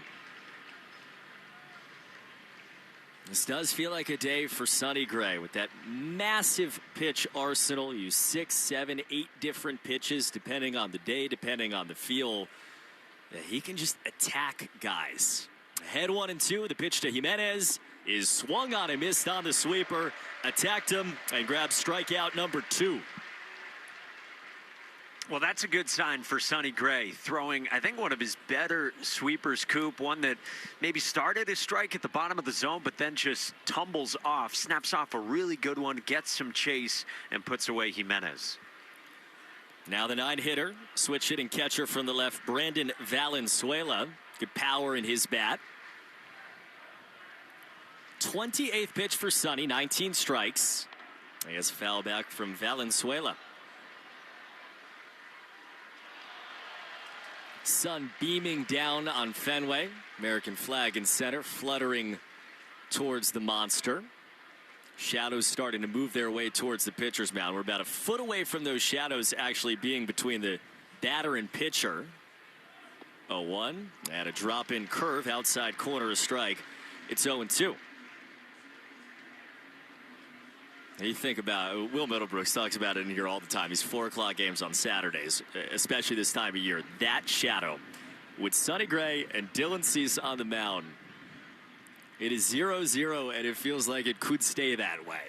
This does feel like a day for Sonny Gray with that massive pitch arsenal. Use 6, 7, 8 different pitches depending on the day, depending on the feel. He can just attack guys. Head 1-2. The pitch to Jimenez is swung on and missed on the sweeper. Attacked him and grabbed strikeout number 2. Well, that's a good sign for Sonny Gray, throwing, I think, one of his better sweepers, Coop, one that maybe started his strike at the bottom of the zone, but then just tumbles off, snaps off a really good one, gets some chase, and puts away Jimenez. Now the 9-hitter, switch hitting catcher from the left, Brandon Valenzuela. Good power in his bat. 28th pitch for Sonny, 19 strikes. He has a foul back from Valenzuela. Sun beaming down on Fenway. American flag in center, fluttering towards the monster. Shadows starting to move their way towards the pitcher's mound. We're about a foot away from those shadows actually being between the batter and pitcher. 0-1, and a drop-in curve, outside corner, a strike. It's 0-2. You think about, Will Middlebrooks talks about it in here all the time. These 4 o'clock games on Saturdays, especially this time of year. That shadow with Sonny Gray and Dylan Cease on the mound. It is 0-0, and it feels like it could stay that way.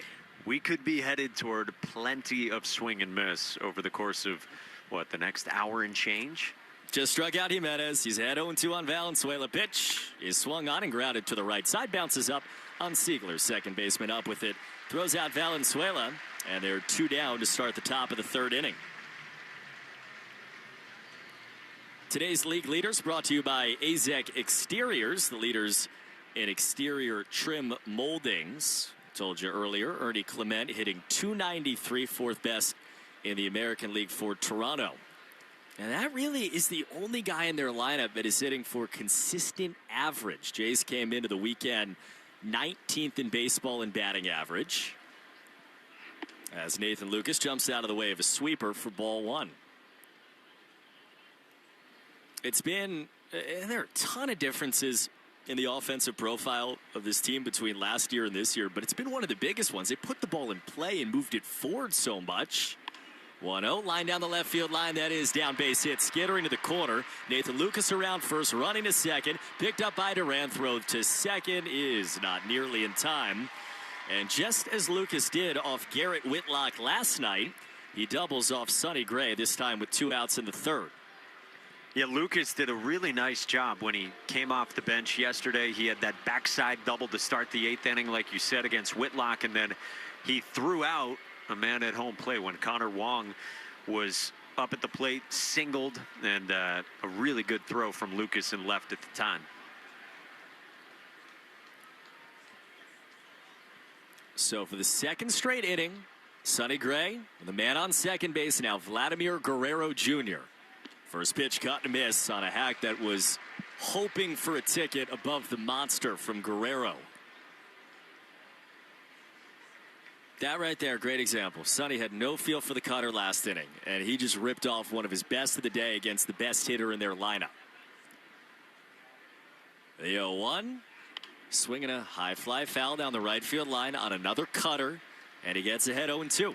We could be headed toward plenty of swing and miss over the course of, what, the next hour and change? Just struck out Jimenez. He's had 0-2 on Valenzuela. Pitch is swung on and grounded to the right side. Bounces up on Siegler. Second baseman up with it. Throws out Valenzuela, and they're 2 down to start the top of the 3rd inning. Today's league leaders brought to you by AZEK Exteriors, the leaders in exterior trim moldings. Told you earlier, Ernie Clement hitting .293, 4th best in the American League for Toronto. And that really is the only guy in their lineup that is hitting for consistent average. Jays came into the weekend 19th in baseball in batting average, as Nathan Lucas jumps out of the way of a sweeper for ball one. It's been, there are a ton of differences in the offensive profile of this team between last year and this year, but it's been one of the biggest ones. They put the ball in play and moved it forward so much. 1-0, line down the left field line. That is down base hit, skittering to the corner. Nathan Lucas around first, running to second. Picked up by Duran, throw to second is not nearly in time. And just as Lucas did off Garrett Whitlock last night, he doubles off Sonny Gray, this time with 2 outs in the third. Yeah, Lucas did a really nice job when he came off the bench yesterday. He had that backside double to start the 8th inning, like you said, against Whitlock, and then he threw out a man at home plate when Connor Wong was up at the plate, singled, and a really good throw from Lucas and left at the time. So for the second straight inning, Sonny Gray, the man on second base now, Vladimir Guerrero Jr. First pitch cut and miss on a hack that was hoping for a ticket above the monster from Guerrero. That right there, great example. Sonny had no feel for the cutter last inning, and he just ripped off one of his best of the day against the best hitter in their lineup. The 0-1, swinging a high fly foul down the right field line on another cutter, and he gets ahead 0-2.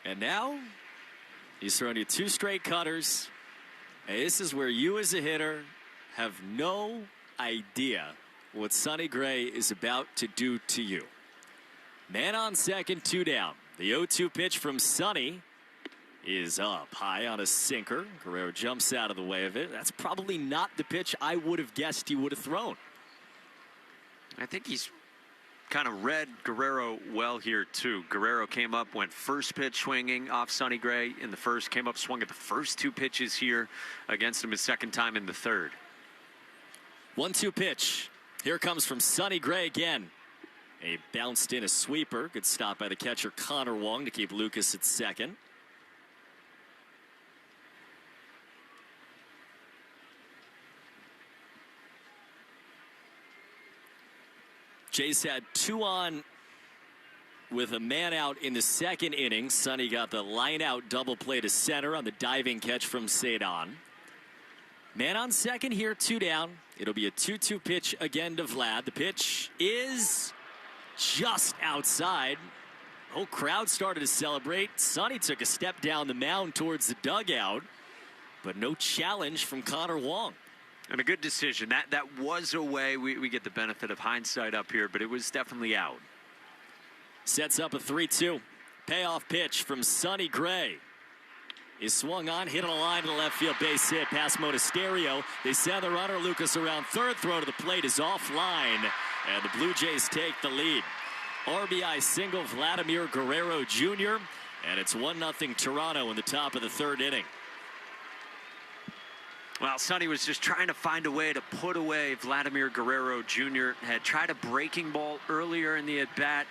And now he's thrown you 2 straight cutters, and this is where you as a hitter have no idea what Sonny Gray is about to do to you. Man on second, 2 down. The 0-2 pitch from Sonny is up high on a sinker. Guerrero jumps out of the way of it. That's probably not the pitch I would have guessed he would have thrown. I think he's kind of read Guerrero well here, too. Guerrero came up, went first pitch swinging off Sonny Gray in the first, came up, swung at the first 2 pitches here against him his second time in the third. 1-2 pitch. Here comes from Sonny Gray again. A bounced in a sweeper. Good stop by the catcher Connor Wong to keep Lucas at second. Jays had 2 on with a man out in the second inning. Sonny got the line out double play to center on the diving catch from Cedon. Man on second here, 2 down. It'll be a 2-2 pitch again to Vlad. The pitch is just outside. The whole crowd started to celebrate. Sonny took a step down the mound towards the dugout, but no challenge from Connor Wong. And a good decision. That was away. We get the benefit of hindsight up here, but it was definitely out. Sets up a 3-2. Payoff pitch from Sonny Gray. Is swung on, hit on a line to the left field, base hit past Monasterio. They send the runner. Lucas around third. Throw to the plate is offline, and the Blue Jays take the lead. RBI single, Vladimir Guerrero Jr., and it's 1-0 Toronto in the top of the third inning. Well, Sonny was just trying to find a way to put away Vladimir Guerrero Jr. Had tried a breaking ball earlier in the at-bat,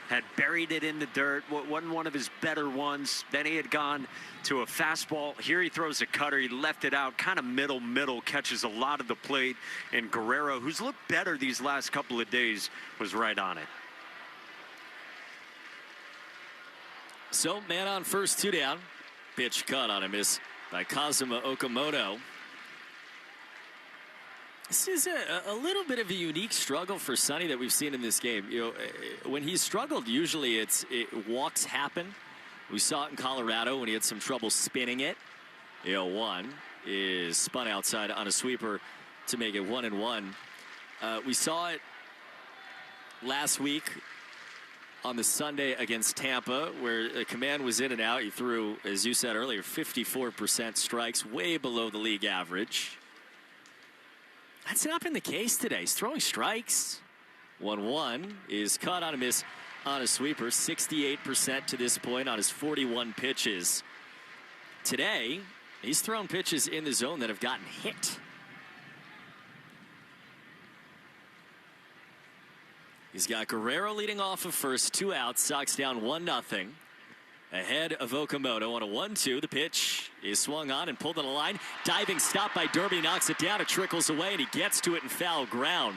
had buried it in the dirt. Wasn't one of his better ones. Then he had gone to a fastball. Here he throws a cutter. He left it out, kind of middle, catches a lot of the plate. And Guerrero, who's looked better these last couple of days, was right on it. So, man on first, 2 down. Pitch cut on a miss by Kazuma Okamoto. This is a little bit of a unique struggle for Sonny that we've seen in this game. You know, when he's struggled, usually walks happen. We saw it in Colorado when he had some trouble spinning it. 1 is spun outside on a sweeper to make it 1-1. We saw it last week on the Sunday against Tampa, where a command was in and out. He threw, as you said earlier, 54% strikes, way below the league average. That's not been the case today. He's throwing strikes. 1-1 is caught on a miss on a sweeper. 68% to this point on his 41 pitches. Today, he's thrown pitches in the zone that have gotten hit. He's got Guerrero leading off of first, 2 outs. Sox down 1-0. Ahead of Okamoto on a 1-2. The pitch is swung on and pulled on the line. Diving stop by Derby, knocks it down. It trickles away, and he gets to it in foul ground.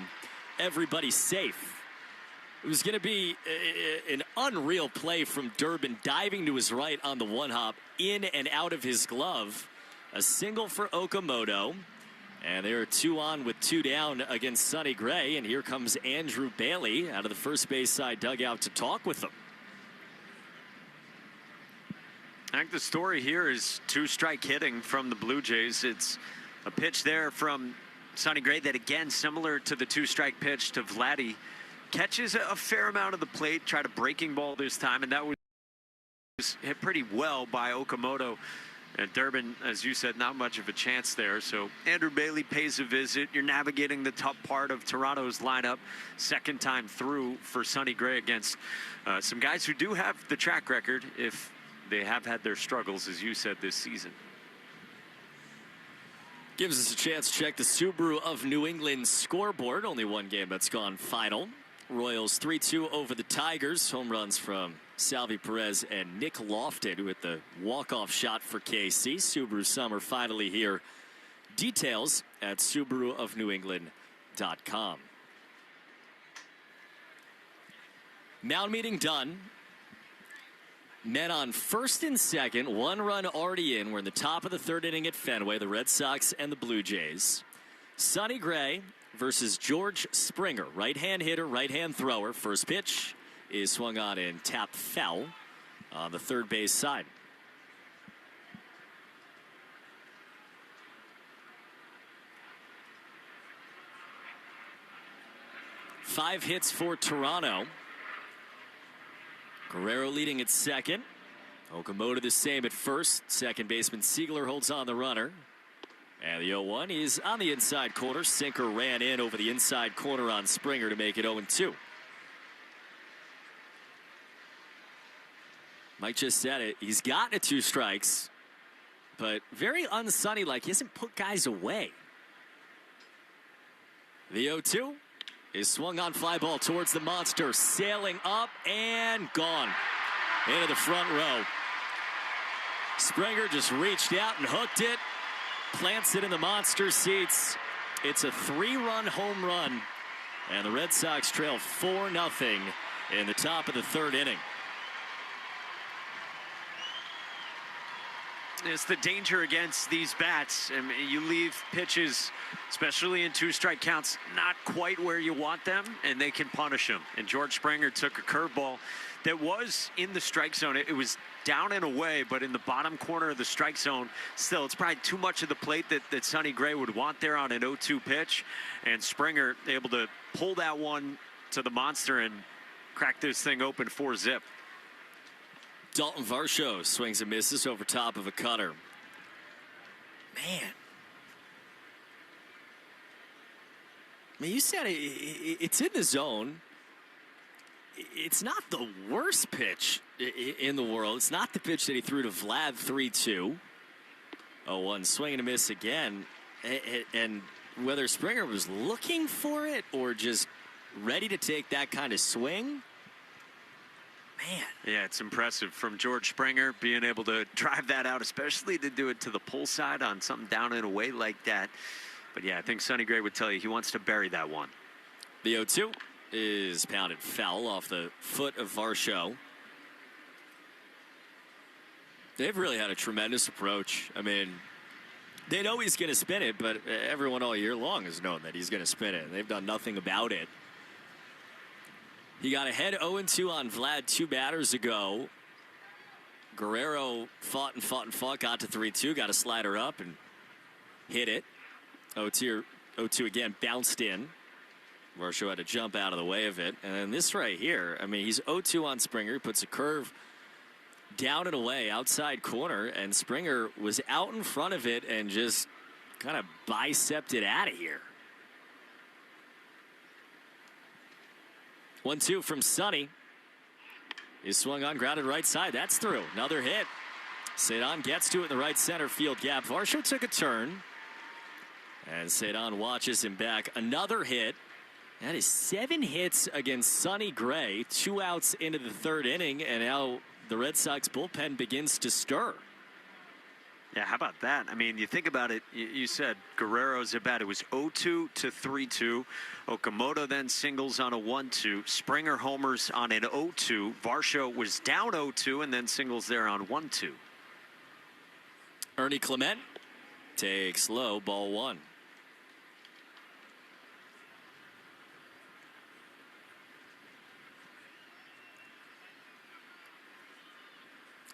Everybody's safe. It was going to be an unreal play from Durbin, diving to his right on the one-hop, in and out of his glove. A single for Okamoto. And they're 2 on with 2 down against Sonny Gray. And here comes Andrew Bailey out of the first base side dugout to talk with them. I think the story here is 2-strike hitting from the Blue Jays. It's a pitch there from Sonny Gray that, again, similar to the 2-strike pitch to Vladdy, catches a fair amount of the plate, tried a breaking ball this time, and that was hit pretty well by Okamoto. And Durbin, as you said, not much of a chance there. So Andrew Bailey pays a visit. You're navigating the tough part of Toronto's lineup. Second time through for Sonny Gray against some guys who do have the track record if they have had their struggles, as you said, this season. Gives us a chance to check the Subaru of New England scoreboard. Only one game that's gone final. Royals 3-2 over the Tigers. Home runs from Salvi Perez and Nick Lofton with the walk-off shot for KC. Subaru summer finally here. Details at SubaruofNewEngland.com. Mound meeting done. Men on first and second, 1 run already in. We're in the top of the 3rd inning at Fenway, the Red Sox and the Blue Jays. Sonny Gray versus George Springer, right-hand hitter, right-hand thrower. First pitch is swung on and tapped foul on the third base side. Five hits for Toronto. Guerrero leading at second. Okamoto the same at first. Second baseman Siegler holds on the runner. And the 0-1 is on the inside corner. Sinker ran in over the inside corner on Springer to make it 0-2. Mike just said it. He's gotten 2 strikes, but very unsunny, like he hasn't put guys away. The 0-2 is swung on, fly ball towards the monster, sailing up and gone into the front row. Springer just reached out and hooked it, plants it in the monster seats. It's a 3-run home run, and the Red Sox trail 4-0 in the top of the 3rd inning. It's the danger against these bats. I mean, you leave pitches, especially in 2-strike counts, not quite where you want them, and they can punish them. And George Springer took a curveball that was in the strike zone. It was down and away, but in the bottom corner of the strike zone. Still, it's probably too much of the plate that Sonny Gray would want there on an 0-2 pitch. And Springer able to pull that one to the monster and crack this thing open 4-zip. Dalton Varsho swings and misses over top of a cutter. Man. I mean, you said it's in the zone. It's not the worst pitch in the world. It's not the pitch that he threw to Vlad 3-2. 0-1 swing and a miss again. And whether Springer was looking for it or just ready to take that kind of swing, man. Yeah, it's impressive from George Springer being able to drive that out, especially to do it to the pull side on something down and away like that. But yeah, I think Sonny Gray would tell you he wants to bury that one. The 0-2 is pounded foul off the foot of Varsho. They've really had a tremendous approach. I mean, they know he's going to spin it, but everyone all year long has known that he's going to spin it, and they've done nothing about it. He got ahead 0-2 on Vlad 2 batters ago. Guerrero fought and fought and fought, got to 3-2, got a slider up and hit it. 0-2 again, bounced in. Varsho had to jump out of the way of it. And then this right here, I mean, he's 0-2 on Springer. He puts a curve down and away, outside corner, and Springer was out in front of it and just kind of bicepped it out of here. 1-2 from Sonny. Is swung on, grounded right side. That's through. Another hit. Cedon gets to it in the right center field gap. Varsho took a turn. And Cedon watches him back. Another hit. That is 7 hits against Sonny Gray. 2 outs into the 3rd inning, and now the Red Sox bullpen begins to stir. Yeah, how about that? I mean, you think about it, you said Guerrero's at bat. It was 0-2 to 3-2. Okamoto then singles on a 1-2. Springer homers on an 0-2. Varsho was down 0-2 and then singles there on 1-2. Ernie Clement takes low, ball 1.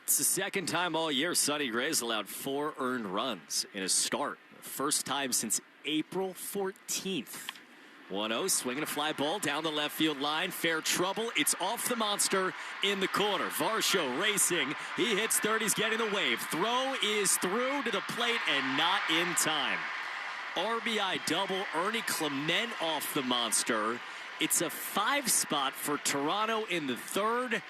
It's the second time all year Sonny Gray's allowed 4 earned runs in a start. First time since April 14th. 1-0, swinging a fly ball down the left field line. Fair trouble. It's off the monster in the corner. Varsho racing. He hits third. He's getting the wave. Throw is through to the plate and not in time. RBI double. Ernie Clement off the monster. It's a 5 spot for Toronto in the 3rd.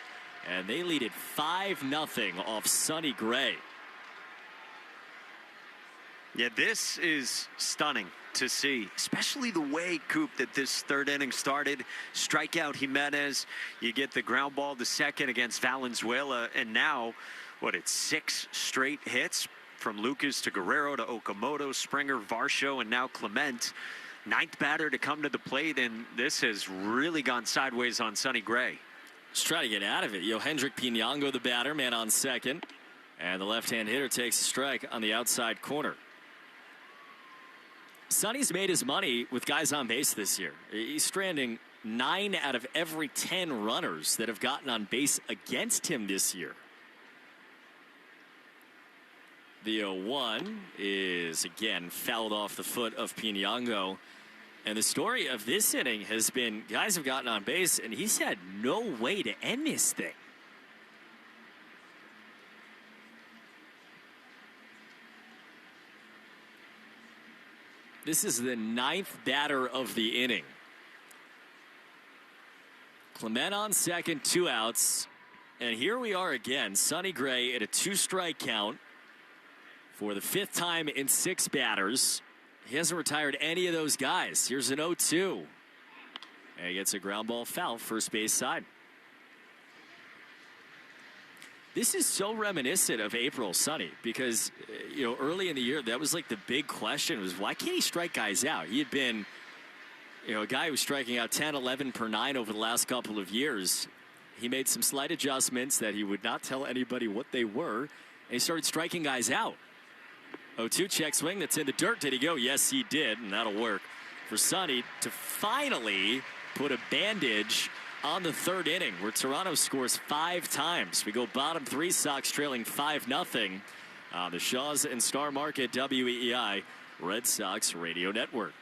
And they lead it 5-0 off Sonny Gray. Yeah, this is stunning to see, especially the way, Coop, that this 3rd inning started. Strikeout Jimenez, you get the ground ball to second against Valenzuela, and now, it's 6 straight hits from Lucas to Guerrero to Okamoto, Springer, Varsho, and now Clement. 9th batter to come to the plate, and this has really gone sideways on Sonny Gray. Just try to get out of it. Hendrik Pinango, the batter, man on second. And the left-hand hitter takes a strike on the outside corner. Sonny's made his money with guys on base this year. He's stranding 9 out of every 10 runners that have gotten on base against him this year. The 0-1 is, again, fouled off the foot of Pinango. And the story of this inning has been guys have gotten on base, and he's had no way to end this thing. This is the 9th batter of the inning. Clement on second, 2 outs. And here we are again. Sonny Gray at a 2-strike count for the 5th time in 6 batters. He hasn't retired any of those guys. Here's an 0-2. And he gets a ground ball foul, first base side. This is so reminiscent of April Sonny because, early in the year, that was like the big question was, why can't he strike guys out? He had been, a guy who was striking out 10, 11 per 9 over the last couple of years. He made some slight adjustments that he would not tell anybody what they were, and he started striking guys out. 0-2 check swing, that's in the dirt. Did he go? Yes, he did, and that'll work for Sonny to finally put a bandage on the 3rd inning where Toronto scores 5 times. We go bottom 3, Sox trailing 5-0 on the Shaw's and Star Market WEEI Red Sox Radio Network.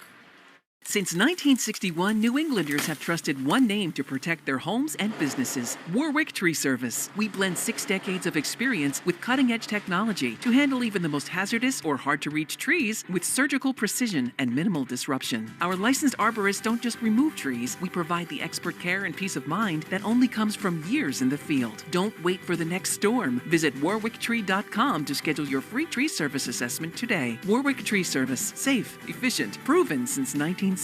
Since 1961, New Englanders have trusted one name to protect their homes and businesses: Warwick Tree Service. We blend 6 decades of experience with cutting-edge technology to handle even the most hazardous or hard-to-reach trees with surgical precision and minimal disruption. Our licensed arborists don't just remove trees, we provide the expert care and peace of mind that only comes from years in the field. Don't wait for the next storm. Visit warwicktree.com to schedule your free tree service assessment today. Warwick Tree Service. Safe, efficient, proven since 1961.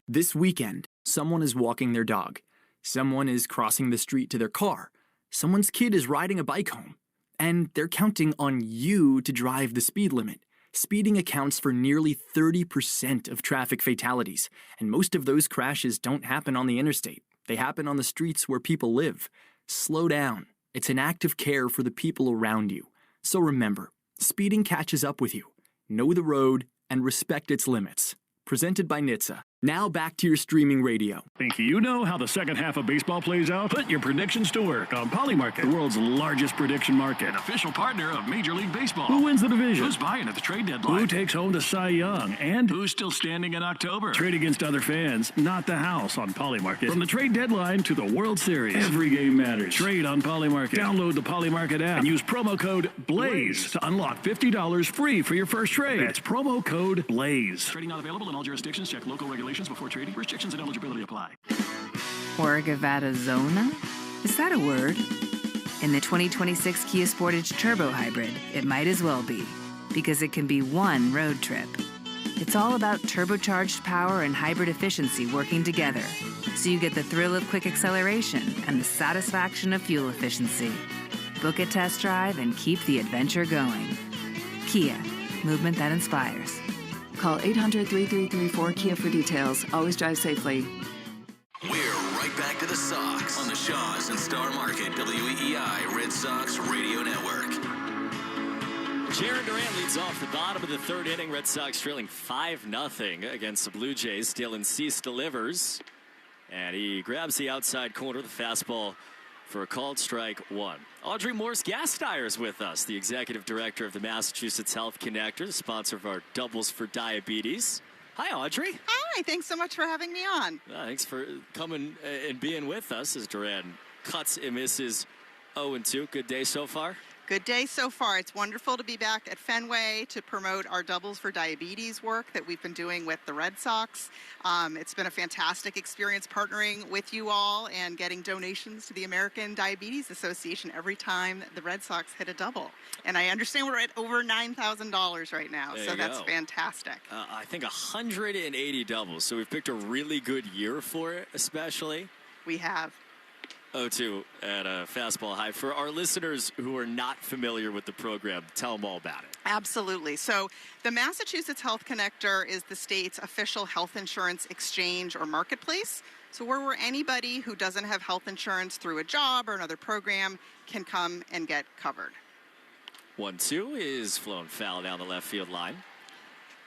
This weekend, someone is walking their dog. Someone is crossing the street to their car. Someone's kid is riding a bike home. And they're counting on you to drive the speed limit. Speeding accounts for nearly 30% of traffic fatalities, and most of those crashes don't happen on the interstate. They happen on the streets where people live. Slow down. It's an act of care for the people around you. So remember, speeding catches up with you. Know the road and respect its limits. Presented by NHTSA. Now back to your streaming radio. Think you know how the second half of baseball plays out? Put your predictions to work on Polymarket, the world's largest prediction market. An official partner of Major League Baseball. Who wins the division? Who's buying at the trade deadline? Who takes home the Cy Young? And who's still standing in October? Trade against other fans, not the house on Polymarket. From the trade deadline to the World Series, every game matters. Trade on Polymarket. Download the Polymarket app and use promo code BLAZE to unlock $50 free for your first trade. That's promo code BLAZE. Trading not available in all jurisdictions. Check local regulations before trading. Restrictions and eligibility apply. Orgavattazona? Is that a word? In the 2026 Kia Sportage Turbo Hybrid, it might as well be, because it can be one road trip. It's all about turbocharged power and hybrid efficiency working together, so you get the thrill of quick acceleration and the satisfaction of fuel efficiency. Book a test drive and keep the adventure going. Kia, movement that inspires. Call 800-3334-KIA for details. Always drive safely. We're right back to the Sox on the Shaws and Star Market WEEI Red Sox Radio Network. Jaron Duran leads off the bottom of the third inning. Red Sox trailing 5-0 against the Blue Jays. Dylan Cease delivers, and he grabs the outside corner of the fastball for a called strike one. Audrey Morse-Gasteyer is with us, the executive director of the Massachusetts Health Connector, the sponsor of our Doubles for Diabetes. Hi, Audrey. Hi, thanks so much for having me on. Thanks for coming and being with us as Duran cuts and misses 0-2. Good day so far? Good day so far. It's wonderful to be back at Fenway to promote our Doubles for Diabetes work that we've been doing with the Red Sox. It's been a fantastic experience partnering with you all and getting donations to the American Diabetes Association every time the Red Sox hit a double. And I understand we're at over $9,000 right now, so that's fantastic. I think 180 doubles, so we've picked a really good year for it, especially. We have. 0-2 at a fastball high. For our listeners who are not familiar with the program, tell them all about it. Absolutely. So the Massachusetts Health Connector is the state's official health insurance exchange or marketplace. So where anybody who doesn't have health insurance through a job or another program can come and get covered. 1-2 is flown foul down the left field line.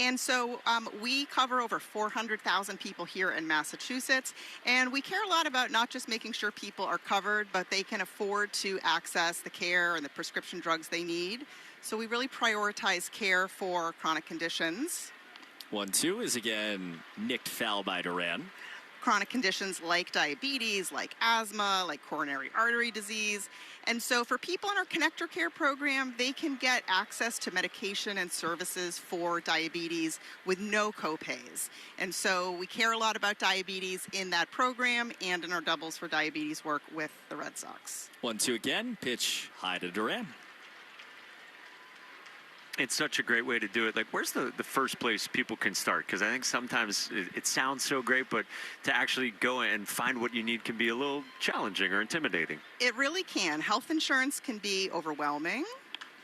And so we cover over 400,000 people here in Massachusetts, and we care a lot about not just making sure people are covered, but they can afford to access the care and the prescription drugs they need. So we really prioritize care for chronic conditions. 1-2 is again nicked foul by Duran. Chronic conditions like diabetes, like asthma, like coronary artery disease. And so for people in our Connector Care program, they can get access to medication and services for diabetes with no copays. And so we care a lot about diabetes in that program and in our Doubles for Diabetes work with the Red Sox. 1-2 again, pitch high to Duran. It's such a great way to do it. Like, where's the first place people can start? Because I think sometimes it sounds so great, but to actually go and find what you need can be a little challenging or intimidating. It really can. Health insurance can be overwhelming.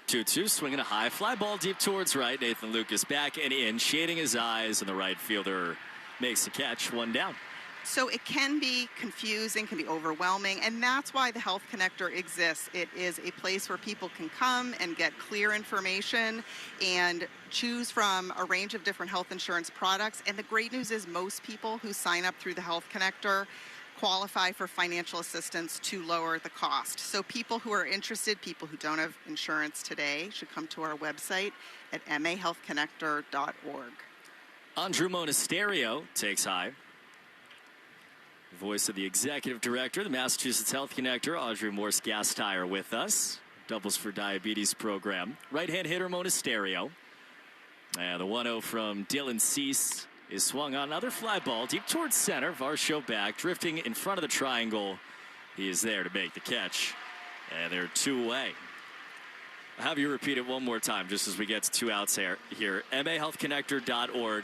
2-2, swinging a high fly ball deep towards right. Nathan Lucas back and in, shading his eyes, and the right fielder makes the catch. One down. So it can be confusing, can be overwhelming, and that's why the Health Connector exists. It is a place where people can come and get clear information and choose from a range of different health insurance products. And the great news is most people who sign up through the Health Connector qualify for financial assistance to lower the cost. So people who are interested, people who don't have insurance today, should come to our website at mahealthconnector.org. Andrew Monasterio takes high. Voice of the executive director, the Massachusetts Health Connector, Audrey Morse-Gasteyer with us. Doubles for Diabetes program. Right-hand hitter Monasterio. And the 1-0 from Dylan Cease is swung on another fly ball deep towards center. Varsho back, drifting in front of the triangle. He is there to make the catch. And they're two away. I'll have you repeat it one more time just as we get to 2 outs here. mahealthconnector.org.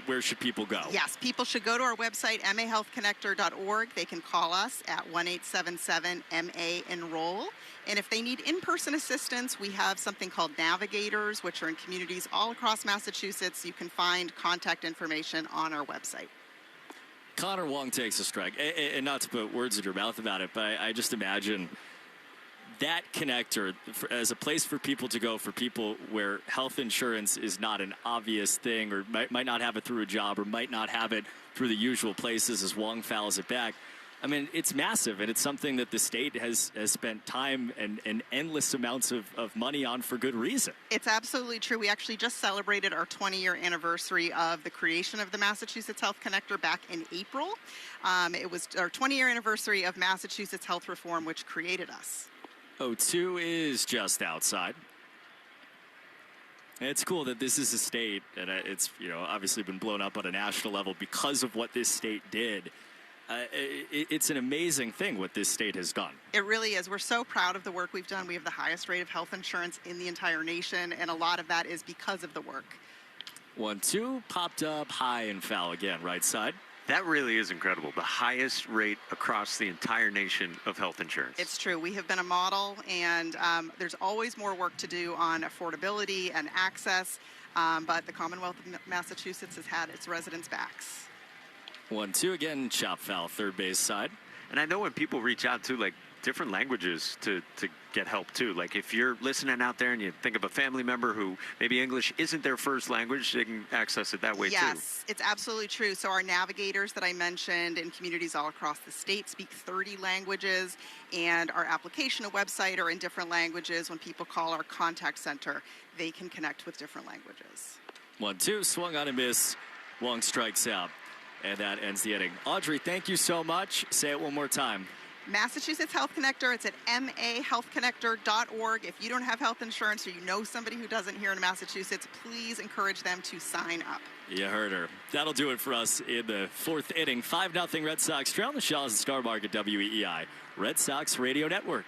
Where should people go? Yes, people should go to our website, mahealthconnector.org. They can call us at 1-877-MA-ENROLL. And if they need in-person assistance, we have something called Navigators, which are in communities all across Massachusetts. You can find contact information on our website. Connor Wong takes a strike. And not to put words in your mouth about it, but I just imagine that connector as a place for people to go, for people where health insurance is not an obvious thing, or might not have it through a job, or might not have it through the usual places as Wong fouls it back. I mean, it's massive, and it's something that the state has spent time and endless amounts of money on for good reason. It's absolutely true. We actually just celebrated our 20-year anniversary of the creation of the Massachusetts Health Connector back in April. It was our 20-year anniversary of Massachusetts health reform, which created us. 0-2 is just outside. It's cool that this is a state, and it's obviously been blown up on a national level because of what this state did. It's an amazing thing what this state has done. It really is. We're so proud of the work we've done. We have the highest rate of health insurance in the entire nation, and a lot of that is because of the work. 1-2, popped up high and foul again, right side. That really is incredible. The highest rate across the entire nation of health insurance. It's true. We have been a model, and there's always more work to do on affordability and access, but the Commonwealth of Massachusetts has had its residents' backs. 1-2 again, chop foul, third base side. And I know when people reach out to like different languages to get help too. Like if you're listening out there and you think of a family member who maybe English isn't their first language, they can access it that way too. Yes, it's absolutely true. So our navigators that I mentioned in communities all across the state speak 30 languages, and our application and website are in different languages. When people call our contact center, they can connect with different languages. 1-2, swung on a miss. Wong strikes out. And that ends the inning. Audrey, thank you so much. Say it one more time. Massachusetts Health Connector. It's at mahealthconnector.org. If you don't have health insurance or you know somebody who doesn't here in Massachusetts, please encourage them to sign up. You heard her. That'll do it for us in the fourth inning. 5-0 Red Sox trail the Shaws and Star Market WEEI. Red Sox Radio Network.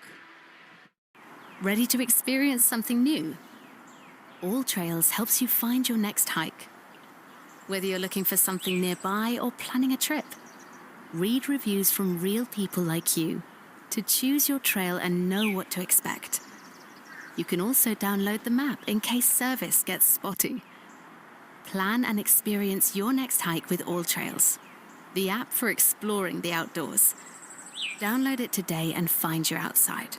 Ready to experience something new? All Trails helps you find your next hike. Whether you're looking for something nearby or planning a trip, read reviews from real people like you to choose your trail and know what to expect. You can also download the map in case service gets spotty. Plan and experience your next hike with All Trails, the app for exploring the outdoors. Download it today and find your outside.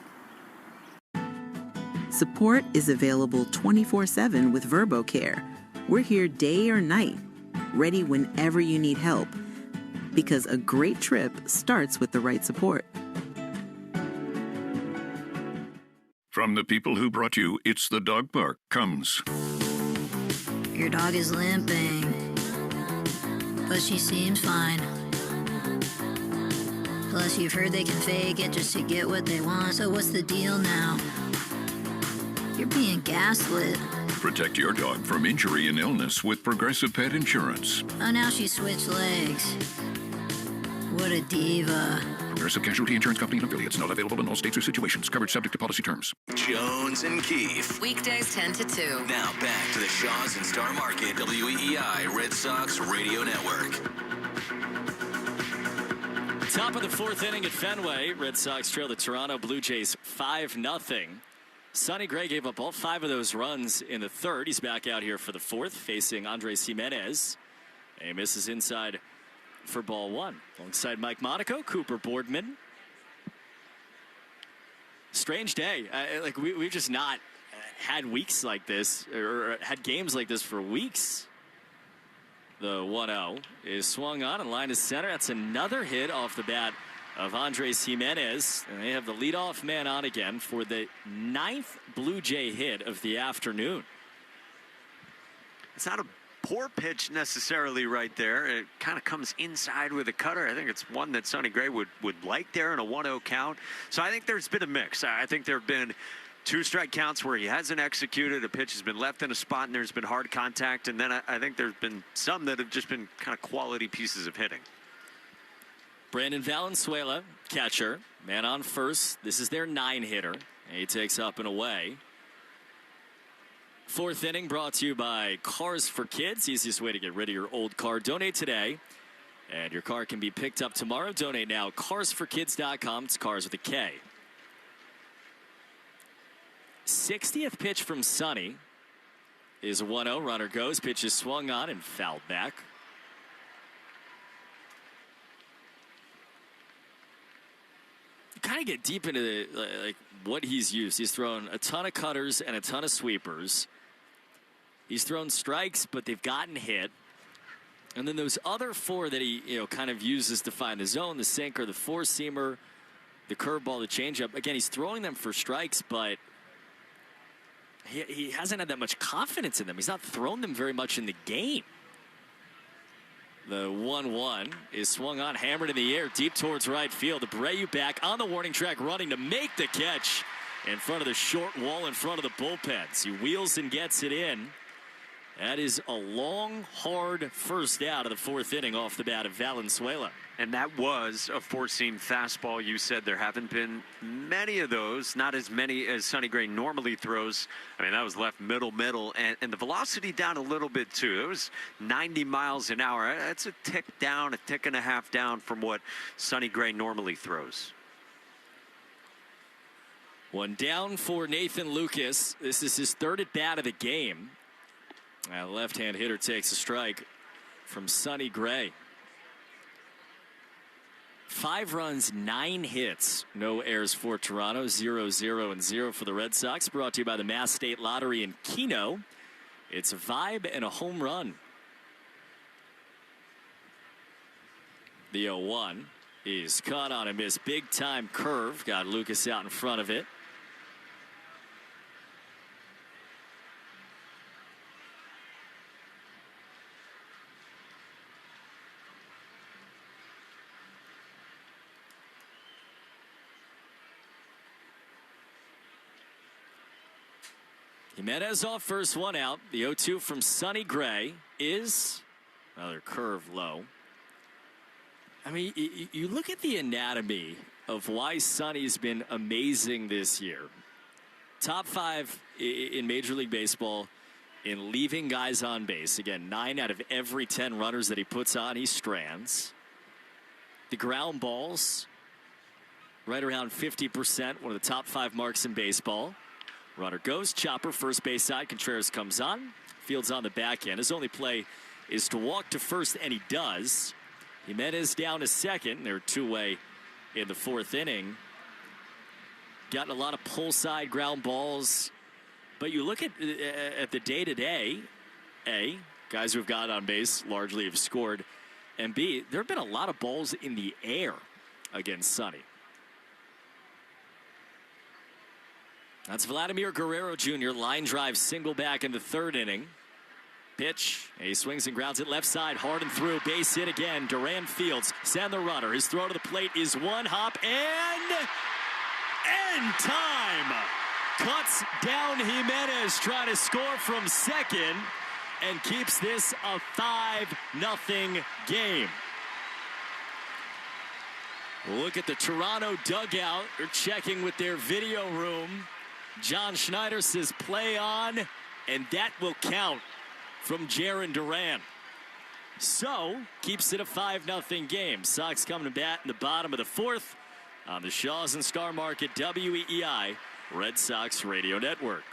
Support is available 24/7 with VerboCare. We're here day or night, ready whenever you need help. Because a great trip starts with the right support. From the people who brought you It's the Dog Park comes. Your dog is limping, but she seems fine. Plus, you've heard they can fake it just to get what they want. So what's the deal now? You're being gaslit. Protect your dog from injury and illness with Progressive Pet Insurance. Oh, now she switched legs. What a diva. Progressive Casualty Insurance Company and affiliates. Not available in all states or situations. Coverage subject to policy terms. Jones and Keefe. Weekdays 10 to 2. Now back to the Shaws and Star Market WEEI Red Sox Radio Network. Top of the fourth inning at Fenway. Red Sox trail the Toronto Blue Jays 5-0. Sonny Gray gave up all 5 of those runs in the third. He's back out here for the fourth, facing Andres Jimenez. And he misses inside for ball one. Alongside Mike Monaco, Cooper Boardman. Strange day. We've just not had weeks like this, or had games like this for weeks. The 1-0 is swung on and line to center. That's another hit off the bat of Andres Jimenez. And they have the leadoff man on again for the 9th Blue Jay hit of the afternoon. It's not a poor pitch necessarily right there. It kind of comes inside with a cutter. I think it's one that Sonny Gray would like there in a 1-0 count. So I think there's been a mix. I think there have been 2 strike counts where he hasn't executed. A pitch has been left in a spot and there's been hard contact. And then I think there's been some that have just been kind of quality pieces of hitting. Brandon Valenzuela, catcher, man on first. This is their 9-hitter. He takes up and away. Fourth inning brought to you by Cars for Kids. Easiest way to get rid of your old car. Donate today, and your car can be picked up tomorrow. Donate now. Carsforkids.com. It's cars with a K. 60th pitch from Sonny is a 1-0. Runner goes. Pitch is swung on and fouled back. Kind of get deep into what he's used. He's thrown a ton of cutters and a ton of sweepers. He's thrown strikes, but they've gotten hit. And then those other 4 that he kind of uses to find the zone, the sinker, the 4-seamer, the curveball, the changeup. Again, he's throwing them for strikes, but he hasn't had that much confidence in them. He's not thrown them very much in the game. The 1-1 is swung on, hammered in the air, deep towards right field. Abreu back on the warning track, running to make the catch in front of the short wall in front of the bullpens. He wheels and gets it in. That is a long, hard first out of the fourth inning off the bat of Valenzuela. And that was a four-seam fastball. You said there haven't been many of those, not as many as Sonny Gray normally throws. I mean, that was left middle, and the velocity down a little bit, too. It was 90 miles an hour. That's a tick down, a tick and a half down from what Sonny Gray normally throws. One down for Nathan Lucas. This is his third at bat of the game. The left-hand hitter takes a strike from Sonny Gray. 5 runs, 9 hits, no errors for Toronto. 0-0-0 for the Red Sox. Brought to you by the Mass State Lottery in Keno. It's a vibe and a home run. The 0-1 is caught on a miss. Big time curve. Got Lucas out in front of it. Jimenez off, first one out. The 0-2 from Sonny Gray is another curve low. I mean, you look at the anatomy of why Sonny's been amazing this year. Top 5 in Major League Baseball in leaving guys on base. Again, 9 out of every 10 runners that he puts on, he strands. The ground balls, right around 50%, one of the top 5 marks in baseball. Runner goes, chopper, first base side. Contreras comes on. Fields on the back end. His only play is to walk to first, and he does. Jimenez down to second. They're two-way in the fourth inning. Gotten a lot of pull side ground balls. But you look at the day-to-day, A, guys who have got on base largely have scored, and B, there have been a lot of balls in the air against Sonny. That's Vladimir Guerrero Jr. Line drive single back in the third inning. Pitch. He swings and grounds it left side. Hard and through. Base hit again. Duran fields. Send the runner. His throw to the plate is one hop and end time. Cuts down Jimenez trying to score from second and keeps this a 5-0 game. Look at the Toronto dugout. They're checking with their video room. John Schneider says play on, and that will count from Jarren Duran. So, keeps it a 5-0 game. Sox coming to bat in the bottom of the fourth on the Shaws and Star Market WEEI Red Sox Radio Network.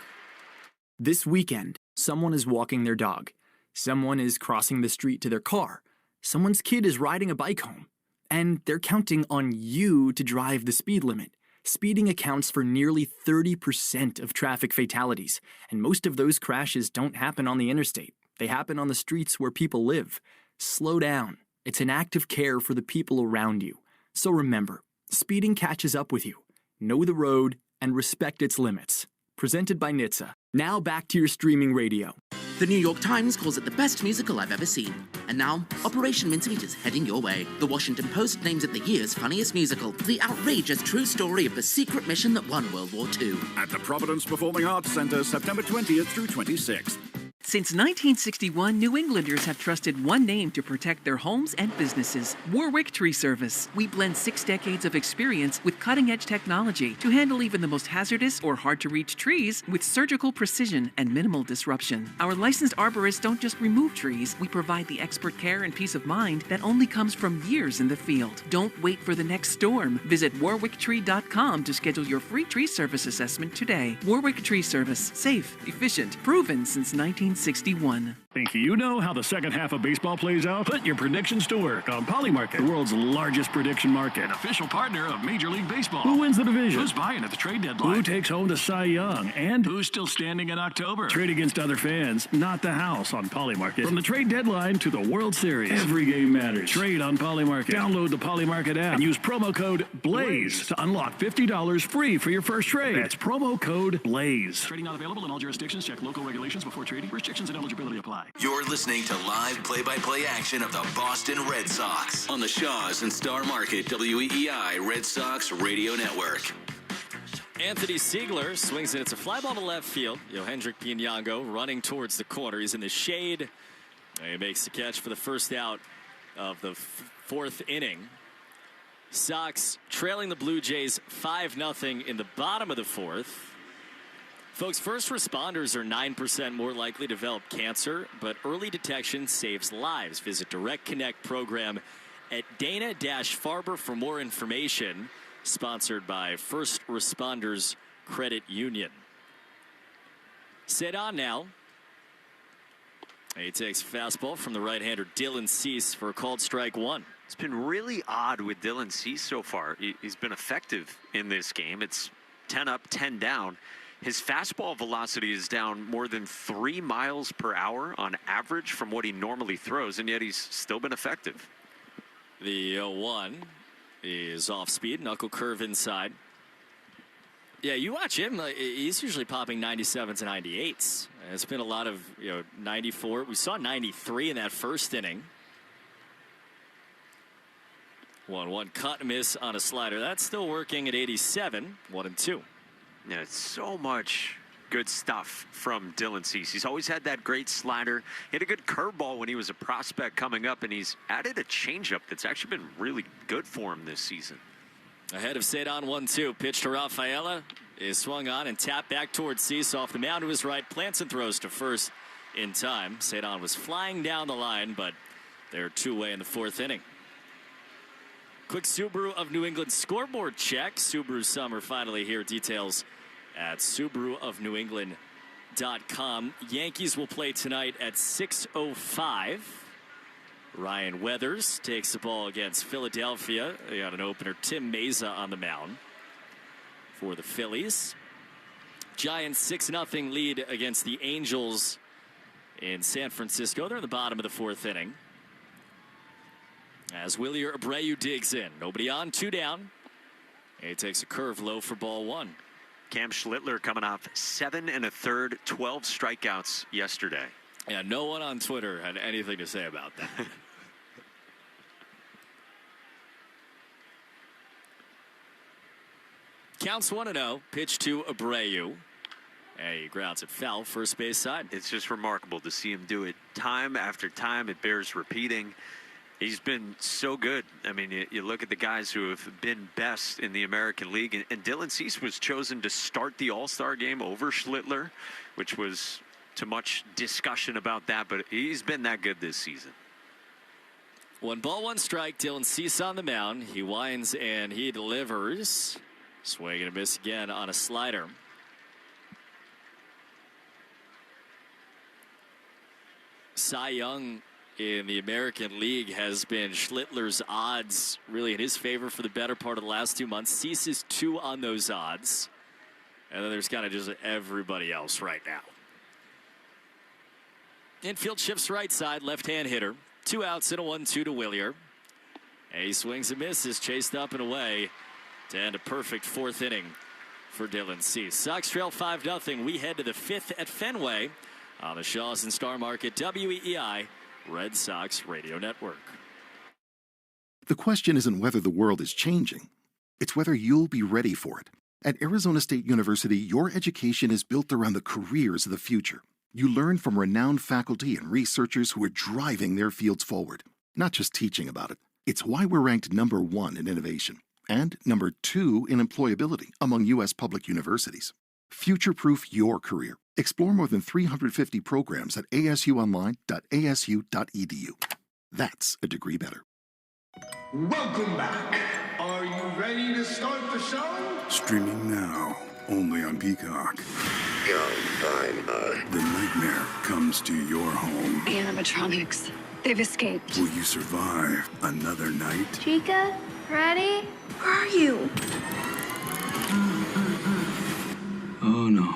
This weekend, someone is walking their dog. Someone is crossing the street to their car. Someone's kid is riding a bike home. And they're counting on you to drive the speed limit. Speeding accounts for nearly 30% of traffic fatalities, and most of those crashes don't happen on the interstate. They happen on the streets where people live. Slow down. It's an act of care for the people around you. So remember, speeding catches up with you. Know the road and respect its limits. Presented by NHTSA. Now back to your streaming radio. The New York Times calls it the best musical I've ever seen. And now, Operation Mincemeat is heading your way. The Washington Post names it the year's funniest musical. The outrageous true story of the secret mission that won World War II. At the Providence Performing Arts Center, September 20th through 26th. Since 1961, New Englanders have trusted one name to protect their homes and businesses: Warwick Tree Service. We blend 6 decades of experience with cutting-edge technology to handle even the most hazardous or hard-to-reach trees with surgical precision and minimal disruption. Our licensed arborists don't just remove trees, we provide the expert care and peace of mind that only comes from years in the field. Don't wait for the next storm. Visit warwicktree.com to schedule your free tree service assessment today. Warwick Tree Service. Safe, efficient, proven since 1961. Think you know how the second half of baseball plays out? Put your predictions to work on Polymarket, the world's largest prediction market. Official partner of Major League Baseball. Who wins the division? Who's buying at the trade deadline? Who takes home the Cy Young? And who's still standing in October? Trade against other fans, not the house on Polymarket. From the trade deadline to the World Series, every game matters. Trade on Polymarket. Download the Polymarket app and use promo code BLAZE to unlock $50 free for your first trade. That's promo code BLAZE. Trading not available in all jurisdictions. Check local regulations before trading. Restrictions and eligibility apply. You're listening to live play-by-play action of the Boston Red Sox on the Shaws and Star Market WEEI Red Sox Radio Network. Anthony Siegler swings it. It's a fly ball to left field. Yohendrick Piñango running towards the corner. He's in the shade. He makes the catch for the first out of the fourth inning. Sox trailing the Blue Jays 5-0 in the bottom of the fourth. Folks, first responders are 9% more likely to develop cancer, but early detection saves lives. Visit Direct Connect program at Dana-Farber for more information. Sponsored by First Responders Credit Union. Cedon now. He takes a fastball from the right-hander Dylan Cease for a called strike one. It's been really odd with Dylan Cease so far. He's been effective in this game. It's 10 up, 10 down. His fastball velocity is down more than 3 miles per hour on average from what he normally throws, and yet he's still been effective. The 0-1 is off speed, knuckle curve inside. Yeah, you watch him, he's usually popping 97s and 98s. It's been a lot of 94. We saw 93 in that first inning. 1-1 cut and miss on a slider. That's still working at 87, 1-2. Yeah, it's so much good stuff from Dylan Cease. He's always had that great slider. He had a good curveball when he was a prospect coming up, and he's added a changeup that's actually been really good for him this season. Ahead of Cedon, 1-2. Pitch to Rafaela is swung on and tapped back towards Cease off the mound to his right. Plants and throws to first in time. Cedon was flying down the line, but they're two-way in the fourth inning. Quick Subaru of New England scoreboard check. Subaru summer finally here. Details at SubaruofNewEngland.com. Yankees will play tonight at 6:05. Ryan Weathers takes the ball against Philadelphia. They got an opener, Tim Meza on the mound for the Phillies. Giants 6-0 lead against the Angels in San Francisco. They're in the bottom of the fourth inning. As Wilyer Abreu digs in. Nobody on, 2 down. He takes a curve low for ball one. Cam Schlittler coming off 7 1/3, 12 strikeouts yesterday. Yeah, no one on Twitter had anything to say about that. Counts 1-0. Pitch to Abreu. And he grounds it foul, first base side. It's just remarkable to see him do it time after time. It bears repeating. He's been so good. I mean, you look at the guys who have been best in the American League, and Dylan Cease was chosen to start the All-Star game over Schlittler, which was too much discussion about that, but he's been that good this season. 1 ball, 1 strike. Dylan Cease on the mound. He winds and he delivers. Swing and a miss again on a slider. Cy Young in the American League has been Schlittler's odds really in his favor for the better part of the last 2 months. Cease is 2 on those odds. And then there's kind of just everybody else right now. Infield shifts right side, left-hand hitter. 2 outs and a 1-2 to Wilyer. And he swings and misses, chased up and away to end a perfect fourth inning for Dylan Cease. Sox trail 5-0. We head to the 5th at Fenway on the Shaws and Star Market WEEI Red Sox Radio Network. The question isn't whether the world is changing. It's whether you'll be ready for it. At Arizona State University, your education is built around the careers of the future. You learn from renowned faculty and researchers who are driving their fields forward, not just teaching about it. It's why we're ranked #1 in innovation and #2 in employability among U.S. public universities. Future-proof your career. Explore more than 350 programs at asuonline.asu.edu. That's a degree better. Welcome back. Are you ready to start the show? Streaming now, only on Peacock. The nightmare comes to your home. The animatronics, they've escaped. Will you survive another night? Chica, ready? Where are you? Oh no.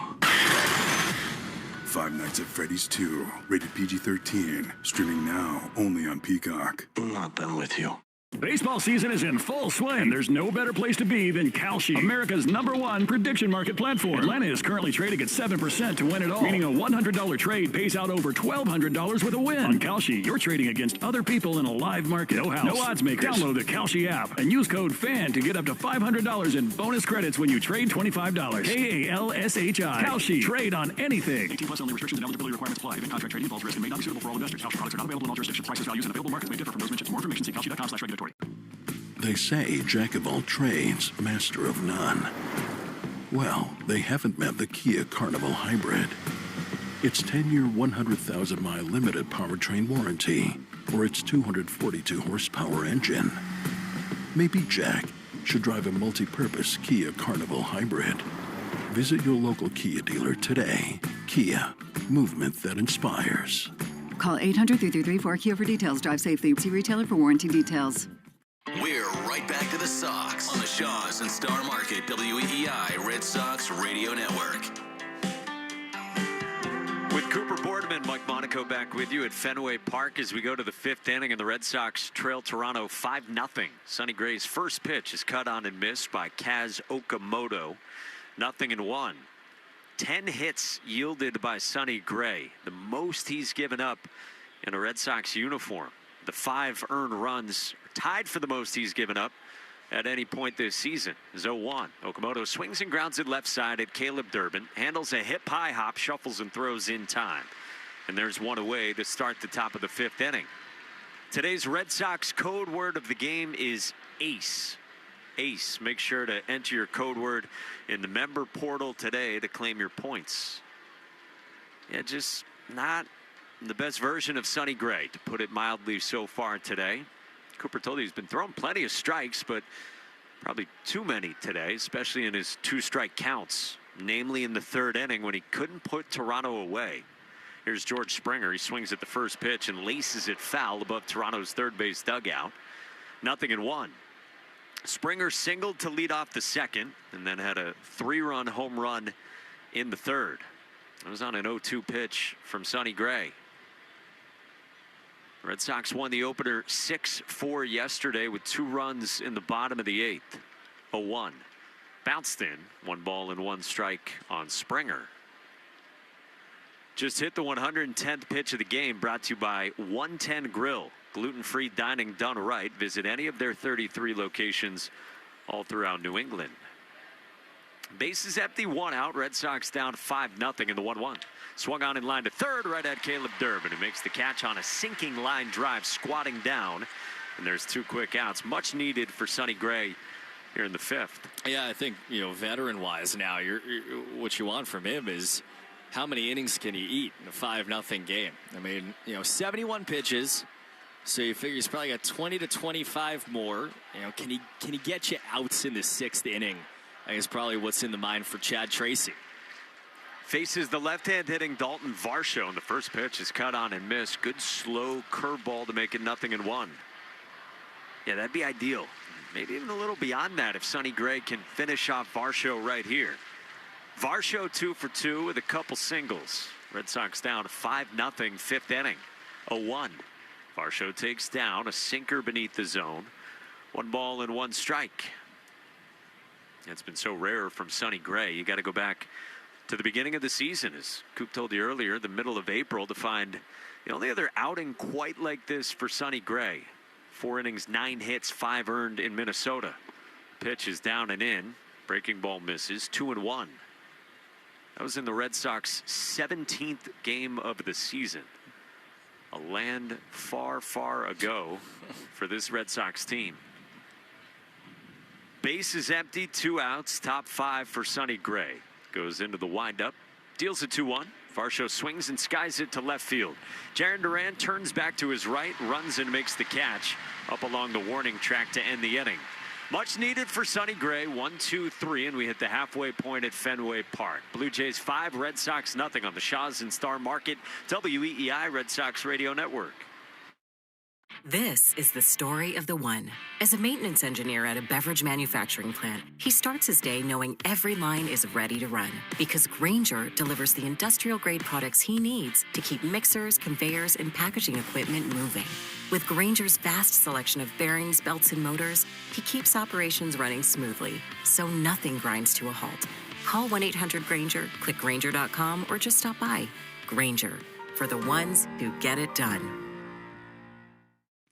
Five Nights at Freddy's 2, rated PG-13, streaming now only on Peacock. I'm not done with you. Baseball season is in full swing. There's no better place to be than Kalshi, America's #1 prediction market platform. Atlanta is currently trading at 7% to win it all, meaning a $100 trade pays out over $1,200 with a win. On Kalshi, you're trading against other people in a live market. No house, no odds makers. Download the Kalshi app and use code FAN to get up to $500 in bonus credits when you trade $25. KALSHI. Kalshi. Trade on anything. 18 plus only. Restrictions and eligibility requirements apply. Event contract trade involves risk and may not be suitable for all investors. Kalshi products are not available in all jurisdictions. Prices, values, and available markets may differ from those mentioned. For more information, see kalshi.com/regulatory. They say jack of all trades, master of none. Well, they haven't met the Kia Carnival Hybrid. Its 10-year, 100,000-mile limited powertrain warranty, or its 242 horsepower engine. Maybe Jack should drive a multi-purpose Kia Carnival Hybrid. Visit your local Kia dealer today. Kia, movement that inspires. Call 800-3334-KIA for details. Drive safely. See retailer for warranty details. We're right back to the Sox on the Shaws and Star Market WEEI Red Sox Radio Network. With Cooper Boardman, Mike Monaco back with you at Fenway Park as we go to the 5th inning, and the Red Sox trail Toronto 5-0. Sonny Gray's first pitch is cut on and missed by Kaz Okamoto. 0-1. 10 hits yielded by Sonny Gray, the most he's given up in a Red Sox uniform. The 5 earned runs are tied for the most he's given up at any point this season. 0-1. Okamoto swings and grounds it left side at Caleb Durbin, handles a hip high hop, shuffles and throws in time. And there's one away to start the top of the 5th inning. Today's Red Sox code word of the game is ACE. ACE. Make sure to enter your code word in the member portal today to claim your points. Yeah, just not the best version of Sonny Gray, to put it mildly, so far today. Cooper told you he's been throwing plenty of strikes, but probably too many today, especially in his 2-strike counts, namely in the 3rd inning when he couldn't put Toronto away. Here's George Springer. He swings at the first pitch and laces it foul above Toronto's third base dugout. 0-1. Springer singled to lead off the 2nd and then had a 3-run home run in the 3rd. It was on an 0-2 pitch from Sonny Gray. The Red Sox won the opener 6-4 yesterday with 2 runs in the bottom of the 8th. 0-1. Bounced in, 1 ball and 1 strike on Springer. Just hit the 110th pitch of the game, brought to you by 110 Grill. Gluten-free dining done right. Visit any of their 33 locations all throughout New England. Bases empty, 1 out. Red Sox down 5-0 in the 1-1. Swung on in line to third, right at Caleb Durbin, who makes the catch on a sinking line drive, squatting down. And there's 2 quick outs, much needed for Sonny Gray here in the 5th. Yeah, I think, veteran-wise now, what you want from him is how many innings can he eat in a 5-0 game? I mean, 71 pitches. So you figure he's probably got 20 to 25 more. Can he get you outs in the 6th inning? I guess probably what's in the mind for Chad Tracy. Faces the left-hand hitting Dalton Varsho, and the first pitch is cut on and missed. Good slow curveball to make it 0-1. Yeah, that'd be ideal. Maybe even a little beyond that if Sonny Gray can finish off Varsho right here. Varsho 2 for 2 with a couple singles. Red Sox down 5-0 5th inning. 0-1. Varsho takes down a sinker beneath the zone. 1 ball and 1 strike. It's been so rare from Sonny Gray. You got to go back to the beginning of the season, as Coop told you earlier, the middle of April, to find the only other outing quite like this for Sonny Gray. 4 innings, 9 hits, 5 earned in Minnesota. Pitch is down and in. Breaking ball misses. 2-1. That was in the Red Sox 17th game of the season. A land far, far ago for this Red Sox team. Base is empty, 2 outs, top 5 for Sonny Gray. Goes into the windup, deals a 2-1. Varsho swings and skies it to left field. Jarren Duran turns back to his right, runs and makes the catch up along the warning track to end the inning. Much needed for Sonny Gray. 1-2-3, and we hit the halfway point at Fenway Park. Blue Jays 5, Red Sox 0 on the Shaws and Star Market WEEI Red Sox Radio Network. This is the story of the one. As a maintenance engineer at a beverage manufacturing plant, he starts his day knowing every line is ready to run because Grainger delivers the industrial-grade products he needs to keep mixers, conveyors, and packaging equipment moving. With Grainger's vast selection of bearings, belts, and motors, he keeps operations running smoothly, so nothing grinds to a halt. Call 1-800-GRAINGER, click Grainger.com, or just stop by. Grainger, for the ones who get it done.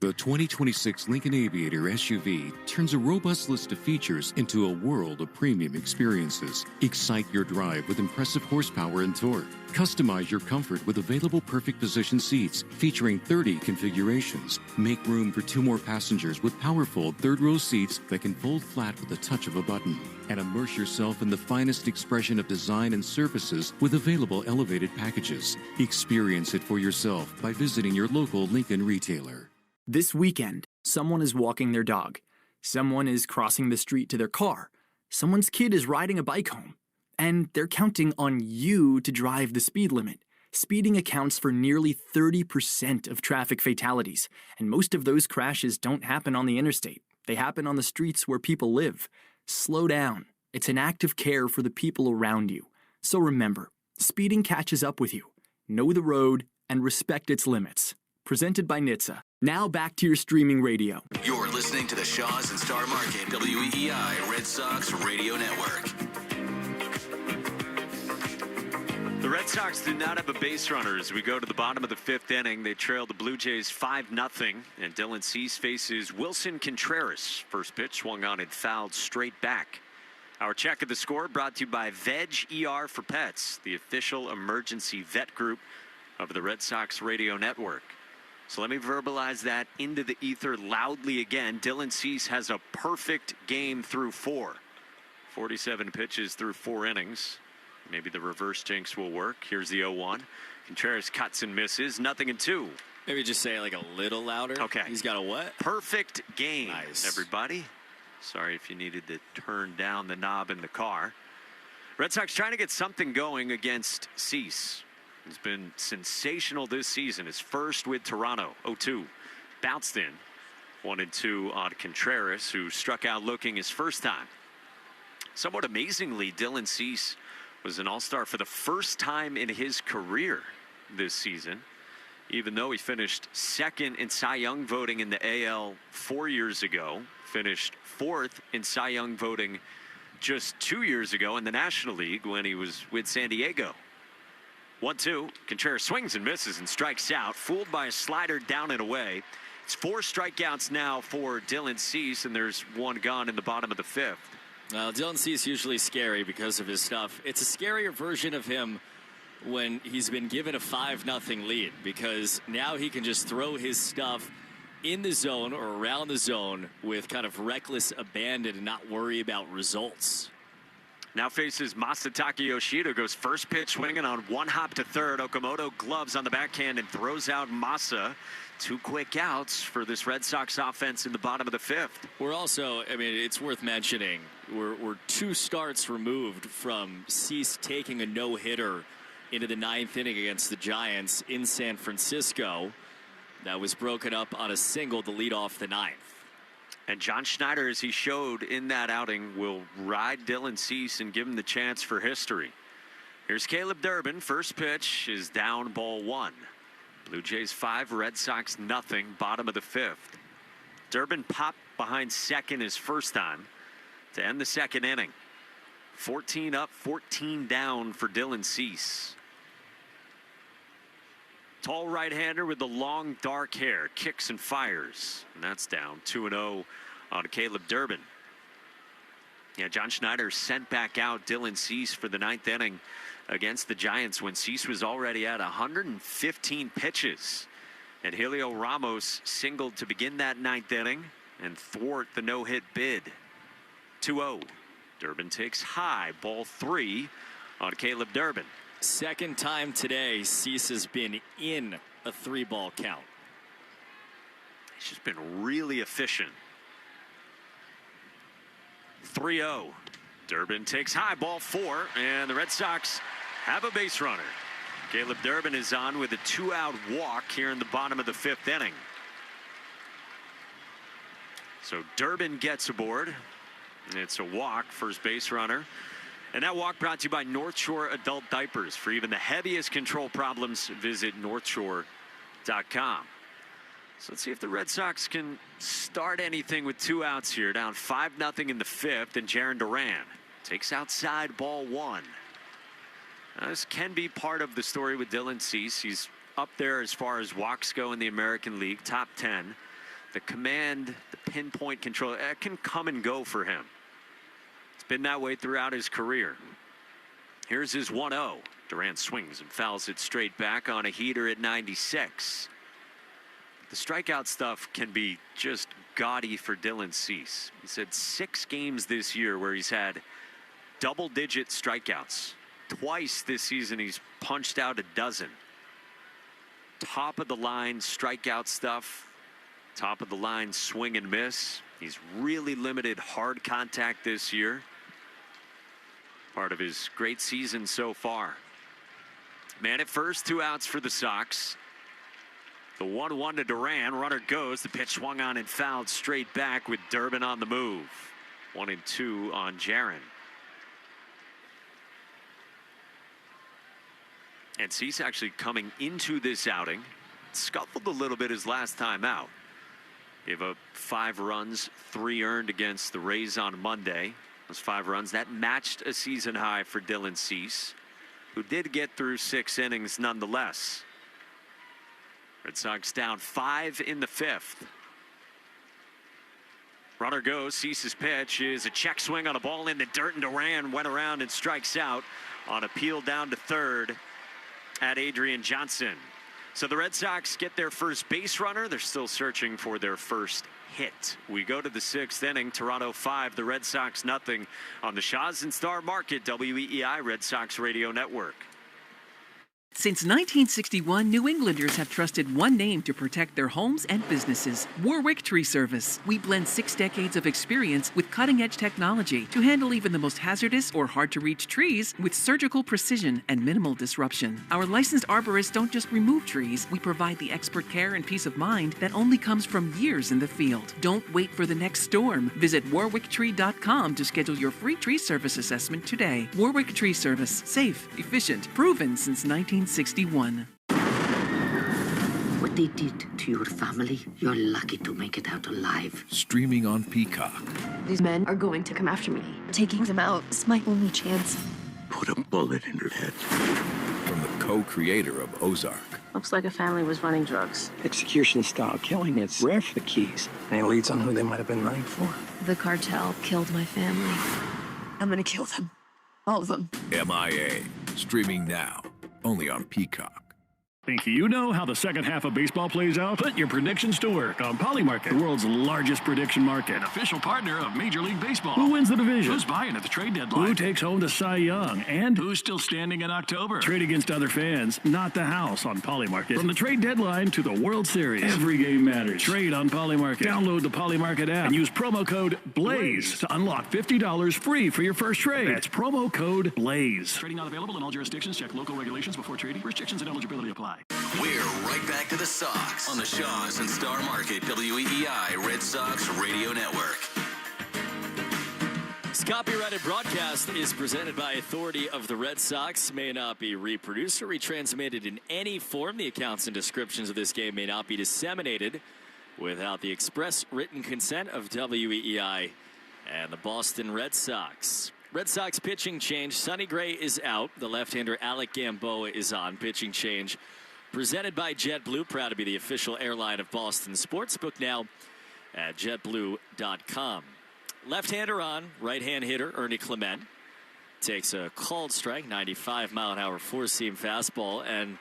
The 2026 Lincoln Aviator SUV turns a robust list of features into a world of premium experiences. Excite your drive with impressive horsepower and torque. Customize your comfort with available perfect position seats featuring 30 configurations. Make room for 2 more passengers with powerful third-row seats that can fold flat with the touch of a button. And immerse yourself in the finest expression of design and services with available elevated packages. Experience it for yourself by visiting your local Lincoln retailer. This weekend, someone is walking their dog. Someone is crossing the street to their car. Someone's kid is riding a bike home. And they're counting on you to drive the speed limit. Speeding accounts for nearly 30% of traffic fatalities, and most of those crashes don't happen on the interstate. They happen on the streets where people live. Slow down. It's an act of care for the people around you. So remember, speeding catches up with you. Know the road and respect its limits. Presented by NHTSA. Now back to your streaming radio. You're listening to the Shaws and Star Market WEEI Red Sox Radio Network. The Red Sox do not have a base runner as we go to the bottom of the 5th inning. They trail the Blue Jays 5-0, and Dylan Cease faces Wilson Contreras. First pitch swung on and fouled straight back. Our check of the score brought to you by Veg ER for Pets, the official emergency vet group of the Red Sox Radio Network. So let me verbalize that into the ether loudly again. Dylan Cease has a perfect game through 4. 47 pitches through 4 innings. Maybe the reverse jinx will work. Here's the 0-1. Contreras cuts and misses. 0-2. Maybe just say it like a little louder. Okay. He's got a what? Perfect game, nice. Everybody. Sorry if you needed to turn down the knob in the car. Red Sox trying to get something going against Cease. He's been sensational this season. His first with Toronto, 0-2. Bounced in. 1-2 on Contreras, who struck out looking his first time. Somewhat amazingly, Dylan Cease was an all-star for the first time in his career this season, even though he finished second in Cy Young voting in the AL 4 years ago, finished 4th in Cy Young voting just 2 years ago in the National League when he was with San Diego. 1-2. Contreras swings and misses and strikes out, fooled by a slider down and away. It's 4 strikeouts now for Dylan Cease, and there's 1 gone in the bottom of the 5th. Well, Dylan Cease usually scary because of his stuff. It's a scarier version of him when he's been given a 5-0 lead, because now he can just throw his stuff in the zone or around the zone with kind of reckless abandon and not worry about results. Now faces Masataka Yoshida, goes first pitch swinging on 1 hop to third. Okamoto gloves on the backhand and throws out Masa. 2 quick outs for this Red Sox offense in the bottom of the 5th. We're also, I mean, it's worth mentioning, we're 2 starts removed from Cease taking a no-hitter into the 9th inning against the Giants in San Francisco. That was broken up on a single to lead off the 9th. And John Schneider, as he showed in that outing, will ride Dylan Cease and give him the chance for history. Here's Caleb Durbin. First pitch is down, ball 1. Blue Jays 5, Red Sox 0, bottom of the 5th. Durbin popped behind second his first time to end the 2nd inning. 14 up, 14 down for Dylan Cease. Tall right-hander with the long dark hair, kicks and fires, and that's down. 2-0 on Caleb Durbin. Yeah, John Schneider sent back out Dylan Cease for the 9th inning against the Giants when Cease was already at 115 pitches. And Helio Ramos singled to begin that 9th inning and thwart the no-hit bid. 2-0. Durbin takes high, ball 3 on Caleb Durbin. Second time today, Cease has been in a 3-ball count. He's just been really efficient. 3-0. Durbin takes high, ball 4, and the Red Sox have a base runner. Caleb Durbin is on with a 2-out walk here in the bottom of the 5th inning. So Durbin gets aboard. It's a walk, first base runner. And that walk brought to you by North Shore Adult Diapers. For even the heaviest control problems, visit northshore.com. So let's see if the Red Sox can start anything with 2 outs here. Down 5-0 in the 5th, and Jarren Duran takes outside, ball 1. Now, this can be part of the story with Dylan Cease. He's up there as far as walks go in the American League, top 10. The command, the pinpoint control, that can come and go for him. It's been that way throughout his career. Here's his 1-0. Duran swings and fouls it straight back on a heater at 96. The strikeout stuff can be just gaudy for Dylan Cease. He's had 6 games this year where he's had double-digit strikeouts. Twice this season he's punched out a dozen. Top of the line strikeout stuff. Top of the line swing and miss. He's really limited hard contact this year. Part of his great season so far. Man at first, 2 outs for the Sox. The 1-1 to Duran. Runner goes. The pitch swung on and fouled straight back with Durbin on the move. 1-2 on Jarren. And Cease actually coming into this outing scuffled a little bit his last time out. Gave up 5 runs, 3 earned against the Rays on Monday. Those 5 runs, that matched a season high for Dylan Cease, who did get through 6 innings nonetheless. Red Sox down 5 in the 5th. Runner goes. Cease's pitch is a check swing on a ball in the dirt, and Duran went around and strikes out on appeal down to third at Adrian Johnson. So the Red Sox get their first base runner. They're still searching for their first hit. We go to the 6th inning. Toronto 5, the Red Sox nothing on the Shaw's and Star Market WEEI Red Sox Radio Network. Since 1961, New Englanders have trusted one name to protect their homes and businesses: Warwick Tree Service. We blend 6 decades of experience with cutting-edge technology to handle even the most hazardous or hard-to-reach trees with surgical precision and minimal disruption. Our licensed arborists don't just remove trees. We provide the expert care and peace of mind that only comes from years in the field. Don't wait for the next storm. Visit warwicktree.com to schedule your free tree service assessment today. Warwick Tree Service. Safe, efficient, proven since 1961. What they did to your family, you're lucky to make it out alive. Streaming on Peacock. These men are going to come after me. Taking them out is my only chance. Put a bullet in her head. From the co-creator of Ozark. Looks like a family was running drugs. Execution-style killing, it's rare for the Keys. And it leads on who they might have been running for. The cartel killed my family. I'm gonna kill them. All of them. MIA. Streaming now. Only on Peacock. Think you know how the second half of baseball plays out? Put your predictions to work on Polymarket, the world's largest prediction market. An official partner of Major League Baseball. Who wins the division? Who's buying at the trade deadline? Who takes home the Cy Young? And who's still standing in October? Trade against other fans, not the house on Polymarket. From the trade deadline to the World Series, every game matters. Trade on Polymarket. Download the Polymarket app and use promo code BLAZE to unlock $50 free for your first trade. That's promo code BLAZE. Trading not available in all jurisdictions. Check local regulations before trading. Restrictions and eligibility apply. We're right back to the Sox on the Shaw's and Star Market WEEI Red Sox Radio Network. This copyrighted broadcast is presented by authority of the Red Sox. May not be reproduced or retransmitted in any form. The accounts and descriptions of this game may not be disseminated without the express written consent of WEEI and the Boston Red Sox. Red Sox pitching change. Sonny Gray is out. The left-hander Alec Gamboa is on. Pitching change presented by JetBlue, proud to be the official airline of Boston Sportsbook now at jetblue.com. Left-hander on, right-hand hitter Ernie Clement takes a called strike, 95-mile-an-hour four-seam fastball. And,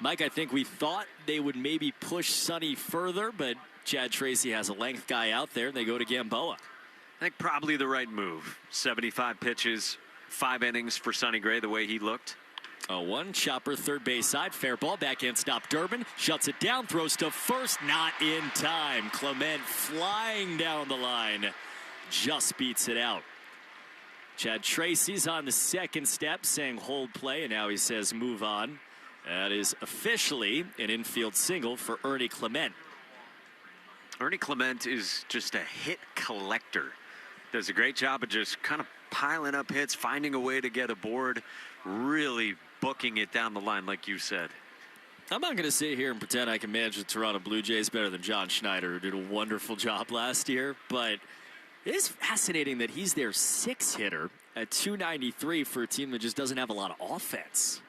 Mike, I think we thought they would maybe push Sonny further, but Chad Tracy has a length guy out there, and they go to Gamboa. I think probably the right move. 75 pitches, 5 innings for Sonny Gray, the way he looked. 0-1, chopper third base side, fair ball, backhand stop. Durbin shuts it down, throws to first, not in time. Clement flying down the line, just beats it out. Chad Tracy's on the second step, saying hold play, and now he says move on. That is officially an infield single for Ernie Clement. Ernie Clement is just a hit collector. Does a great job of just kind of piling up hits, finding a way to get aboard, really booking it down the line, like you said. I'm not going to sit here and pretend I can manage the Toronto Blue Jays better than John Schneider, who did a wonderful job last year, but it is fascinating that he's their 6th hitter at 293 for a team that just doesn't have a lot of offense.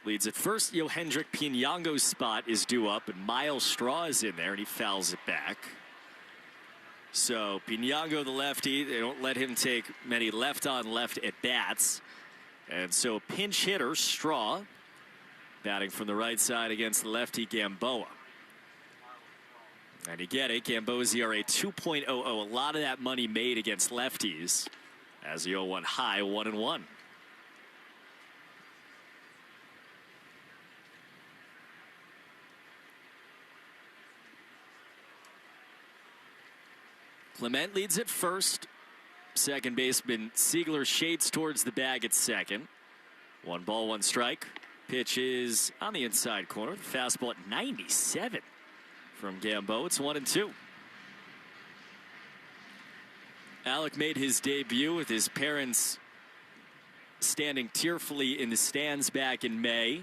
Leads at first. Yohendrick Pinyango's spot is due up, and Miles Straw is in there, and he fouls it back. So Pinyango, the lefty, they don't let him take many left-on-left at-bats. And so pinch hitter Straw batting from the right side against the lefty Gamboa. And you get it, Gamboa's ERA 2.00. A lot of that money made against lefties as the 0-1 high, 1-1. Clement leads at first. Second baseman Siegler shades towards the bag at second. 1 ball, 1 strike. Pitch is on the inside corner. The fastball at 97 from Gamboa. It's 1-2. Alec made his debut with his parents standing tearfully in the stands back in May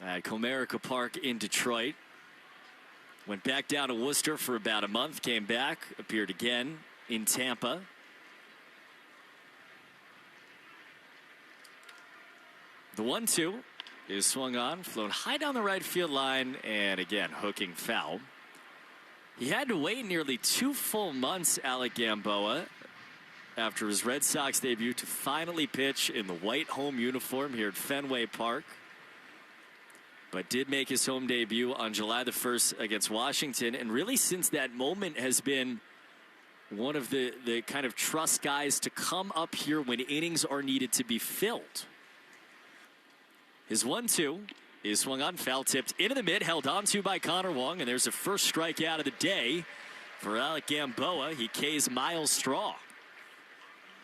at Comerica Park in Detroit. Went back down to Worcester for about a month, came back, appeared again in Tampa. The 1-2 is swung on, flown high down the right field line, and again, hooking foul. He had to wait nearly 2 full months, Alec Gamboa, after his Red Sox debut to finally pitch in the white home uniform here at Fenway Park. But did make his home debut on July the 1st against Washington. And really since that moment has been one of the kind of trust guys to come up here when innings are needed to be filled. His 1-2 is swung on, foul tipped into the mid, held onto by Connor Wong. And there's a first strikeout of the day for Alec Gamboa. He K's Miles Straw.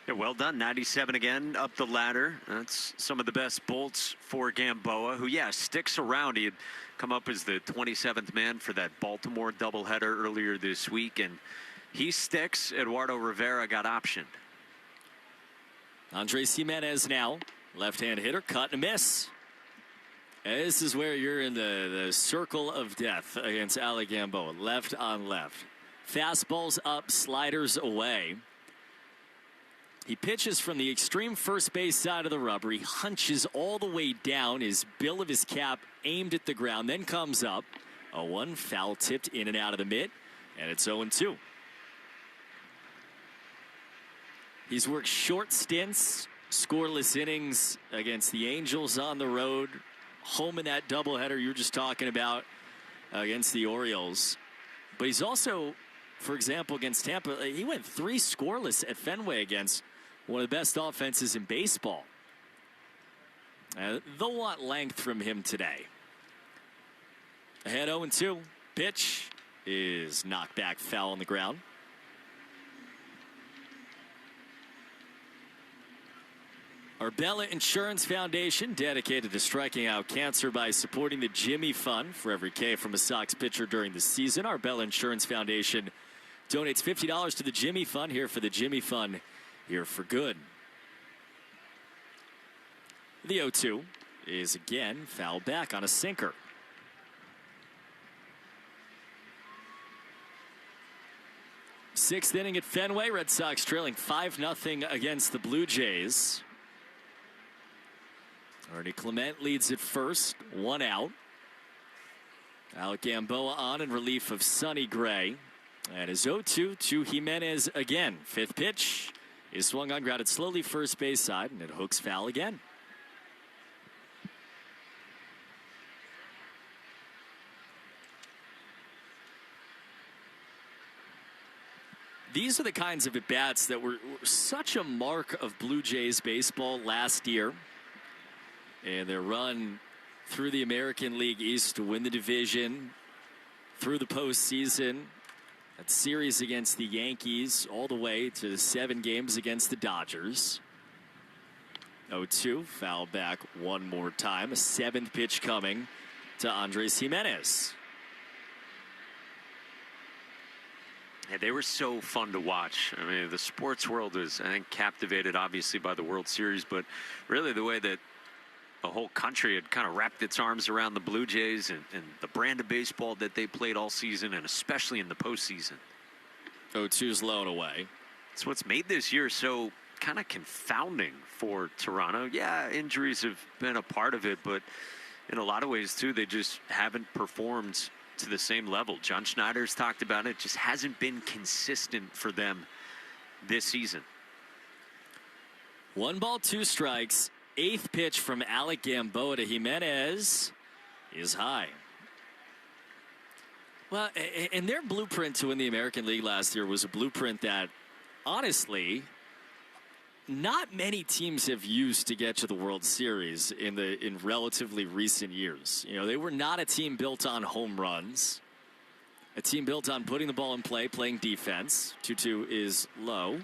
Yeah, well done. 97 again, up the ladder. That's some of the best bolts for Gamboa, who, yeah, sticks around. He had come up as the 27th man for that Baltimore doubleheader earlier this week, and he sticks. Eduardo Rivera got optioned. Andres Jimenez now, left-hand hitter, cut and a miss. And this is where you're in the circle of death against Alec Gamboa, left on left. Fastballs up, sliders away. He pitches from the extreme first base side of the rubber. He hunches all the way down, his bill of his cap aimed at the ground, then comes up. 0-1, foul tipped in and out of the mitt, and it's 0-2. He's worked short stints, scoreless innings against the Angels on the road, home in that doubleheader you were just talking about against the Orioles. But he's also, for example, against Tampa, he went 3 scoreless at Fenway against one of the best offenses in baseball. They'll want length from him today. Ahead 0-2. Pitch is knocked back, foul on the ground. Arbella Insurance Foundation, dedicated to striking out cancer by supporting the Jimmy Fund. For every K from a Sox pitcher during the season, Arbella Insurance Foundation donates $50 to the Jimmy Fund. Here for the Jimmy Fund, here for good. The 0-2 is again foul back on a sinker. Sixth inning at Fenway. Red Sox trailing 5-0 against the Blue Jays. Ernie Clement leads at first, 1 out. Alec Gamboa on in relief of Sonny Gray. And his 0-2 to Jimenez again. 5th pitch is swung on, grounded slowly first base side, and it hooks foul again. These are the kinds of at-bats that were such a mark of Blue Jays baseball last year. And their run through the American League East to win the division, through the postseason, that series against the Yankees, all the way to the 7 games against the Dodgers. 0-2, foul back one more time. A 7th pitch coming to Andres Jimenez. Yeah, they were so fun to watch. I mean, the sports world was, I think, captivated obviously by the World Series, but really the way that the whole country had kind of wrapped its arms around the Blue Jays and the brand of baseball that they played all season, and especially in the postseason. 0-2's low and away. It's what's made this year so kind of confounding for Toronto. Yeah, injuries have been a part of it, but in a lot of ways, too, they just haven't performed to the same level. John Schneider's talked about it. Just hasn't been consistent for them this season. 1 ball, 2 strikes. 8th pitch from Alec Gamboa to Jimenez is high. Well, and their blueprint to win the American League last year was a blueprint that, honestly, not many teams have used to get to the World Series in relatively recent years. You know, they were not a team built on home runs. A team built on putting the ball in play, playing defense. 2-2 is low.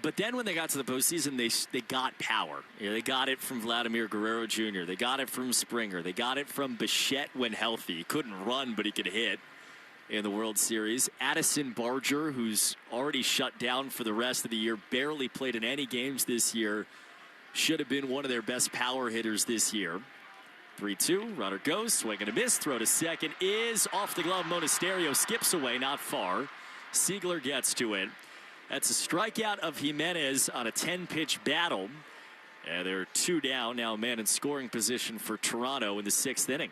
But then when they got to the postseason, they got power. You know, they got it from Vladimir Guerrero Jr. They got it from Springer. They got it from Bichette when healthy. He couldn't run, but he could hit in the World Series. Addison Barger, who's already shut down for the rest of the year, barely played in any games this year, should have been one of their best power hitters this year. 3-2, runner goes, swing and a miss, throw to second is off the glove. Monasterio skips away, not far. Siegler gets to it. That's a strikeout of Jimenez on a 10-pitch battle. And they're 2 down, now a man in scoring position for Toronto in the 6th inning.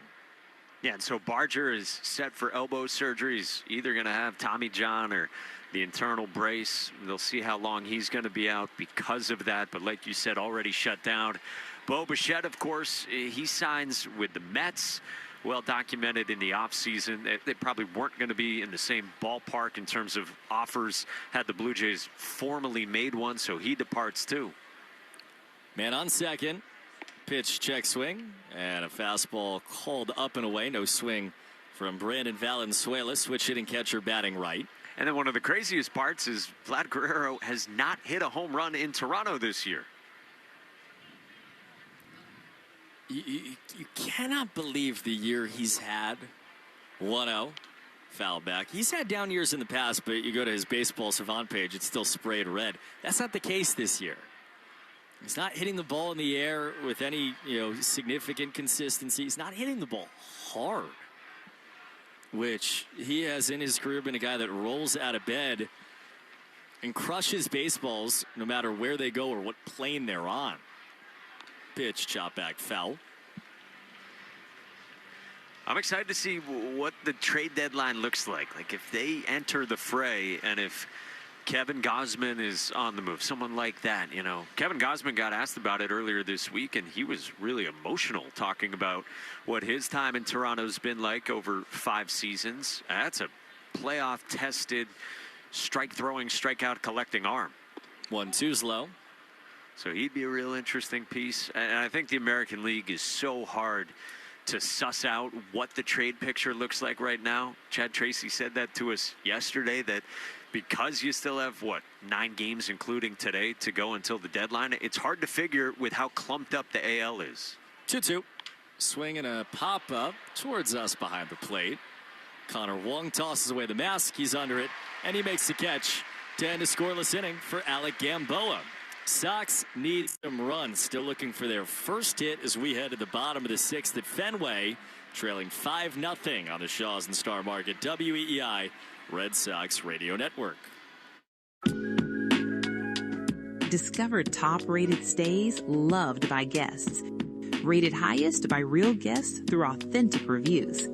Yeah, and so Barger is set for elbow surgery. He's either going to have Tommy John or the internal brace. They'll see how long he's going to be out because of that. But like you said, already shut down. Bo Bichette, of course, he signs with the Mets. Well documented in the offseason. They probably weren't going to be in the same ballpark in terms of offers had the Blue Jays formally made one, so he departs too. Man on second. Pitch, check swing, and a fastball called up and away. No swing from Brandon Valenzuela. Switch hitting catcher batting right. And then one of the craziest parts is Vlad Guerrero has not hit a home run in Toronto this year. You cannot believe the year he's had. 1-0, foul back. He's had down years in the past, but you go to his baseball savant page, it's still sprayed red. That's not the case this year. He's not hitting the ball in the air with any, significant consistency. He's not hitting the ball hard, which he has in his career been a guy that rolls out of bed and crushes baseballs no matter where they go or what plane they're on. Pitch, chop back, foul. I'm excited to see what the trade deadline looks like. Like if they enter the fray and if Kevin Gausman is on the move, someone like that, Kevin Gausman got asked about it earlier this week, and he was really emotional talking about what his time in Toronto's been like over 5 seasons. That's a playoff-tested, strike-throwing, strikeout-collecting arm. 1-2's low. So he'd be a real interesting piece. And I think the American League is so hard to suss out what the trade picture looks like right now. Chad Tracy said that to us yesterday, that because you still have, 9 games, including today, to go until the deadline, it's hard to figure with how clumped up the AL is. 2-2. Swing and a pop-up towards us behind the plate. Connor Wong tosses away the mask. He's under it, and he makes the catch to end a scoreless inning for Alec Gamboa. Sox need some runs. Still looking for their first hit as we head to the bottom of the 6th at Fenway, trailing 5-0 on the Shaws and Star Market. WEEI Red Sox Radio Network. Discover top-rated stays loved by guests. Rated highest by real guests through authentic reviews.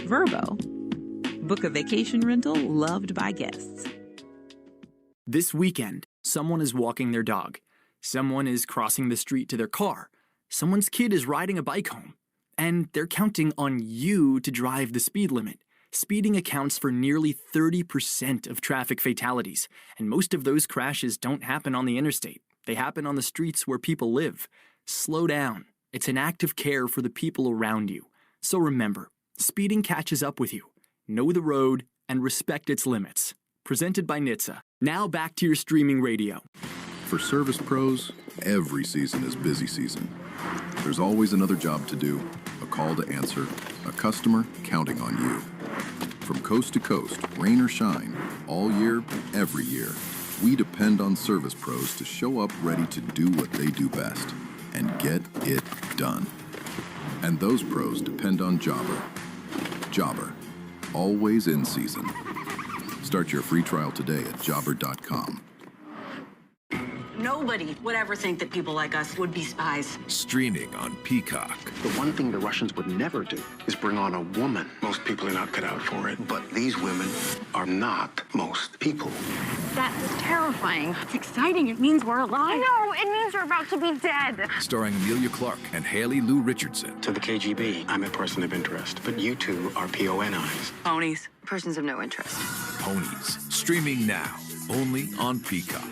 Vrbo. Book a vacation rental loved by guests. This weekend, someone is walking their dog. Someone is crossing the street to their car. Someone's kid is riding a bike home. And they're counting on you to drive the speed limit. Speeding accounts for nearly 30% of traffic fatalities, and most of those crashes don't happen on the interstate. They happen on the streets where people live. Slow down. It's an act of care for the people around you. So remember, speeding catches up with you. Know the road and respect its limits. Presented by NHTSA. Now back to your streaming radio. For service pros, every season is busy season. There's always another job to do, a call to answer, a customer counting on you. From coast to coast, rain or shine, all year, every year, we depend on service pros to show up ready to do what they do best and get it done. And those pros depend on Jobber. Jobber, always in season. Start your free trial today at jobber.com. Nobody would ever think that people like us would be spies. Streaming on Peacock. The one thing the Russians would never do is bring on a woman. Most people are not cut out for it, but these women are not most people. That is terrifying. It's exciting. It means we're alive. No, it means we're about to be dead. Starring Amelia Clark and Haley Lou Richardson. To the KGB, I'm a person of interest, but you two are PONIs. Ponies. Persons of no interest. Ponies. Streaming now. Only on Peacock.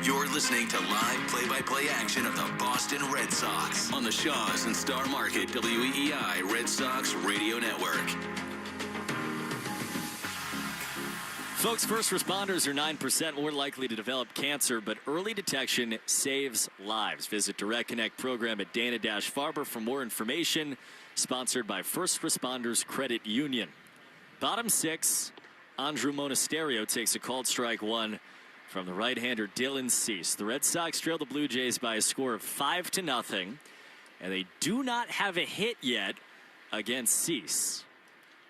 You're listening to live play-by-play action of the Boston Red Sox on the Shaws and Star Market WEEI Red Sox Radio Network. Folks, first responders are 9% more likely to develop cancer, but early detection saves lives. Visit Direct Connect program at Dana-Farber for more information. Sponsored by First Responders Credit Union. Bottom six, Andrew Monasterio takes a called strike one from the right-hander Dylan Cease. The Red Sox trail the Blue Jays by a score of 5-0, and they do not have a hit yet against Cease.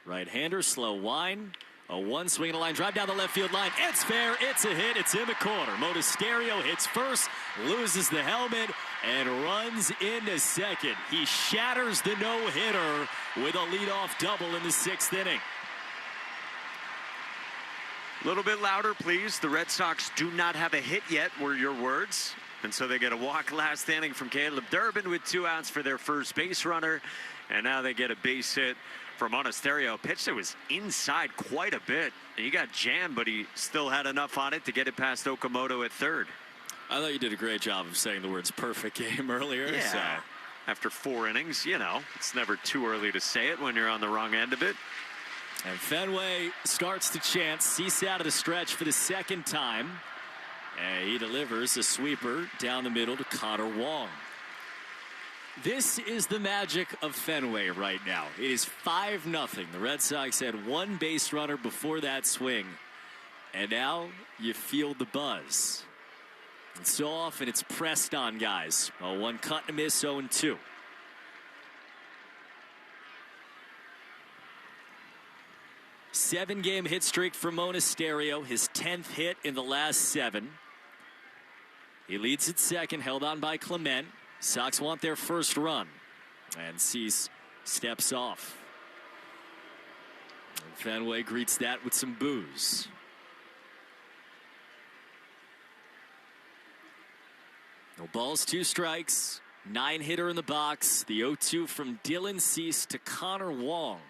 Right-hander, slow wind, a one swing and a line drive down the left field line. It's fair, it's a hit, it's in the corner. Monasterio hits first, loses the helmet, and runs into second. He shatters the no-hitter with a leadoff double in the 6th inning. A little bit louder, please. The Red Sox do not have a hit yet, were your words. And so they get a walk last inning from Caleb Durbin with 2 outs for their first base runner. And now they get a base hit from Monasterio. A pitch that was inside quite a bit. And he got jammed, but he still had enough on it to get it past Okamoto at third. I thought you did a great job of saying the words perfect game earlier. Yeah. So. After 4 innings, you know, it's never too early to say it when you're on the wrong end of it. And Fenway starts to chant. Cease out of the stretch for the 2nd time. And he delivers a sweeper down the middle to Connor Wong. This is the magic of Fenway right now. It is 5-0. The Red Sox had 1 base runner before that swing. And now you feel the buzz. And so often it's pressed on guys. A 1 cut and a miss, 0-2. Seven-game hit streak for Monasterio, his 10th hit in the last 7. He leads at second, held on by Clement. Sox want their first run, and Cease steps off. And Fenway greets that with some boos. No balls, 2 strikes, 9-hitter in the box. The 0-2 from Dylan Cease to Connor Wong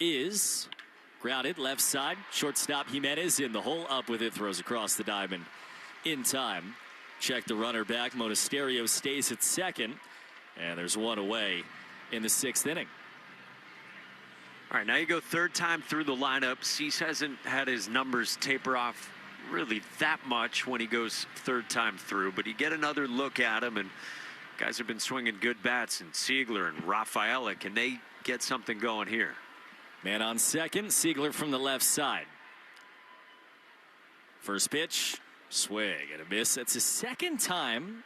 is grounded left side. Shortstop Jimenez in the hole, up with it, throws across the diamond in time. Check the runner back. Monasterio stays at second, and there's 1 away in the 6th inning. All right, now you go 3rd time through the lineup. Cease hasn't had his numbers taper off really that much when he goes 3rd time through, but you get another look at him, and guys have been swinging good bats, and Siegler and Rafaela. Can they get something going here? Man on second, Siegler from the left side. First pitch, swing and a miss. That's the 2nd time,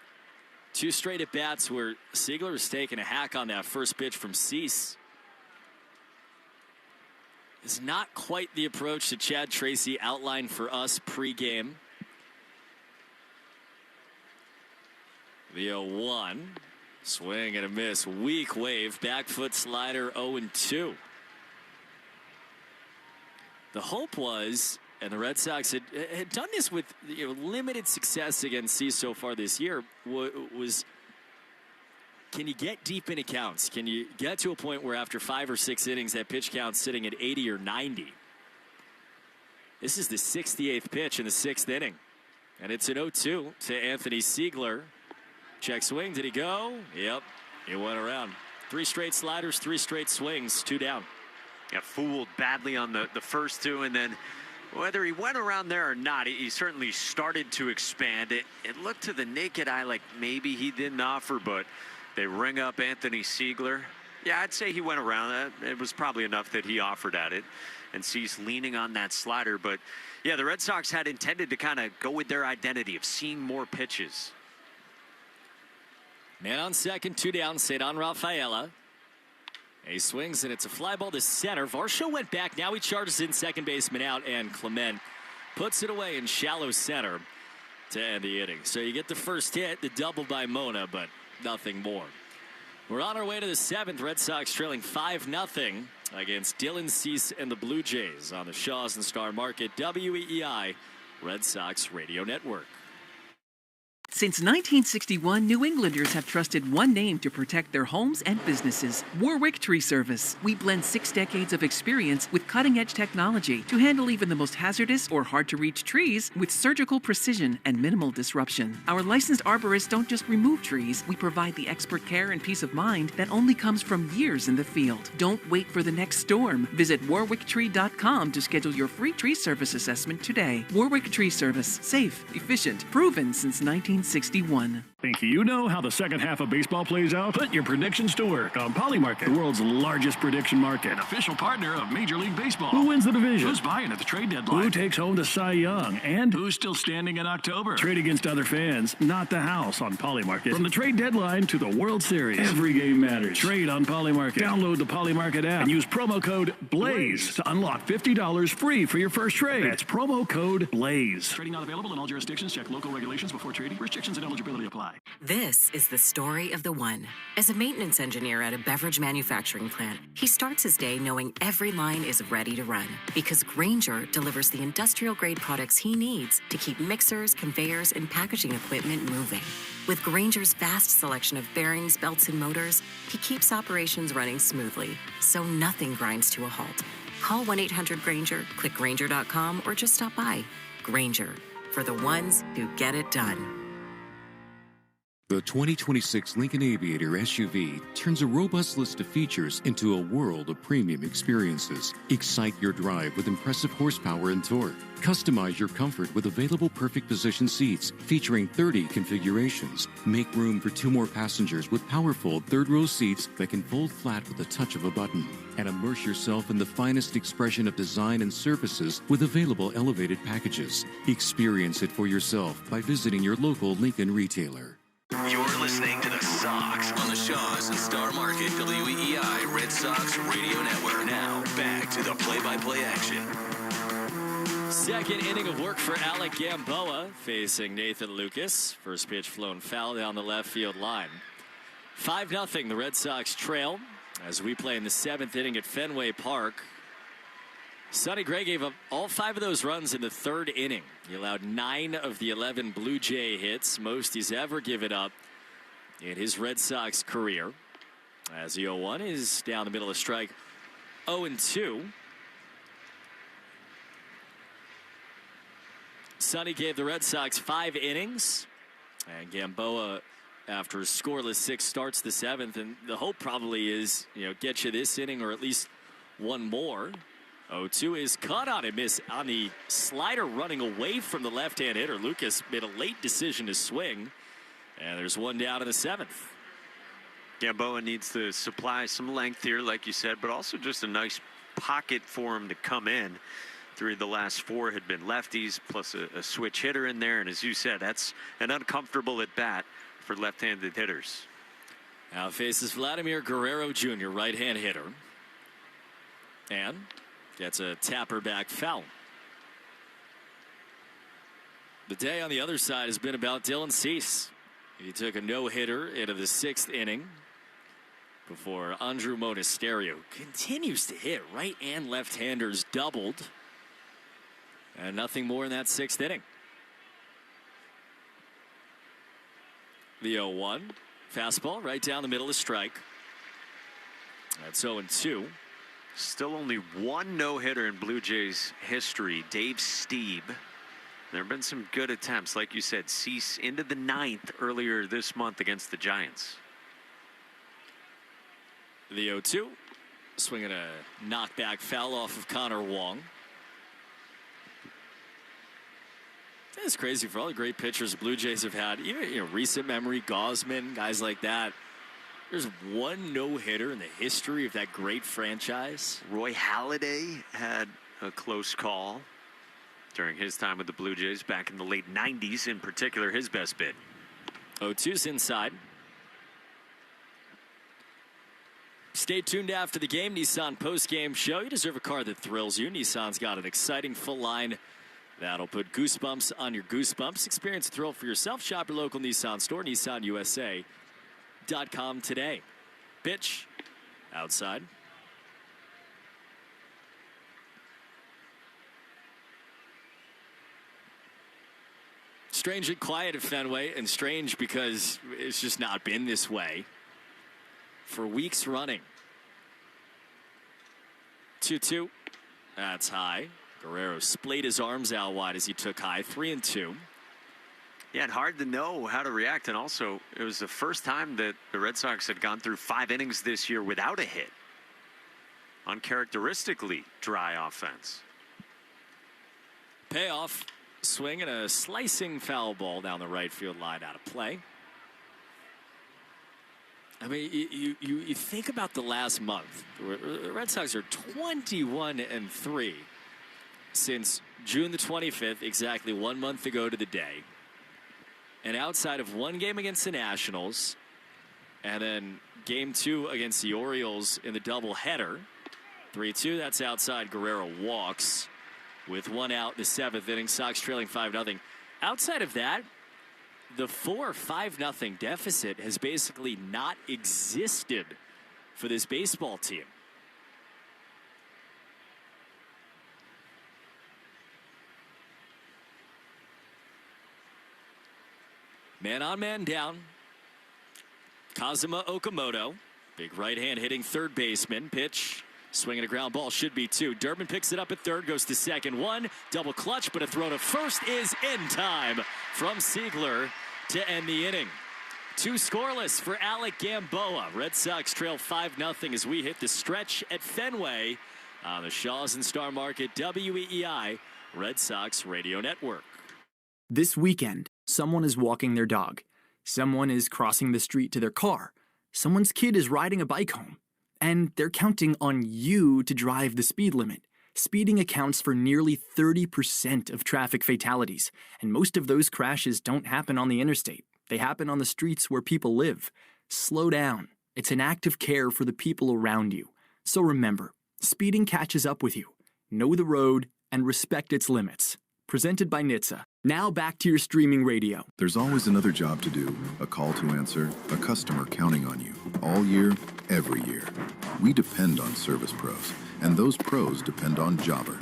2 straight at bats where Siegler has taken a hack on that first pitch from Cease. It's not quite the approach that Chad Tracy outlined for us pregame. The 0-1, swing and a miss, weak wave, back foot slider, 0-2. The hope was, and the Red Sox had done this with limited success against Cease so far this year, was can you get deep into counts? Can you get to a point where after 5 or 6 innings that pitch count's sitting at 80 or 90? This is the 68th pitch in the 6th inning. And it's an 0-2 to Anthony Siegler. Check swing, did he go? Yep, he went around. 3 straight sliders, 3 straight swings, 2 down. Got fooled badly on the first 2, and then whether he went around there or not, he certainly started to expand it. It looked to the naked eye like maybe he didn't offer, but they ring up Anthony Siegler. Yeah, I'd say he went around that. It was probably enough that he offered at it. And Cease leaning on that slider. But, yeah, the Red Sox had intended to kind of go with their identity of seeing more pitches. Man on second, 2 down, Cedon Rafaela. He swings, and it's a fly ball to center. Varsho went back. Now he charges in, second baseman out, and Clement puts it away in shallow center to end the inning. So you get the first hit, the double by Mona, but nothing more. We're on our way to the 7th. Red Sox trailing 5-0 against Dylan Cease and the Blue Jays on the Shaws and Star Market WEEI Red Sox Radio Network. Since 1961, New Englanders have trusted one name to protect their homes and businesses: Warwick Tree Service. We blend 6 decades of experience with cutting-edge technology to handle even the most hazardous or hard-to-reach trees with surgical precision and minimal disruption. Our licensed arborists don't just remove trees, we provide the expert care and peace of mind that only comes from years in the field. Don't wait for the next storm. Visit warwicktree.com to schedule your free tree service assessment today. Warwick Tree Service. Safe, efficient, proven since 1961. Think you know how the second half of baseball plays out? Put your predictions to work on Polymarket, the world's largest prediction market. Official partner of Major League Baseball. Who wins the division? Who's buying at the trade deadline? Who takes home the Cy Young? And who's still standing in October? Trade against other fans, not the house on Polymarket. From the trade deadline to the World Series, every game matters. Trade on Polymarket. Download the Polymarket app and use promo code BLAZE to unlock $50 free for your first trade. That's promo code BLAZE. Trading not available in all jurisdictions. Check local regulations before trading. Restrictions and eligibility apply. This is the story of the one. As a maintenance engineer at a beverage manufacturing plant, he starts his day knowing every line is ready to run because Grainger delivers the industrial-grade products he needs to keep mixers, conveyors, and packaging equipment moving. With Grainger's vast selection of bearings, belts, and motors, he keeps operations running smoothly, so nothing grinds to a halt. Call 1-800-GRAINGER, click Grainger.com, or just stop by. Grainger, for the ones who get it done. The 2026 Lincoln Aviator SUV turns a robust list of features into a world of premium experiences. Excite your drive with impressive horsepower and torque. Customize your comfort with available perfect position seats featuring 30 configurations. Make room for 2 more passengers with powerful third-row seats that can fold flat with the touch of a button. And immerse yourself in the finest expression of design and services with available elevated packages. Experience it for yourself by visiting your local Lincoln retailer. You're listening to the Sox on the Shaws and Star Market WEEI Red Sox Radio Network. Now, back to the play-by-play action. Second inning of work for Alec Gamboa facing Nathan Lucas. First pitch flown foul down the left field line. 5-0 the Red Sox trail as we play in the 7th inning at Fenway Park. Sonny Gray gave up all 5 of those runs in the 3rd inning. He allowed 9 of the 11 Blue Jay hits, most he's ever given up in his Red Sox career. As the 0-1 is down the middle of strike, 0-2. Sonny gave the Red Sox 5 innings, and Gamboa, after a scoreless 6, starts the 7th, and the hope probably is, get you this inning or at least one more. 0-2 is caught on a miss on the slider running away from the left-hand hitter. Lucas made a late decision to swing, and there's one down in the 7th. Gamboa needs to supply some length here, like you said, but also just a nice pocket for him to come in. 3 of the last 4 had been lefties, plus a switch hitter in there, and as you said, that's an uncomfortable at-bat for left-handed hitters. Now faces Vladimir Guerrero Jr., right-hand hitter, and gets a tapper back foul. The day on the other side has been about Dylan Cease. He took a no-hitter into the 6th inning before Andrew Monasterio continues to hit. Right and left-handers doubled. And nothing more in that 6th inning. The 0-1. Fastball right down the middle of strike. That's 0-2. Still only 1 no-hitter in Blue Jays history. Dave Stieb. There have been some good attempts. Like you said, Cease into the 9th earlier this month against the Giants. The 0-2. Swinging a knockback foul off of Connor Wong. It's crazy for all the great pitchers the Blue Jays have had. Even recent memory, Gaussman, guys like that. There's one no-hitter in the history of that great franchise. Roy Halladay had a close call during his time with the Blue Jays back in the late 90s, in particular his best bid. 0-2's inside. Stay tuned after the game. Nissan post-game show. You deserve a car that thrills you. Nissan's got an exciting full line that'll put goosebumps on your goosebumps. Experience a thrill for yourself. Shop your local Nissan store, nissanusa.com today. Pitch outside. Strangely quiet at Fenway, and strange because it's just not been this way for weeks running. 2-2. That's high. Guerrero splayed his arms out wide as he took high. 3-2. Yeah, and hard to know how to react. And also, it was the first time that the Red Sox had gone through 5 innings this year without a hit. Uncharacteristically dry offense. Payoff. Swing and a slicing foul ball down the right field line, out of play. I mean, you think about the last month. The Red Sox are 21-3 since June the 25th, exactly 1 month ago to the day. And outside of one game against the Nationals, and then game 2 against the Orioles in the doubleheader, 3-2. That's outside. Guerrero walks with 1 out in the 7th inning. Sox trailing 5-0. Outside of that, the 4-5-0 deficit has basically not existed for this baseball team. Man on, man down. Kazuma Okamoto, big right hand hitting third baseman. Pitch. Swinging a ground ball, should be 2. Durbin picks it up at third, goes to second. 1, double clutch, but a throw to first is in time from Siegler to end the inning. 2 scoreless for Alec Gamboa. Red Sox trail 5-0 as we hit the stretch at Fenway on the Shaws and Star Market WEEI Red Sox Radio Network. This weekend, someone is walking their dog. Someone is crossing the street to their car. Someone's kid is riding a bike home. And they're counting on you to drive the speed limit. Speeding accounts for nearly 30% of traffic fatalities, and most of those crashes don't happen on the interstate. They happen on the streets where people live. Slow down. It's an act of care for the people around you. So remember, speeding catches up with you. Know the road and respect its limits. Presented by NHTSA. Now back to your streaming radio. There's always another job to do, a call to answer, a customer counting on you. All year, every year. We depend on service pros, and those pros depend on Jobber.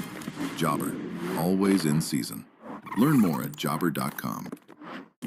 Jobber, always in season. Learn more at jobber.com.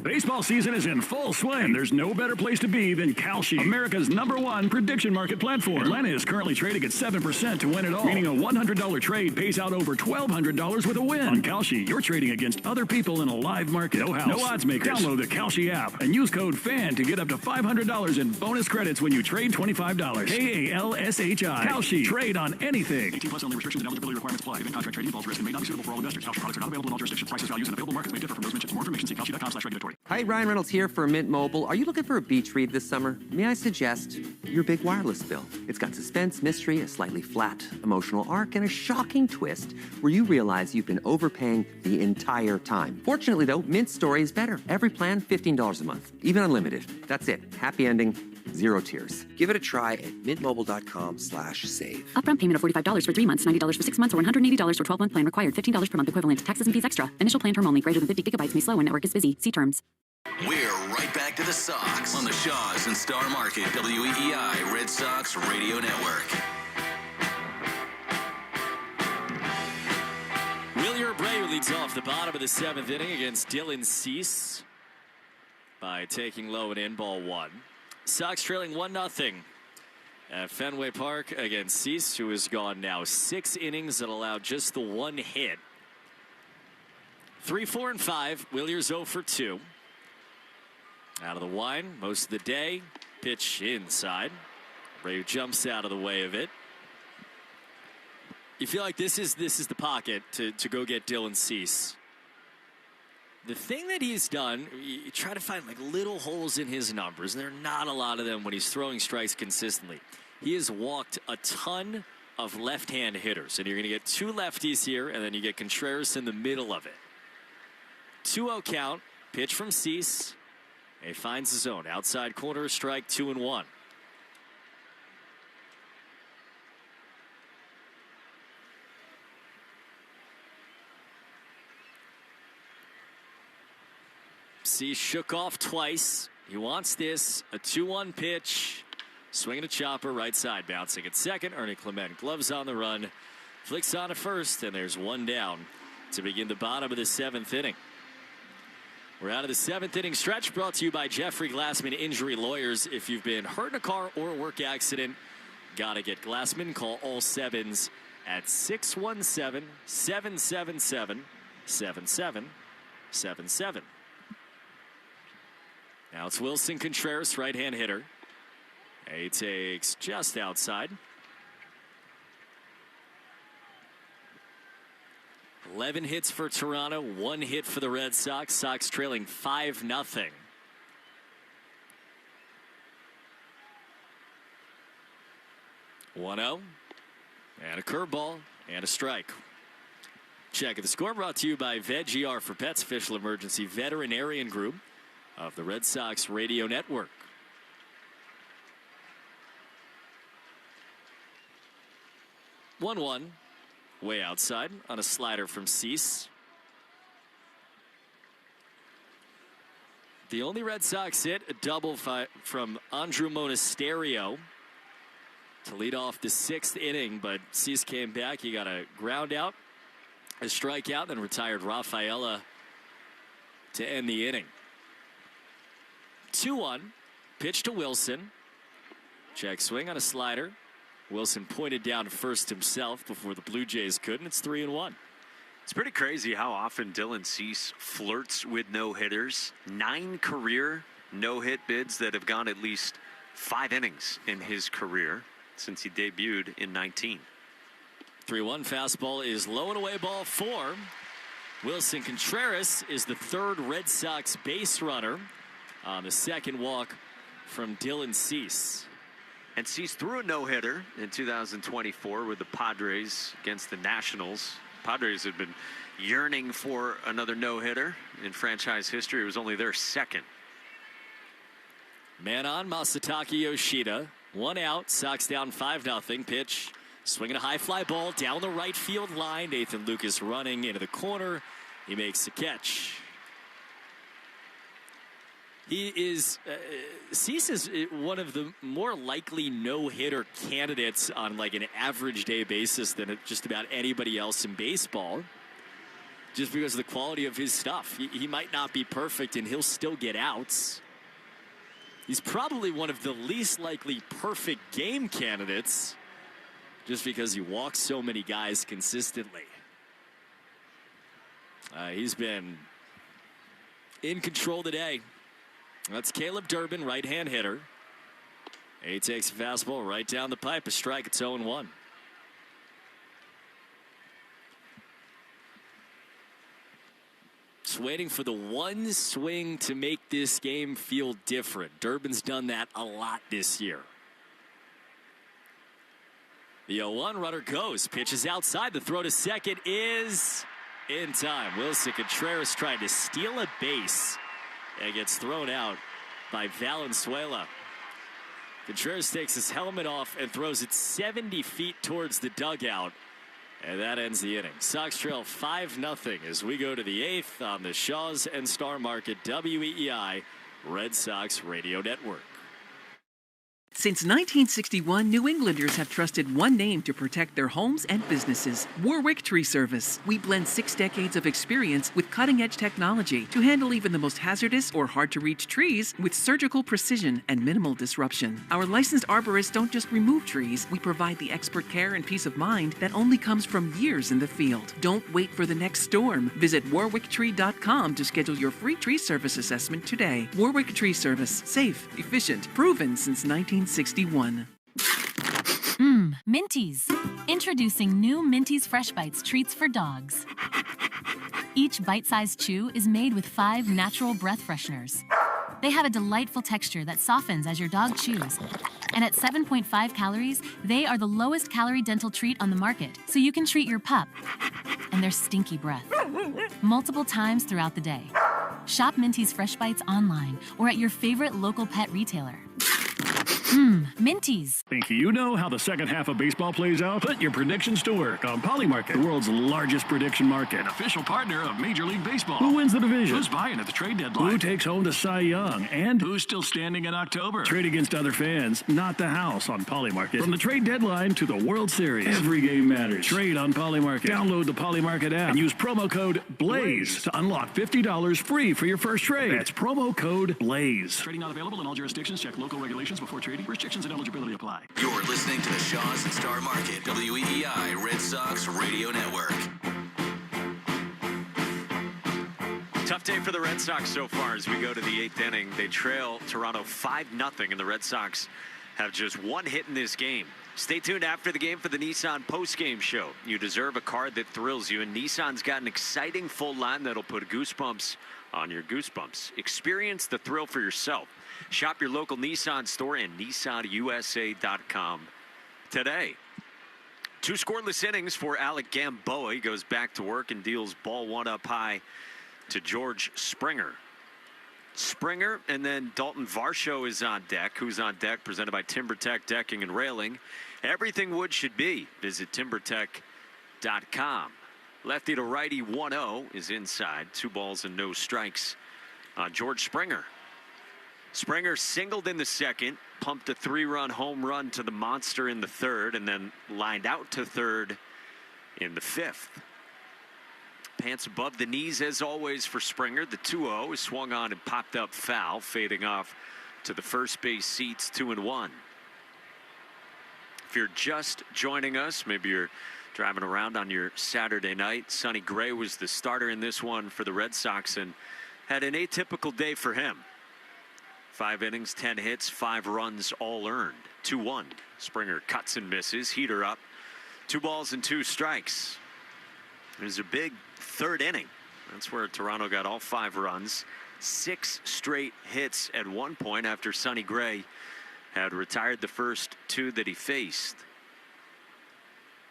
Baseball season is in full swing. There's no better place to be than Kalshi, America's #1 prediction market platform. Atlanta is currently trading at 7% to win it all, meaning a $100 trade pays out over $1,200 with a win. On Kalshi, you're trading against other people in a live market. No house, no odds makers. Download the Kalshi app and use code FAN to get up to $500 in bonus credits when you trade $25. KALSHI. Kalshi. Trade on anything. 18+ only. Restrictions and eligibility requirements apply. Event contract trading involves risk and may not be suitable for all investors. Kalshi products are not available in all jurisdictions. Prices, values, and available markets may differ from those mentioned. For more information, see kalshi.com/regulatory. Hi, Ryan Reynolds here for Mint Mobile. Are you looking for a beach read this summer? May I suggest your big wireless bill? It's got suspense, mystery, a slightly flat emotional arc, and a shocking twist where you realize you've been overpaying the entire time. Fortunately, though, Mint's story is better. Every plan, $15 a month, even unlimited. That's it. Happy ending, 0 tears. Give it a try at mintmobile.com/save. Upfront payment of $45 for 3 months, $90 for 6 months, or $180 for 12-month plan required. $15 per month equivalent. Taxes and fees extra. Initial plan term only. Greater than 50 gigabytes may slow when network is busy. See terms. We're right back to the Sox on the Shaws and Star Market WEEI Red Sox Radio Network. Wilyer Abreu leads off the bottom of the 7th inning against Dylan Cease by taking low and in, ball 1. Sox trailing 1-0 at Fenway Park against Cease, who has gone now 6 innings and allowed just the 1 hit. 3, 4, and 5. Wilyer's 0 for 2. Out of the wine most of the day. Pitch inside. Abreu jumps out of the way of it. You feel like this is the pocket to go get Dylan Cease. The thing that he's done, you try to find like little holes in his numbers, and there are not a lot of them when he's throwing strikes consistently. He has walked a ton of left-hand hitters, and you're going to get 2 lefties here, and then you get Contreras in the middle of it. 2-0 count, pitch from Cease. He finds the zone. Outside corner, strike, 2-1. Cease shook off twice. He wants this. A 2-1 pitch. Swinging a chopper, right side, bouncing at second. Ernie Clement, gloves on the run. Flicks on to first, and there's 1 down to begin the bottom of the 7th inning. We're out of the 7th inning stretch, brought to you by Jeffrey Glassman Injury Lawyers. If you've been hurt in a car or work accident, gotta get Glassman. Call all 7s at 617-777-7777. Now it's Wilson Contreras, right-hand hitter. He takes just outside. 11 hits for Toronto, 1 hit for the Red Sox. Sox trailing 5-0. One-0, and a curveball, and a strike. Check of the score brought to you by VetGR for Pets, official emergency veterinarian group of the Red Sox radio network. 1-1, way outside on a slider from Cease. The only Red Sox hit, a double from Andrew Monasterio to lead off the 6th inning, but Cease came back. He got a ground out, a strikeout, then retired Rafaela to end the inning. 2-1, pitch to Wilson. Check swing on a slider. Wilson pointed down first himself before the Blue Jays could, and it's 3-1. It's pretty crazy how often Dylan Cease flirts with no-hitters. 9 career no-hit bids that have gone at least 5 innings in his career since he debuted in 19. 3-1 fastball is low and away, ball 4. Wilson Contreras is the 3rd Red Sox base runner on the 2nd walk from Dylan Cease. And Cease threw a no-hitter in 2024 with the Padres against the Nationals. Padres had been yearning for another no-hitter in franchise history. It was only their 2nd. Man on, Masataka Yoshida. 1 out, Sox down 5-0. Pitch, swinging a high fly ball down the right field line. Nathan Lucas running into the corner. He makes the catch. He is, Cease is one of the more likely no-hitter candidates on like an average day basis than just about anybody else in baseball. Just because of the quality of his stuff. He might not be perfect and he'll still get outs. He's probably one of the least likely perfect game candidates just because he walks so many guys consistently. He's been in control today. That's Caleb Durbin, right-hand hitter. He takes a fastball right down the pipe. A strike. It's 0-1. Just waiting for the one swing to make this game feel different. Durbin's done that a lot this year. The 0-1 runner goes. Pitches outside. The throw to second is in time. Wilson Contreras trying to steal a base. And gets thrown out by Valenzuela. Contreras takes his helmet off and throws it 70 feet towards the dugout. And that ends the inning. Sox trail 5-0 as we go to the 8th on the Shaw's and Star Market WEEI Red Sox Radio Network. Since 1961, New Englanders have trusted one name to protect their homes and businesses: Warwick Tree Service. We blend 6 decades of experience with cutting-edge technology to handle even the most hazardous or hard-to-reach trees with surgical precision and minimal disruption. Our licensed arborists don't just remove trees. We provide the expert care and peace of mind that only comes from years in the field. Don't wait for the next storm. Visit warwicktree.com to schedule your free tree service assessment today. Warwick Tree Service. Safe, efficient, proven since 1961. Minties. Introducing new Minties Fresh Bites treats for dogs. Each bite-sized chew is made with 5 natural breath fresheners. They have a delightful texture that softens as your dog chews. And at 7.5 calories, they are the lowest calorie dental treat on the market, so you can treat your pup and their stinky breath multiple times throughout the day. Shop Minty's Fresh Bites online or at your favorite local pet retailer. Minty's. Think you know how the second half of baseball plays out? Put your predictions to work on Polymarket, the world's largest prediction market. Official partner of Major League Baseball. Who wins the division? Who's buying at the trade deadline? Who takes home the Cy Young? And who's still standing in October? Trade against other fans, not the house on Polymarket. From the trade deadline to the World Series, every game matters. Trade on Polymarket. Download the Polymarket app and use promo code BLAZE to unlock $50 free for your first trade. That's promo code BLAZE. Trading not available in all jurisdictions. Check local regulations before trading. Restrictions and eligibility apply. You're listening to the Shaws and Star Market, WEEI Red Sox Radio Network. Tough day for the Red Sox so far as we go to the 8th inning. They trail Toronto 5-0, and the Red Sox have just 1 hit in this game. Stay tuned after the game for the Nissan post-game show. You deserve a car that thrills you, and Nissan's got an exciting full line that'll put goosebumps on your goosebumps. Experience the thrill for yourself. Shop your local Nissan store and nissanusa.com today. 2 scoreless innings for Alec Gamboa. He goes back to work and deals ball 1 up high to George Springer. Springer and then Dalton Varsho is on deck. Who's on deck? Presented by TimberTech Decking and Railing. Everything wood should be. Visit timbertech.com. Lefty to righty 1-0 is inside. 2 balls and no strikes on George Springer. Springer singled in the second, pumped a 3-run home run to the monster in the third, and then lined out to third in the 5th. Pants above the knees as always for Springer. The 2-0 is swung on and popped up foul, fading off to the first base seats 2-1. If you're just joining us, maybe you're driving around on your Saturday night, Sonny Gray was the starter in this one for the Red Sox and had an atypical day for him. 5 innings, 10 hits, 5 runs, all earned. 2-1. Springer cuts and misses. Heater up. 2 balls and 2 strikes. It was a big 3rd inning. That's where Toronto got all 5 runs. 6 straight hits at one point after Sonny Gray had retired the first 2 that he faced.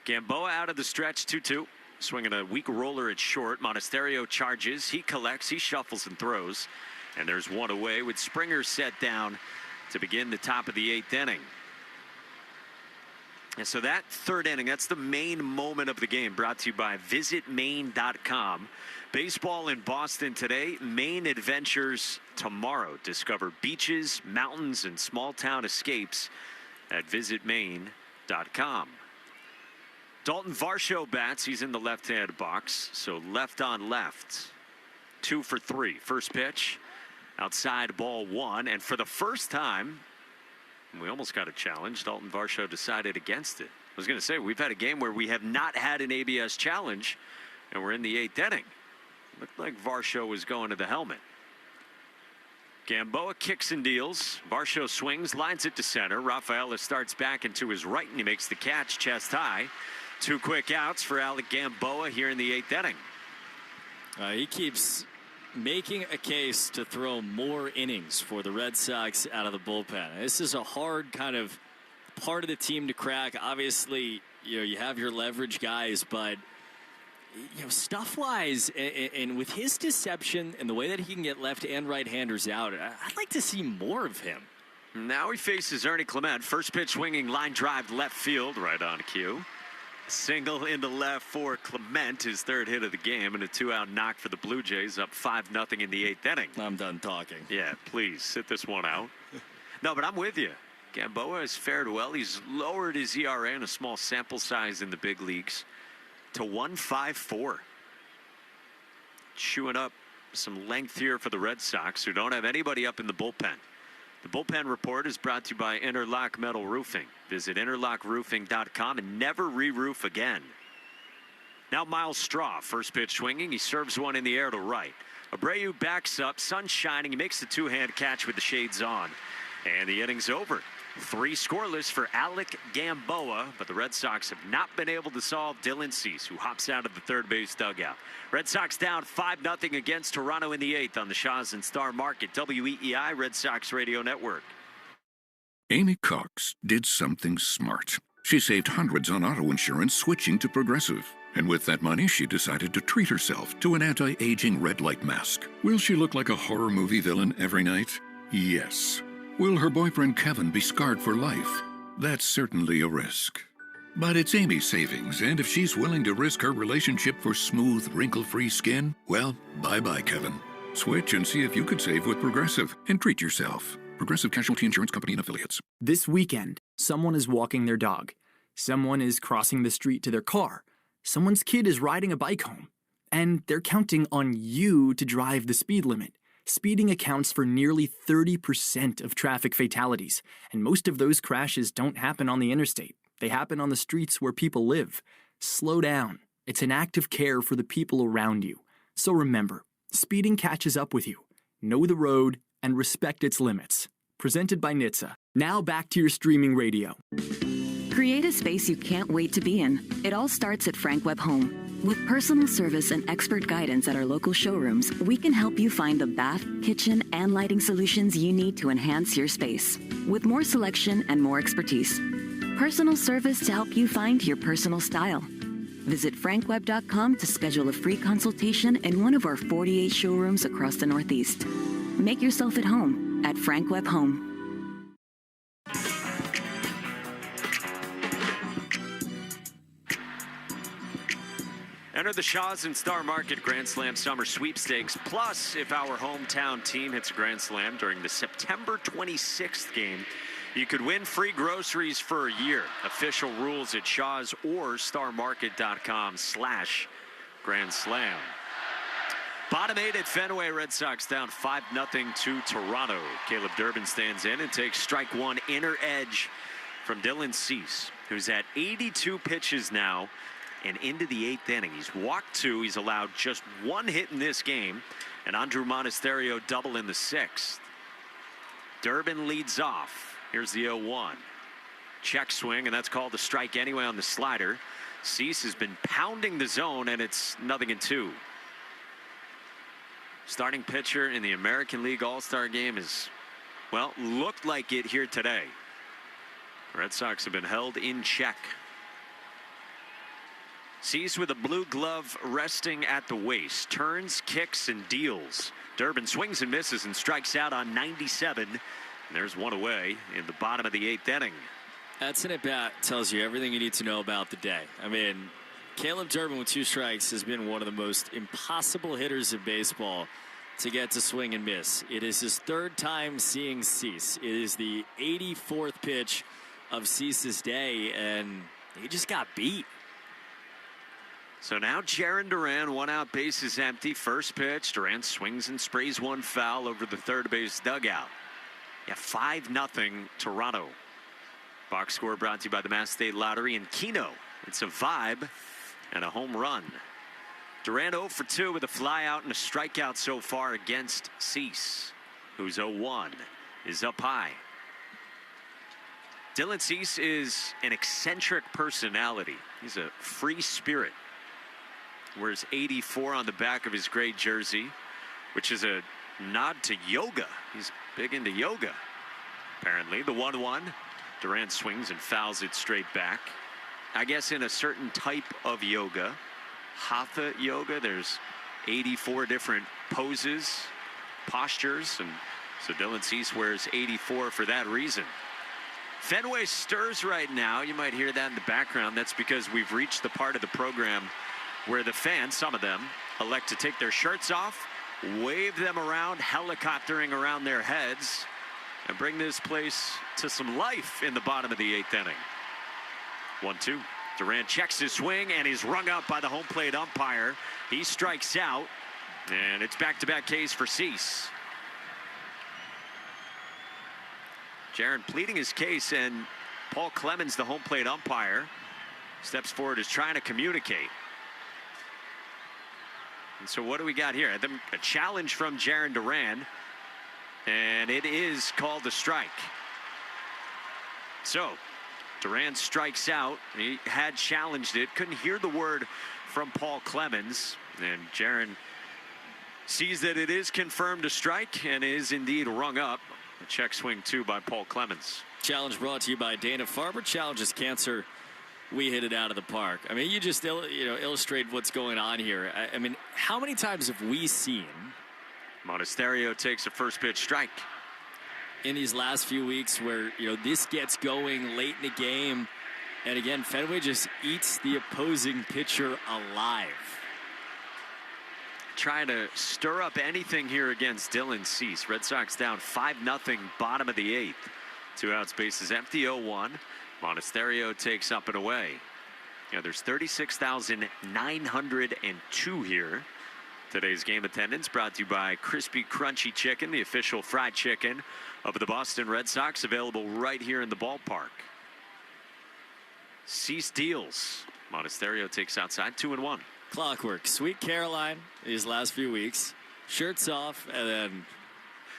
Gamboa out of the stretch, 2-2. Swinging a weak roller at short. Monasterio charges. He collects. He shuffles and throws. And there's 1 away with Springer set down to begin the top of the 8th inning. And so that 3rd inning, that's the main moment of the game, brought to you by visitmaine.com. Baseball in Boston today, Maine adventures tomorrow. Discover beaches, mountains, and small town escapes at visitmaine.com. Dalton Varsho bats. He's in the left-hand box, so left on left. 2 for 3. First pitch. Outside ball 1, and for the first time, we almost got a challenge. Dalton Varsho decided against it. I was going to say, we've had a game where we have not had an ABS challenge, and we're in the 8th inning. Looked like Varsho was going to the helmet. Gamboa kicks and deals. Varsho swings, lines it to center. Rafaela starts back into his right, and he makes the catch chest high. 2 quick outs for Alec Gamboa here in the 8th inning. He keeps making a case to throw more innings for the Red Sox out of the bullpen. This is a hard kind of part of the team to crack. Obviously, you have your leverage guys, but stuff-wise, and with his deception and the way that he can get left and right-handers out, I'd like to see more of him. Now he faces Ernie Clement. First pitch swinging, line drive left field, right on cue. Single into left for Clement, his 3rd hit of the game, and a 2-out knock for the Blue Jays, up 5-0 in the 8th inning. I'm done talking. Yeah, please sit this one out. No, but I'm with you. Gamboa has fared well. He's lowered his ERA in a small sample size in the big leagues to 1.54. Chewing up some length here for the Red Sox, who don't have anybody up in the bullpen. The bullpen report is brought to you by Interlock Metal Roofing. Visit interlockroofing.com and never re-roof again. Now Miles Straw, first pitch swinging. He serves one in the air to right. Abreu backs up, sun shining. He makes the 2-hand catch with the shades on. And the inning's over. 3 scoreless for Alec Gamboa, but the Red Sox have not been able to solve Dylan Cease, who hops out of the third base dugout. Red Sox down 5-0 against Toronto in the 8th on the Shaw's and Star Market, WEEI Red Sox Radio Network. Amy Cox did something smart. She saved hundreds on auto insurance switching to Progressive. And with that money, she decided to treat herself to an anti-aging red light mask. Will she look like a horror movie villain every night? Yes. Will her boyfriend Kevin be scarred for life? That's certainly a risk. But it's Amy's savings, and if she's willing to risk her relationship for smooth, wrinkle-free skin, well, bye-bye, Kevin. Switch and see if you could save with Progressive and treat yourself. Progressive Casualty Insurance Company and Affiliates. This weekend, someone is walking their dog. Someone is crossing the street to their car. Someone's kid is riding a bike home. And they're counting on you to drive the speed limit. Speeding accounts for nearly 30% of traffic fatalities, and most of those crashes don't happen on the interstate. They happen on the streets where people live. Slow down. It's an act of care for the people around you. So remember, speeding catches up with you. Know the road and respect its limits. Presented by NHTSA. Now back to your streaming radio. Create a space you can't wait to be in. It all starts at Frank Webb Home. With personal service and expert guidance at our local showrooms, we can help you find the bath, kitchen, and lighting solutions you need to enhance your space. With more selection and more expertise. Personal service to help you find your personal style. Visit frankweb.com to schedule a free consultation in one of our 48 showrooms across the Northeast. Make yourself at home at Frank Webb Home. Enter the Shaw's and Star Market Grand Slam Summer Sweepstakes. Plus, if our hometown team hits a Grand Slam during the September 26th game, you could win free groceries for a year. Official rules at Shaw's or starmarket.com/Grand Slam. Bottom 8 at Fenway. Red Sox down 5-0 to Toronto. Caleb Durbin stands in and takes strike 1 inner edge from Dylan Cease, who's at 82 pitches now. And into the 8th inning. He's walked 2. He's allowed just 1 hit in this game. And Andrew Monasterio double in the 6th. Durbin leads off. Here's the 0-1. Check swing, and that's called a strike anyway on the slider. Cease has been pounding the zone, and it's 0-2. Starting pitcher in the American League All-Star game is, well, looked like it here today. The Red Sox have been held in check. Cease with a blue glove resting at the waist. Turns, kicks, and deals. Durbin swings and misses and strikes out on 97. And there's 1 away in the bottom of the 8th inning. That's an at-bat. Tells you everything you need to know about the day. I mean, Caleb Durbin with 2 strikes has been one of the most impossible hitters in baseball to get to swing and miss. It is his 3rd time seeing Cease. It is the 84th pitch of Cease's day, and he just got beat. So now Jarren Duran, 1 out, bases empty. First pitch, Duran swings and sprays 1 foul over the third base dugout. Yeah, 5-0 Toronto. Box score brought to you by the Mass State Lottery and Keno. It's a vibe and a home run. Duran 0 for 2 with a fly out and a strikeout so far against Cease, who's 0-1, is up high. Dylan Cease is an eccentric personality. He's a free spirit. Wears 84 on the back of his gray jersey, which is a nod to yoga. He's big into yoga, apparently. The 1-1. Durant swings and fouls it straight back. I guess in a certain type of yoga, Hatha yoga, there's 84 different poses, postures, and so Dylan Cease wears 84 for that reason. Fenway stirs right now. You might hear that in the background. That's because we've reached the part of the program where the fans, some of them, elect to take their shirts off, wave them around, helicoptering around their heads, and bring this place to some life in the bottom of the 8th inning. 1-2. Durant checks his swing, and he's rung out by the home plate umpire. He strikes out, and it's back-to-back Ks for Cease. Jarren pleading his case, and Paul Clemens, the home plate umpire, steps forward, is trying to communicate. And so what do we got here? A challenge from Jarren Duran, and it is called a strike. So Duran strikes out. He had challenged it. Couldn't hear the word from Paul Clemens. And Jaron sees that it is confirmed a strike and is indeed rung up. A check swing, too, by Paul Clemens. Challenge brought to you by Dana-Farber. Challenges cancer. We hit it out of the park. I mean, you just illustrate what's going on here. I mean, how many times have we seen Monasterio takes a first pitch strike in these last few weeks where, this gets going late in the game, and again, Fenway just eats the opposing pitcher alive. Trying to stir up anything here against Dylan Cease. Red Sox down 5-0, bottom of the 8th. 2 outs, bases empty, 0-1. Monasterio takes up and away. There's 36,902 here. Today's game attendance brought to you by Crispy Crunchy Chicken, the official fried chicken of the Boston Red Sox, available right here in the ballpark. Cease deals. Monasterio takes outside, 2-1. Clockwork. Sweet Caroline these last few weeks. Shirts off and then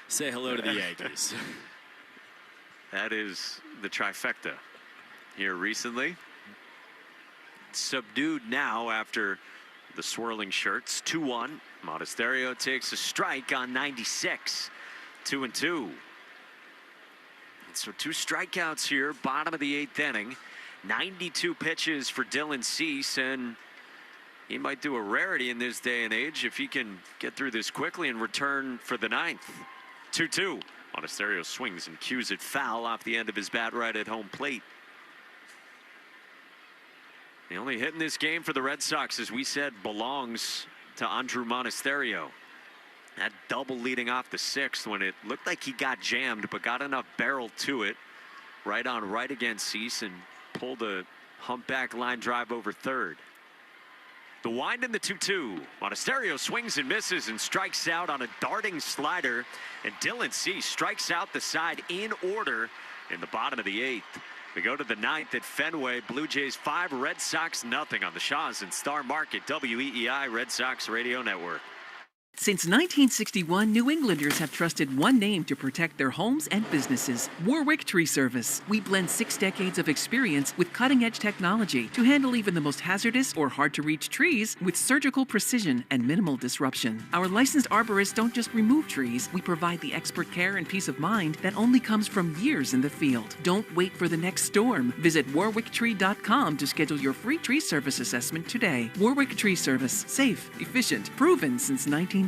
say hello to the Yankees. That is the trifecta here recently. Subdued now after the swirling shirts. 2-1. Monasterio takes a strike on 96. 2-2. So 2 strikeouts here, bottom of the 8th inning. 92 pitches for Dylan Cease, and he might do a rarity in this day and age if he can get through this quickly and return for the 9th. 2-2. Monasterio swings and cues it foul off the end of his bat right at home plate. The only hit in this game for the Red Sox, as we said, belongs to Andrew Monasterio. That double leading off the 6th when it looked like he got jammed, but got enough barrel to it. Right on right against Cease and pulled a humpback line drive over third. The wind in the 2-2. Monasterio swings and misses and strikes out on a darting slider. And Dylan Cease strikes out the side in order in the bottom of the 8th. We go to the 9th at Fenway. Blue Jays 5, Red Sox nothing on the Shaw's and Star Market WEEI Red Sox Radio Network. Since 1961, New Englanders have trusted one name to protect their homes and businesses: Warwick Tree Service. We blend 6 decades of experience with cutting-edge technology to handle even the most hazardous or hard-to-reach trees with surgical precision and minimal disruption. Our licensed arborists don't just remove trees, we provide the expert care and peace of mind that only comes from years in the field. Don't wait for the next storm. Visit warwicktree.com to schedule your free tree service assessment today. Warwick Tree Service. Safe, efficient, proven since 1961.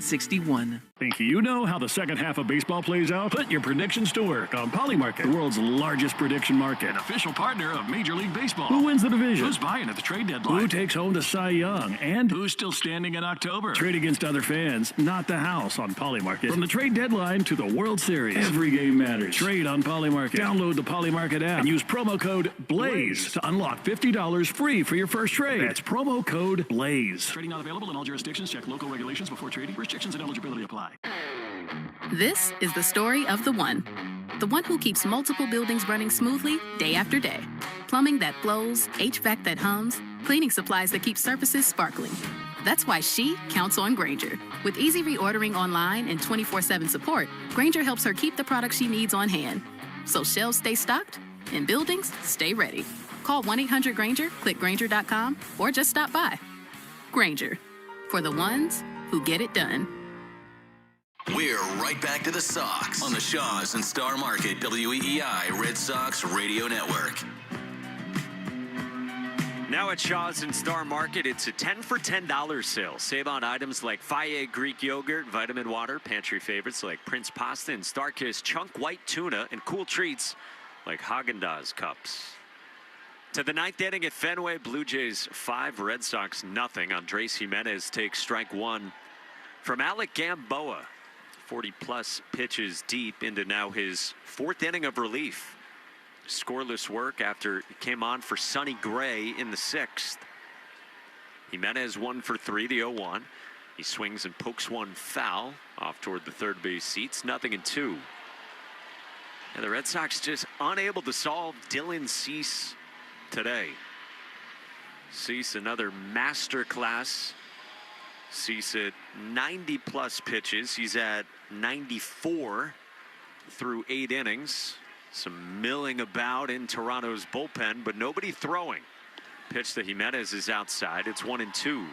Think you know how the second half of baseball plays out? Put your predictions to work on Polymarket, the world's largest prediction market, official partner of Major League Baseball. Who wins the division? Who's buying at the trade deadline? Who takes home the Cy Young? And who's still standing in October? Trade against other fans, not the house on Polymarket. From the trade deadline to the World Series, every game matters. Trade on Polymarket. Download the Polymarket app and use promo code BLAZE to unlock $50 free for your first trade. That's promo code BLAZE. Trading not available in all jurisdictions. Check local regulations before trading. Restrictions and eligibility apply. This is the story of the one who keeps multiple buildings running smoothly day after day. Plumbing that flows, HVAC that hums, cleaning supplies that keep surfaces sparkling. That's why she counts on Grainger. With easy reordering online and 24/7 support, Grainger helps her keep the products she needs on hand. So shelves stay stocked and buildings stay ready. Call 1-800-GRAINGER, click Grainger.com, or just stop by. Grainger, for the ones who get it done. We're right back to the Sox on the Shaw's and Star Market WEEI Red Sox Radio Network. Now at Shaw's and Star Market, it's a 10 for $10 sale. Save on items like Fage Greek yogurt, vitamin water, pantry favorites like Prince Pasta and Starkist chunk white tuna, and cool treats like Haagen-Dazs cups. To the 9th inning at Fenway, Blue Jays 5, Red Sox nothing. Andres Jimenez takes strike 1 from Alec Gamboa. 40-plus pitches deep into now his 4th inning of relief. Scoreless work after he came on for Sonny Gray in the 6th. Jimenez 1 for 3, the 0-1. He swings and pokes one foul off toward the third base seats. 0-2. And the Red Sox just unable to solve Dylan Cease today. Cease, another master class. Cease at 90-plus pitches. He's at 94 through 8 innings. Some milling about in Toronto's bullpen, but nobody throwing. Pitch to Jimenez is outside. It's 1-2.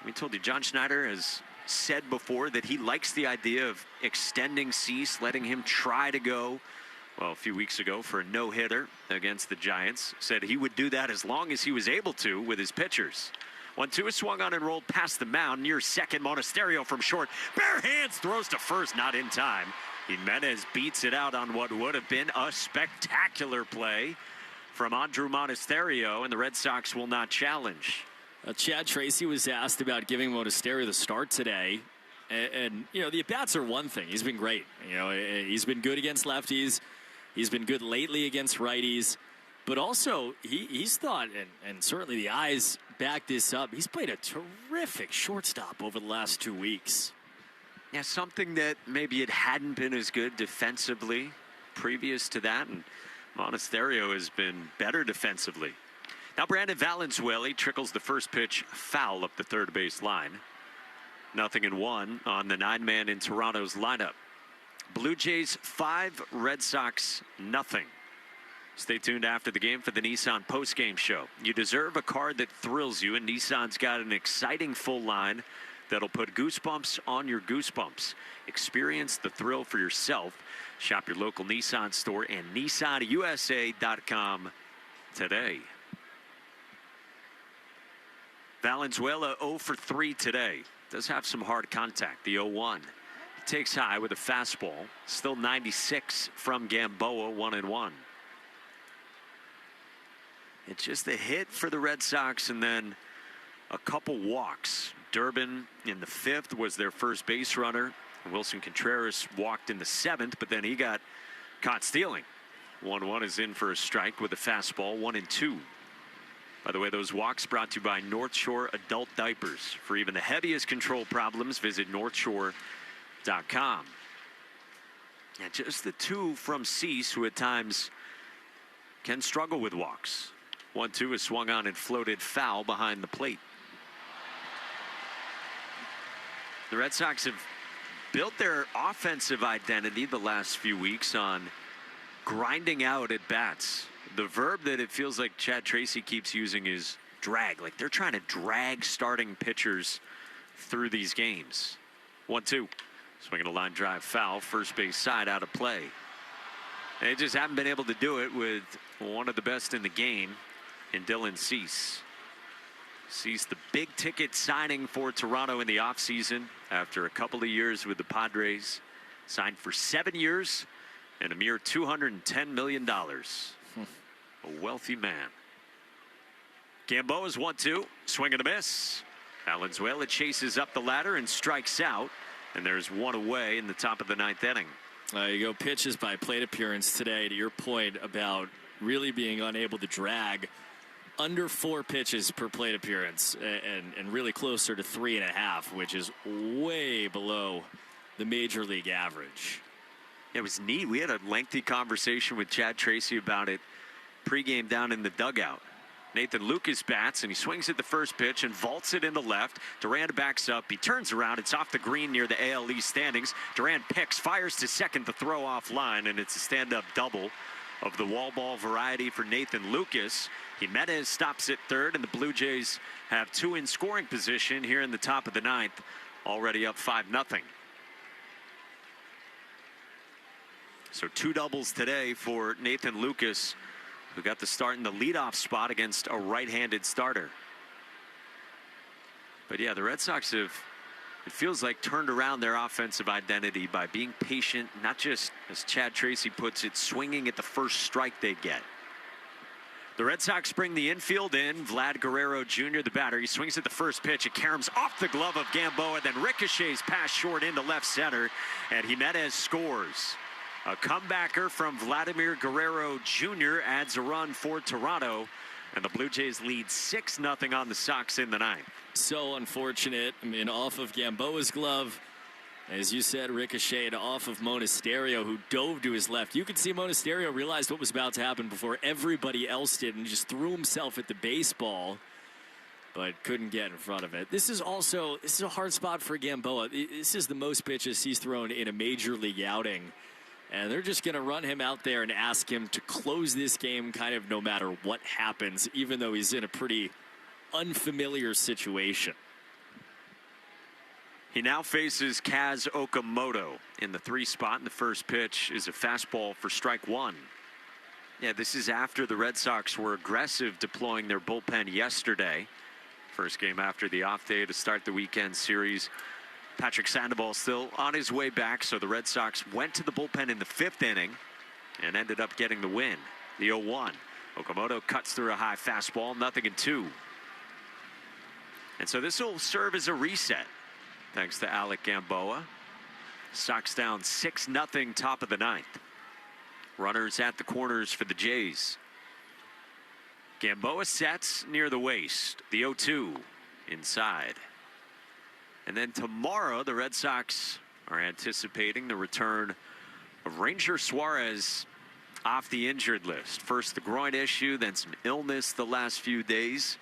We told you John Schneider has said before that he likes the idea of extending Cease, letting him try to go. Well, a few weeks ago for a no-hitter against the Giants, said he would do that as long as he was able to with his pitchers. 1-2 is swung on and rolled past the mound near second. Monasterio from short. Bare hands, throws to first, not in time. Jimenez beats it out on what would have been a spectacular play from Andrew Monasterio, and the Red Sox will not challenge. Chad Tracy was asked about giving Monasterio the start today. And you know, the at-bats are one thing. He's been great. You know, he's been good against lefties. He's been good lately against righties. But also, he's thought, and certainly the eyes back this up, he's played a terrific shortstop over the last 2 weeks. Yeah, something that maybe it hadn't been as good defensively previous to that. And Monasterio has been better defensively. Now Brandon Valenzuela trickles the first pitch foul up the third base line. 0-1 on the 9-man in Toronto's lineup. Blue Jays 5, Red Sox 0. Stay tuned after the game for the Nissan post-game show. You deserve a car that thrills you, and Nissan's got an exciting full line that'll put goosebumps on your goosebumps. Experience the thrill for yourself. Shop your local Nissan store and nissanusa.com today. Valenzuela 0 for 3 today. Does have some hard contact, the 0-1. He takes high with a fastball. Still 96 from Gamboa, 1-1. It's just a hit for the Red Sox and then a couple walks. Durbin in the 5th was their first base runner. Wilson Contreras walked in the 7th, but then he got caught stealing. 1-1 is in for a strike with a fastball, 1-2. By the way, those walks brought to you by North Shore Adult Diapers. For even the heaviest control problems, visit northshore.com. Yeah, just the 2 from Cease, who at times can struggle with walks. 1-2 is swung on and floated foul behind the plate. The Red Sox have built their offensive identity the last few weeks on grinding out at bats. The verb that it feels like Chad Tracy keeps using is drag. Like they're trying to drag starting pitchers through these games. 1-2. Swinging a line drive foul. First base side out of play. They just haven't been able to do it with one of the best in the game in Dylan Cease. Cease, the big ticket signing for Toronto in the offseason after a couple of years with the Padres. Signed for 7 years and a mere $210 million. A wealthy man. Gamboa's 1-2. Swing and a miss. Valenzuela chases up the ladder and strikes out. And there's one away in the top of the 9th inning. There you go. Pitches by plate appearance today. To your point about really being unable to drag, under 4 pitches per plate appearance and really closer to 3.5, which is way below the major league average. It was neat. We had a lengthy conversation with Chad Tracy about it pregame down in the dugout. Nathan Lucas bats and he swings at the first pitch and vaults it into left. Durand backs up. He turns around. It's off the green near the AL East standings. Durand picks, fires to second, the throw off line, and it's a stand-up double of the wall ball variety for Nathan Lucas. Jimenez stops at third, and the Blue Jays have 2 in scoring position here in the top of the 9th, already up 5-0. So 2 doubles today for Nathan Lucas, who got the start in the leadoff spot against a right-handed starter. But yeah, the Red Sox have, it feels like, turned around their offensive identity by being patient, not just, as Chad Tracy puts it, swinging at the first strike they get. The Red Sox bring the infield in. Vlad Guerrero Jr., the batter. He swings at the first pitch. It caroms off the glove of Gamboa, then ricochets past short into left center, and Jimenez scores. A comebacker from Vladimir Guerrero Jr. adds a run for Toronto, and the Blue Jays lead 6-0 on the Sox in the 9th. So unfortunate. I mean, off of Gamboa's glove, as you said, ricocheted off of Monasterio, who dove to his left. You could see Monasterio realized what was about to happen before everybody else did and just threw himself at the baseball, but couldn't get in front of it. This is a hard spot for Gamboa. This is the most pitches he's thrown in a major league outing. And they're just going to run him out there and ask him to close this game kind of no matter what happens, even though he's in a pretty unfamiliar situation. He now faces Kaz Okamoto in the 3 spot, and the first pitch is a fastball for strike 1. Yeah, this is after the Red Sox were aggressive deploying their bullpen yesterday. First game after the off day to start the weekend series. Patrick Sandoval still on his way back, so the Red Sox went to the bullpen in the 5th inning and ended up getting the win. The 0-1. Okamoto cuts through a high fastball, 0-2. And so this will serve as a reset, thanks to Alec Gamboa. Sox down 6-0, top of the 9th. Runners at the corners for the Jays. Gamboa sets near the waist. The 0-2 inside. And then tomorrow, the Red Sox are anticipating the return of Ranger Suarez off the injured list. First the groin issue, then some illness the last few days.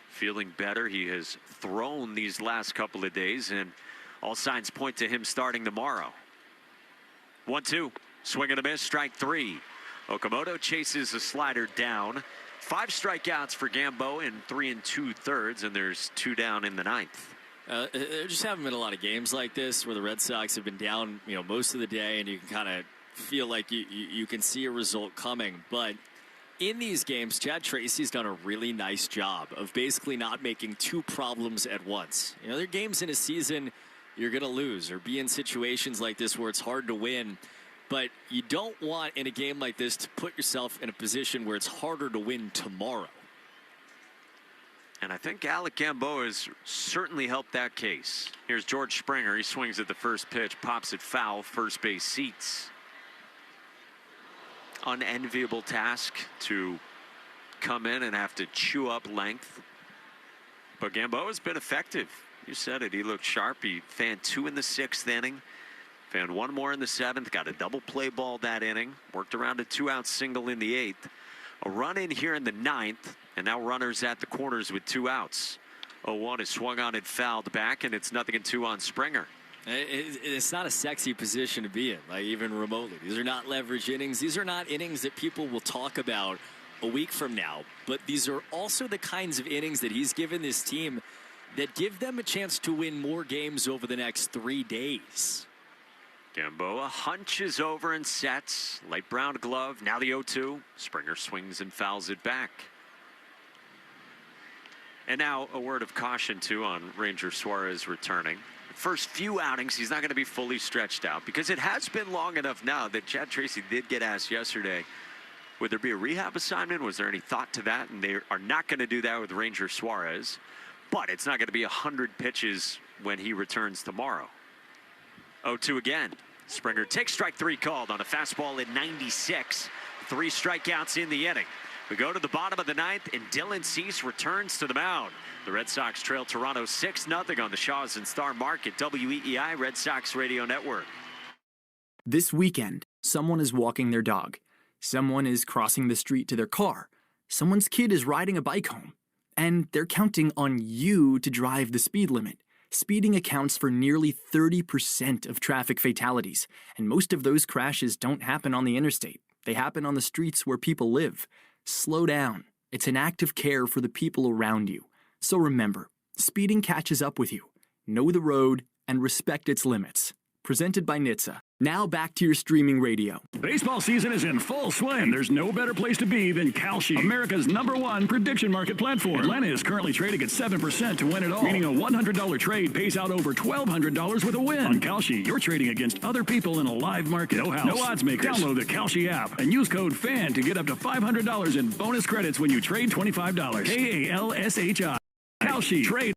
Feeling better. He has thrown these last couple of days, and all signs point to him starting tomorrow. 1-2. Swing and a miss, strike 3. Okamoto chases a slider down. 5 strikeouts for Gamboa in 3 2/3, and there's 2 down in the 9th. There just haven't been a lot of games like this where the Red Sox have been down, most of the day, and you can kind of feel like you can see a result coming. But in these games, Chad Tracy's done a really nice job of basically not making 2 problems at once. There are games in a season you're going to lose or be in situations like this where it's hard to win. But you don't want, in a game like this, to put yourself in a position where it's harder to win tomorrow. And I think Alec Gamboa has certainly helped that case. Here's George Springer. He swings at the first pitch, pops it foul, first base seats. Unenviable task to come in and have to chew up length. But Gamboa's been effective. You said it. He looked sharp. He fanned 2 in the 6th inning. Fanned 1 more in the 7th. Got a double play ball that inning. Worked around a 2-out single in the 8th. A run in here in the 9th. And now runners at the corners with 2 outs. 0-1 is swung on and fouled back, and it's 0-2 on Springer. It's not a sexy position to be in, like even remotely. These are not leverage innings. These are not innings that people will talk about a week from now. But these are also the kinds of innings that he's given this team that give them a chance to win more games over the next 3 days. Gamboa hunches over and sets. Light brown glove. Now the 0-2. Springer swings and fouls it back. And now a word of caution, too, on Ranger Suarez returning. First few outings, he's not going to be fully stretched out because it has been long enough now that Chad Tracy did get asked yesterday, would there be a rehab assignment? Was there any thought to that? And they are not going to do that with Ranger Suarez. But it's not going to be 100 pitches when he returns tomorrow. 0-2 again. Springer takes strike 3 called on a fastball at 96. 3 strikeouts in the inning. We go to the bottom of the 9th, and Dylan Cease returns to the mound. The Red Sox trail Toronto 6-0 on the Shaws and Star Market, WEEI Red Sox Radio Network. This weekend, someone is walking their dog. Someone is crossing the street to their car. Someone's kid is riding a bike home. And they're counting on you to drive the speed limit. Speeding accounts for nearly 30% of traffic fatalities, and most of those crashes don't happen on the interstate. They happen on the streets where people live. Slow down. It's an act of care for the people around you. So remember, speeding catches up with you. Know the road and respect its limits. Presented by NHTSA. Now back to your streaming radio. Baseball season is in full swing, and there's no better place to be than Kalshi, America's #1 prediction market platform. Atlanta is currently trading at 7% to win it all, meaning a $100 trade pays out over $1,200 with a win. On Kalshi, you're trading against other people in a live market. No house, no odds makers. Download the Kalshi app and use code FAN to get up to $500 in bonus credits when you trade $25. KALSHI. Kalshi. Trade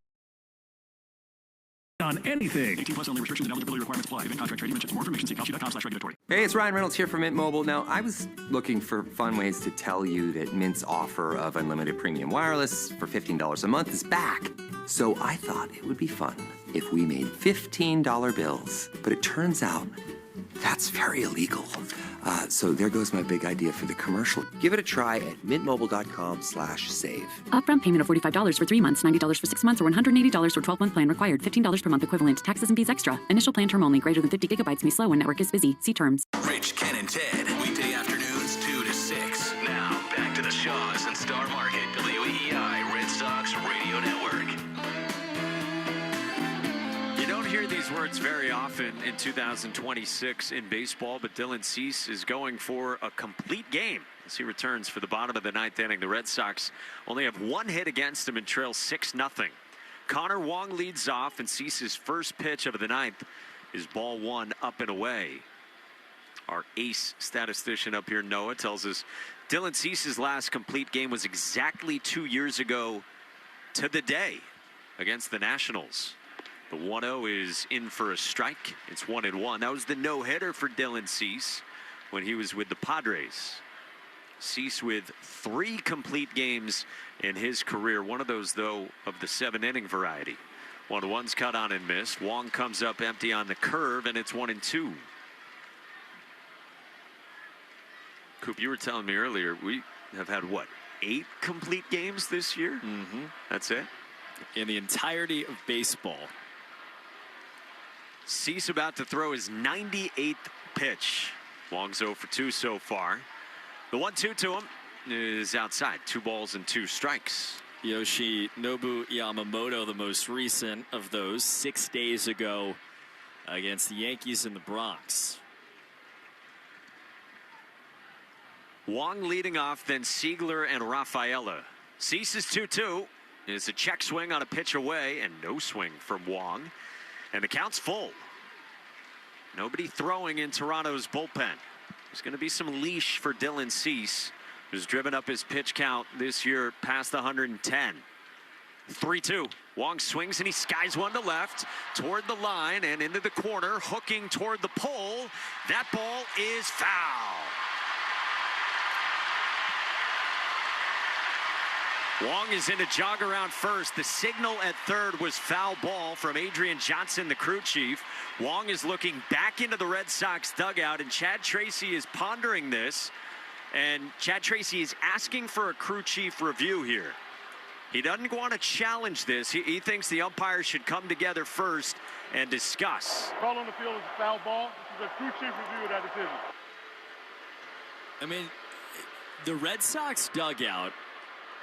on anything. 18 plus only. Restrictions and eligibility requirements apply. Event contract trading. For more information, see kalshi.com/regulatory. Hey, it's Ryan Reynolds here from Mint Mobile. Now, I was looking for fun ways to tell you that Mint's offer of unlimited premium wireless for $15 a month is back. So I thought it would be fun if we made $15 bills. But it turns out That's very illegal. So there goes my big idea for the commercial. Give it a try at mintmobile.com/save. Upfront payment of $45 for 3 months, $90 for 6 months, or $180 for 12-month plan required. $15 per month equivalent. Taxes and fees extra. Initial plan term only. Greater than 50 gigabytes may slow when network is busy. See terms. Rich, Ken, and Ted. Weekday afternoons 2 to 6. Now, back to the Shaws and Star Market. WEEI Red Sox Radio Network. You don't hear these words very often in 2026 in baseball, but Dylan Cease is going for a complete game as he returns for the bottom of the ninth inning. The Red Sox only have one hit against them and trail 6-0. Connor Wong leads off, and Cease's first pitch of the ninth is ball one, up and away. Our ace statistician up here, Noah, tells us Dylan Cease's last complete game was exactly 2 years ago to the day against the Nationals. The 1-0 is in for a strike. It's 1-1. That was the no-hitter for Dylan Cease when he was with the Padres. Cease with 3 complete games in his career. One of those, though, of the 7-inning variety. 1-1's cut on and missed. Wong comes up empty on the curve, and it's 1-2. Coop, you were telling me earlier, we have had, what, 8 complete games this year? Mm-hmm. That's it? In the entirety of baseball. Cease about to throw his 98th pitch. Wong's 0 for 2 so far. The 1-2 to him is outside. 2 balls and 2 strikes. Yoshinobu Yamamoto, the most recent of those, 6 days ago against the Yankees in the Bronx. Wong leading off, then Siegler and Rafaela. Cease's 2-2 is a check swing on a pitch away, and no swing from Wong. And the count's full. Nobody throwing in Toronto's bullpen. There's going to be some leash for Dylan Cease, who's driven up his pitch count this year past 110. 3-2. Wong swings and he skies one to left toward the line and into the corner, hooking toward the pole. That ball is foul. Wong is in to jog around first. The signal at third was foul ball from Adrian Johnson, the crew chief. Wong is looking back into the Red Sox dugout, and Chad Tracy is pondering this. And Chad Tracy is asking for a crew chief review here. He doesn't want to challenge this. He thinks the umpires should come together first and discuss. Call on the field is a foul ball. This is a crew chief review of that decision. I mean, the Red Sox dugout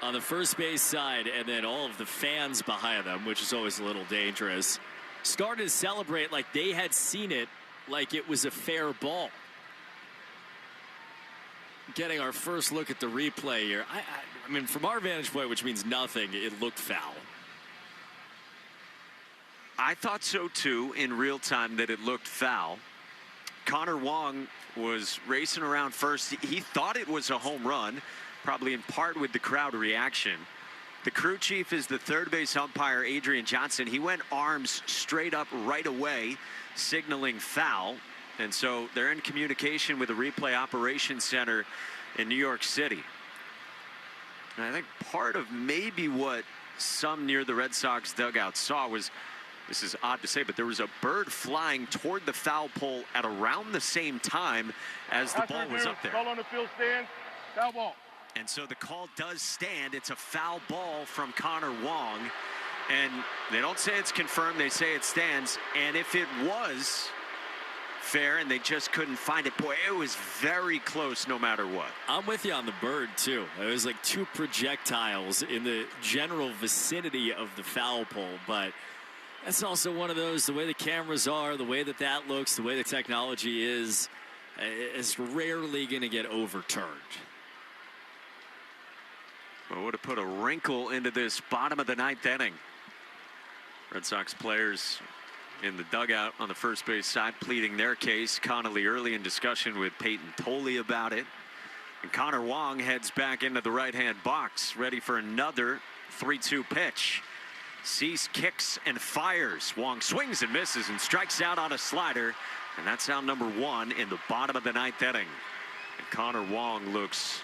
on the first base side, and then all of the fans behind them, which is always a little dangerous, started to celebrate like they had seen it, like it was a fair ball. Getting our first look at the replay here. I mean, from our vantage point, which means nothing, it looked foul. I thought so too in real time, that it looked foul. Connor Wong was racing around first. He thought it was a home run, probably in part with the crowd reaction. The crew chief is the third base umpire, Adrian Johnson. He went arms straight up right away, signaling foul. And so they're in communication with the replay operations center in New York City. And I think part of maybe what some near the Red Sox dugout saw was, this is odd to say, but there was a bird flying toward the foul pole at around the same time as the ball was up there. Call on the field stands, foul ball. And so the call does stand. It's a foul ball from Connor Wong. And they don't say it's confirmed. They say it stands. And if it was fair and they just couldn't find it, boy, it was very close no matter what. I'm with you on the bird, too. It was like 2 projectiles in the general vicinity of the foul pole. But that's also one of those, the way the cameras are, the way that looks, the way the technology is rarely going to get overturned. Well, would have put a wrinkle into this bottom of the ninth inning. Red Sox players in the dugout on the first base side pleading their case. Connolly early in discussion with Peyton Tolley about it. And Connor Wong heads back into the right-hand box, ready for another 3-2 pitch. Cease kicks and fires. Wong swings and misses and strikes out on a slider. And that's out number 1 in the bottom of the ninth inning. And Connor Wong looks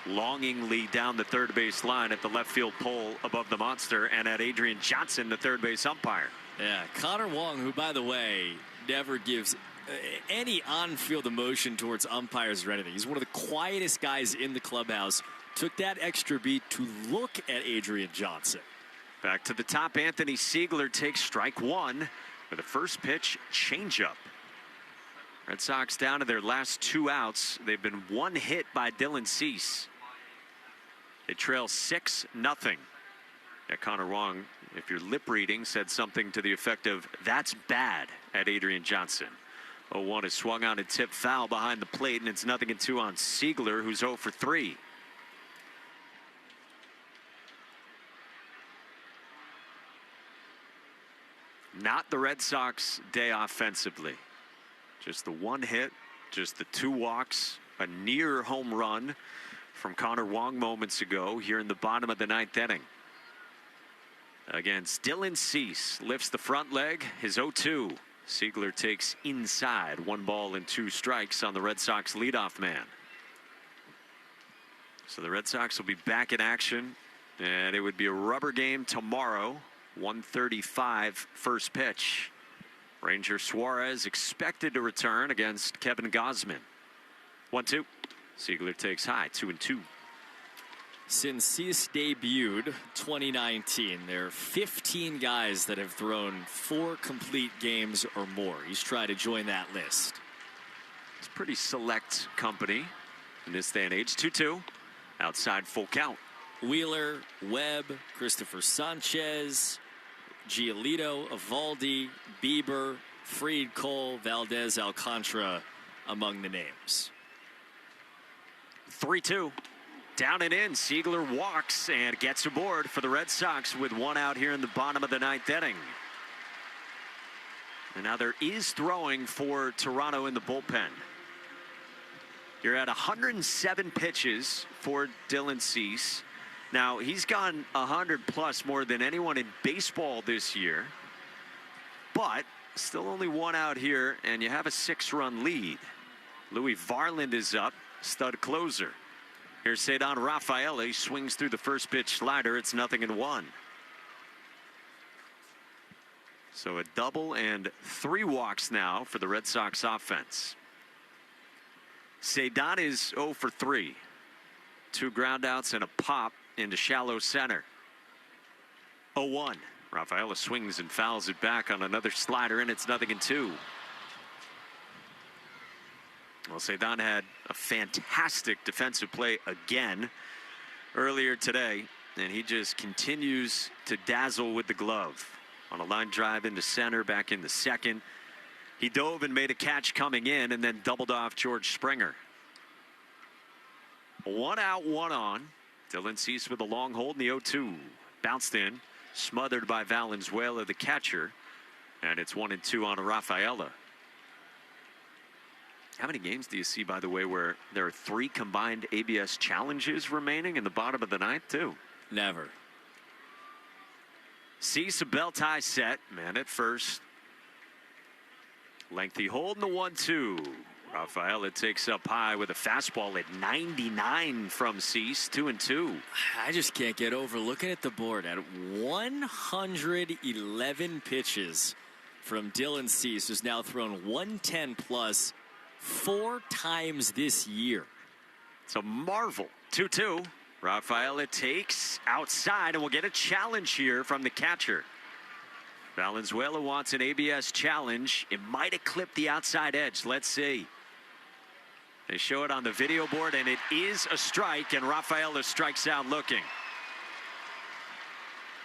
longingly down the third base line at the left field pole above the monster and at Adrian Johnson, the third base umpire. Yeah, Connor Wong, who, by the way, never gives any on-field emotion towards umpires or anything. He's one of the quietest guys in the clubhouse. Took that extra beat to look at Adrian Johnson. Back to the top, Anthony Siegler takes strike one with a first pitch changeup. Red Sox down to their last 2 outs. They've been 1 hit by Dylan Cease. They trail 6-0. Yeah, Connor Wong, if you're lip reading, said something to the effect of, "That's bad," at Adrian Johnson. 0-1 is swung on and tipped foul behind the plate, and it's 0-2 on Siegler, who's 0 for 3. Not the Red Sox day offensively. Just the 1 hit, just the 2 walks, a near home run from Connor Wong moments ago here in the bottom of the 9th inning. Against Dylan Cease, lifts the front leg, his 0-2. Siegler takes inside, 1 ball and 2 strikes on the Red Sox leadoff man. So the Red Sox will be back in action, and it would be a rubber game tomorrow. 1:35 first pitch. Ranger Suarez expected to return against Kevin Gausman. 1-2. Siegler takes high, 2-2. Since Cease debuted 2019, there are 15 guys that have thrown 4 complete games or more. He's tried to join that list. It's pretty select company in this day and age. 2-2. Outside full count. Wheeler, Webb, Christopher Sanchez, Giolito, Evaldi, Bieber, Fried, Cole, Valdez, Alcantara among the names. 3-2. Down and in. Siegler walks and gets aboard for the Red Sox with 1 out here in the bottom of the 9th inning. And now there is throwing for Toronto in the bullpen. You're at 107 pitches for Dylan Cease. Now, he's gone 100+ more than anyone in baseball this year. But still only 1 out here, and you have a 6-run lead. Louis Varland is up, stud closer. Here's Cedar Rafael. He swings through the first pitch slider. It's 0-1. So a double and 3 walks now for the Red Sox offense. Cedar is 0 for 3. 2 groundouts and a pop into shallow center. 0-1. Rafaela swings and fouls it back on another slider, and it's 0-2. Well, Cedar had a fantastic defensive play again earlier today, and he just continues to dazzle with the glove. On a line drive into center back in the 2nd. He dove and made a catch coming in and then doubled off George Springer. 1 out, 1 on. Dylan Cease with a long hold in the 0-2. Bounced in, smothered by Valenzuela, the catcher. And it's 1-2 on Rafaela. How many games do you see, by the way, where there are 3 combined ABS challenges remaining in the bottom of the 9th, too? Never. Cease a belt tie set. Man at first. Lengthy hold in the 1-2. Rafaela takes up high with a fastball at 99 from Cease. 2-2. I just can't get over looking at the board at 111 pitches from Dylan Cease, who's now thrown 110+ 4 times this year. It's a marvel. 2-2. Rafaela takes outside and will get a challenge here from the catcher. Valenzuela wants an ABS challenge. It might have clipped the outside edge. Let's see. They show it on the video board, and it is a strike, and Rafaela strikes out looking.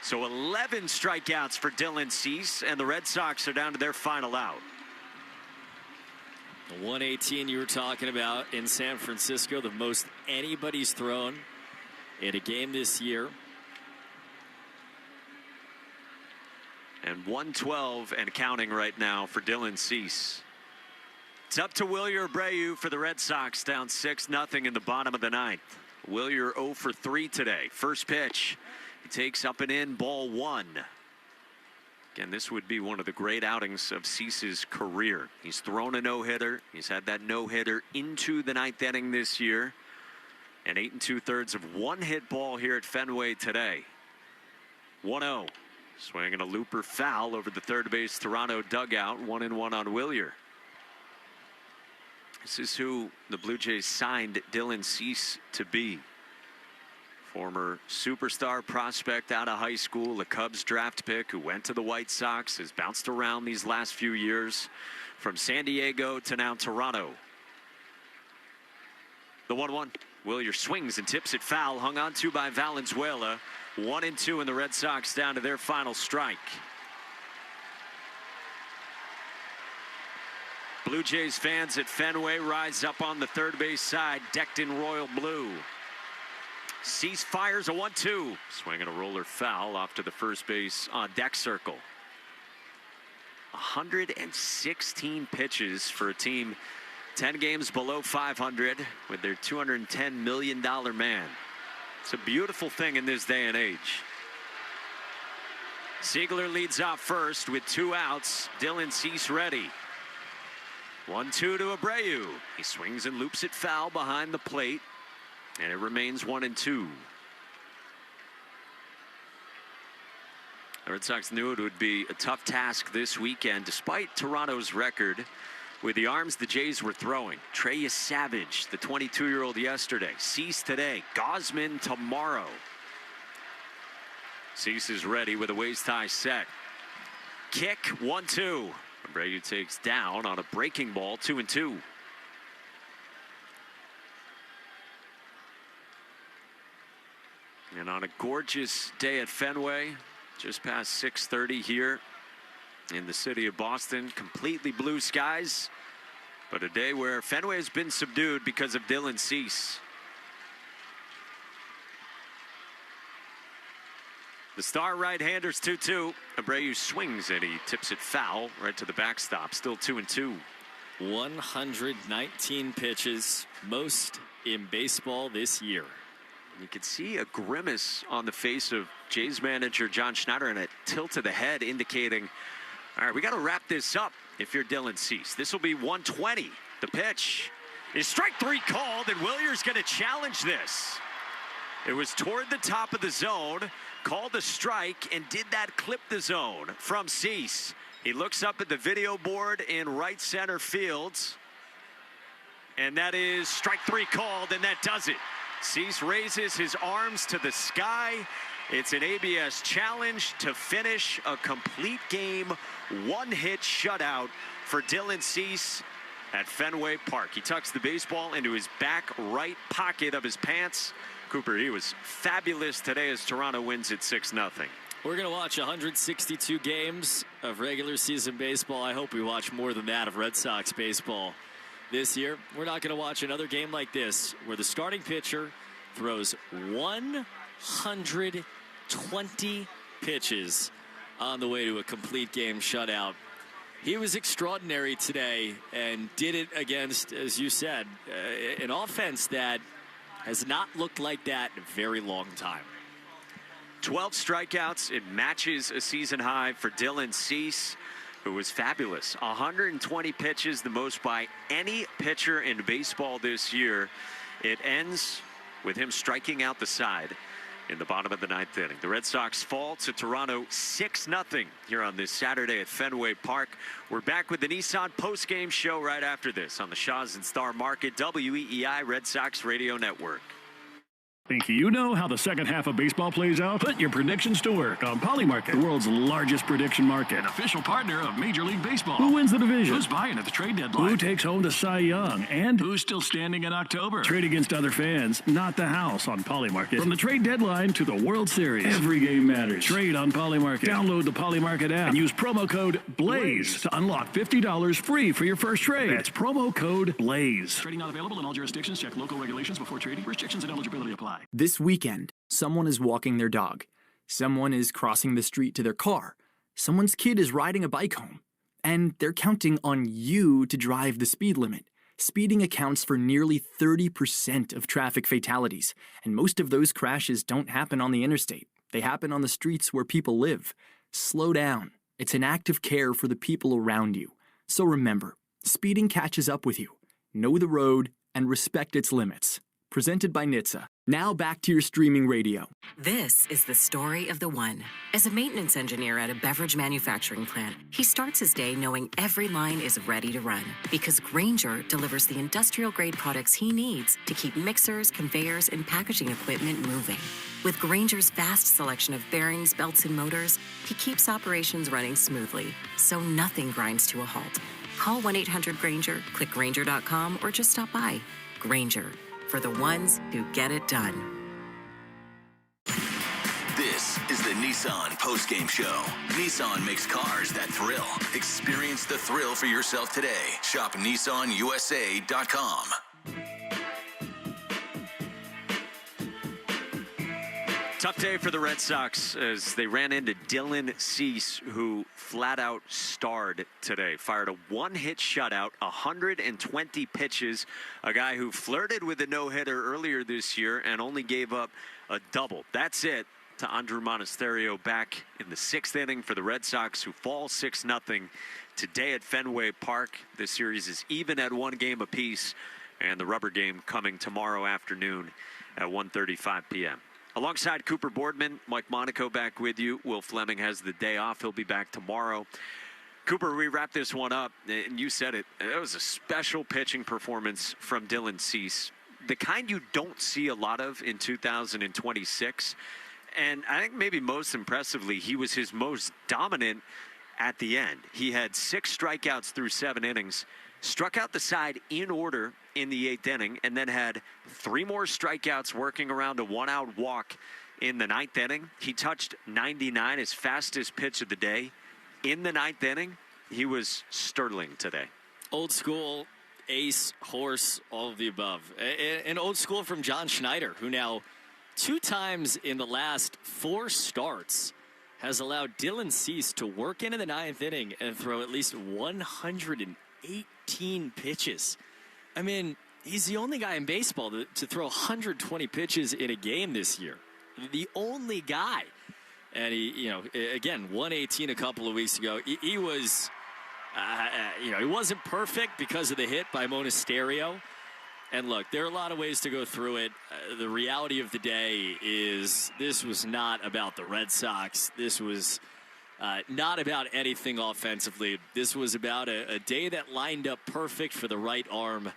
So 11 strikeouts for Dylan Cease, and the Red Sox are down to their final out. The 118 you were talking about in San Francisco, the most anybody's thrown in a game this year. And 112 and counting right now for Dylan Cease. It's up to Wilyer Abreu for the Red Sox, down 6-0 in the bottom of the 9th. Wilyer 0 for 3 today. First pitch. He takes up and in, ball 1. Again, this would be one of the great outings of Cease's career. He's thrown a no-hitter. He's had that no-hitter into the 9th inning this year. And 8 2/3 of 1-hit ball here at Fenway today. 1-0. Swinging a looper foul over the third base Toronto dugout. 1-1 on Willier. This is who the Blue Jays signed Dylan Cease to be. Former superstar prospect out of high school, a Cubs draft pick who went to the White Sox, has bounced around these last few years from San Diego to now Toronto. The 1-1. Willier swings and tips it foul, hung on to by Valenzuela. 1-2, and the Red Sox down to their final strike. Blue Jays fans at Fenway rise up on the third base side, decked in royal blue. Cease fires a 1-2. Swinging a roller foul off to the first base on deck circle. 116 pitches for a team 10 games below 500 with their $210 million man. It's a beautiful thing in this day and age. Siegler leads off first with 2 outs. Dylan Cease ready. 1-2 to Abreu. He swings and loops it foul behind the plate, and it remains 1-2. The Red Sox knew it would be a tough task this weekend, despite Toronto's record with the arms the Jays were throwing. Trey Savage, the 22-year-old yesterday. Cease today. Gausman tomorrow. Cease is ready with a waist high set. Kick 1-2. Abreu takes down on a breaking ball. 2-2. And on a gorgeous day at Fenway, just past 6:30 here in the city of Boston, completely blue skies, but a day where Fenway has been subdued because of Dylan Cease. The star right-hander's 2-2. Abreu swings and he tips it foul right to the backstop. Still 2-2. 119 pitches, most in baseball this year. You could see a grimace on the face of Jays manager John Schneider and a tilt of the head indicating, all right, we got to wrap this up if you're Dylan Cease. This will be 120. The pitch is strike 3 called, and Willier's going to challenge this. It was toward the top of the zone, called a strike, and did that clip the zone from Cease. He looks up at the video board in right center field, and that is strike 3 called, and that does it. Cease raises his arms to the sky. It's an ABS challenge to finish a complete game, 1-hit shutout for Dylan Cease at Fenway Park. He tucks the baseball into his back right pocket of his pants. Cooper, he was fabulous today as Toronto wins it 6-0. We're going to watch 162 games of regular season baseball. I hope we watch more than that of Red Sox baseball this year. We're not going to watch another game like this where the starting pitcher throws 120 pitches on the way to a complete game shutout. He was extraordinary today and did it against, as you said, an offense that has not looked like that in a very long time. 12 strikeouts. It matches a season high for Dylan Cease, who was fabulous. 120 pitches, the most by any pitcher in baseball this year. It ends with him striking out the side in the bottom of the 9th inning. The Red Sox fall to Toronto 6-0 here on this Saturday at Fenway Park. We're back with the Nissan post-game show right after this on the Shaw's and Star Market WEEI Red Sox Radio Network. Think you know how the second half of baseball plays out? Put your predictions to work on Polymarket, the world's largest prediction market. Official partner of Major League Baseball. Who wins the division? Who's buying at the trade deadline? Who takes home the Cy Young? And who's still standing in October? Trade against other fans, not the house on Polymarket. From the trade deadline to the World Series, every game matters. Trade on Polymarket. Download the Polymarket app and use promo code BLAZE to unlock $50 free for your first trade. That's promo code BLAZE. Trading not available in all jurisdictions. Check local regulations before trading. Restrictions and eligibility apply. This weekend, someone is walking their dog. Someone is crossing the street to their car. Someone's kid is riding a bike home. And they're counting on you to drive the speed limit. Speeding accounts for nearly 30% of traffic fatalities, and most of those crashes don't happen on the interstate. They happen on the streets where people live. Slow down. It's an act of care for the people around you. So remember, speeding catches up with you. Know the road and respect its limits. Presented by NHTSA. Now back to your streaming radio. This is the story of the one. As a maintenance engineer at a beverage manufacturing plant, he starts his day knowing every line is ready to run because Grainger delivers the industrial-grade products he needs to keep mixers, conveyors, and packaging equipment moving. With Grainger's vast selection of bearings, belts, and motors, he keeps operations running smoothly, so nothing grinds to a halt. Call 1-800-GRAINGER, click Grainger.com, or just stop by. Grainger, for the ones who get it done. This is the Nissan post-game show. Nissan makes cars that thrill. Experience the thrill for yourself today. Shop NissanUSA.com. Tough day for the Red Sox as they ran into Dylan Cease, who flat out starred today. Fired a one-hit shutout, 120 pitches. A guy who flirted with a no-hitter earlier this year and only gave up a double. That's it to Andrew Monasterio back in the 6th inning for the Red Sox, who fall 6-0 today at Fenway Park. This series is even at 1 game apiece, and the rubber game coming tomorrow afternoon at 1:35 p.m. Alongside Cooper Boardman, Mike Monaco back with you. Will Fleming has the day off. He'll be back tomorrow. Cooper, we wrap this one up, and you said it. It was a special pitching performance from Dylan Cease, the kind you don't see a lot of in 2026. And I think maybe most impressively, he was his most dominant at the end. He had 6 strikeouts through 7 innings, struck out the side in order in the 8th inning, and then had 3 more strikeouts working around a 1-out walk in the 9th inning. He touched 99, his fastest pitch of the day. In the 9th inning, he was sterling today. Old school, ace, horse, all of the above. And old school from John Schneider, who now 2 times in the last 4 starts has allowed Dylan Cease to work into the 9th inning and throw at least 118 pitches. I mean, he's the only guy in baseball to throw 120 pitches in a game this year. The only guy. And he, again, 118 a couple of weeks ago. He was, he wasn't perfect because of the hit by Monasterio. And look, there are a lot of ways to go through it. The reality of the day is this was not about the Red Sox. This was not about anything offensively. This was about a day that lined up perfect for the right arm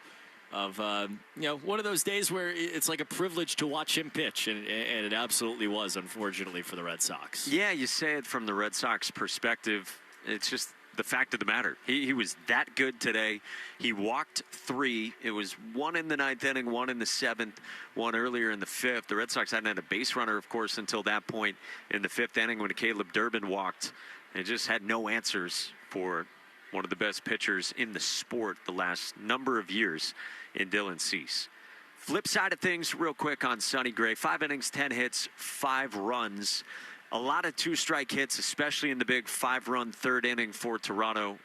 of, one of those days where it's like a privilege to watch him pitch. And it absolutely was, unfortunately, for the Red Sox. Yeah, you say it from the Red Sox perspective. It's just the fact of the matter. He was that good today. He walked 3. It was 1 in the 9th inning, 1 in the 7th, 1 earlier in the 5th. The Red Sox hadn't had a base runner, of course, until that point in the 5th inning when Caleb Durbin walked. They just had no answers for one of the best pitchers in the sport the last number of years in Dylan Cease. Flip side of things real quick on Sonny Gray. 5 innings, 10 hits, 5 runs. A lot of 2-strike hits, especially in the big 5-run 3rd inning for Toronto.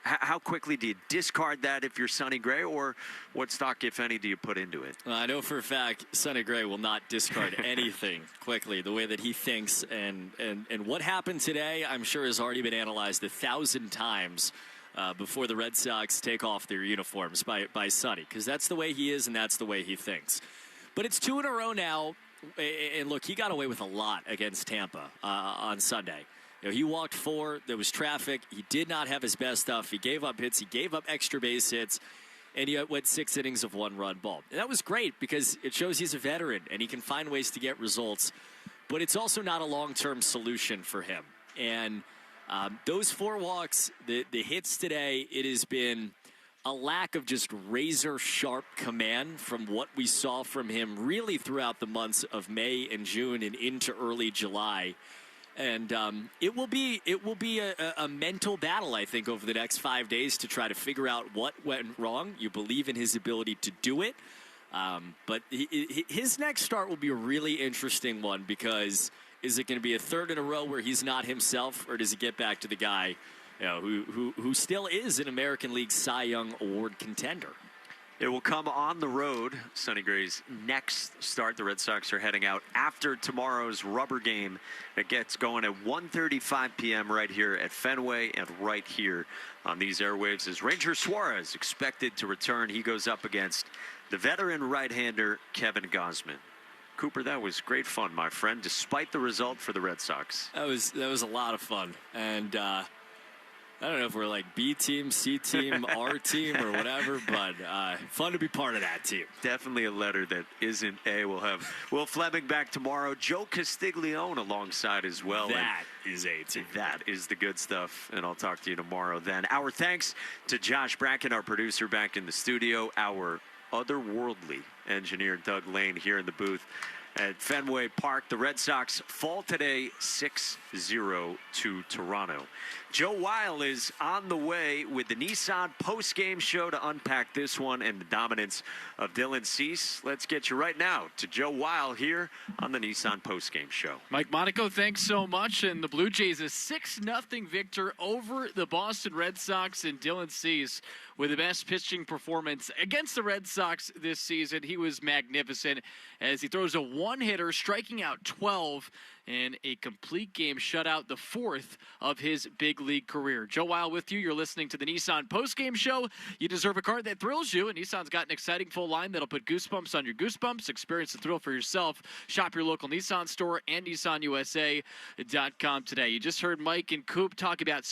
How quickly do you discard that if you're Sonny Gray, or what stock, if any, do you put into it? Well, I know for a fact Sonny Gray will not discard anything quickly, the way that he thinks. And what happened today, I'm sure, has already been analyzed 1,000 times before the Red Sox take off their uniforms by Sonny, because that's the way he is and that's the way he thinks. But it's 2 in a row now. And look, he got away with a lot against Tampa on Sunday. He walked 4. There was traffic. He did not have his best stuff. He gave up hits. He gave up extra base hits. And he went 6 innings of 1-run ball. And that was great because it shows he's a veteran and he can find ways to get results. But it's also not a long-term solution for him. And those 4 walks, the hits today, it has been a lack of just razor-sharp command from what we saw from him really throughout the months of May and June and into early July. And it will be a mental battle, I think, over the next 5 days to try to figure out what went wrong. You believe in his ability to do it. But his next start will be a really interesting one because is it going to be a 3rd in a row where he's not himself, or does he get back to the guy who still is an American League Cy Young Award contender? It will come on the road. Sonny Gray's next start. The Red Sox are heading out after tomorrow's rubber game that gets going at 1:35 p.m. right here at Fenway and right here on these airwaves as Ranger Suarez expected to return. He goes up against the veteran right-hander Kevin Gausman. Cooper, that was great fun, my friend, despite the result for the Red Sox. That was a lot of fun. And I don't know if we're like B team, C team, R team, or whatever, but fun to be part of that team. Definitely a letter that isn't A. We'll have Will Fleming back tomorrow. Joe Castiglione alongside as well. That is A team. That is the good stuff, and I'll talk to you tomorrow then. Our thanks to Josh Bracken, our producer, back in the studio. Our otherworldly engineer, Doug Lane, here in the booth at Fenway Park. The Red Sox fall today 6-0 to Toronto. Joe Weil is on the way with the Nissan post-game show to unpack this one and the dominance of Dylan Cease. Let's get you right now to Joe Weil here on the Nissan post-game show. Mike Monaco, thanks so much. And the Blue Jays a 6-0 victor over the Boston Red Sox, and Dylan Cease with the best pitching performance against the Red Sox this season. He was magnificent as he throws a one-hitter, striking out 12 in a complete game shutout, the fourth of his big league career. Joe Weil with you. You're listening to the Nissan postgame show. You deserve a car that thrills you, and Nissan's got an exciting full line that'll put goosebumps on your goosebumps. Experience the thrill for yourself. Shop your local Nissan store and NissanUSA.com today. You just heard Mike and Coop talk about